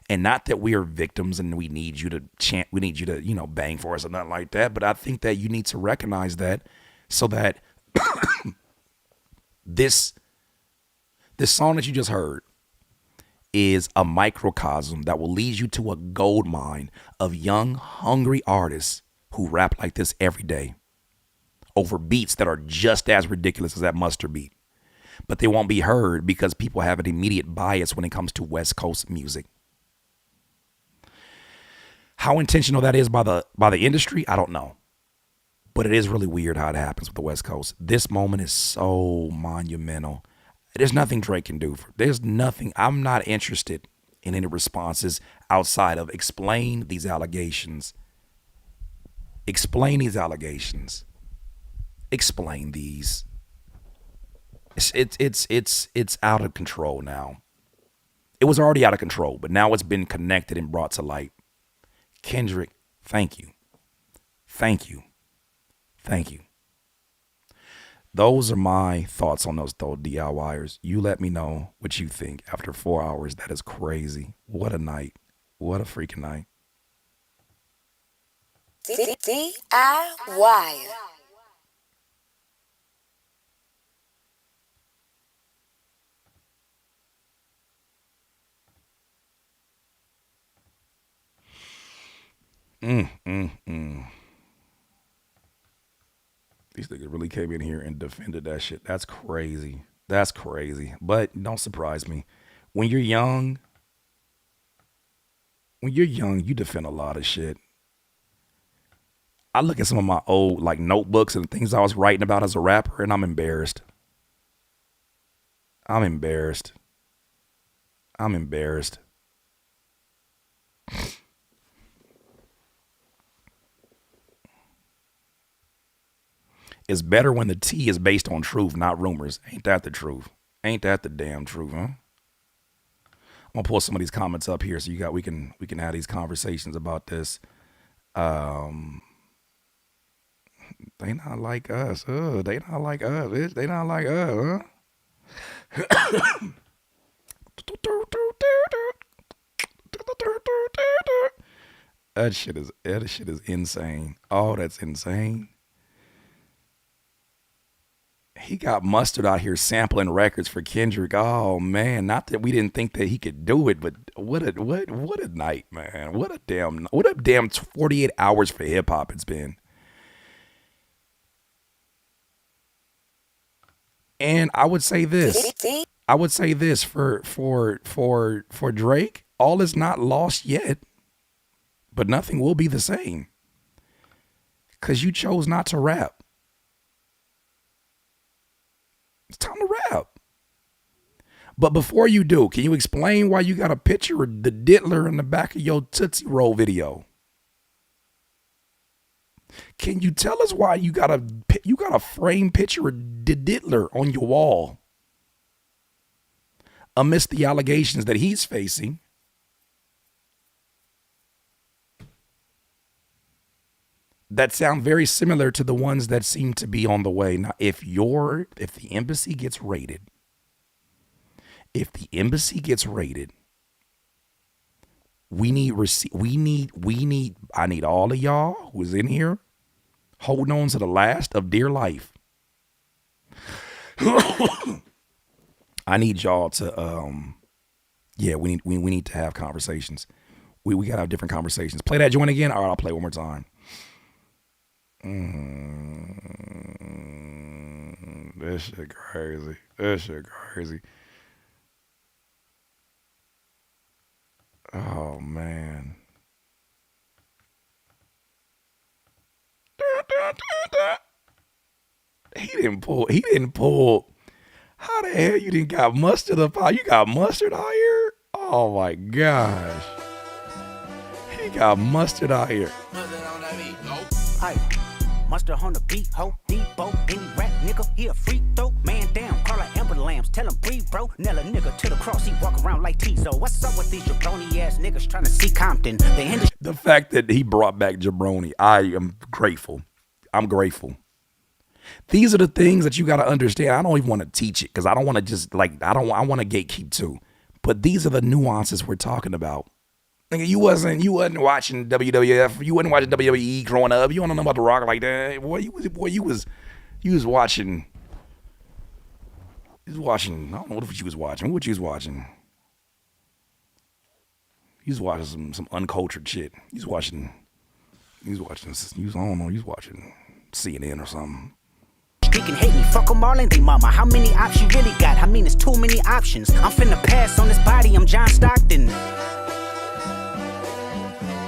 And not that we are victims and we need you to chant, we need you to, you know, bang for us or nothing like that. But I think that you need to recognize that so that this song that you just heard is a microcosm that will lead you to a gold mine of young, hungry artists who rap like this every day over beats that are just as ridiculous as that mustard beat. But they won't be heard because people have an immediate bias when it comes to West Coast music. How intentional that is by the industry, I don't know. But it is really weird how it happens with the West Coast. This moment is so monumental. There's nothing Drake can do. There's nothing. I'm not interested in any responses outside of explain these allegations. Explain these allegations. Explain these. It's out of control now. It was already out of control, but now it's been connected and brought to light. Kendrick, thank you. Thank you. Thank you. Those are my thoughts on those DIYers. You let me know what you think after 4 hours. That is crazy. What a night. What a freaking night. DIY. These niggas really came in here and defended that shit. That's crazy. That's crazy. But don't surprise me. When you're young, you defend a lot of shit. I look at some of my old like notebooks and things I was writing about as a rapper, and I'm embarrassed. I'm embarrassed. It's better when the tea is based on truth, not rumors. Ain't that the truth? Ain't that the damn truth, huh? I'm gonna pull some of these comments up here so we can have these conversations about this. They not like us. They not like us. Bitch. They not like us, huh? That shit is insane. Oh, that's insane. He got Mustard out here sampling records for Kendrick. Oh man, not that we didn't think that he could do it, but what a night, man. What a damn 48 hours for hip hop it's been. And I would say this. For Drake, all is not lost yet, but nothing will be the same. 'Cause you chose not to rap. It's time to rap. But before you do, can you explain why you got a picture of the diddler in the back of your Tootsie Roll video? Can you tell us why you got a framed picture of the diddler on your wall amidst the allegations that he's facing? That sound very similar to the ones that seem to be on the way. Now, if the embassy gets raided, I need all of y'all who's in here holding on to the last of dear life. I need y'all to we need to have conversations. We gotta have different conversations. Play that joint again. All right, I'll play it one more time. This shit crazy. Oh man. He didn't pull. How the hell you didn't got mustard up? You got mustard out here? Oh my gosh. We got mustard out here. Hey, mustard on the beat, ho, Debo, any rap nigga, he a freak throw, man down, call her Amber Lambs, tell him breathe, bro, nail a nigga to the cross, he walk around like Tizo. What's up with these jabroni ass niggas trying to see Compton? The fact that he brought back jabroni, I am grateful. I'm grateful. These are the things that you got to understand. I don't even want to teach it because I don't want to just like, I want to gatekeep too. But these are the nuances we're talking about. Nigga, you wasn't watching WWF. You wasn't watching WWE growing up. You don't know about The Rock like that. You was watching. I don't know what you was watching. What you was watching? You was watching some uncultured shit. I don't know. You was watching CNN or something. He can hate me, fuck 'em all and they mama. How many options you really got? I mean, it's too many options. I'm finna pass on this body, I'm John Stockton.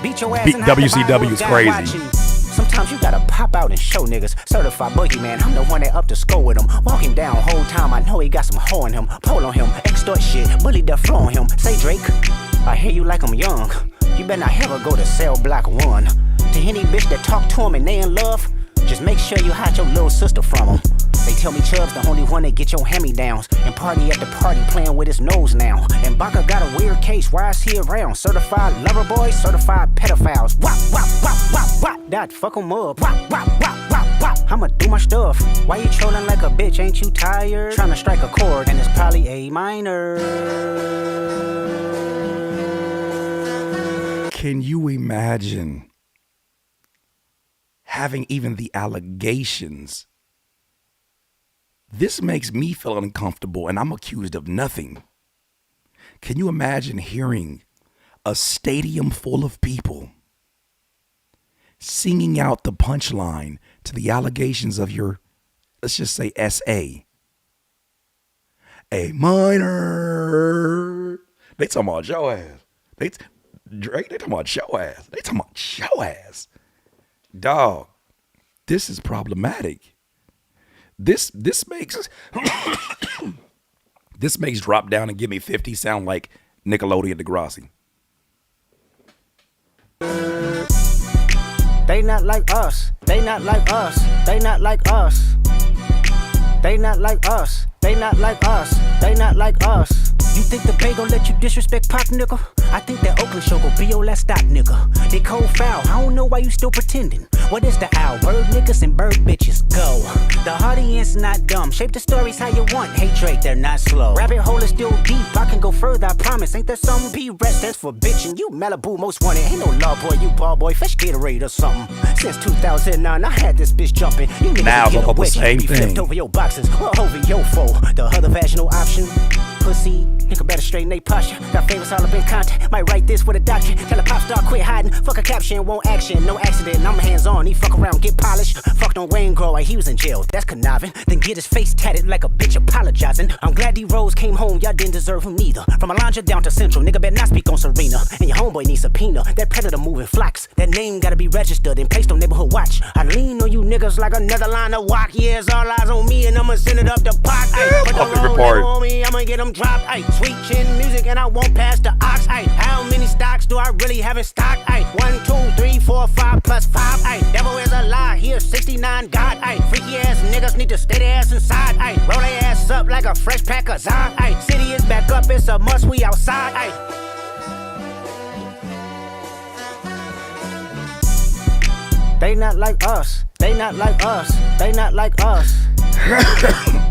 Beat your ass and WCW is crazy. Watching. Sometimes you gotta pop out and show niggas. Certified boogeyman, I'm the one that up to score with him. Walk him down whole time, I know he got some hoe in him. Pole on him, extort shit, bully the flow on him. Say Drake, I hear you like I'm young. You better not ever go to cell block 1. To any bitch that talk to him and they in love, just make sure you hide your little sister from him. They tell me Chubb's the only one that get your hand-me-downs. And party at the party playing with his nose now. And Baka got a weird case, why is he around? Certified lover boys, certified pedophiles. Wop, wop, wop, wop, wop. That fuck 'em up. Wop, wop, wop, wop, wop. I'ma do my stuff. Why you trolling like a bitch, ain't you tired? Trying to strike a chord, and it's probably A minor. Can you imagine having even the allegations? This makes me feel uncomfortable and I'm accused of nothing. Can you imagine hearing a stadium full of people singing out the punchline to the allegations of your, let's just say SA? A minor. They talking about your ass. Drake, they talking about your ass. They talking about your ass. Dog, this is problematic. This makes this makes Drop Down and Give Me 50 sound like Nickelodeon Degrassi. They not like us. They not like us. They not like us. They not like us. They not like us. They not like us. You think the Bay gon' let you disrespect Pac, nigga? I think that Oakland show gon' be your last stop, nigga. They cold foul, I don't know why you still pretending. What is the owl? Bird niggas and bird bitches, go. The audience not dumb, shape the stories how you want. Hey Drake, they're not slow. Rabbit hole is still deep, I can go further, I promise. Ain't there some B-rest that's for bitchin'? You Malibu most wanted, ain't no law boy, you ball boy. Fetch Gatorade or something. Since 2009, I had this bitch jumping. You niggas get a witch, be flipped over your boxes, or over your foe. The other vaginal option, pussy. Nigga better straighten they posture. Got famous all up in content. Might write this with a doctrine. Tell a pop star quit hiding. Fuck a caption, won't action. No accident, I'm hands on. He fuck around, get polished. Fucked on Wayne Grow, he was in jail. That's conniving. Then get his face tatted like a bitch apologizing. I'm glad D-Rose came home, y'all didn't deserve him neither. From Alondra down to Central, nigga better not speak on Serena. And your homeboy needs subpoena. That predator moving flocks. That name gotta be registered and placed on neighborhood watch. I lean on you niggas like another line of walk. Yeah, it's all eyes on me and I'ma send it up the pot. Ay, put the wrong nigga on me, I'ma get them dropped. Ay, sweet chin music and I won't pass the ox. Ay, how many stocks do I really have in stock? Ay, 1, 2, 3, 4, 5 plus 5. Ay, devil is a lie, he is 69 God. Ay, freaky ass niggas need to stay their ass inside. Ay, roll their ass up like a fresh pack of Zod. Ay, city is back up, it's a must, we outside. Ay. They not like us. They not like us. They not like us.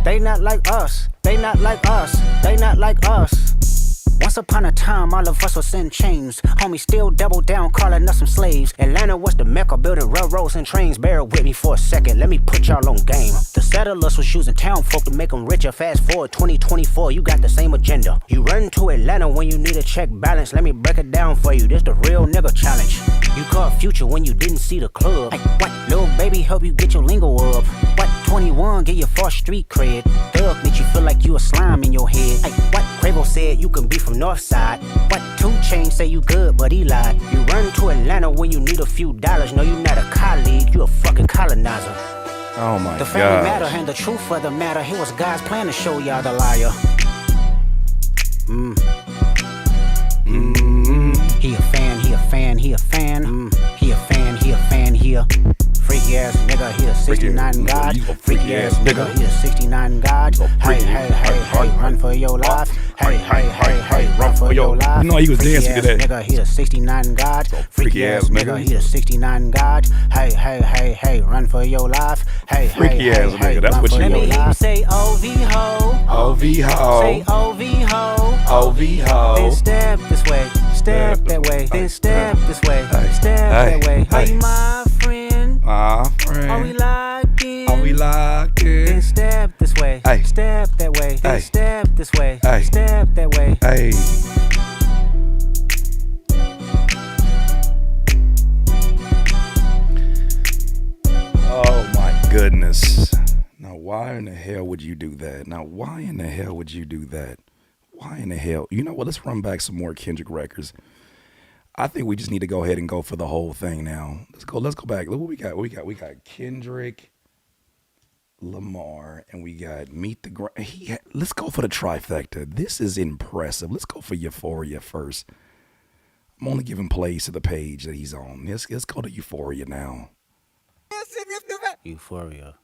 They not like us. They not like us. They not like us. Once upon a time, all of us was in chains. Homie still double down, calling us some slaves. Atlanta was the mecca, building railroads and trains. Bear with me for a second, let me put y'all on game. The settlers was using town folk to make them richer. Fast forward 2024, you got the same agenda. You run to Atlanta when you need a check balance. Let me break it down for you, this the real nigga challenge. You caught Future when you didn't see the club. Hey, what? Little baby help you get your lingo up. What? 21 get your first street cred. Thug make you feel like you a slime in your head. Hey, what? Quavo said you can be from Northside. What? 2 Chainz say you good, but he lied. You run to Atlanta when you need a few dollars. No, you not a colleague, you a fucking colonizer. Oh my god. The family matter and the truth of the matter. Here was God's plan to show y'all the liar. He a fan, fan, he a fan. He a fan, he a fan, he a freaky ass nigga, he a 69 God. Freaky ass nigga, he a 69 God. Hey, hey, hey, hey, run for your life. Hey, hey, hey, hey, run for your life. You know he was dancing to that. Nigga, he a 69 God. Freaky ass nigga, he a 69 God. Hey, hey, hey, hey, run for your life. Hey, freaky hey, ass hey, nigga, hey, that's what you let me know. hear you say OV ho. OV ho. Say OV ho. OV ho. Then step this way, step that way, then step this way, step that way. Hey, my friend, my friend, are we locked in? Are we locked in? Then step this way, step that way, then step this way, step that way. Hey. Oh my goodness. Now why in the hell would you do that? Now why in the hell would you do that? Why in the hell? You know what? Let's run back some more Kendrick records. I think we just need to go ahead and go for the whole thing now. Let's go back. Look what we got. We got Kendrick Lamar and we got Meet the let's go for the trifecta. This is impressive. Let's go for Euphoria first. I'm only giving plays to the page that he's on. Let's go to Euphoria now. Euphoria.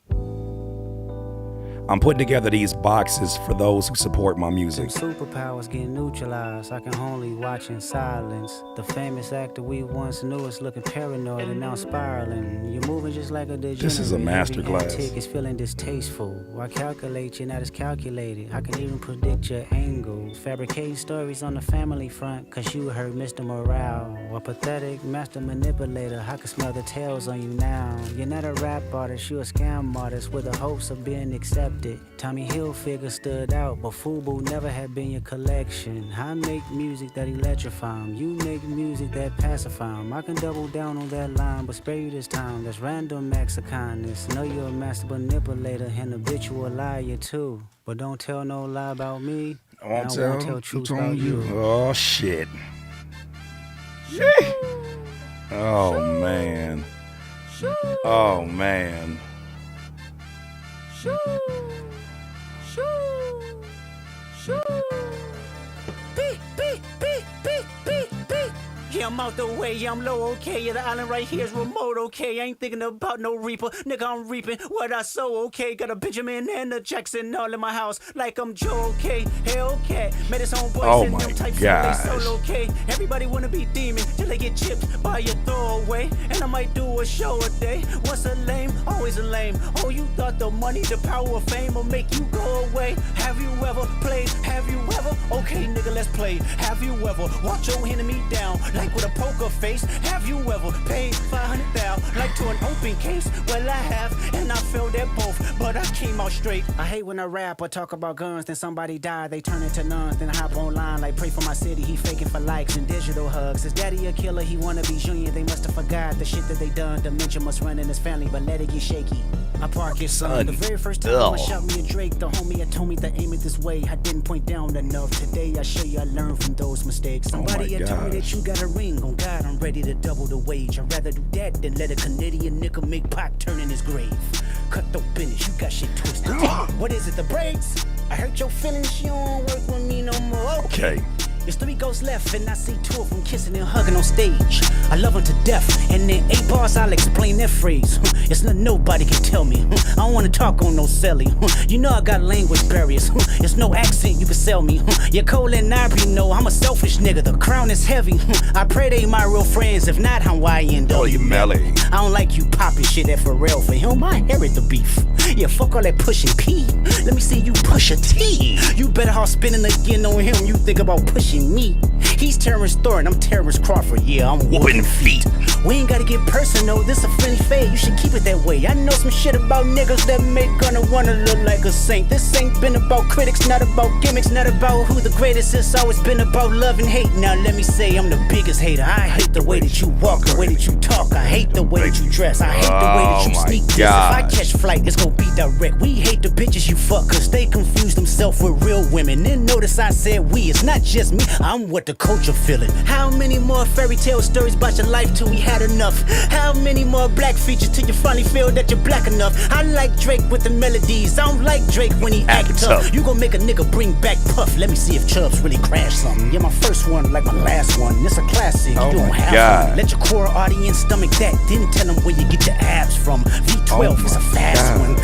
I'm putting together these boxes for those who support my music. Them superpowers get neutralized. I can only watch in silence. The famous actor we once knew is looking paranoid and now spiraling. You're moving just like a degenerate. This is a masterclass. It's feeling distasteful. Why calculate? You're not as calculated. I can even predict your angles. Fabricating stories on the family front, cause you heard Mr. Morale. A pathetic master manipulator. I can smell the tails on you now. You're not a rap artist, you're a scam artist with the hopes of being accepted. Tommy Hilfiger stood out, but FUBU never had been your collection. I make music that electrify 'em. You make music that pacify 'em. I can double down on that line, but spare you this time. That's random acts of kindness. Know you're a master manipulator and habitual liar too. But don't tell no lie about me. I won't tell truth about you. Oh shit. Oh man. Oh man. Yeah, I'm out the way, yeah, I'm low, okay. Yeah, the island right here is remote, okay. I ain't thinking about no reaper, nigga, I'm reaping what I sow, okay. Got a Benjamin and a Jackson all in my house, like I'm Joe, okay. Hellcat, made his own boys and no type gosh. They solo, okay. Everybody wanna be demon till they get chipped by your throwaway. And I might do a show a day. Once a lame, always a lame. Oh, you thought the money, the power of fame will make you go away? Have you ever played? Have you ever? Okay, nigga, let's play. Have you ever walked your enemy down like with a poker face? Have you ever paid $500,000 like to an open case? Well, I have, and I failed at both, but I came out straight. I hate when I rap or talk about guns, then somebody die, they turn into nuns, then I hop online like pray for my city. He faking for likes and digital hugs. His daddy a killer, he wanna be Junior. They must have forgot the shit that they done. Dementia must run in his family, but let it get shaky. I park his son. The very first time I shot me a Drake, the homie had told me to aim it this way. I didn't point down enough. Today I show you I learned from those mistakes. Somebody had told me that you got a ring. On God, I'm ready to double the wage. I'd rather do that than let a Canadian nigga make Pac turn in his grave. Cut the business, you got shit twisted. What is it, the brakes? I hurt your feelings, you don't work with me no more. Okay. There's 3 ghosts left, and I see 2 of them kissing and hugging on stage. I love them to death, and in 8 bars I'll explain that phrase. It's nothing nobody can tell me. I don't wanna talk on no celly. You know I got language barriers. It's no accent you can sell me. You're Cole and Ivory know I'm a selfish nigga. The crown is heavy. I pray they my real friends. If not, Hawaiian. Oh, you melly. I don't like you popping shit at Pharrell. For him, I inherit the beef. Yeah, fuck all that pushing P. Let me see you push a T. You better off spinning again on him. You think about pushing me. He's Terrence Thorne, I'm Terrence Crawford. Yeah, I'm whooping feet. We ain't gotta get personal, this a friendly fade. You should keep it that way. I know some shit about niggas that make gonna wanna look like a saint. This ain't been about critics, not about gimmicks, not about who the greatest. It's always been about love and hate. Now let me say I'm the biggest hater. I hate the way that you walk, the way that you talk. I hate the way that you dress. I hate the way that you sneak this. If I catch flight, it's gonna be direct. We hate the bitches you fuck, cause they confuse themselves with real women. And notice I said we, it's not just me. I'm what the culture feeling. How many more fairy tale stories about your life till we had enough? How many more black features till you finally feel that you're black enough? I like Drake with the melodies. I don't like Drake when he act tough. You gon' make a nigga bring back Puff. Let me see if Chubbs really crashed something. Yeah, my first one like my last one. It's a classic. You don't have one. Let your core audience stomach that. Then tell them where you get your abs from. V12 is a fast one.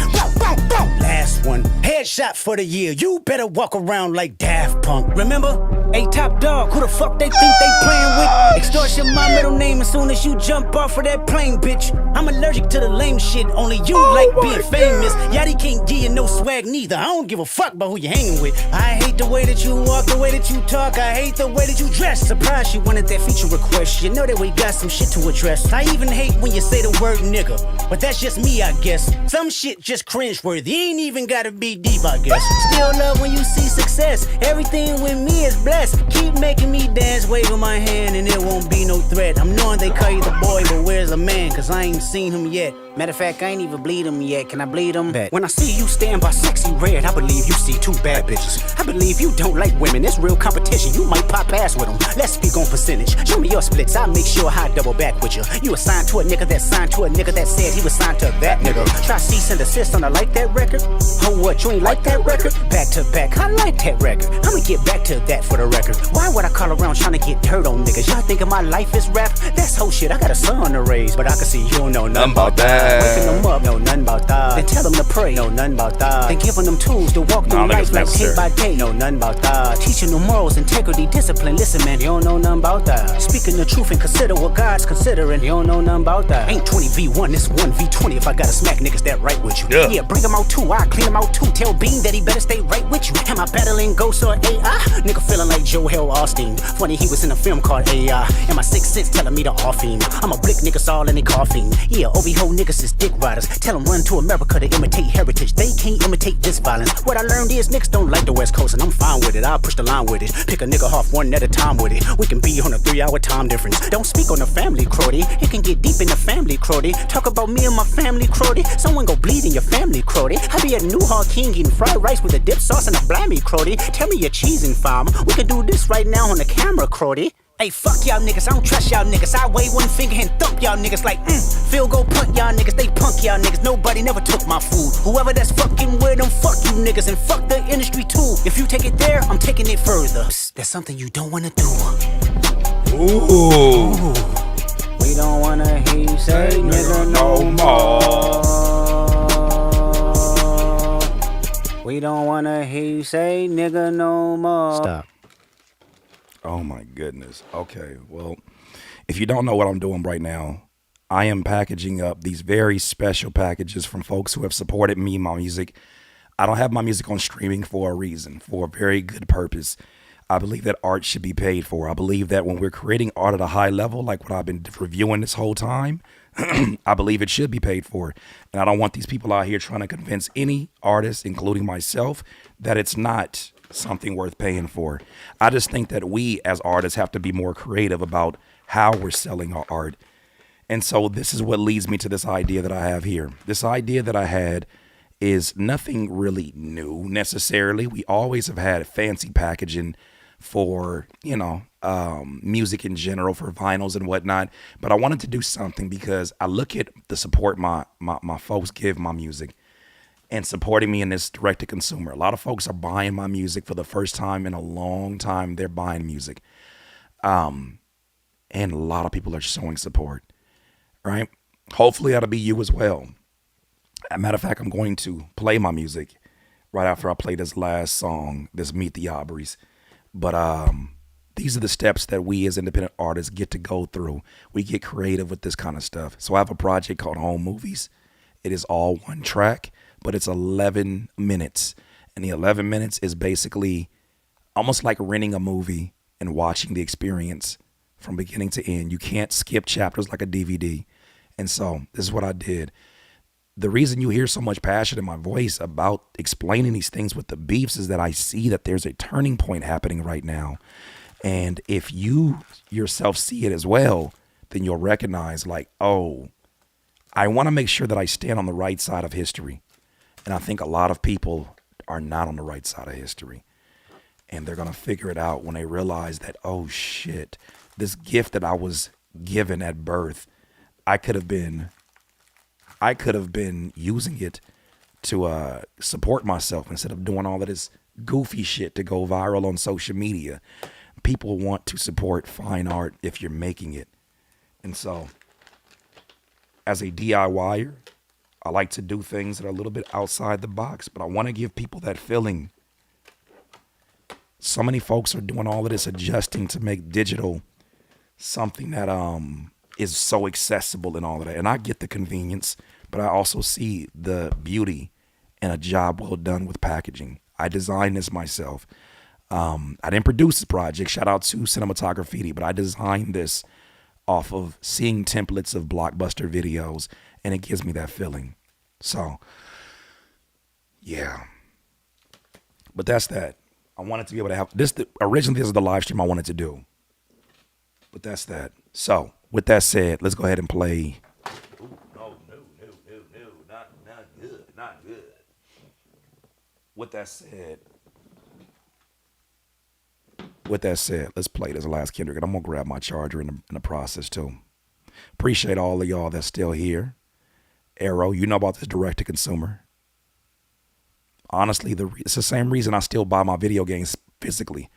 Last one. Headshot for the year. You better walk around like Daft Punk. Remember? Hey, Top Dog, who the fuck they think they playing with? Extortion my middle name as soon as you jump off of that plane, bitch. I'm allergic to the lame shit. Only you like being famous. Yachty can't give you no swag neither. I don't give a fuck about who you hanging with. I hate the way that you walk, the way that you talk. I hate the way that you dress. Surprised she wanted that feature request. You know that we got some shit to address. I even hate when you say the word nigga, but that's just me, I guess. Some shit just cringeworthy. Ain't even gotta be deep, I guess. Still love when you see success. Everything with me is blessed. Keep making me dance, waving my hand, and it won't be no threat. I'm knowing they call you the boy, but where's the man? Cause I ain't seen him yet. Matter of fact, I ain't even bleed him yet. Can I bleed him? Bet. When I see you stand by sexy red, I believe you see two bad bitches. I believe you don't like women. It's real competition. You might pop ass with them. Let's speak on percentage. Show me your splits. I'll make sure I double back with you. You assigned to a nigga that signed to a nigga that said he was signed to that nigga. Try cease and desist on a like that record. Oh, what? You ain't like that record? Back to back. I like that record. I'ma get back to that for the record. Why would I call around trying to get dirt on niggas? Y'all thinking my life is rap? That's whole shit. I got a son to raise, but I can see you don't know nothing about that. Waking them up, know nothing about that. Then tell them to pray, know nothing about that. Then giving them tools to walk through life like day by day, know nothing about that. Teaching them morals, integrity, discipline. Listen, man, you don't know nothing about that. Speaking the truth and consider what God's considering. You don't know nothing about that. Ain't 20v1, it's 1v20 if I gotta smack niggas that right with you. Yeah, bring them out too, I clean them out too. Tell Bean that he better stay right with you. Am I battling ghosts or AI? Nigga feeling like Joel Austin. Funny he was in a film called AI. And my sixth sense telling me to off him. I'm a blick niggas all in they coughing. Yeah, OB-ho niggas is dick riders. Tell them run to America to imitate heritage. They can't imitate this violence. What I learned is niggas don't like the West Coast, and I'm fine with it. I'll push the line with it. Pick a nigga off one at a time with it. We can be on a 3-hour time difference. Don't speak on the family, Crody. It can get deep in the family, Crody. Talk about me and my family, Crody. Someone go bleed in your family, Crody. I be at New Hall King eating fried rice with a dip sauce and a blammy, Crody. Tell me your cheesing, fam. We can do this right now on the camera, Crody. Hey, fuck y'all niggas, I don't trust y'all niggas. I wave one finger and thump y'all niggas like, Phil go punt y'all niggas, they punk y'all niggas. Nobody never took my food. Whoever that's fucking with them, fuck you niggas and fuck the industry too. If you take it there, I'm taking it further. Psst, that's something you don't wanna do. Ooh. We don't wanna hear you say nigga no more. We don't wanna hear you say nigga no more. Stop. Oh my goodness. Okay, well, if you don't know what I'm doing right now, I am packaging up these very special packages from folks who have supported me, my music. I don't have my music on streaming for a reason, for a very good purpose. I believe that art should be paid for. I believe that when we're creating art at a high level, like what I've been reviewing this whole time, I believe it should be paid for. And I don't want these people out here trying to convince any artist, including myself, that it's not something worth paying for. I just think that we as artists have to be more creative about how we're selling our art. And so this is what leads me to this idea that I have here. This idea that I had is nothing really new necessarily. We always have had fancy packaging for, music in general, for vinyls and whatnot. But I wanted to do something because I look at the support my folks give my music and supporting me in this direct to consumer. A lot of folks are buying my music for the first time in a long time. They're buying music. And a lot of people are showing support, right? Hopefully that'll be you as well. As a matter of fact, I'm going to play my music right after I play this last song, this Meet the Aubreys. But these are the steps that we as independent artists get to go through. We get creative with this kind of stuff. So I have a project called Home Movies. It is all one track, but it's 11 minutes. And the 11 minutes is basically almost like renting a movie and watching the experience from beginning to end. You can't skip chapters like a DVD. And so this is what I did. The reason you hear so much passion in my voice about explaining these things with the beefs is that I see that there's a turning point happening right now. And if you yourself see it as well, then you'll recognize like, oh, I want to make sure that I stand on the right side of history. And I think a lot of people are not on the right side of history. And they're going to figure it out when they realize that, oh shit, this gift that I was given at birth, I could have been using it to support myself instead of doing all of this goofy shit to go viral on social media. People want to support fine art if you're making it. And so as a DIYer, I like to do things that are a little bit outside the box, but I want to give people that feeling. So many folks are doing all of this adjusting to make digital something that is so accessible and all of that. And I get the convenience, but I also see the beauty in a job well done with packaging. I designed this myself. I didn't produce the project. Shout out to Cinematography, but I designed this off of seeing templates of Blockbuster videos, and it gives me that feeling. So, yeah. But that's that. I wanted to be able to have this. Originally, this is the live stream I wanted to do. But that's that. So, with that said, let's go ahead and play. Ooh, no, not good, not good. With that said, let's play this last Kendrick, and I'm gonna grab my charger in the process too. Appreciate all of y'all that's still here. Arrow, you know about this direct to consumer. Honestly, it's the same reason I still buy my video games physically.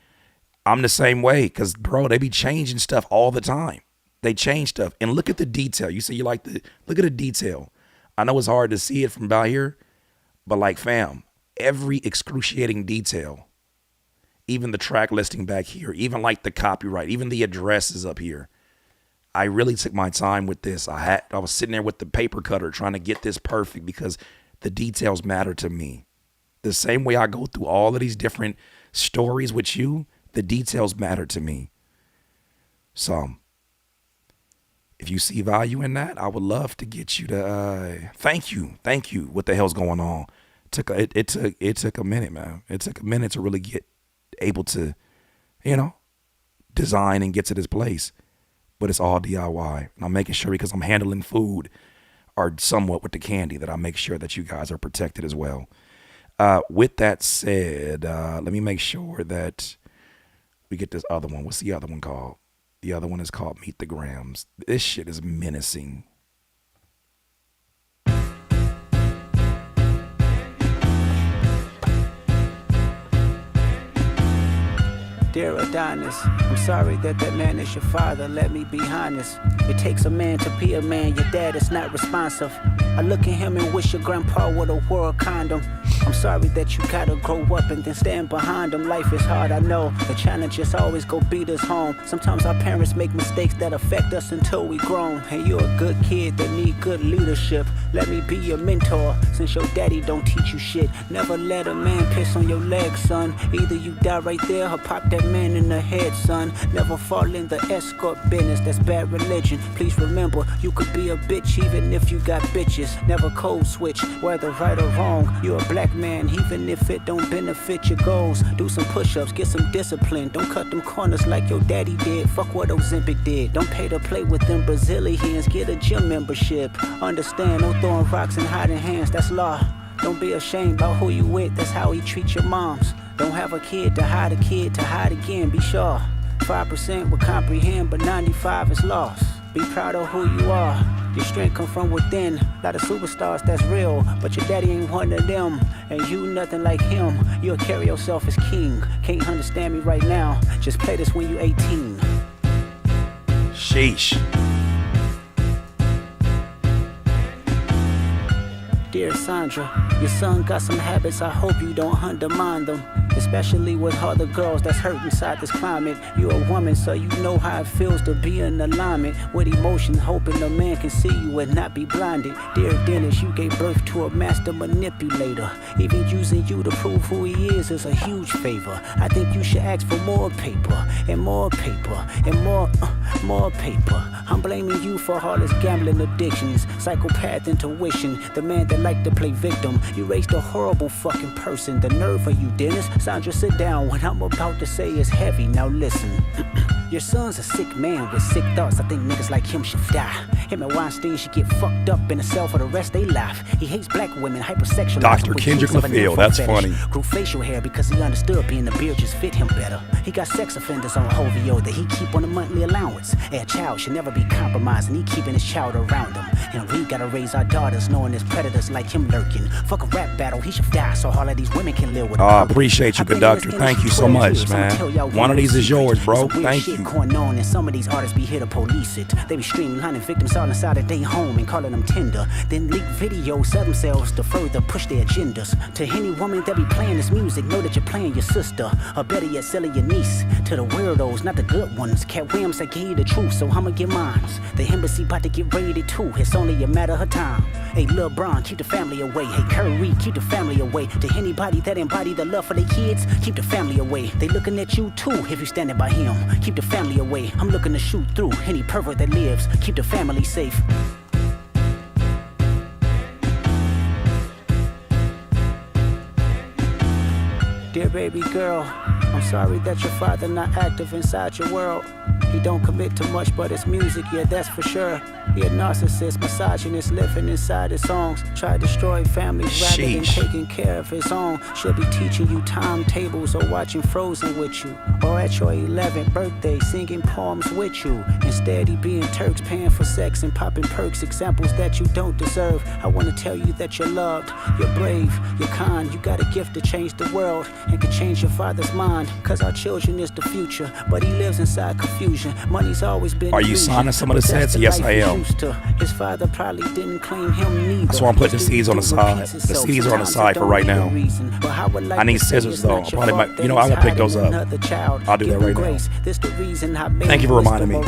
I'm the same way, because, bro, they be changing stuff all the time. They change stuff. And look at the detail. You say you like look at the detail. I know it's hard to see it from about here, but like, fam, every excruciating detail, even the track listing back here, even like the copyright, even the addresses up here. I really took my time with this. I was sitting there with the paper cutter trying to get this perfect because the details matter to me. The same way I go through all of these different stories with you, the details matter to me. So if you see value in that, I would love to get you to thank you. What the hell's going on? It took a minute, man. It took a minute to really get able to, design and get to this place. But it's all DIY. And I'm making sure, because I'm handling food or somewhat with the candy, that I make sure that you guys are protected as well. With that said, let me make sure that we get this other one. What's the other one called? The other one is called Meet the Grams. This shit is menacing. Dear Adonis, I'm sorry that man is your father. Let me be honest. It takes a man to be a man. Your dad is not responsive. I look at him and wish your grandpa would a world condom. I'm sorry that you gotta grow up and then stand behind him. Life is hard, I know. The challenges always go beat us home. Sometimes our parents make mistakes that affect us until we grown. Hey, you're a good kid that need good leadership. Let me be your mentor, since your daddy don't teach you shit. Never let a man piss on your leg, son. Either you die right there or pop that man in the head, son. Never fall in the escort business, that's bad religion. Please remember, you could be a bitch even if you got bitches. Never code switch, whether right or wrong. You're a black man, even if it don't benefit your goals. Do some push-ups, get some discipline. Don't cut them corners like your daddy did. Fuck what Ozempic did. Don't pay to play with them Brazilians. Get a gym membership. Understand, no throwing rocks and hiding hands, that's law. Don't be ashamed about who you with, that's how he treats your moms. Don't have a kid to hide again, be sure. 5% will comprehend, but 95 is lost. Be proud of who you are. Your strength come from within. A lot of superstars, that's real, but your daddy ain't one of them. And you nothing like him. You'll carry yourself as king. Can't understand me right now. Just play this when you 18. Sheesh. Dear Sandra, your son got some habits, I hope you don't undermine them. Especially with other girls that's hurt inside this climate. You're a woman, so you know how it feels to be in alignment with emotions, hoping a man can see you and not be blinded. Dear Dennis, you gave birth to a master manipulator. Even using you to prove who he is a huge favor. I think you should ask for more paper, and more paper, and more paper. I'm blaming you for all his gambling addictions, psychopath intuition, the man that liked to play victim. You raised a horrible fucking person. The nerve of you, Dennis. Sandra, sit down. What I'm about to say is heavy. Now listen. Your son's a sick man with sick thoughts. I think niggas like him should die. Him and Weinstein should get fucked up in a cell for the rest of their life. He hates black women, hypersexual. Dr. Kendrick Lamar, that's funny. Grew facial hair because he understood being a beard just fit him better. He got sex offenders on OVO that he keep on a monthly allowance. A child should never be compromised, and he keeping his child around him. And we gotta raise our daughters knowing there's predators like him lurking. Fuck a rap battle, he should die so all of these women can live with him. I appreciate you, conductor. Thank you so much, man. One of these is yours, bro. Thank you. Going on, and some of these artists be here to police it. They be streaming hunting victims all inside of their home and calling them tender. Then leak videos of themselves to further push their agendas. To any woman that be playing this music, know that you're playing your sister, or better yet, selling your niece. To the weirdos, not the good ones. Cat Williams, I gave you the truth, so I'ma get mine. The embassy about to get raided too. It's only a matter of time. Hey, Lil Bron, keep the family away. Hey, Curry, keep the family away. To anybody that embody the love for their kids, keep the family away. They looking at you too if you standing by him. Keep the family away. I'm looking to shoot through any pervert that lives. Keep the family safe. Dear baby girl, I'm sorry that your father not active inside your world. He don't commit to much but it's music, yeah, that's for sure. He a narcissist, misogynist, living inside his songs. Try to destroy families rather than taking care of his own. She'll be teaching you timetables or watching Frozen with you. Or at your 11th birthday, singing poems with you. Instead, he being Turks, paying for sex and popping perks, examples that you don't deserve. I want to tell you that you're loved, you're brave, you're kind. You got a gift to change the world and can change your father's mind. Cause our children is the future, but he lives inside confusion. Money's always been. Are you signing some of the sets? Yes, I am. His father probably didn't claim him neither. That's why I'm putting the CDs on the side. The CDs are on the side for right now. I need scissors though. Probably might, you know, I will pick those up. I'll do that right now. Thank you for reminding me.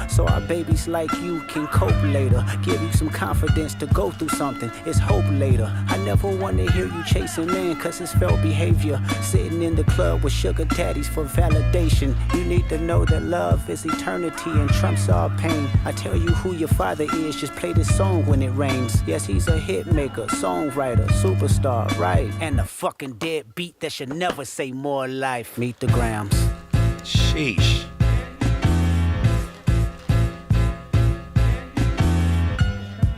So our babies like you can cope later. Give you some confidence to go through something. It's hope later. I never want to hear you chasing man cause it's felt behavior. Sitting in the club with sugar daddies for validation. You need to know that love is eternity and trumps all pain. I tell you who your father is, just play this song when it rains. Yes, he's a hit maker, songwriter, superstar, right? And a fucking dead beat that should never say more life. Meet the Grams. Sheesh.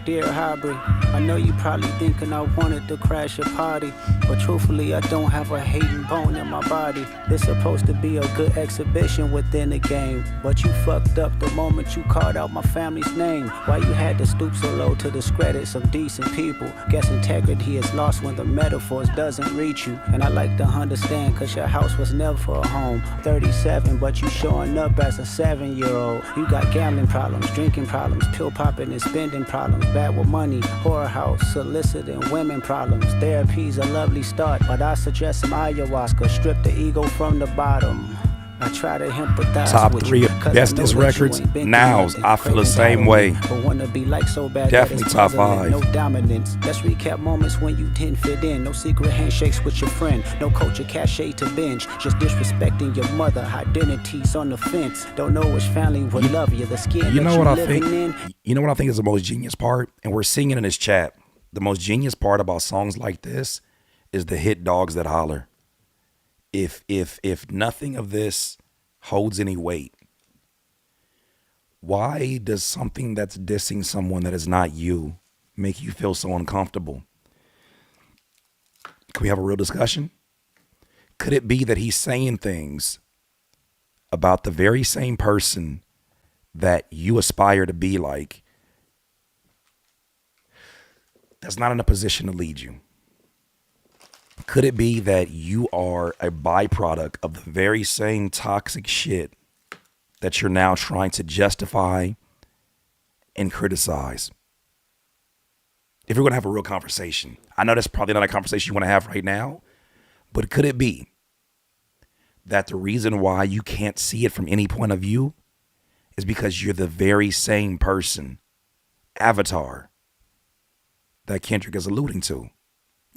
Dear Hybrid, I know you probably thinking I wanted to crash your party, but truthfully I don't have a hating bone in my body. It's supposed to be a good exhibition within the game, but you fucked up the moment you called out my family's name. Why you had to stoop so low to discredit some decent people? Guess integrity is lost when the metaphors doesn't reach you. And I like to understand cause your house was never a home. 37 but you showing up as a 7-year-old. You got gambling problems, drinking problems, pill popping and spending problems. Bad with money, whorehouse, soliciting women problems. Therapy's a lovely start, but I suggest some ayahuasca. Strip the ego from the bottom. I try to empathize Top with 3 you, of bestest records. Nows, I feel the same way. But wanna be like so bad definitely top 5. No dominance. Let's recap moments when you didn't fit in. No secret handshakes with your friend. No culture cachet to binge. Just disrespecting your mother. Identities on the fence. Don't know which family would love you. The skin you know what I living think? in. You know what I think is the most genius part? And we're singing in this chat. The most genius part about songs like this is the hit dogs that holler. If nothing of this holds any weight, why does something that's dissing someone that is not you make you feel so uncomfortable? Can we have a real discussion? Could it be that he's saying things about the very same person that you aspire to be like that's not in a position to lead you? Could it be that you are a byproduct of the very same toxic shit that you're now trying to justify and criticize? If we're going to have a real conversation, I know that's probably not a conversation you want to have right now, but could it be that the reason why you can't see it from any point of view is because you're the very same person, avatar, that Kendrick is alluding to?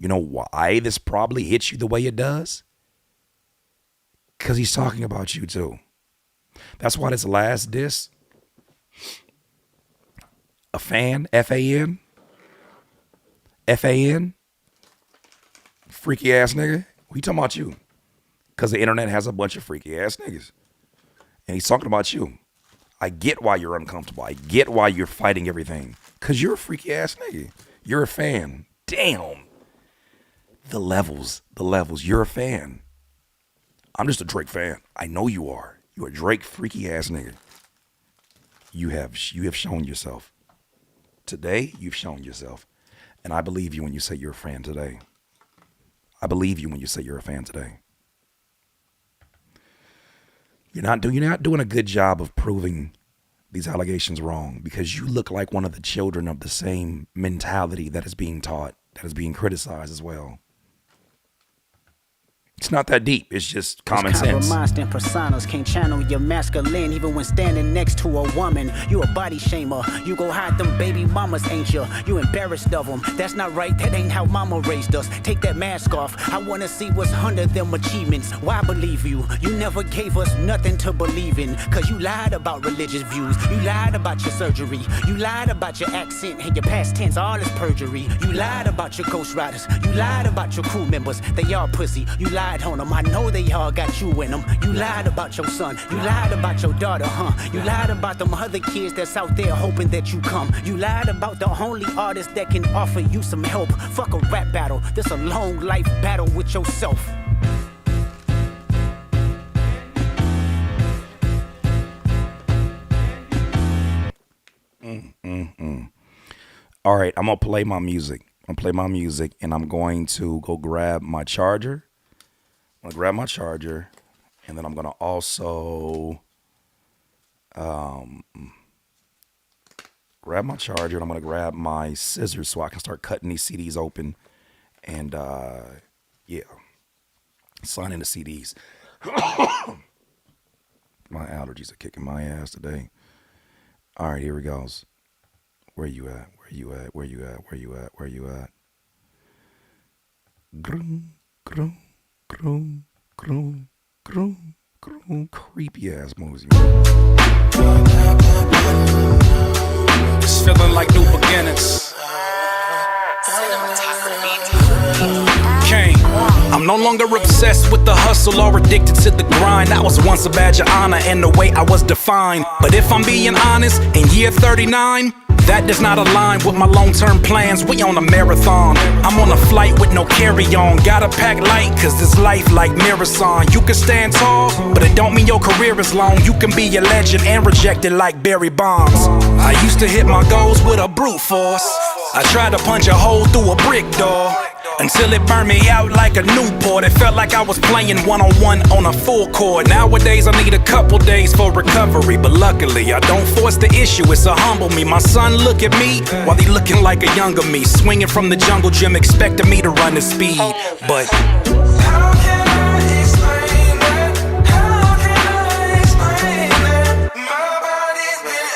You know why this probably hits you the way it does? Because he's talking about you too. That's why this last diss A fan? F-A-N? F-A-N? Freaky ass nigga? What you talking about you? Because the internet has a bunch of freaky ass niggas. And he's talking about you. I get why you're uncomfortable. I get why you're fighting everything. Because you're a freaky ass nigga. You're a fan. Damn. The levels. You're a fan. I'm just a Drake fan. I know you are. You're a Drake freaky ass nigga. You have shown yourself. Today, you've shown yourself. And I believe you when you say you're a fan today. I believe you when you say you're a fan today. You're not doing a good job of proving these allegations wrong, because you look like one of the children of the same mentality that is being taught, that is being criticized as well. It's not that deep. It's just common sense. Minds and personas can't channel your masculine even when standing next to a woman. You a body shamer. You go hide them baby mamas, ain't you? You embarrassed of them. That's not right. That ain't how mama raised us. Take that mask off. I want to see what's under them achievements. Why believe you? You never gave us nothing to believe in. Cause you lied about religious views. You lied about your surgery. You lied about your accent and your past tense. All is perjury. You lied about your ghost riders. You lied about your crew members. They all pussy. You lied on them. I know they all got you in them. You lied about your son. You lied about your daughter, huh? You lied about them other kids that's out there hoping that you come. You lied about the only artist that can offer you some help. Fuck a rap battle. This a long life battle with yourself. All right, I'm gonna play my music. And I'm going to go grab my charger. I'm gonna grab my charger, and then I'm gonna also grab my charger, and I'm gonna grab my scissors so I can start cutting these CDs open, and yeah, signing the CDs. My allergies are kicking my ass today. All right, here we goes. Where you at? Creepy ass music. It's feeling like new beginnings. I'm no longer obsessed with the hustle or addicted to the grind. That was once a badge of honor and the way I was defined. But if I'm being honest, in year 39, that does not align with my long-term plans. We on a marathon. I'm on a flight with no carry-on. Gotta pack light, cause this life like Marathon. You can stand tall, but it don't mean your career is long. You can be a legend and rejected like Barry Bonds. I used to hit my goals with a brute force. I tried to punch a hole through a brick door, until it burned me out like a Newport. It felt like I was playing one-on-one on a full court. Nowadays I need a couple days for recovery, but luckily I don't force the issue, it's a humble me. My son look at me while he looking like a younger me, swinging from the jungle gym expecting me to run his speed. But how can I explain that? How can I explain that? My body's been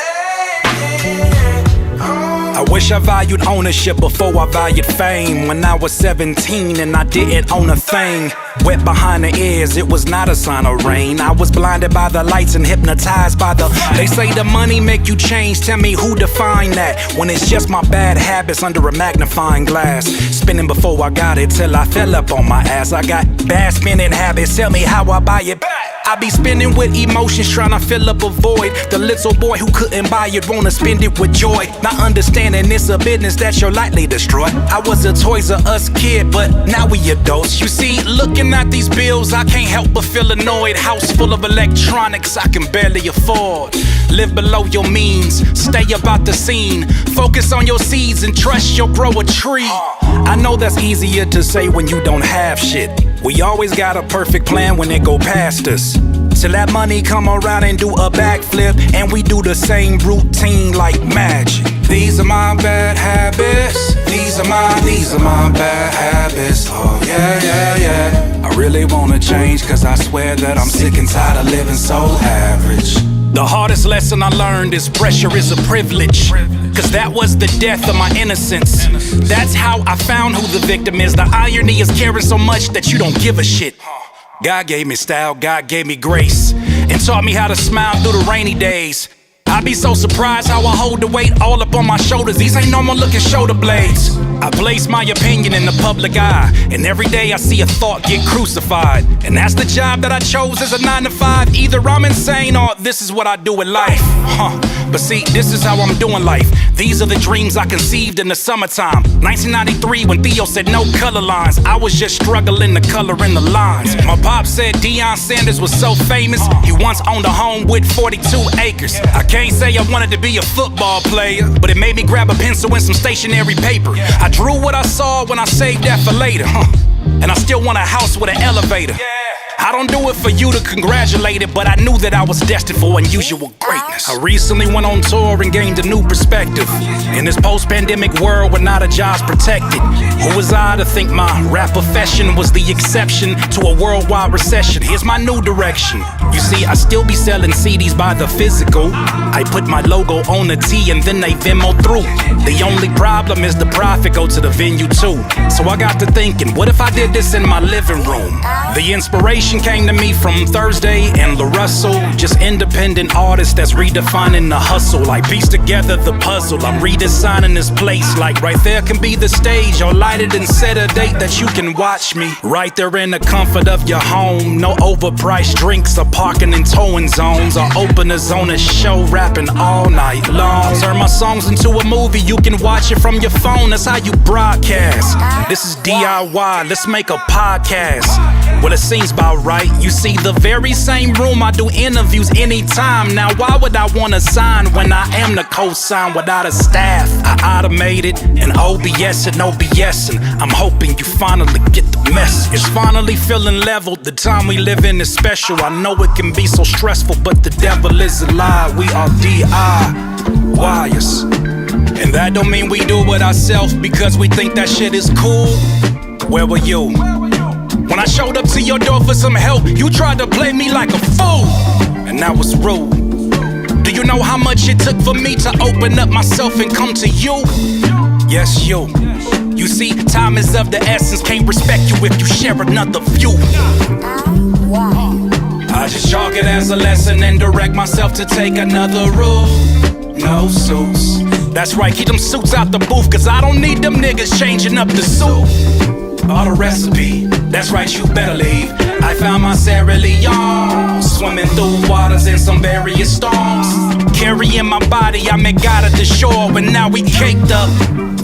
aching. I wish I valued ownership before I valued fame. When I was 17 and I didn't own a thing. Wet behind the ears, it was not a sign of rain. I was blinded by the lights and hypnotized by the... They say the money make you change, tell me who defined that? When it's just my bad habits under a magnifying glass. Spinning before I got it till I fell up on my ass. I got bad spinning habits, tell me how I buy it back. I be spinning with emotions, trying to fill up a void. The little boy who couldn't buy it, wanna spend it with joy. Not understanding it's a business that you'll likely destroy. I was a Toys R Us kid, but now we adults. You see, looking at these bills, I can't help but feel annoyed. House full of electronics I can barely afford. Live below your means, stay about the scene. Focus on your seeds and trust you'll grow a tree. I know that's easier to say when you don't have shit. We always got a perfect plan when it go past us. Till that money come around and do a backflip, and we do the same routine like magic. These are my bad habits. These are my bad habits. Oh yeah. I really wanna change, cause I swear that I'm sick and tired of living so average. The hardest lesson I learned is pressure is a privilege, cause that was the death of my innocence. That's how I found who the victim is. The irony is caring so much that you don't give a shit. God gave me style, God gave me grace, and taught me how to smile through the rainy days. I be so surprised how I hold the weight all up on my shoulders. These ain't normal looking shoulder blades. I place my opinion in the public eye, and every day I see a thought get crucified. And that's the job that I chose as a 9 to 5. Either I'm insane or this is what I do in life. But see, this is how I'm doing life. These are the dreams I conceived in the summertime. 1993 when Theo said no color lines. I was just struggling to color in the lines. My pop said Deion Sanders was so famous. He once owned a home with 42 acres. I can't say I wanted to be a football player, but it made me grab a pencil and some stationery paper. I drew what I saw when I saved that for later. And I still want a house with an elevator. I don't do it for you to congratulate it, but I knew that I was destined for unusual greatness. I recently went on tour and gained a new perspective. In this post-pandemic world where not a job's protected, who was I to think my rap profession was the exception to a worldwide recession? Here's my new direction. You see, I still be selling CDs by the physical. I put my logo on the T and then they Venmo through. The only problem is the profit go to the venue too. So I got to thinking, what if I did this in my living room? The inspiration came to me from Thursday and La Russell. Just independent artists that's redefining the hustle. Like piece together the puzzle. I'm redesigning this place. Like right there can be the stage. Or light it and set a date that you can watch me. Right there in the comfort of your home. No overpriced drinks or parking and towing zones. Or openers on a show rapping all night long. Turn my songs into a movie. You can watch it from your phone. That's how you broadcast. This is DIY. Let's make a podcast. Well, it seems about right. You see, the very same room I do interviews anytime. Now, why would I want to sign when I am the co-sign without a staff? I automated and OBS and OBS, and I'm hoping you finally get the message. It's finally feeling leveled. The time we live in is special. I know it can be so stressful, but the devil is a lie. We are DIYers. And that don't mean we do it ourselves because we think that shit is cool. Where were you? When I showed up to your door for some help, you tried to play me like a fool, and that was rude. Do you know how much it took for me to open up myself and come to you? Yes, you. You see, time is of the essence. Can't respect you if you share another view. I just chalk it as a lesson and direct myself to take another route. No suits. That's right, keep them suits out the booth, cause I don't need them niggas changing up the suit. Or the recipe, that's right, you better leave. I found my Sarah Leone, swimming through waters in some various storms. Carrying my body, I met God at the shore, and now we caked up.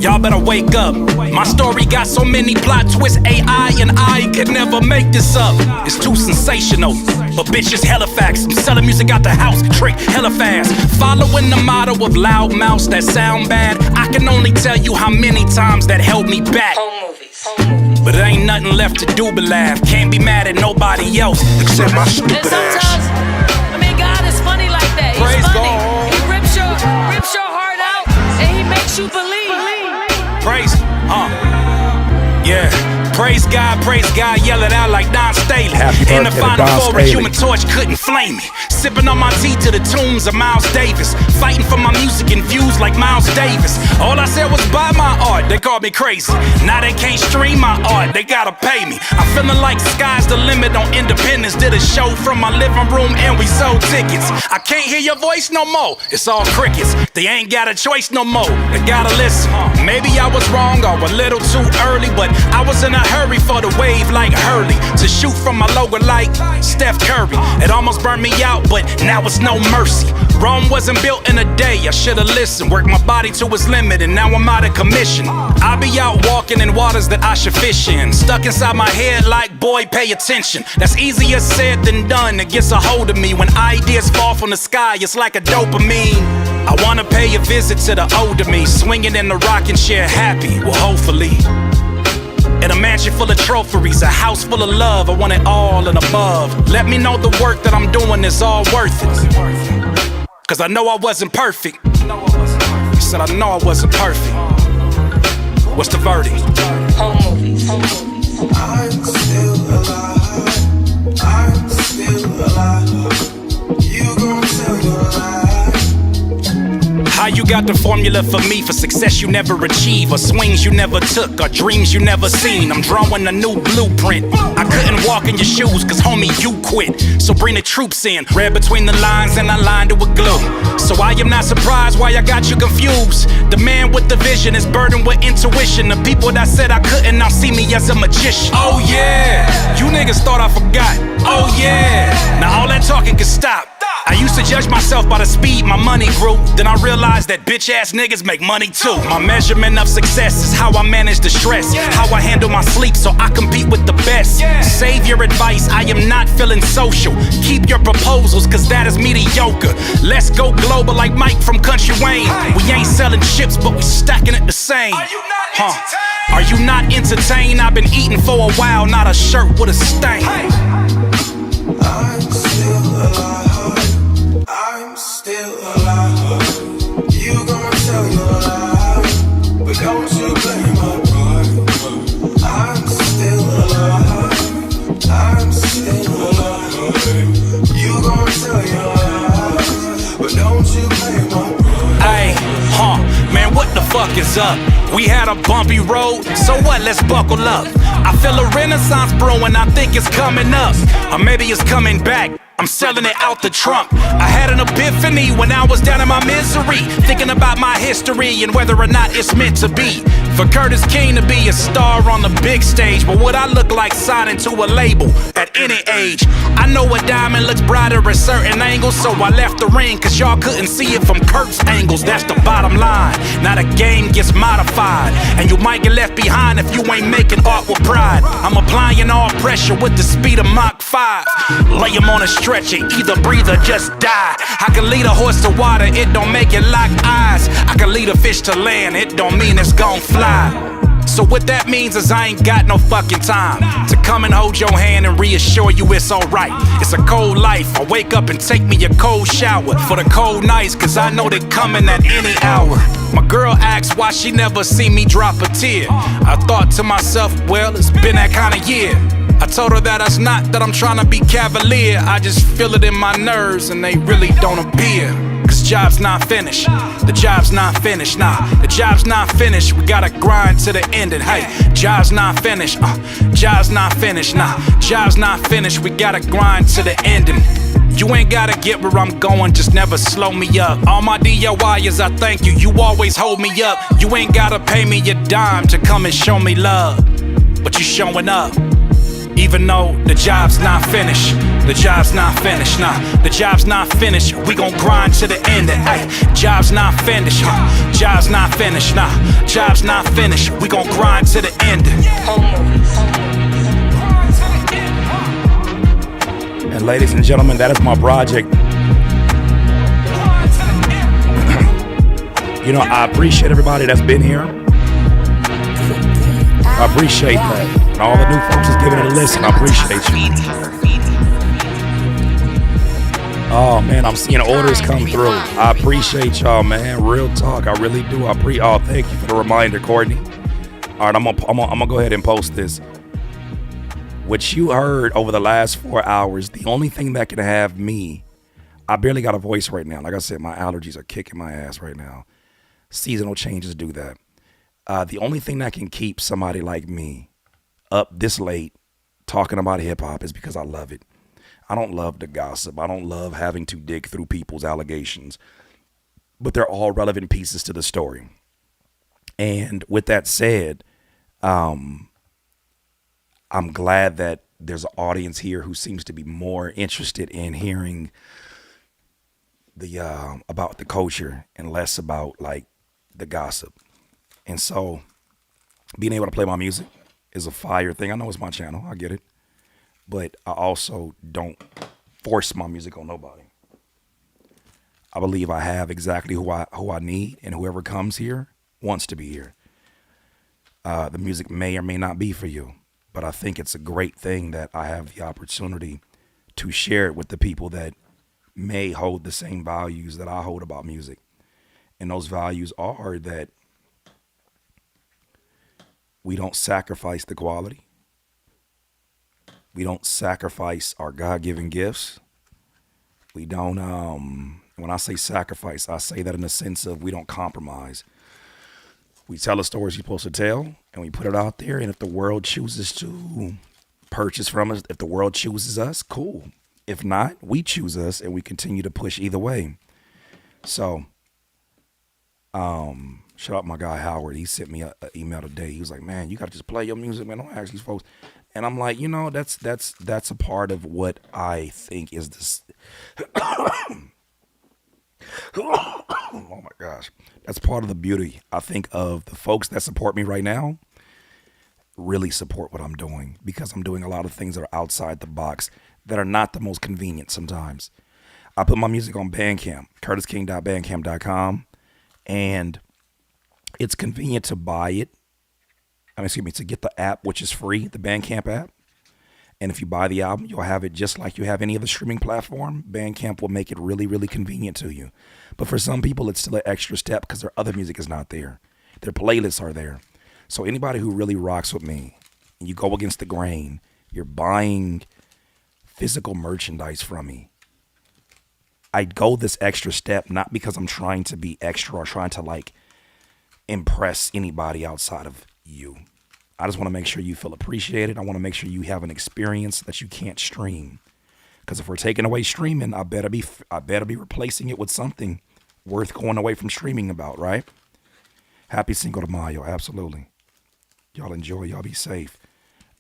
Y'all better wake up. My story got so many plot twists, AI and I could never make this up. It's too sensational, but bitch, it's hella facts. I'm selling music out the house, trick hella fast. Following the motto of loud mouths that sound bad. I can only tell you how many times that held me back. But there ain't nothing left to do but laugh. Can't be mad at nobody else except my stupid ass. I mean, God is funny like that. He's Praise funny. God. He rips your heart out and he makes you believe. Praise, yeah. Praise God, yell it out like Don Staley. In the final four, a Human Torch couldn't flame me. Sipping on my tea to the tunes of Miles Davis. Fighting for my music and views like Miles Davis. All I said was buy my art, they called me crazy. Now they can't stream my art, they gotta pay me. I'm feeling like sky's the limit on Independence. Did a show from my living room and we sold tickets. I can't hear your voice no more, it's all crickets. They ain't got a choice no more, they gotta listen. Maybe I was wrong or a little too early, but I was in a hurry for the wave like Hurley. To shoot from my logo like Steph Curry. It almost burned me out, but now it's no mercy. Rome wasn't built in a day, I should've listened. Worked my body to its limit and now I'm out of commission. I be out walking in waters that I should fish in. Stuck inside my head like, boy, pay attention. That's easier said than done, it gets a hold of me. When ideas fall from the sky, it's like a dopamine. I wanna pay a visit to the older me. Swinging in the rocking chair happy, well hopefully. In a mansion full of trophies, a house full of love, I want it all and above. Let me know the work that I'm doing is all worth it. Cause I know I wasn't perfect. He said I know I wasn't perfect. What's the verdict? Home movies. I'm still alive. I'm still alive. You gon' tell your lie. How Now you got the formula for me, for success you never achieve, or swings you never took, or dreams you never seen. I'm drawing a new blueprint. I couldn't walk in your shoes, cause homie, you quit. So bring the troops in. Read between the lines and I lined it with glue. So I am not surprised why I got you confused. The man with the vision is burdened with intuition. The people that said I couldn't now see me as a magician. Oh yeah, you niggas thought I forgot. Oh yeah, now all that talking can stop. I used to judge myself by the speed my money grew. Then I realized that bitch ass niggas make money too. My measurement of success is how I manage the stress, how I handle my sleep so I compete with the best. Save your advice, I am not feeling social. Keep your proposals, cause that is mediocre. Let's go global like Mike from Country Wayne. We ain't selling chips, but we stacking it the same. Are you not entertained? I've been eating for a while, not a shirt with a stain. I'm still alive. I'm still alive. You gonna tell your lie, but don't you blame my pride. I'm still alive. I'm still alive. You gonna tell your lie, but don't you blame my pride. Hey, man, what the fuck is up? We had a bumpy road, so what? Let's buckle up. I feel a renaissance brewing, I think it's coming up. Or maybe it's coming back. I'm selling it out the trunk. I had an epiphany when I was down in my misery, thinking about my history and whether or not it's meant to be. For Curtis King to be a star on the big stage, but would I look like signing to a label at any age? I know a diamond looks brighter at certain angles, so I left the ring, cause y'all couldn't see it from Kurt's angles. That's the bottom line. Now the game gets modified, and you might get left behind if you ain't making art with pride. I'm applying all pressure with the speed of Mach 5. Lay him on a stretcher, either breathe or just die. I can lead a horse to water, it don't make it lock eyes. I can lead a fish to land, it don't mean it's gon' fly. So what that means is I ain't got no fucking time to come and hold your hand and reassure you it's alright. It's a cold life, I wake up and take me a cold shower for the cold nights, cause I know they coming at any hour. My girl asks why she never seen me drop a tear. I thought to myself, well, it's been that kind of year. I told her that it's not that I'm trying to be cavalier, I just feel it in my nerves and they really don't appear. Cause job's not finished, the job's not finished, nah, the job's not finished, we gotta grind to the end and hey, job's not finished, job's not finished, nah, job's not finished, we gotta grind to the ending. You ain't gotta get where I'm going, just never slow me up. All my DIYers, I thank you, you always hold me up. You ain't gotta pay me a dime to come and show me love, but you showing up. Even though the job's not finished, the job's not finished, nah, the job's not finished, we gon' grind to the end, ay, job's not finished, job's not finished, nah, job's not finished, we gon' grind to the end. And ladies and gentlemen, that is my project. You know, I appreciate everybody that's been here. I appreciate that. And all the new folks is giving it a listen. I appreciate you. Oh man, I'm seeing orders come through. I appreciate y'all, man. Real talk, I really do. Oh, thank you for the reminder, Courtney. All right, I'm gonna go ahead and post this. What you heard over the last 4 hours, the only thing that can have me, I barely got a voice right now. Like I said, my allergies are kicking my ass right now. Seasonal changes do that. The only thing that can keep somebody like me up this late talking about hip hop is because I love it. I don't love the gossip. I don't love having to dig through people's allegations, but they're all relevant pieces to the story. And with that said, I'm glad that there's an audience here who seems to be more interested in hearing the about the culture and less about like the gossip. And so being able to play my music is a fire thing. I know it's my channel, I get it, but I also don't force my music on nobody. I believe I have exactly who I need, and whoever comes here wants to be here. The music may or may not be for you, but I think it's a great thing that I have the opportunity to share it with the people that may hold the same values that I hold about music. And those values are that we don't sacrifice the quality. We don't sacrifice our God-given gifts. We don't When I say sacrifice, I say that in the sense of we don't compromise. We tell the stories you're supposed to tell, and we put it out there. And if the world chooses to purchase from us, if the world chooses us, cool. If not, we choose us, and we continue to push either way. So, shout out my guy Howard. He sent me an email today. He was like, "Man, you gotta just play your music, man. Don't ask these folks." And I'm like, that's a part of what I think is this. Oh my gosh, that's part of the beauty. I think of the folks that support me right now. Really support what I'm doing because I'm doing a lot of things that are outside the box that are not the most convenient sometimes. I put my music on Bandcamp, curtisking.bandcamp.com, and it's convenient to buy it. To get the app, which is free, the Bandcamp app. And if you buy the album, you'll have it just like you have any other streaming platform. Bandcamp will make it really, really convenient to you. But for some people, it's still an extra step because their other music is not there. Their playlists are there. So anybody who really rocks with me, and you go against the grain, you're buying physical merchandise from me. I go this extra step, not because I'm trying to be extra or trying to impress anybody outside of you. I just want to make sure you feel appreciated. I want to make sure you have an experience that you can't stream. Because if we're taking away streaming, I better be replacing it with something worth going away from streaming about, right? Happy Cinco de Mayo, absolutely. Y'all enjoy, y'all be safe.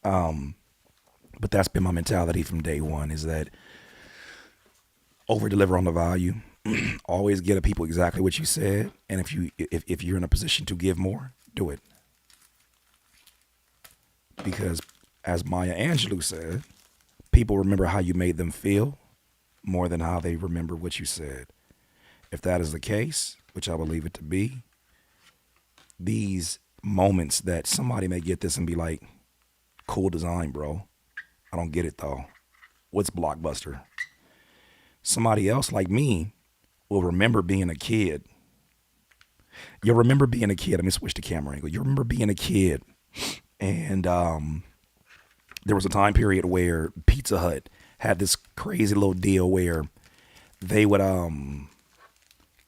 But that's been my mentality from day one, is that over deliver on the value. Always give people exactly what you said. And if you're in a position to give more, do it. Because as Maya Angelou said, people remember how you made them feel more than how they remember what you said. If that is the case, which I believe it to be, these moments that somebody may get this and be like, cool design, bro. I don't get it though. What's Blockbuster? Somebody else like me will remember being a kid. You'll remember being a kid. Let me switch the camera angle. You remember being a kid, and there was a time period where Pizza Hut had this crazy little deal where they would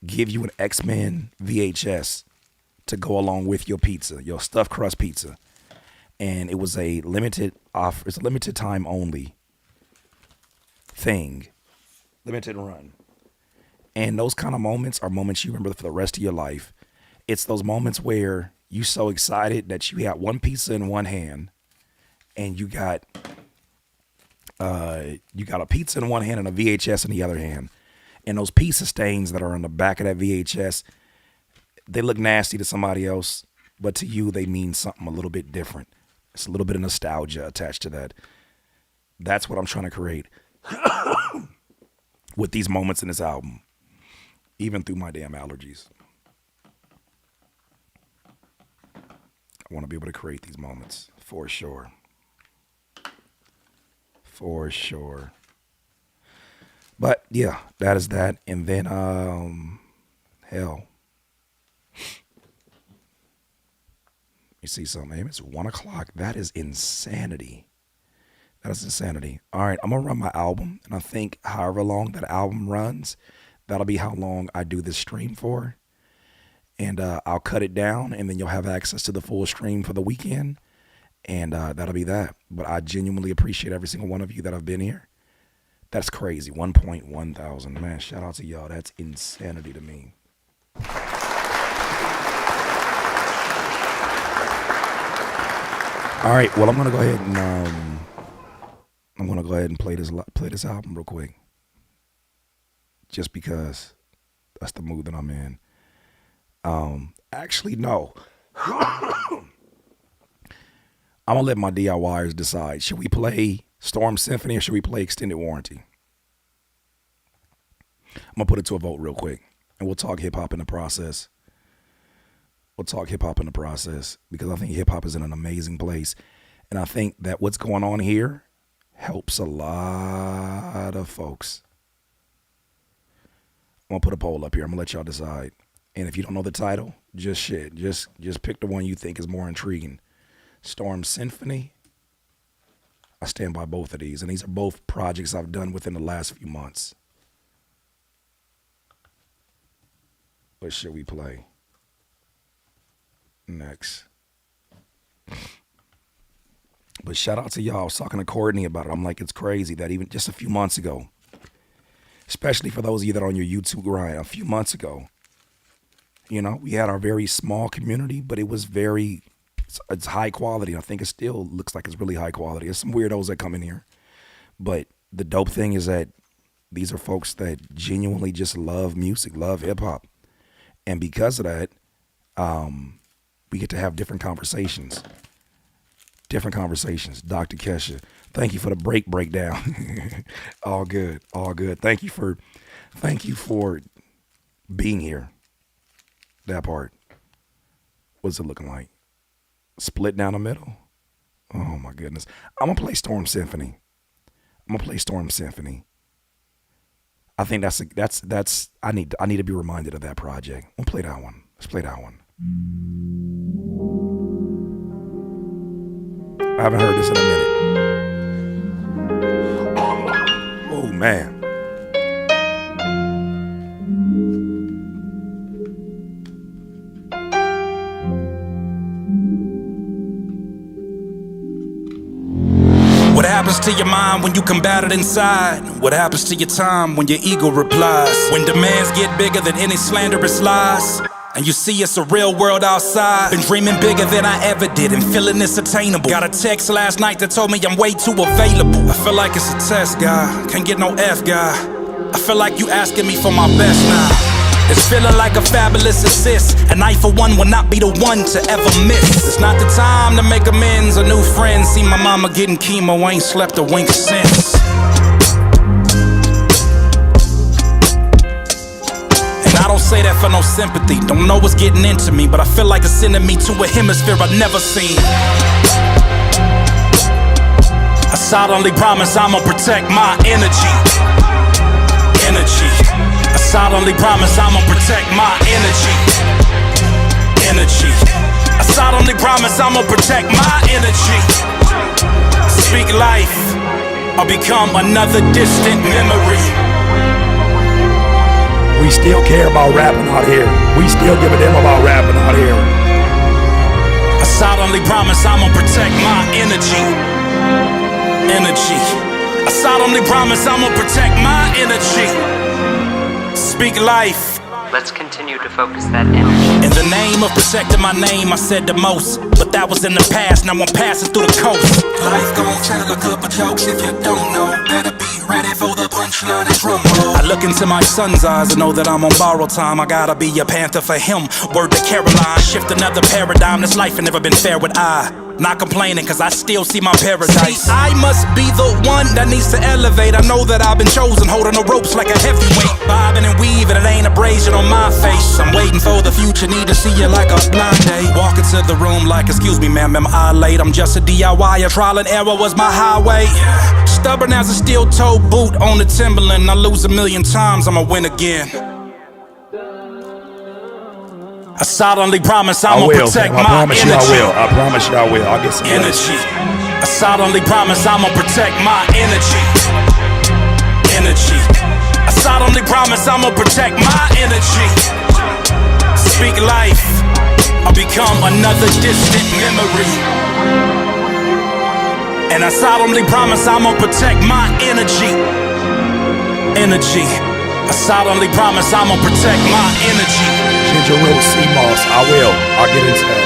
give you an X-Men VHS to go along with your pizza, your stuffed crust pizza. And it was a limited offer. It's a limited time only thing, limited run. And those kind of moments are moments you remember for the rest of your life. It's those moments where you so excited that you got one pizza in one hand and you got a pizza in one hand and a VHS in the other hand. And those pizza stains that are on the back of that VHS, they look nasty to somebody else, but to you, they mean something a little bit different. It's a little bit of nostalgia attached to that. That's what I'm trying to create with these moments in this album, even through my damn allergies. I want to be able to create these moments for sure. For sure. But yeah, that is that. And then, hell. You see something, it's 1 o'clock. That is insanity. That is insanity. All right, I'm going to run my album. And I think however long that album runs, that'll be how long I do this stream for. And I'll cut it down, and then you'll have access to the full stream for the weekend. And that'll be that. But I genuinely appreciate every single one of you that have been here. That's crazy. 1.1 thousand. Man, shout out to y'all. That's insanity to me. All right, well, I'm gonna go ahead and play this album real quick, just because that's the mood that I'm in. Actually, no. I'm gonna let my DIYers decide. Should we play Storm Symphony or should we play Extended Warranty? I'm gonna put it to a vote real quick, and we'll talk hip hop in the process. Because I think hip hop is in an amazing place. And I think that what's going on here helps a lot of folks. I'm going to put a poll up here. I'm going to let y'all decide. And if you don't know the title, just pick the one you think is more intriguing. Storm Symphony. I stand by both of these. And these are both projects I've done within the last few months. What should we play next? But shout out to y'all. I was talking to Courtney about it. I'm like, it's crazy that even just a few months ago, especially for those of you that are on your YouTube grind, a few months ago, you know, we had our very small community, but it was it's high quality. I think it still looks like it's really high quality. There's some weirdos that come in here. But the dope thing is that these are folks that genuinely just love music, love hip hop. And because of that, we get to have different conversations. Dr. Kesha, thank you for the breakdown. All good. Thank you for being here. That part. What's it looking like? Split down the middle? Oh my goodness. I'm gonna play Storm Symphony. I think that's I need to be reminded of that project. We'll play that one. Let's play that one. I haven't heard this in a minute. Oh man. What happens to your mind when you combat it inside? What happens to your time when your ego replies? When demands get bigger than any slanderous lies, and you see it's a real world outside. Been dreaming bigger than I ever did and feeling it's attainable. Got a text last night that told me I'm way too available. I feel like it's a test, guy. Can't get no F, guy. I feel like you asking me for my best now. It's feeling like a fabulous assist. And I for one will not be the one to ever miss. It's not the time to make amends or new friends. See my mama getting chemo, ain't slept a wink since. And I don't say that for no sympathy. Don't know what's getting into me, but I feel like it's sending me to a hemisphere I've never seen. I solemnly promise I'ma protect my energy. I solemnly promise I'ma protect my energy. I solemnly promise I'ma protect my energy. Speak life, or become another distant memory. We still care about rapping out here. We still give a damn about rapping out here. I solemnly promise I'ma protect my energy. I solemnly promise I'ma protect my energy. Speak life. Let's continue to focus that energy. In the name of protecting my name, I said the most. But that was in the past, now I'm passing through the coast. Life gon' tell a couple jokes if you don't know. Better be ready for the punchline and drum roll. I look into my son's eyes and know that I'm on borrowed time. I gotta be a panther for him. Word to Caroline, shift another paradigm. This life ain't never been fair with I. Not complaining cause I still see my paradise. See, I must be the one that needs to elevate. I know that I've been chosen, holding the ropes like a heavyweight. Bobbing and weaving, it ain't abrasion on my face. I'm waiting for the future, need to see you like a blind date. Walk into the room like, excuse me ma'am, am I late? I'm just a DIY, trial and error was my highway. Stubborn as a steel-toe boot on the Timberland. I lose 1,000,000 times, I'ma win again. I solemnly promise I'ma protect my energy. I promise you I will. I'll get some energy. I solemnly promise I'ma protect my energy. I solemnly promise I'ma protect my energy. Speak life, or become another distant memory. And I solemnly promise I'ma protect my energy. I solemnly promise I'ma protect my energy. Ginger Road Sea Moss, I will. I'll get into that.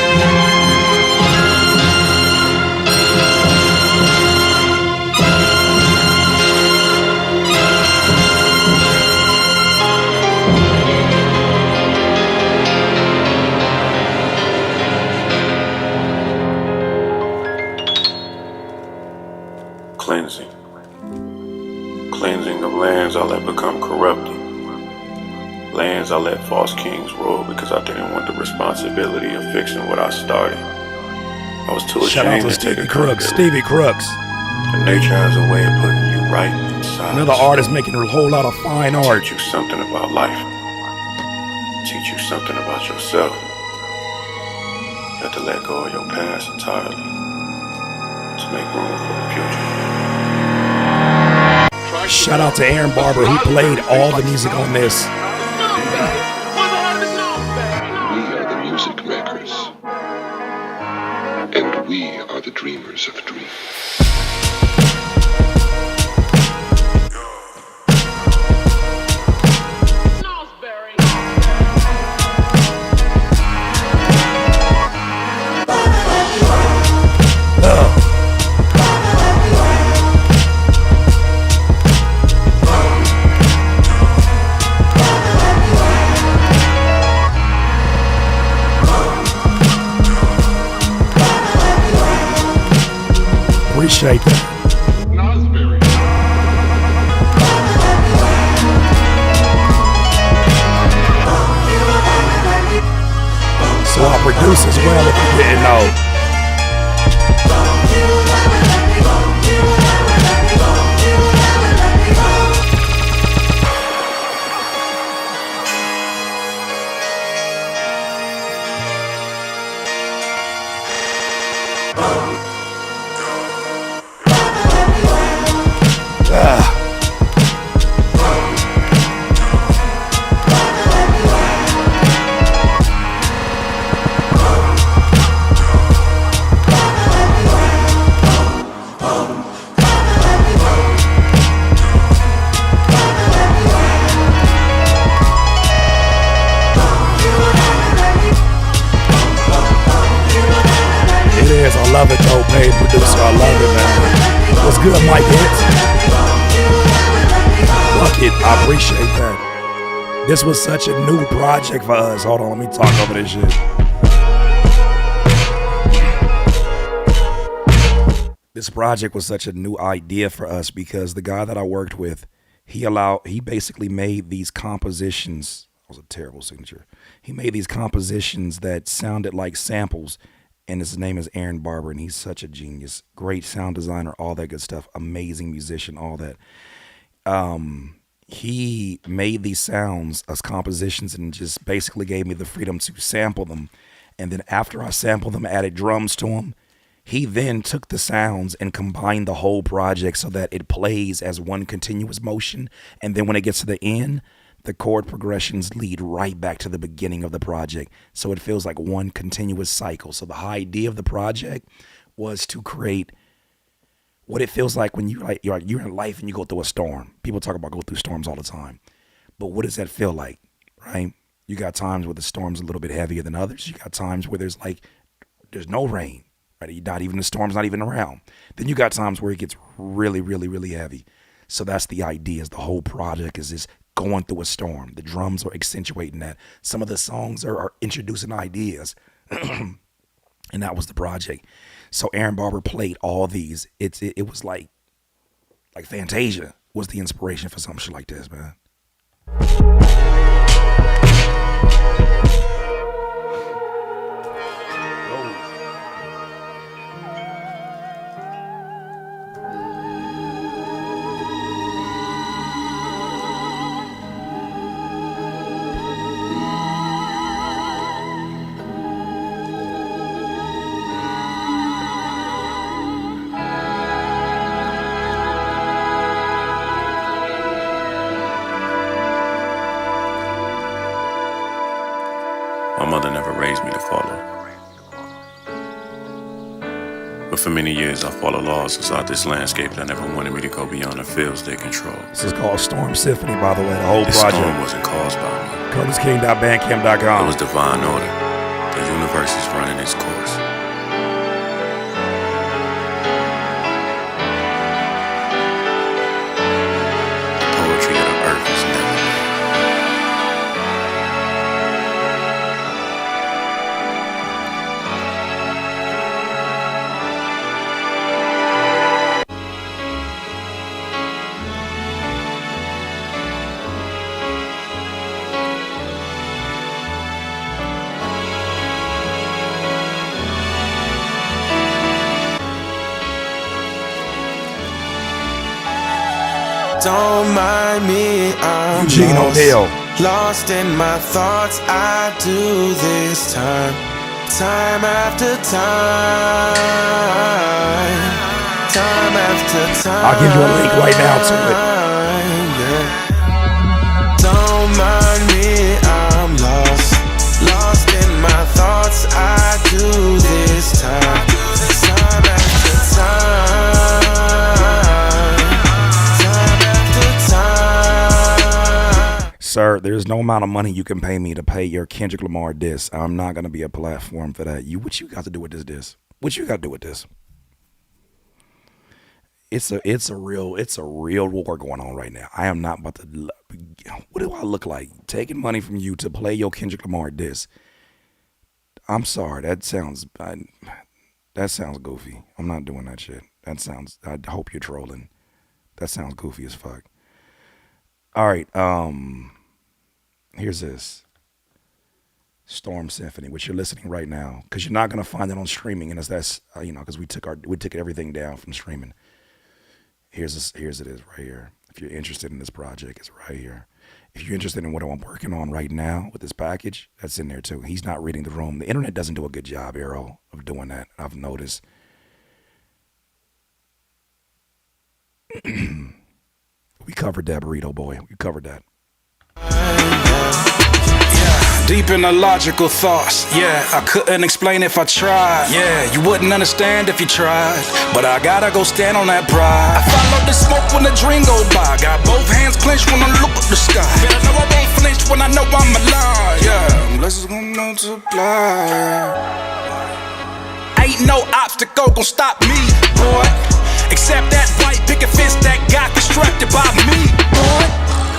Cleansing of lands I let become corrupted. Lands I let false kings rule because I didn't want the responsibility of fixing what I started. I was too ashamed to take accountability. Stevie Crooks. And nature has a way of putting you right inside. Another artist making a whole lot of fine art. Teach you something about life. Teach you something about yourself. You have to let go of your past entirely to make room for the future. Shout out to Aaron Barber who played all the music on this. We are the dreamers of dreams. Appreciate that. So I produce as well if you didn't know. I love it though, paid producer. I love it, man. What's good, Mike Hits? Fuck it, I appreciate that. This was such a new project for us. Hold on, let me talk over this shit. This project was such a new idea for us because the guy that I worked with, he basically made these compositions. That was a terrible signature. He made these compositions that sounded like samples. And his name is Aaron Barber, and he's such a genius. Great sound designer, all that good stuff. Amazing musician, all that. He made these sounds as compositions and just basically gave me the freedom to sample them. And then after I sampled them, added drums to them. He then took the sounds and combined the whole project so that it plays as one continuous motion. And then when it gets to the end, the chord progressions lead right back to the beginning of the project. So it feels like one continuous cycle. So the idea of the project was to create what it feels like when you're in life and you go through a storm. People talk about go through storms all the time. But what does that feel like, right? You got times where the storm's a little bit heavier than others. You got times where there's no rain, right? The storm's not even around. Then you got times where it gets really, really, really heavy. So that's the idea, is the whole project is this going through a storm. The drums are accentuating that. Some of the songs are introducing ideas. And that was the project. So Aaron Barber played all these. It was like Fantasia was the inspiration for some shit like this, man. My mother never raised me to follow. But for many years I followed laws inside this landscape that never wanted me to go beyond the fields they control. This is called Storm Symphony, by the way, the whole this project. This storm wasn't caused by me. CurtisKing.bandcamp.com. It was divine order. The universe is running its course. Poetry of the earth is never made. Don't mind me, I'm Eugene O'Neill. Lost in my thoughts, I do this time after time after time. I'll give you a link right now to it. Yeah. Don't mind me, I'm lost in my thoughts, I do this time Sir, there's no amount of money you can pay me to pay your Kendrick Lamar diss. I'm not gonna be a platform for that. What you got to do with this diss? What you got to do with this? It's a real war going on right now. I am not about to. What do I look like? Taking money from you to play your Kendrick Lamar diss? I'm sorry. That sounds goofy. I'm not doing that shit. I hope you're trolling. That sounds goofy as fuck. All right. Here's this. Storm Symphony, which you're listening right now, because you're not gonna find it on streaming, and that's because we took everything down from streaming. Here's it is right here. If you're interested in this project, it's right here. If you're interested in what I'm working on right now with this package, that's in there too. He's not reading the room. The internet doesn't do a good job, Arrow, of doing that. I've noticed. We covered that, Burrito Boy. We covered that. Deep in the logical thoughts, yeah, I couldn't explain if I tried. Yeah, you wouldn't understand if you tried, but I gotta go stand on that pride. I follow the smoke when the dream go by, got both hands clenched when I look at the sky. Better know I won't flinch when I know I'm alive. Yeah, blessings gonna multiply. Ain't no obstacle gonna stop me, boy, except that white picket fence that got constructed by me, boy.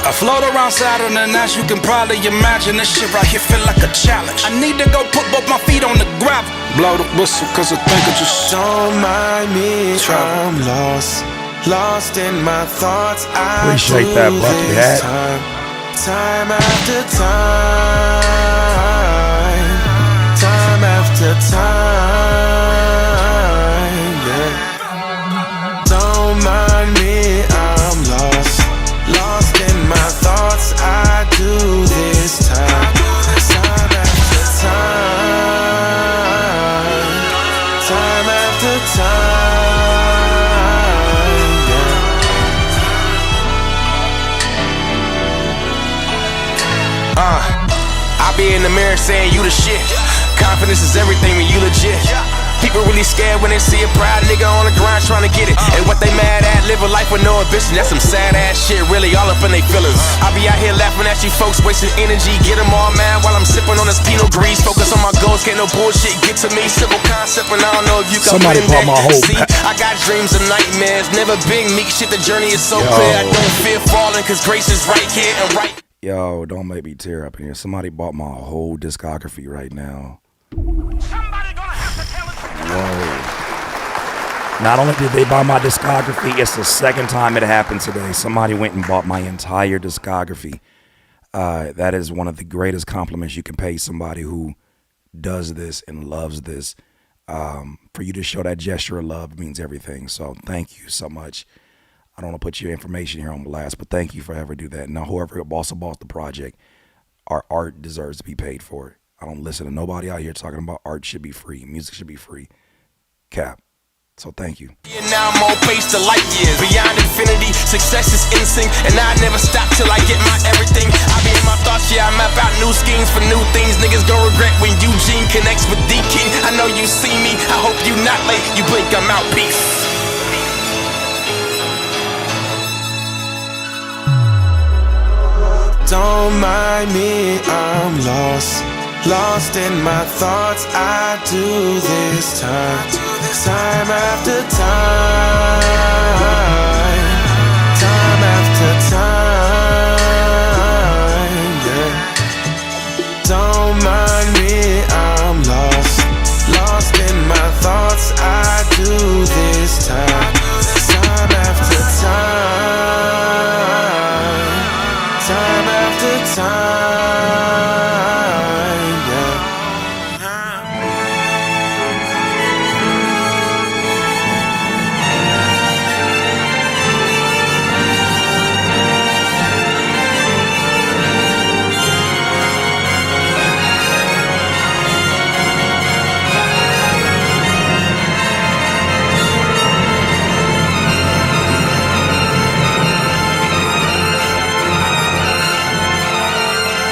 I float around Saturn and as you can probably imagine, this shit right here feel like a challenge. I need to go put both my feet on the gravel. Blow the whistle cause I think I just don't mind me, I'm lost in my thoughts. I appreciate that bucket hat. Time after time, yeah. Don't mind me, I'm lost in my thoughts. I do this time after time after time, yeah. I be in the mirror saying you the shit. Confidence is everything when you legit. People really scared when they see a proud nigga on the grind trying to get it. And what they mad at, live a life with no ambition. That's some sad ass shit, really all up in they feelings. I be out here laughing at you folks, wasting energy. Get them all mad while I'm sipping on this Pinot Gris. Focus on my goals, can't no bullshit get to me. Simple concept and I don't know if you can Somebody brought my whole see, I got dreams and nightmares. Never big meek shit, the journey is so clear. I don't fear falling cause grace is right here and right. Yo, don't make me tear up in here. Somebody bought my whole discography right now. Somebody gonna have to tell us. Whoa. Not only did they buy my discography, it's the second time it happened today. Somebody went and bought my entire discography. That is one of the greatest compliments you can pay somebody who does this and loves this. For you to show that gesture of love means everything. So thank you so much. I don't want to put your information here on blast, but thank you for ever do that. Now, whoever also bought the project, our art deserves to be paid for it. I don't listen to nobody out here talking about art should be free, music should be free. Cap. So thank you. Now I'm on pace to light years, beyond infinity. Success is instinct, and I never stop till I get my everything. I be in my thoughts, yeah, I map out new schemes for new things. Niggas gon' regret when Eugene connects with D King. I know you see me, I hope you not late. You blink, I'm out, peace. Don't mind me, I'm lost in my thoughts. I do this time after time after time, yeah. Don't mind me, I'm lost in my thoughts. I do this time after time after time, yeah.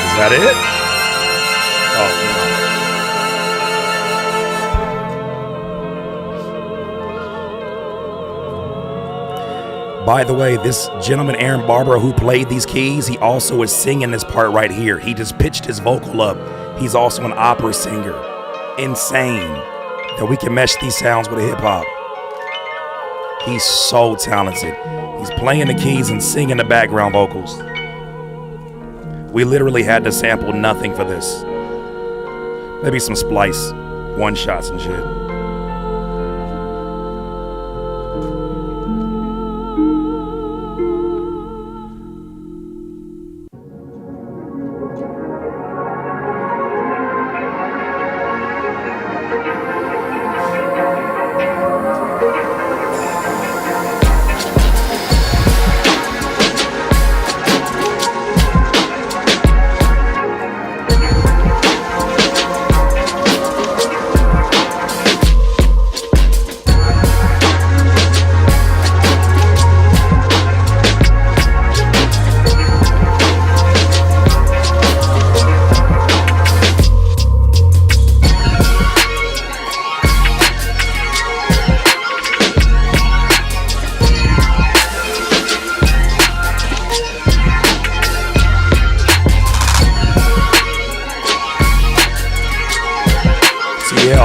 Is that it? Oh, no. By the way, this gentleman, Aaron Barbara, who played these keys, he also is singing this part right here. He just pitched his vocal up. He's also an opera singer. Insane that we can mesh these sounds with hip hop. He's so talented. He's playing the keys and singing the background vocals. We literally had to sample nothing for this. Maybe some splice, one shots and shit.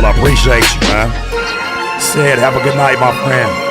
I appreciate you, man. Said, have a good night, my friend.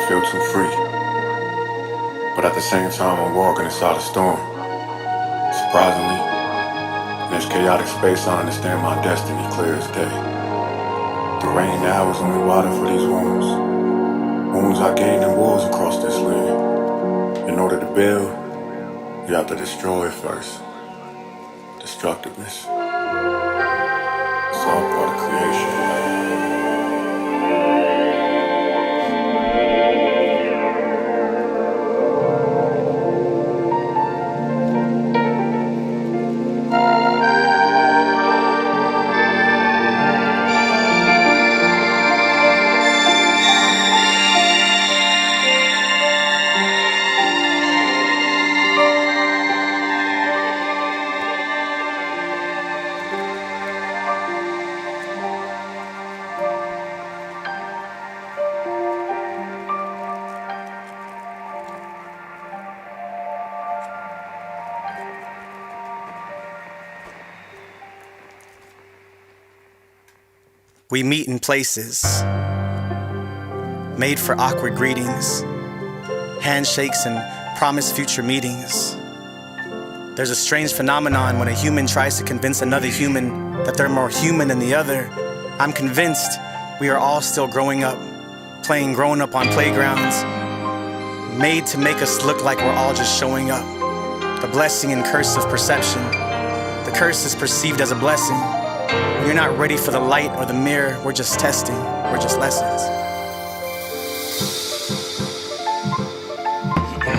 feel too free. But at the same time, I'm walking inside a storm. Surprisingly, in this chaotic space, I understand my destiny clear as day. The rain now is only water for these wounds. Wounds I gained in wars across this land. In order to build, you have to destroy it first. Destructiveness. It's all part of creation. We meet in places made for awkward greetings, handshakes and promised future meetings. There's a strange phenomenon when a human tries to convince another human that they're more human than the other. I'm convinced we are all still growing up, playing grown up on playgrounds, made to make us look like we're all just showing up. The blessing and curse of perception. The curse is perceived as a blessing. When you're not ready for the light or the mirror, we're just testing, we're just lessons.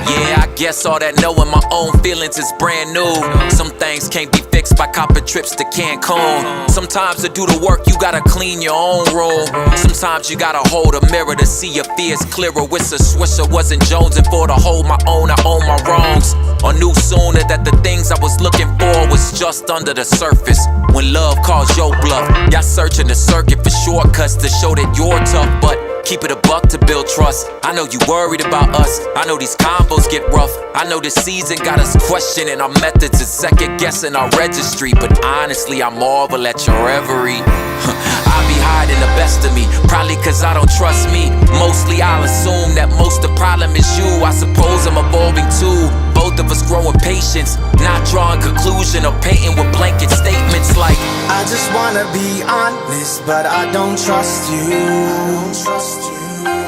Yeah, I guess all that knowing my own feelings is brand new. Some things can't be fixed by copping trips to Cancun. Sometimes to do the work, you gotta clean your own room. Sometimes you gotta hold a mirror to see your fears clearer. With a swisher, wasn't jonesing for to hold my own, I own my wrongs. Or knew sooner that the things I was looking for was just under the surface. When love calls your bluff, y'all searching the circuit for shortcuts to show that you're tough, but keep it a buck to build trust. I know you worried about us. I know these combos get rough. I know this season got us questioning our methods and second guessing our registry. But honestly, I marvel at your reverie. I be hiding the best of me, probably cause I don't trust me. Mostly I'll assume that most the problem is you. I suppose I'm evolving too. Both of us growing patience, not drawing conclusion or painting with blanket statements like I just wanna be honest, but I don't trust you.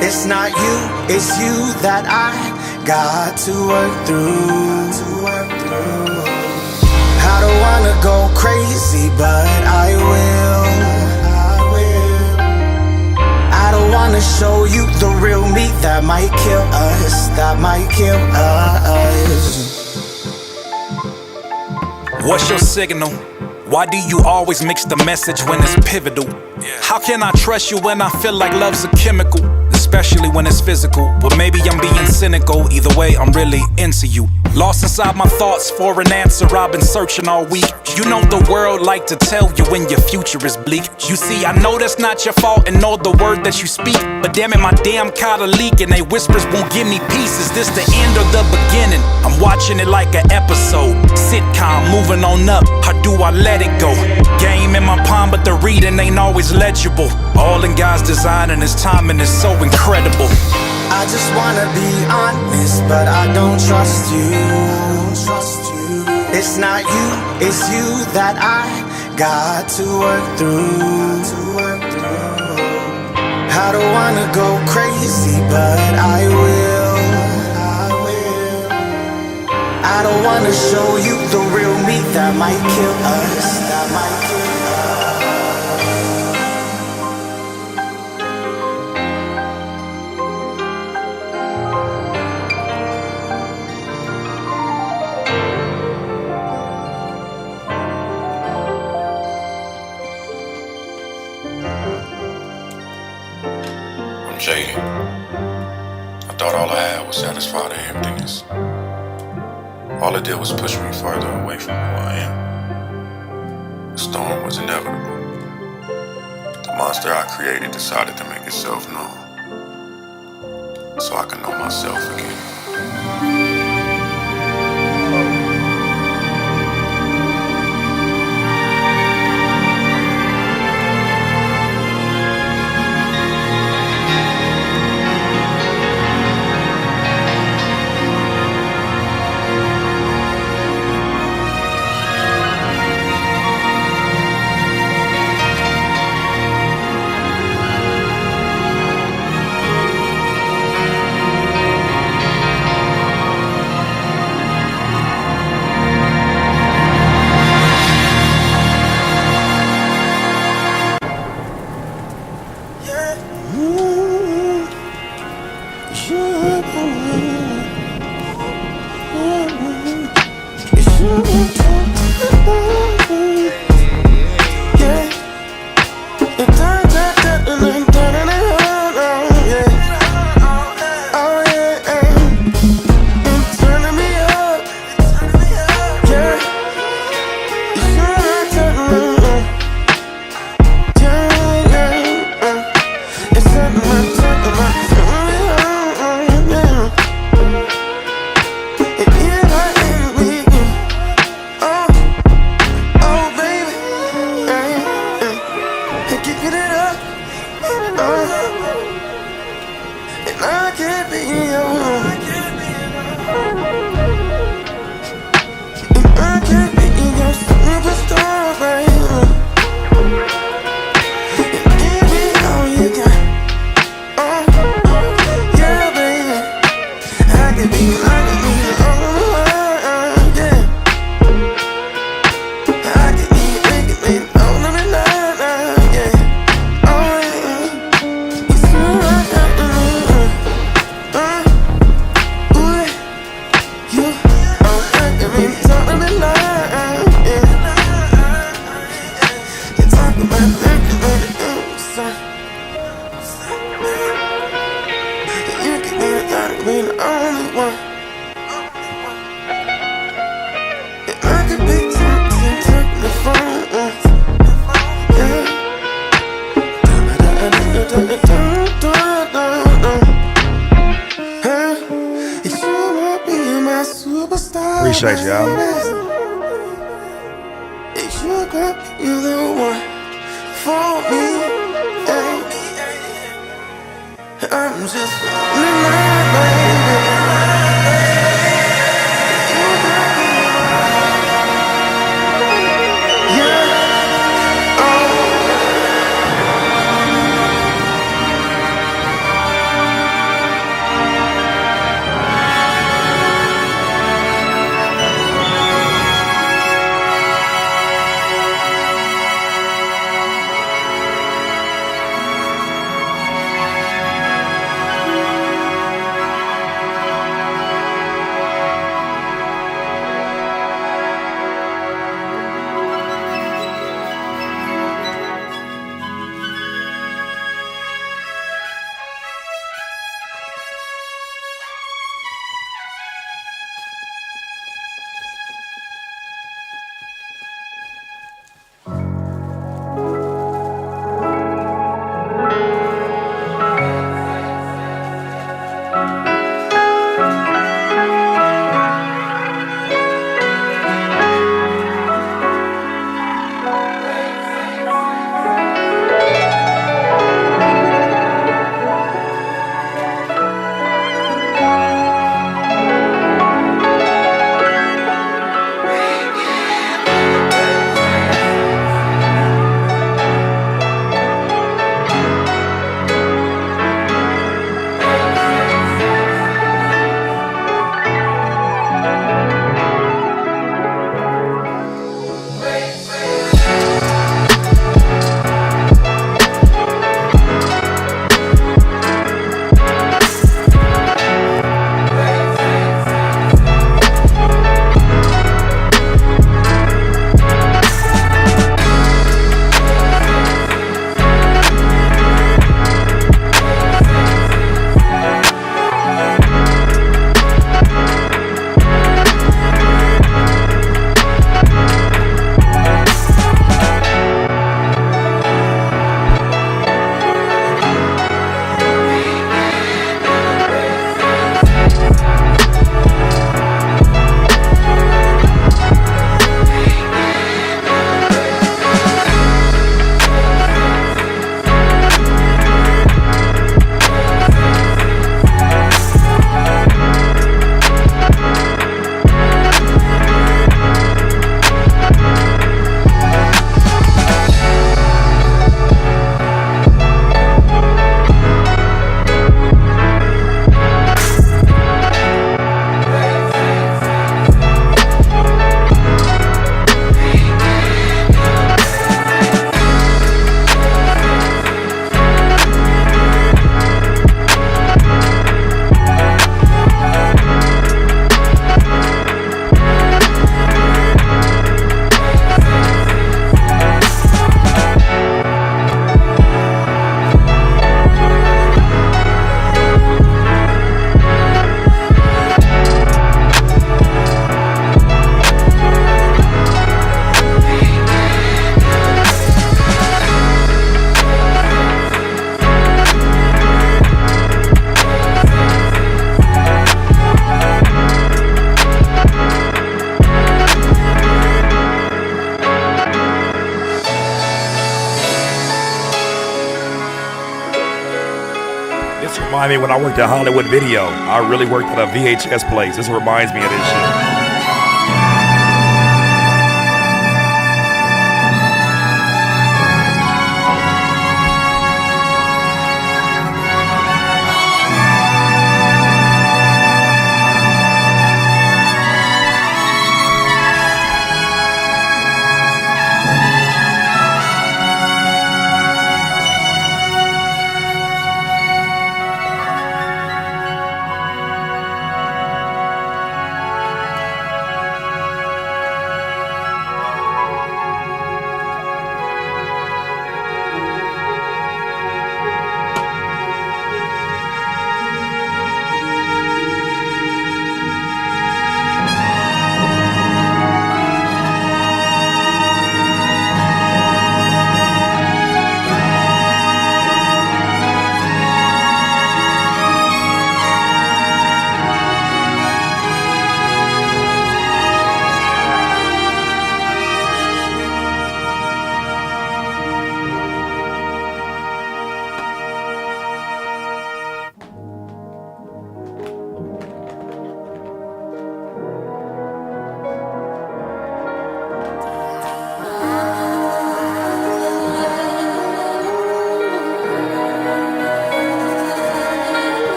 It's not you, it's you that I got to work through. I don't wanna go crazy, but I will. I don't wanna show you the real me that might kill us, that might kill us. What's your signal? Why do you always mix the message when it's pivotal? How can I trust you when I feel like love's a chemical? Especially when it's physical. Well, maybe I'm being cynical. Either way, I'm really into you. Lost inside my thoughts for an answer, I've been searching all week. You know the world like to tell you when your future is bleak. You see, I know that's not your fault and know the word that you speak. But damn it, my damn car leak and they whispers won't give me peace. Is this the end or the beginning? I'm watching it like an episode. Sitcom, moving on up. How do I let it go? Game in my palm, but the reading ain't always legible. All in God's design and his timing is so incredible. I just wanna be honest, but I don't trust you. It's not you, it's you that I got to work through. I don't wanna go crazy, but I will. I don't wanna show you the real me that might kill us, that might kill us. Jaded. I thought all I had would satisfy the emptiness. All it did was push me further away from who I am. The storm was inevitable. The monster I created decided to make itself known, so I could know myself again. Appreciate you, Al. It's your girl, you're the one for me. I'm just Remind me when I worked at Hollywood Video. I really worked at a VHS place. This reminds me of this shit.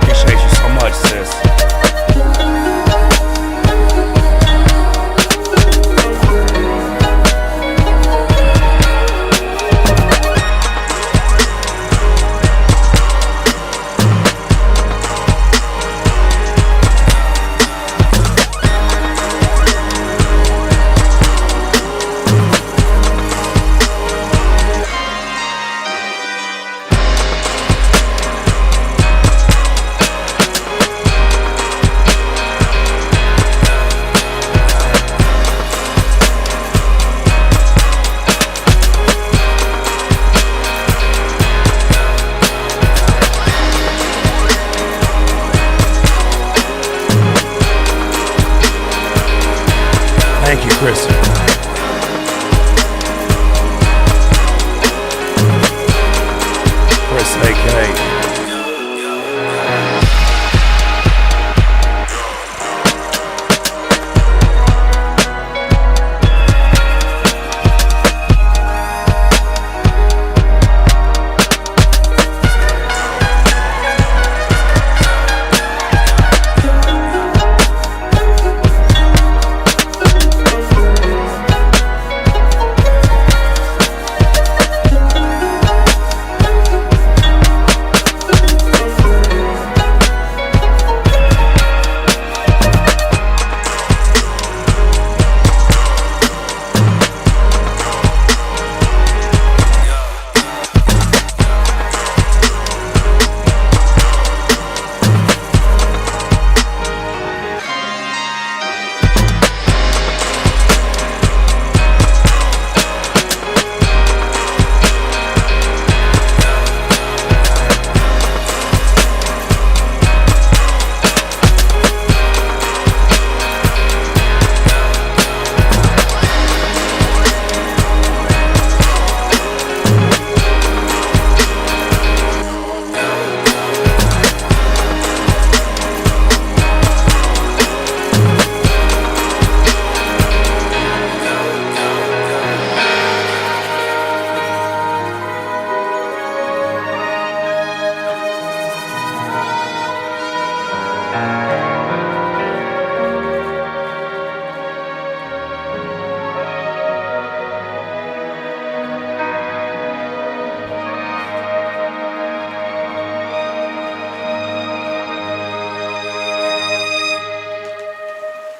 Appreciate you so much, sis. Thank you, Chris. Chris, AK.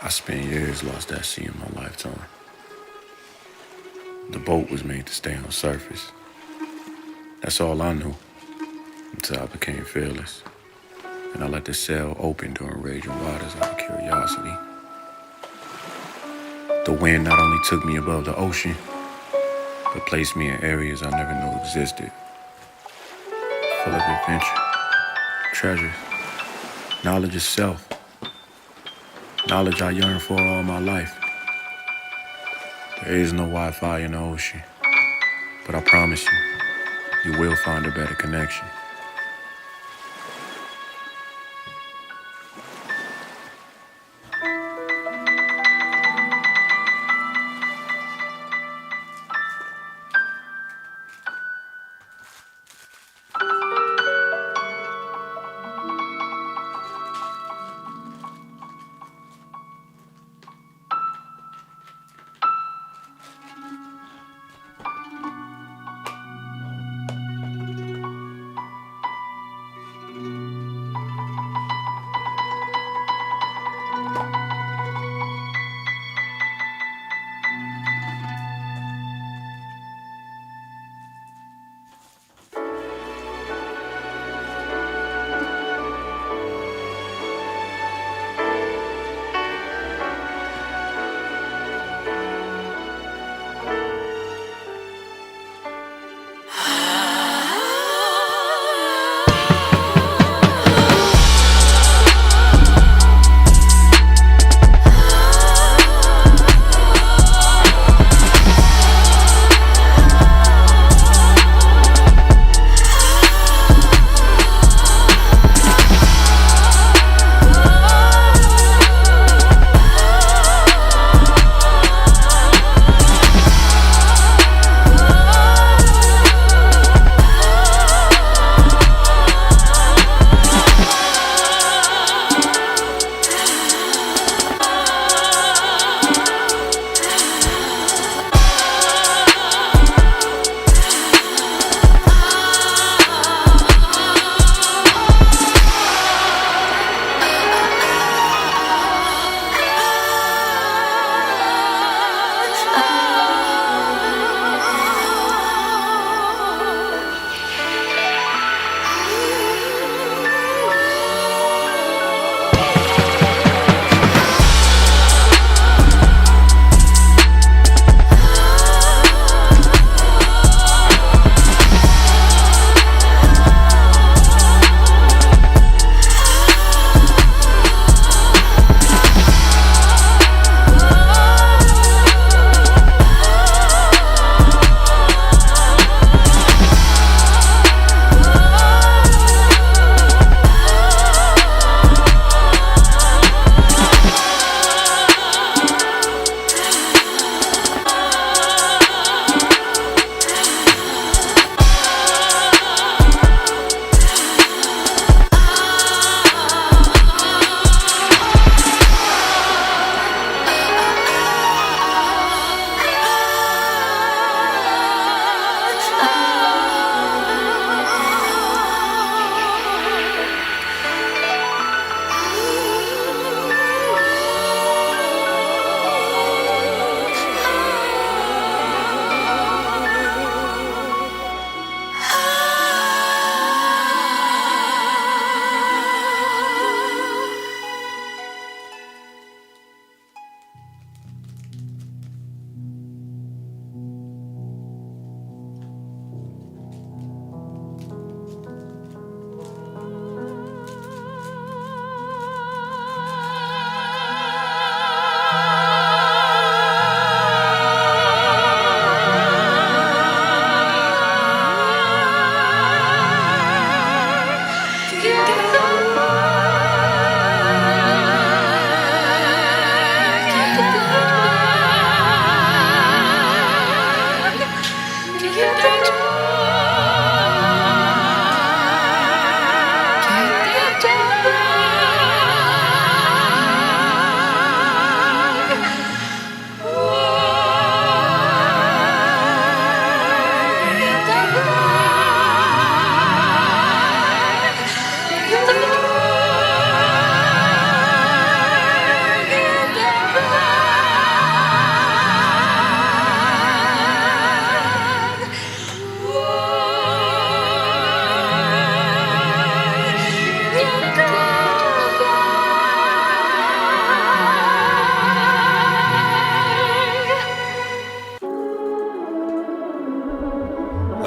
I spent years lost at sea in my lifetime. The boat was made to stay on surface. That's all I knew until I became fearless. And I let the sail open during raging waters out of curiosity. The wind not only took me above the ocean, but placed me in areas I never knew existed. Full of adventure, treasures, knowledge of self. Knowledge I yearned for all my life. There is no Wi-Fi in the ocean, but I promise you will find a better connection.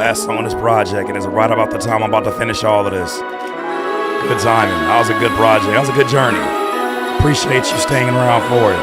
Last song on this project, and it's right about the time I'm about to finish all of this. Good timing. That was a good project. That was a good journey. Appreciate you staying around for it.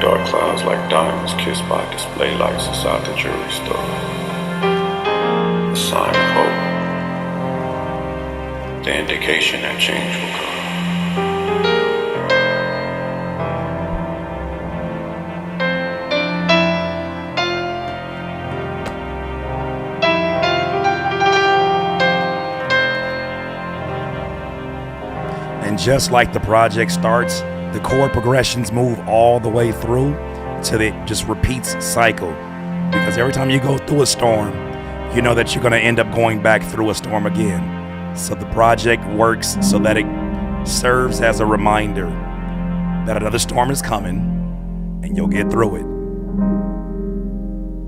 Dark clouds like diamonds kissed by display lights inside the jewelry store. A sign of hope. The indication that change will come. And just like the project starts, the chord progressions move all the way through till it just repeats cycle. Because every time you go through a storm, you know that you're going to end up going back through a storm again. So the project works so that it serves as a reminder that another storm is coming and you'll get through it.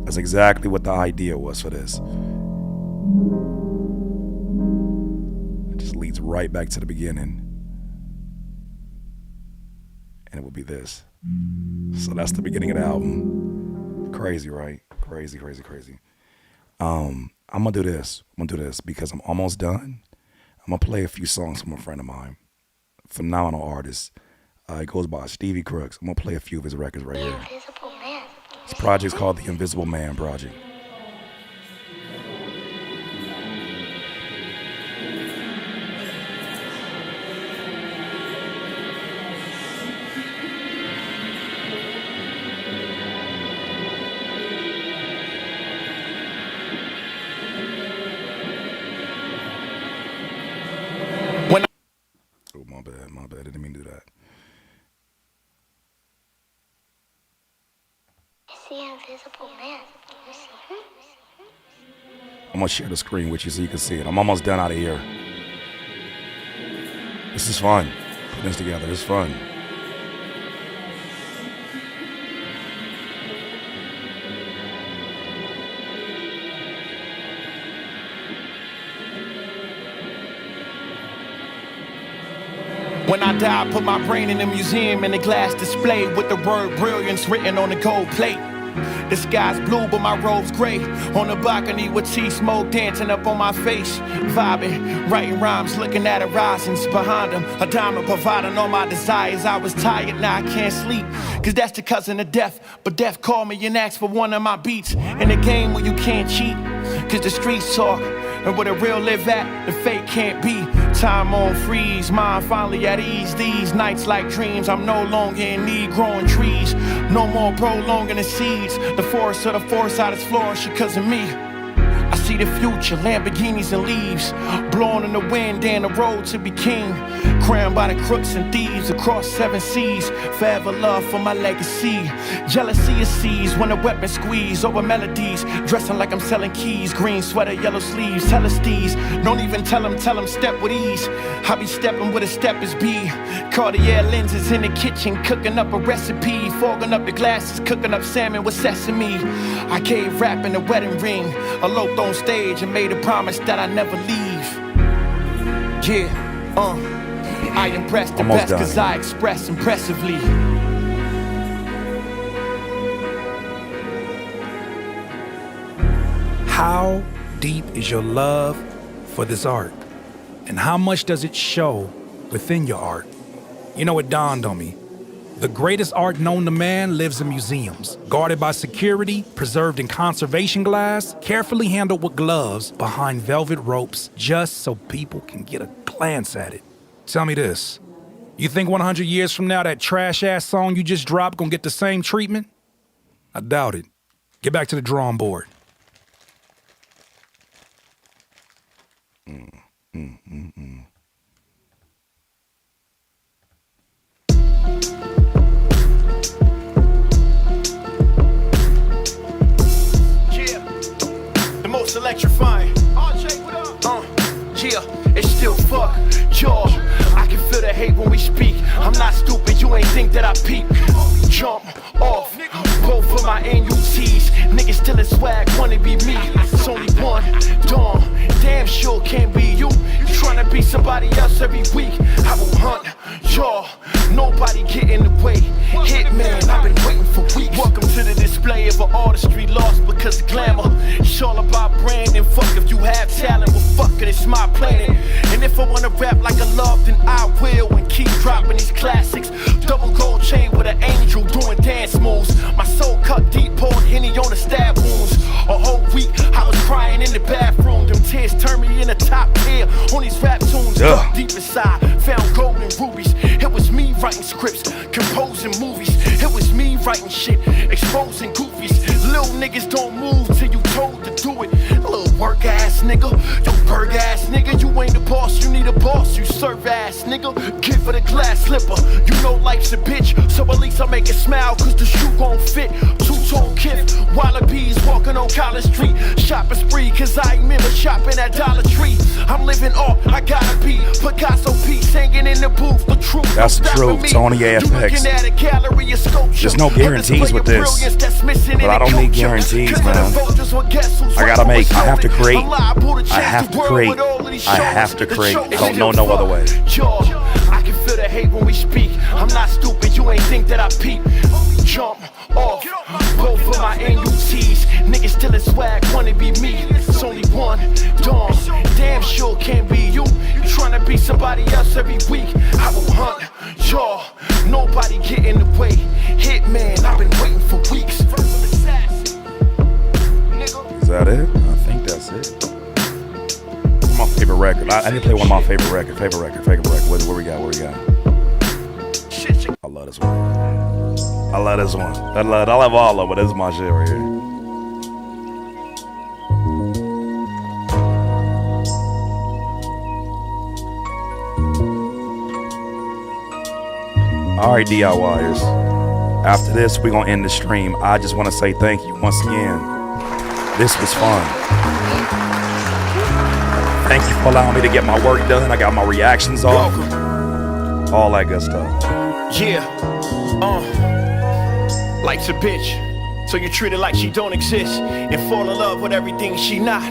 That's exactly what the idea was for this. It just leads right back to the beginning. And it will be this. So that's the beginning of the album. Crazy, right? Crazy. I'm gonna do this because I'm almost done. I'm gonna play a few songs from a friend of mine, phenomenal artist. It goes by Stevie Crooks. I'm gonna play a few of his records right here. This project's called The Invisible Man Project. My bad. I didn't mean to do that. It's the invisible man. You see him? I'm gonna share the screen with you so you can see it. I'm almost done out of here. This is fun. Putting this together. It's fun. When I die, I put my brain in a museum in a glass display with the word brilliance written on a gold plate. The sky's blue, but my robe's gray. On the balcony with tea smoke dancing up on my face. Vibing, writing rhymes, looking at horizons behind them. A diamond providing all my desires. I was tired, now I can't sleep. Cause that's the cousin of death. But death called me and asked for one of my beats. In a game where you can't cheat. Cause the streets talk. And where the real live at, the fake can't be. Time on freeze, mind finally at ease. These nights like dreams, I'm no longer in need. Growing trees, no more prolonging the seeds. The forest of the foresight is flourishing because of me. I see the future, Lamborghinis and leaves. Blowing in the wind, down the road to be king. Crowned by the crooks and thieves across 7 seas. Forever love for my legacy. Jealousy is seized when the weapon squeeze over melodies. Dressing like I'm selling keys. Green sweater, yellow sleeves. Tell us these. Don't even tell them step with ease. I be stepping where the steppers be. Cartier lenses in the kitchen, cooking up a recipe. Fogging up the glasses, cooking up salmon with sesame. I gave rap in a wedding ring. Eloped on stage and made a promise that I never leave. I impress the Almost best done. cause I express impressively. How deep is your love for this art? And how much does it show within your art? You know, it dawned on me. The greatest art known to man lives in museums, guarded by security, preserved in conservation glass, carefully handled with gloves behind velvet ropes, just so people can get a glance at it. Tell me this, you think 100 years from now that trash-ass song you just dropped gonna get the same treatment? I doubt it. Get back to the drawing board. The most electrifying. RJ, what up? It's still fuck, y'all. I can feel the hate when we speak. I'm not stupid, you ain't think that I peep. Jump off, both of my NUTs. Niggas still in swag, wanna be me. It's only one, dawn. Damn sure can't be you. You tryna be somebody else every week. I will hunt, y'all. Nobody get in the way. Hitman, I've been waiting for weeks. Welcome to the display of an artistry lost because of glamour. It's all about brand and fuck if you have talent. Well, fuck it, it's my planet. And if I wanna rap like I love, then I will. And keep dropping these classics. Double gold chain with an angel doing dance moves. My soul cut deep, poured Henny on the stab wounds. A whole week, I was crying in the bathroom. Them tears turned me in the top tier on these rap tunes. Deep inside, found gold and rubies. It was me writing scripts, composing movies. It was me writing shit, exposing goofies. Little niggas don't move till you told to do it. Little work ass nigga, you berg ass nigga. You ain't the boss, you need a boss, you serve ass nigga. Give for the glass slipper, you know life's a bitch. So at least I make it smile, cause the shoe gon' fit. Two-tone kid, wallabies walking on College Street. Shopping spree, cause I remember shopping at Dollar Tree. I'm living art, I gotta be Picasso piece, hanging in the booth. The truth, that's the truth, Tony AFX. There's no guarantees with this, but I don't need guarantees, man. I gotta make, I have to create, I have to create, I have to create. I don't know no other way. I can feel the hate when we speak. I'm not stupid, you ain't think that I peep. Jump off, both of my NUTs. Niggas still in swag, wanna be me. It's only one, dawn. Damn sure can't be you. You tryna be somebody else every week. I will hunt, y'all. Nobody get in the way. Hitman, I've been waiting for weeks. Is that it? I think that's it. What's my favorite record? I need to play one of my favorite record. Where we got? I love this one. I love all of it. This is my shit right here. All right, DIYers. After this, we're going to end the stream. I just want to say thank you once again. This was fun. Thank you for allowing me to get my work done. I got my reactions off. All that good stuff. Yeah, life's a bitch, so you treat her like she don't exist and fall in love with everything she not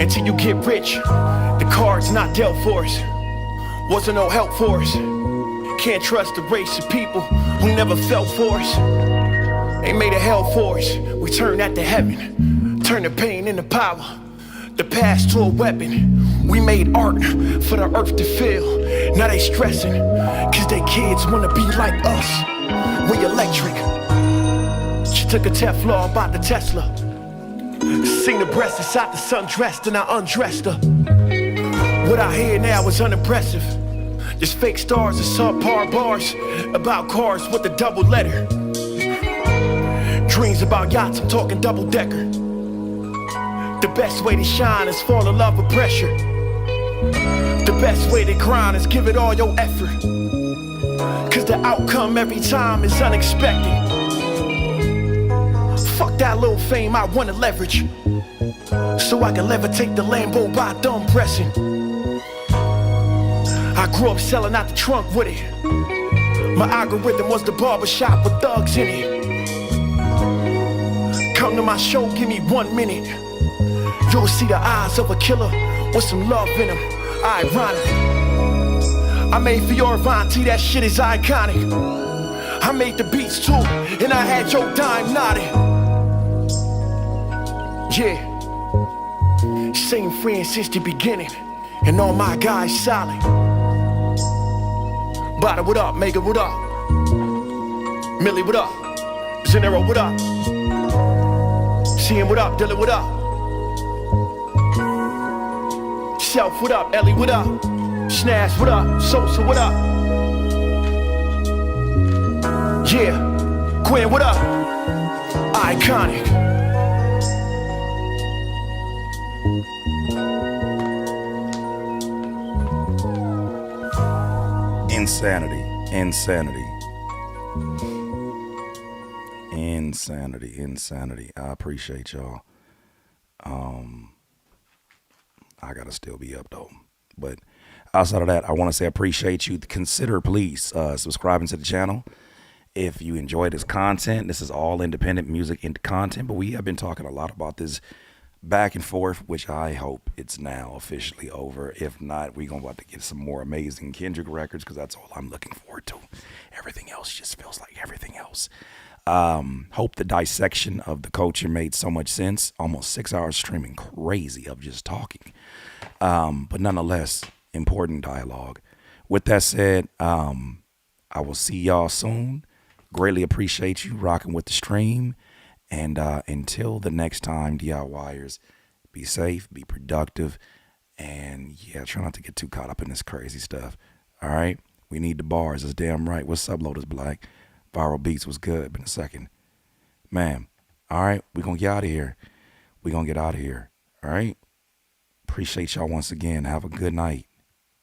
until you get rich. The cards not dealt for us, wasn't no help for us. Can't trust the race of people who never felt for us. They made a hell for us. We turn that to heaven, turn the pain into power, the past to a weapon. We made art for the earth to feel. Now they stressing, cause they kids wanna be like us. We electric. She took a Teflon, bought the Tesla. Seen the breast inside the sundressed and I undressed her. What I hear now is unimpressive. Just fake stars and subpar bars about cars with a double letter. Dreams about yachts, I'm talking double decker. The best way to shine is fall in love with pressure. The best way to grind is give it all your effort. Cause the outcome every time is unexpected. Fuck that little fame, I wanna leverage. So I can levitate the Lambo by thumb pressing. I grew up selling out the trunk with it. My algorithm was the barbershop with thugs in it. Come to my show, give me 1 minute. You'll see the eyes of a killer with some love in them. Ironic. I made Fioravanti, that shit is iconic. I made the beats too, and I had your dime nodding. Yeah. Same friend since the beginning, and all my guys solid. Bada, what up? Mega, what up? Millie, what up? Zenero, what up? CM, what up? Dilla, what up? Shelf, what up? Ellie, what up? Snaz, what up? Sosa, what up? Yeah, Quinn, what up? Iconic. Insanity, insanity. Insanity, insanity. I appreciate y'all. I gotta still be up though. But outside of that, I want to say I appreciate you. Consider please subscribing to the channel. If you enjoy this content, this is all independent music and content, but we have been talking a lot about this back and forth, which I hope it's now officially over. If not, we're going to get some more amazing Kendrick records, because that's all I'm looking forward to. Everything else just feels like everything else. Hope the dissection of the culture made so much sense. Almost 6 hours streaming, crazy of just talking. But nonetheless, important dialogue. With that said, I will see y'all soon. Greatly appreciate you rocking with the stream. And until the next time, DIYers, be safe, be productive, and yeah, try not to get too caught up in this crazy stuff. All right? We need the bars. That's damn right. What's up, Lotus Black? Viral Beats was good. Been a second. Man, all right? We're going to get out of here. We're going to get out of here. All right? Appreciate y'all once again. Have a good night.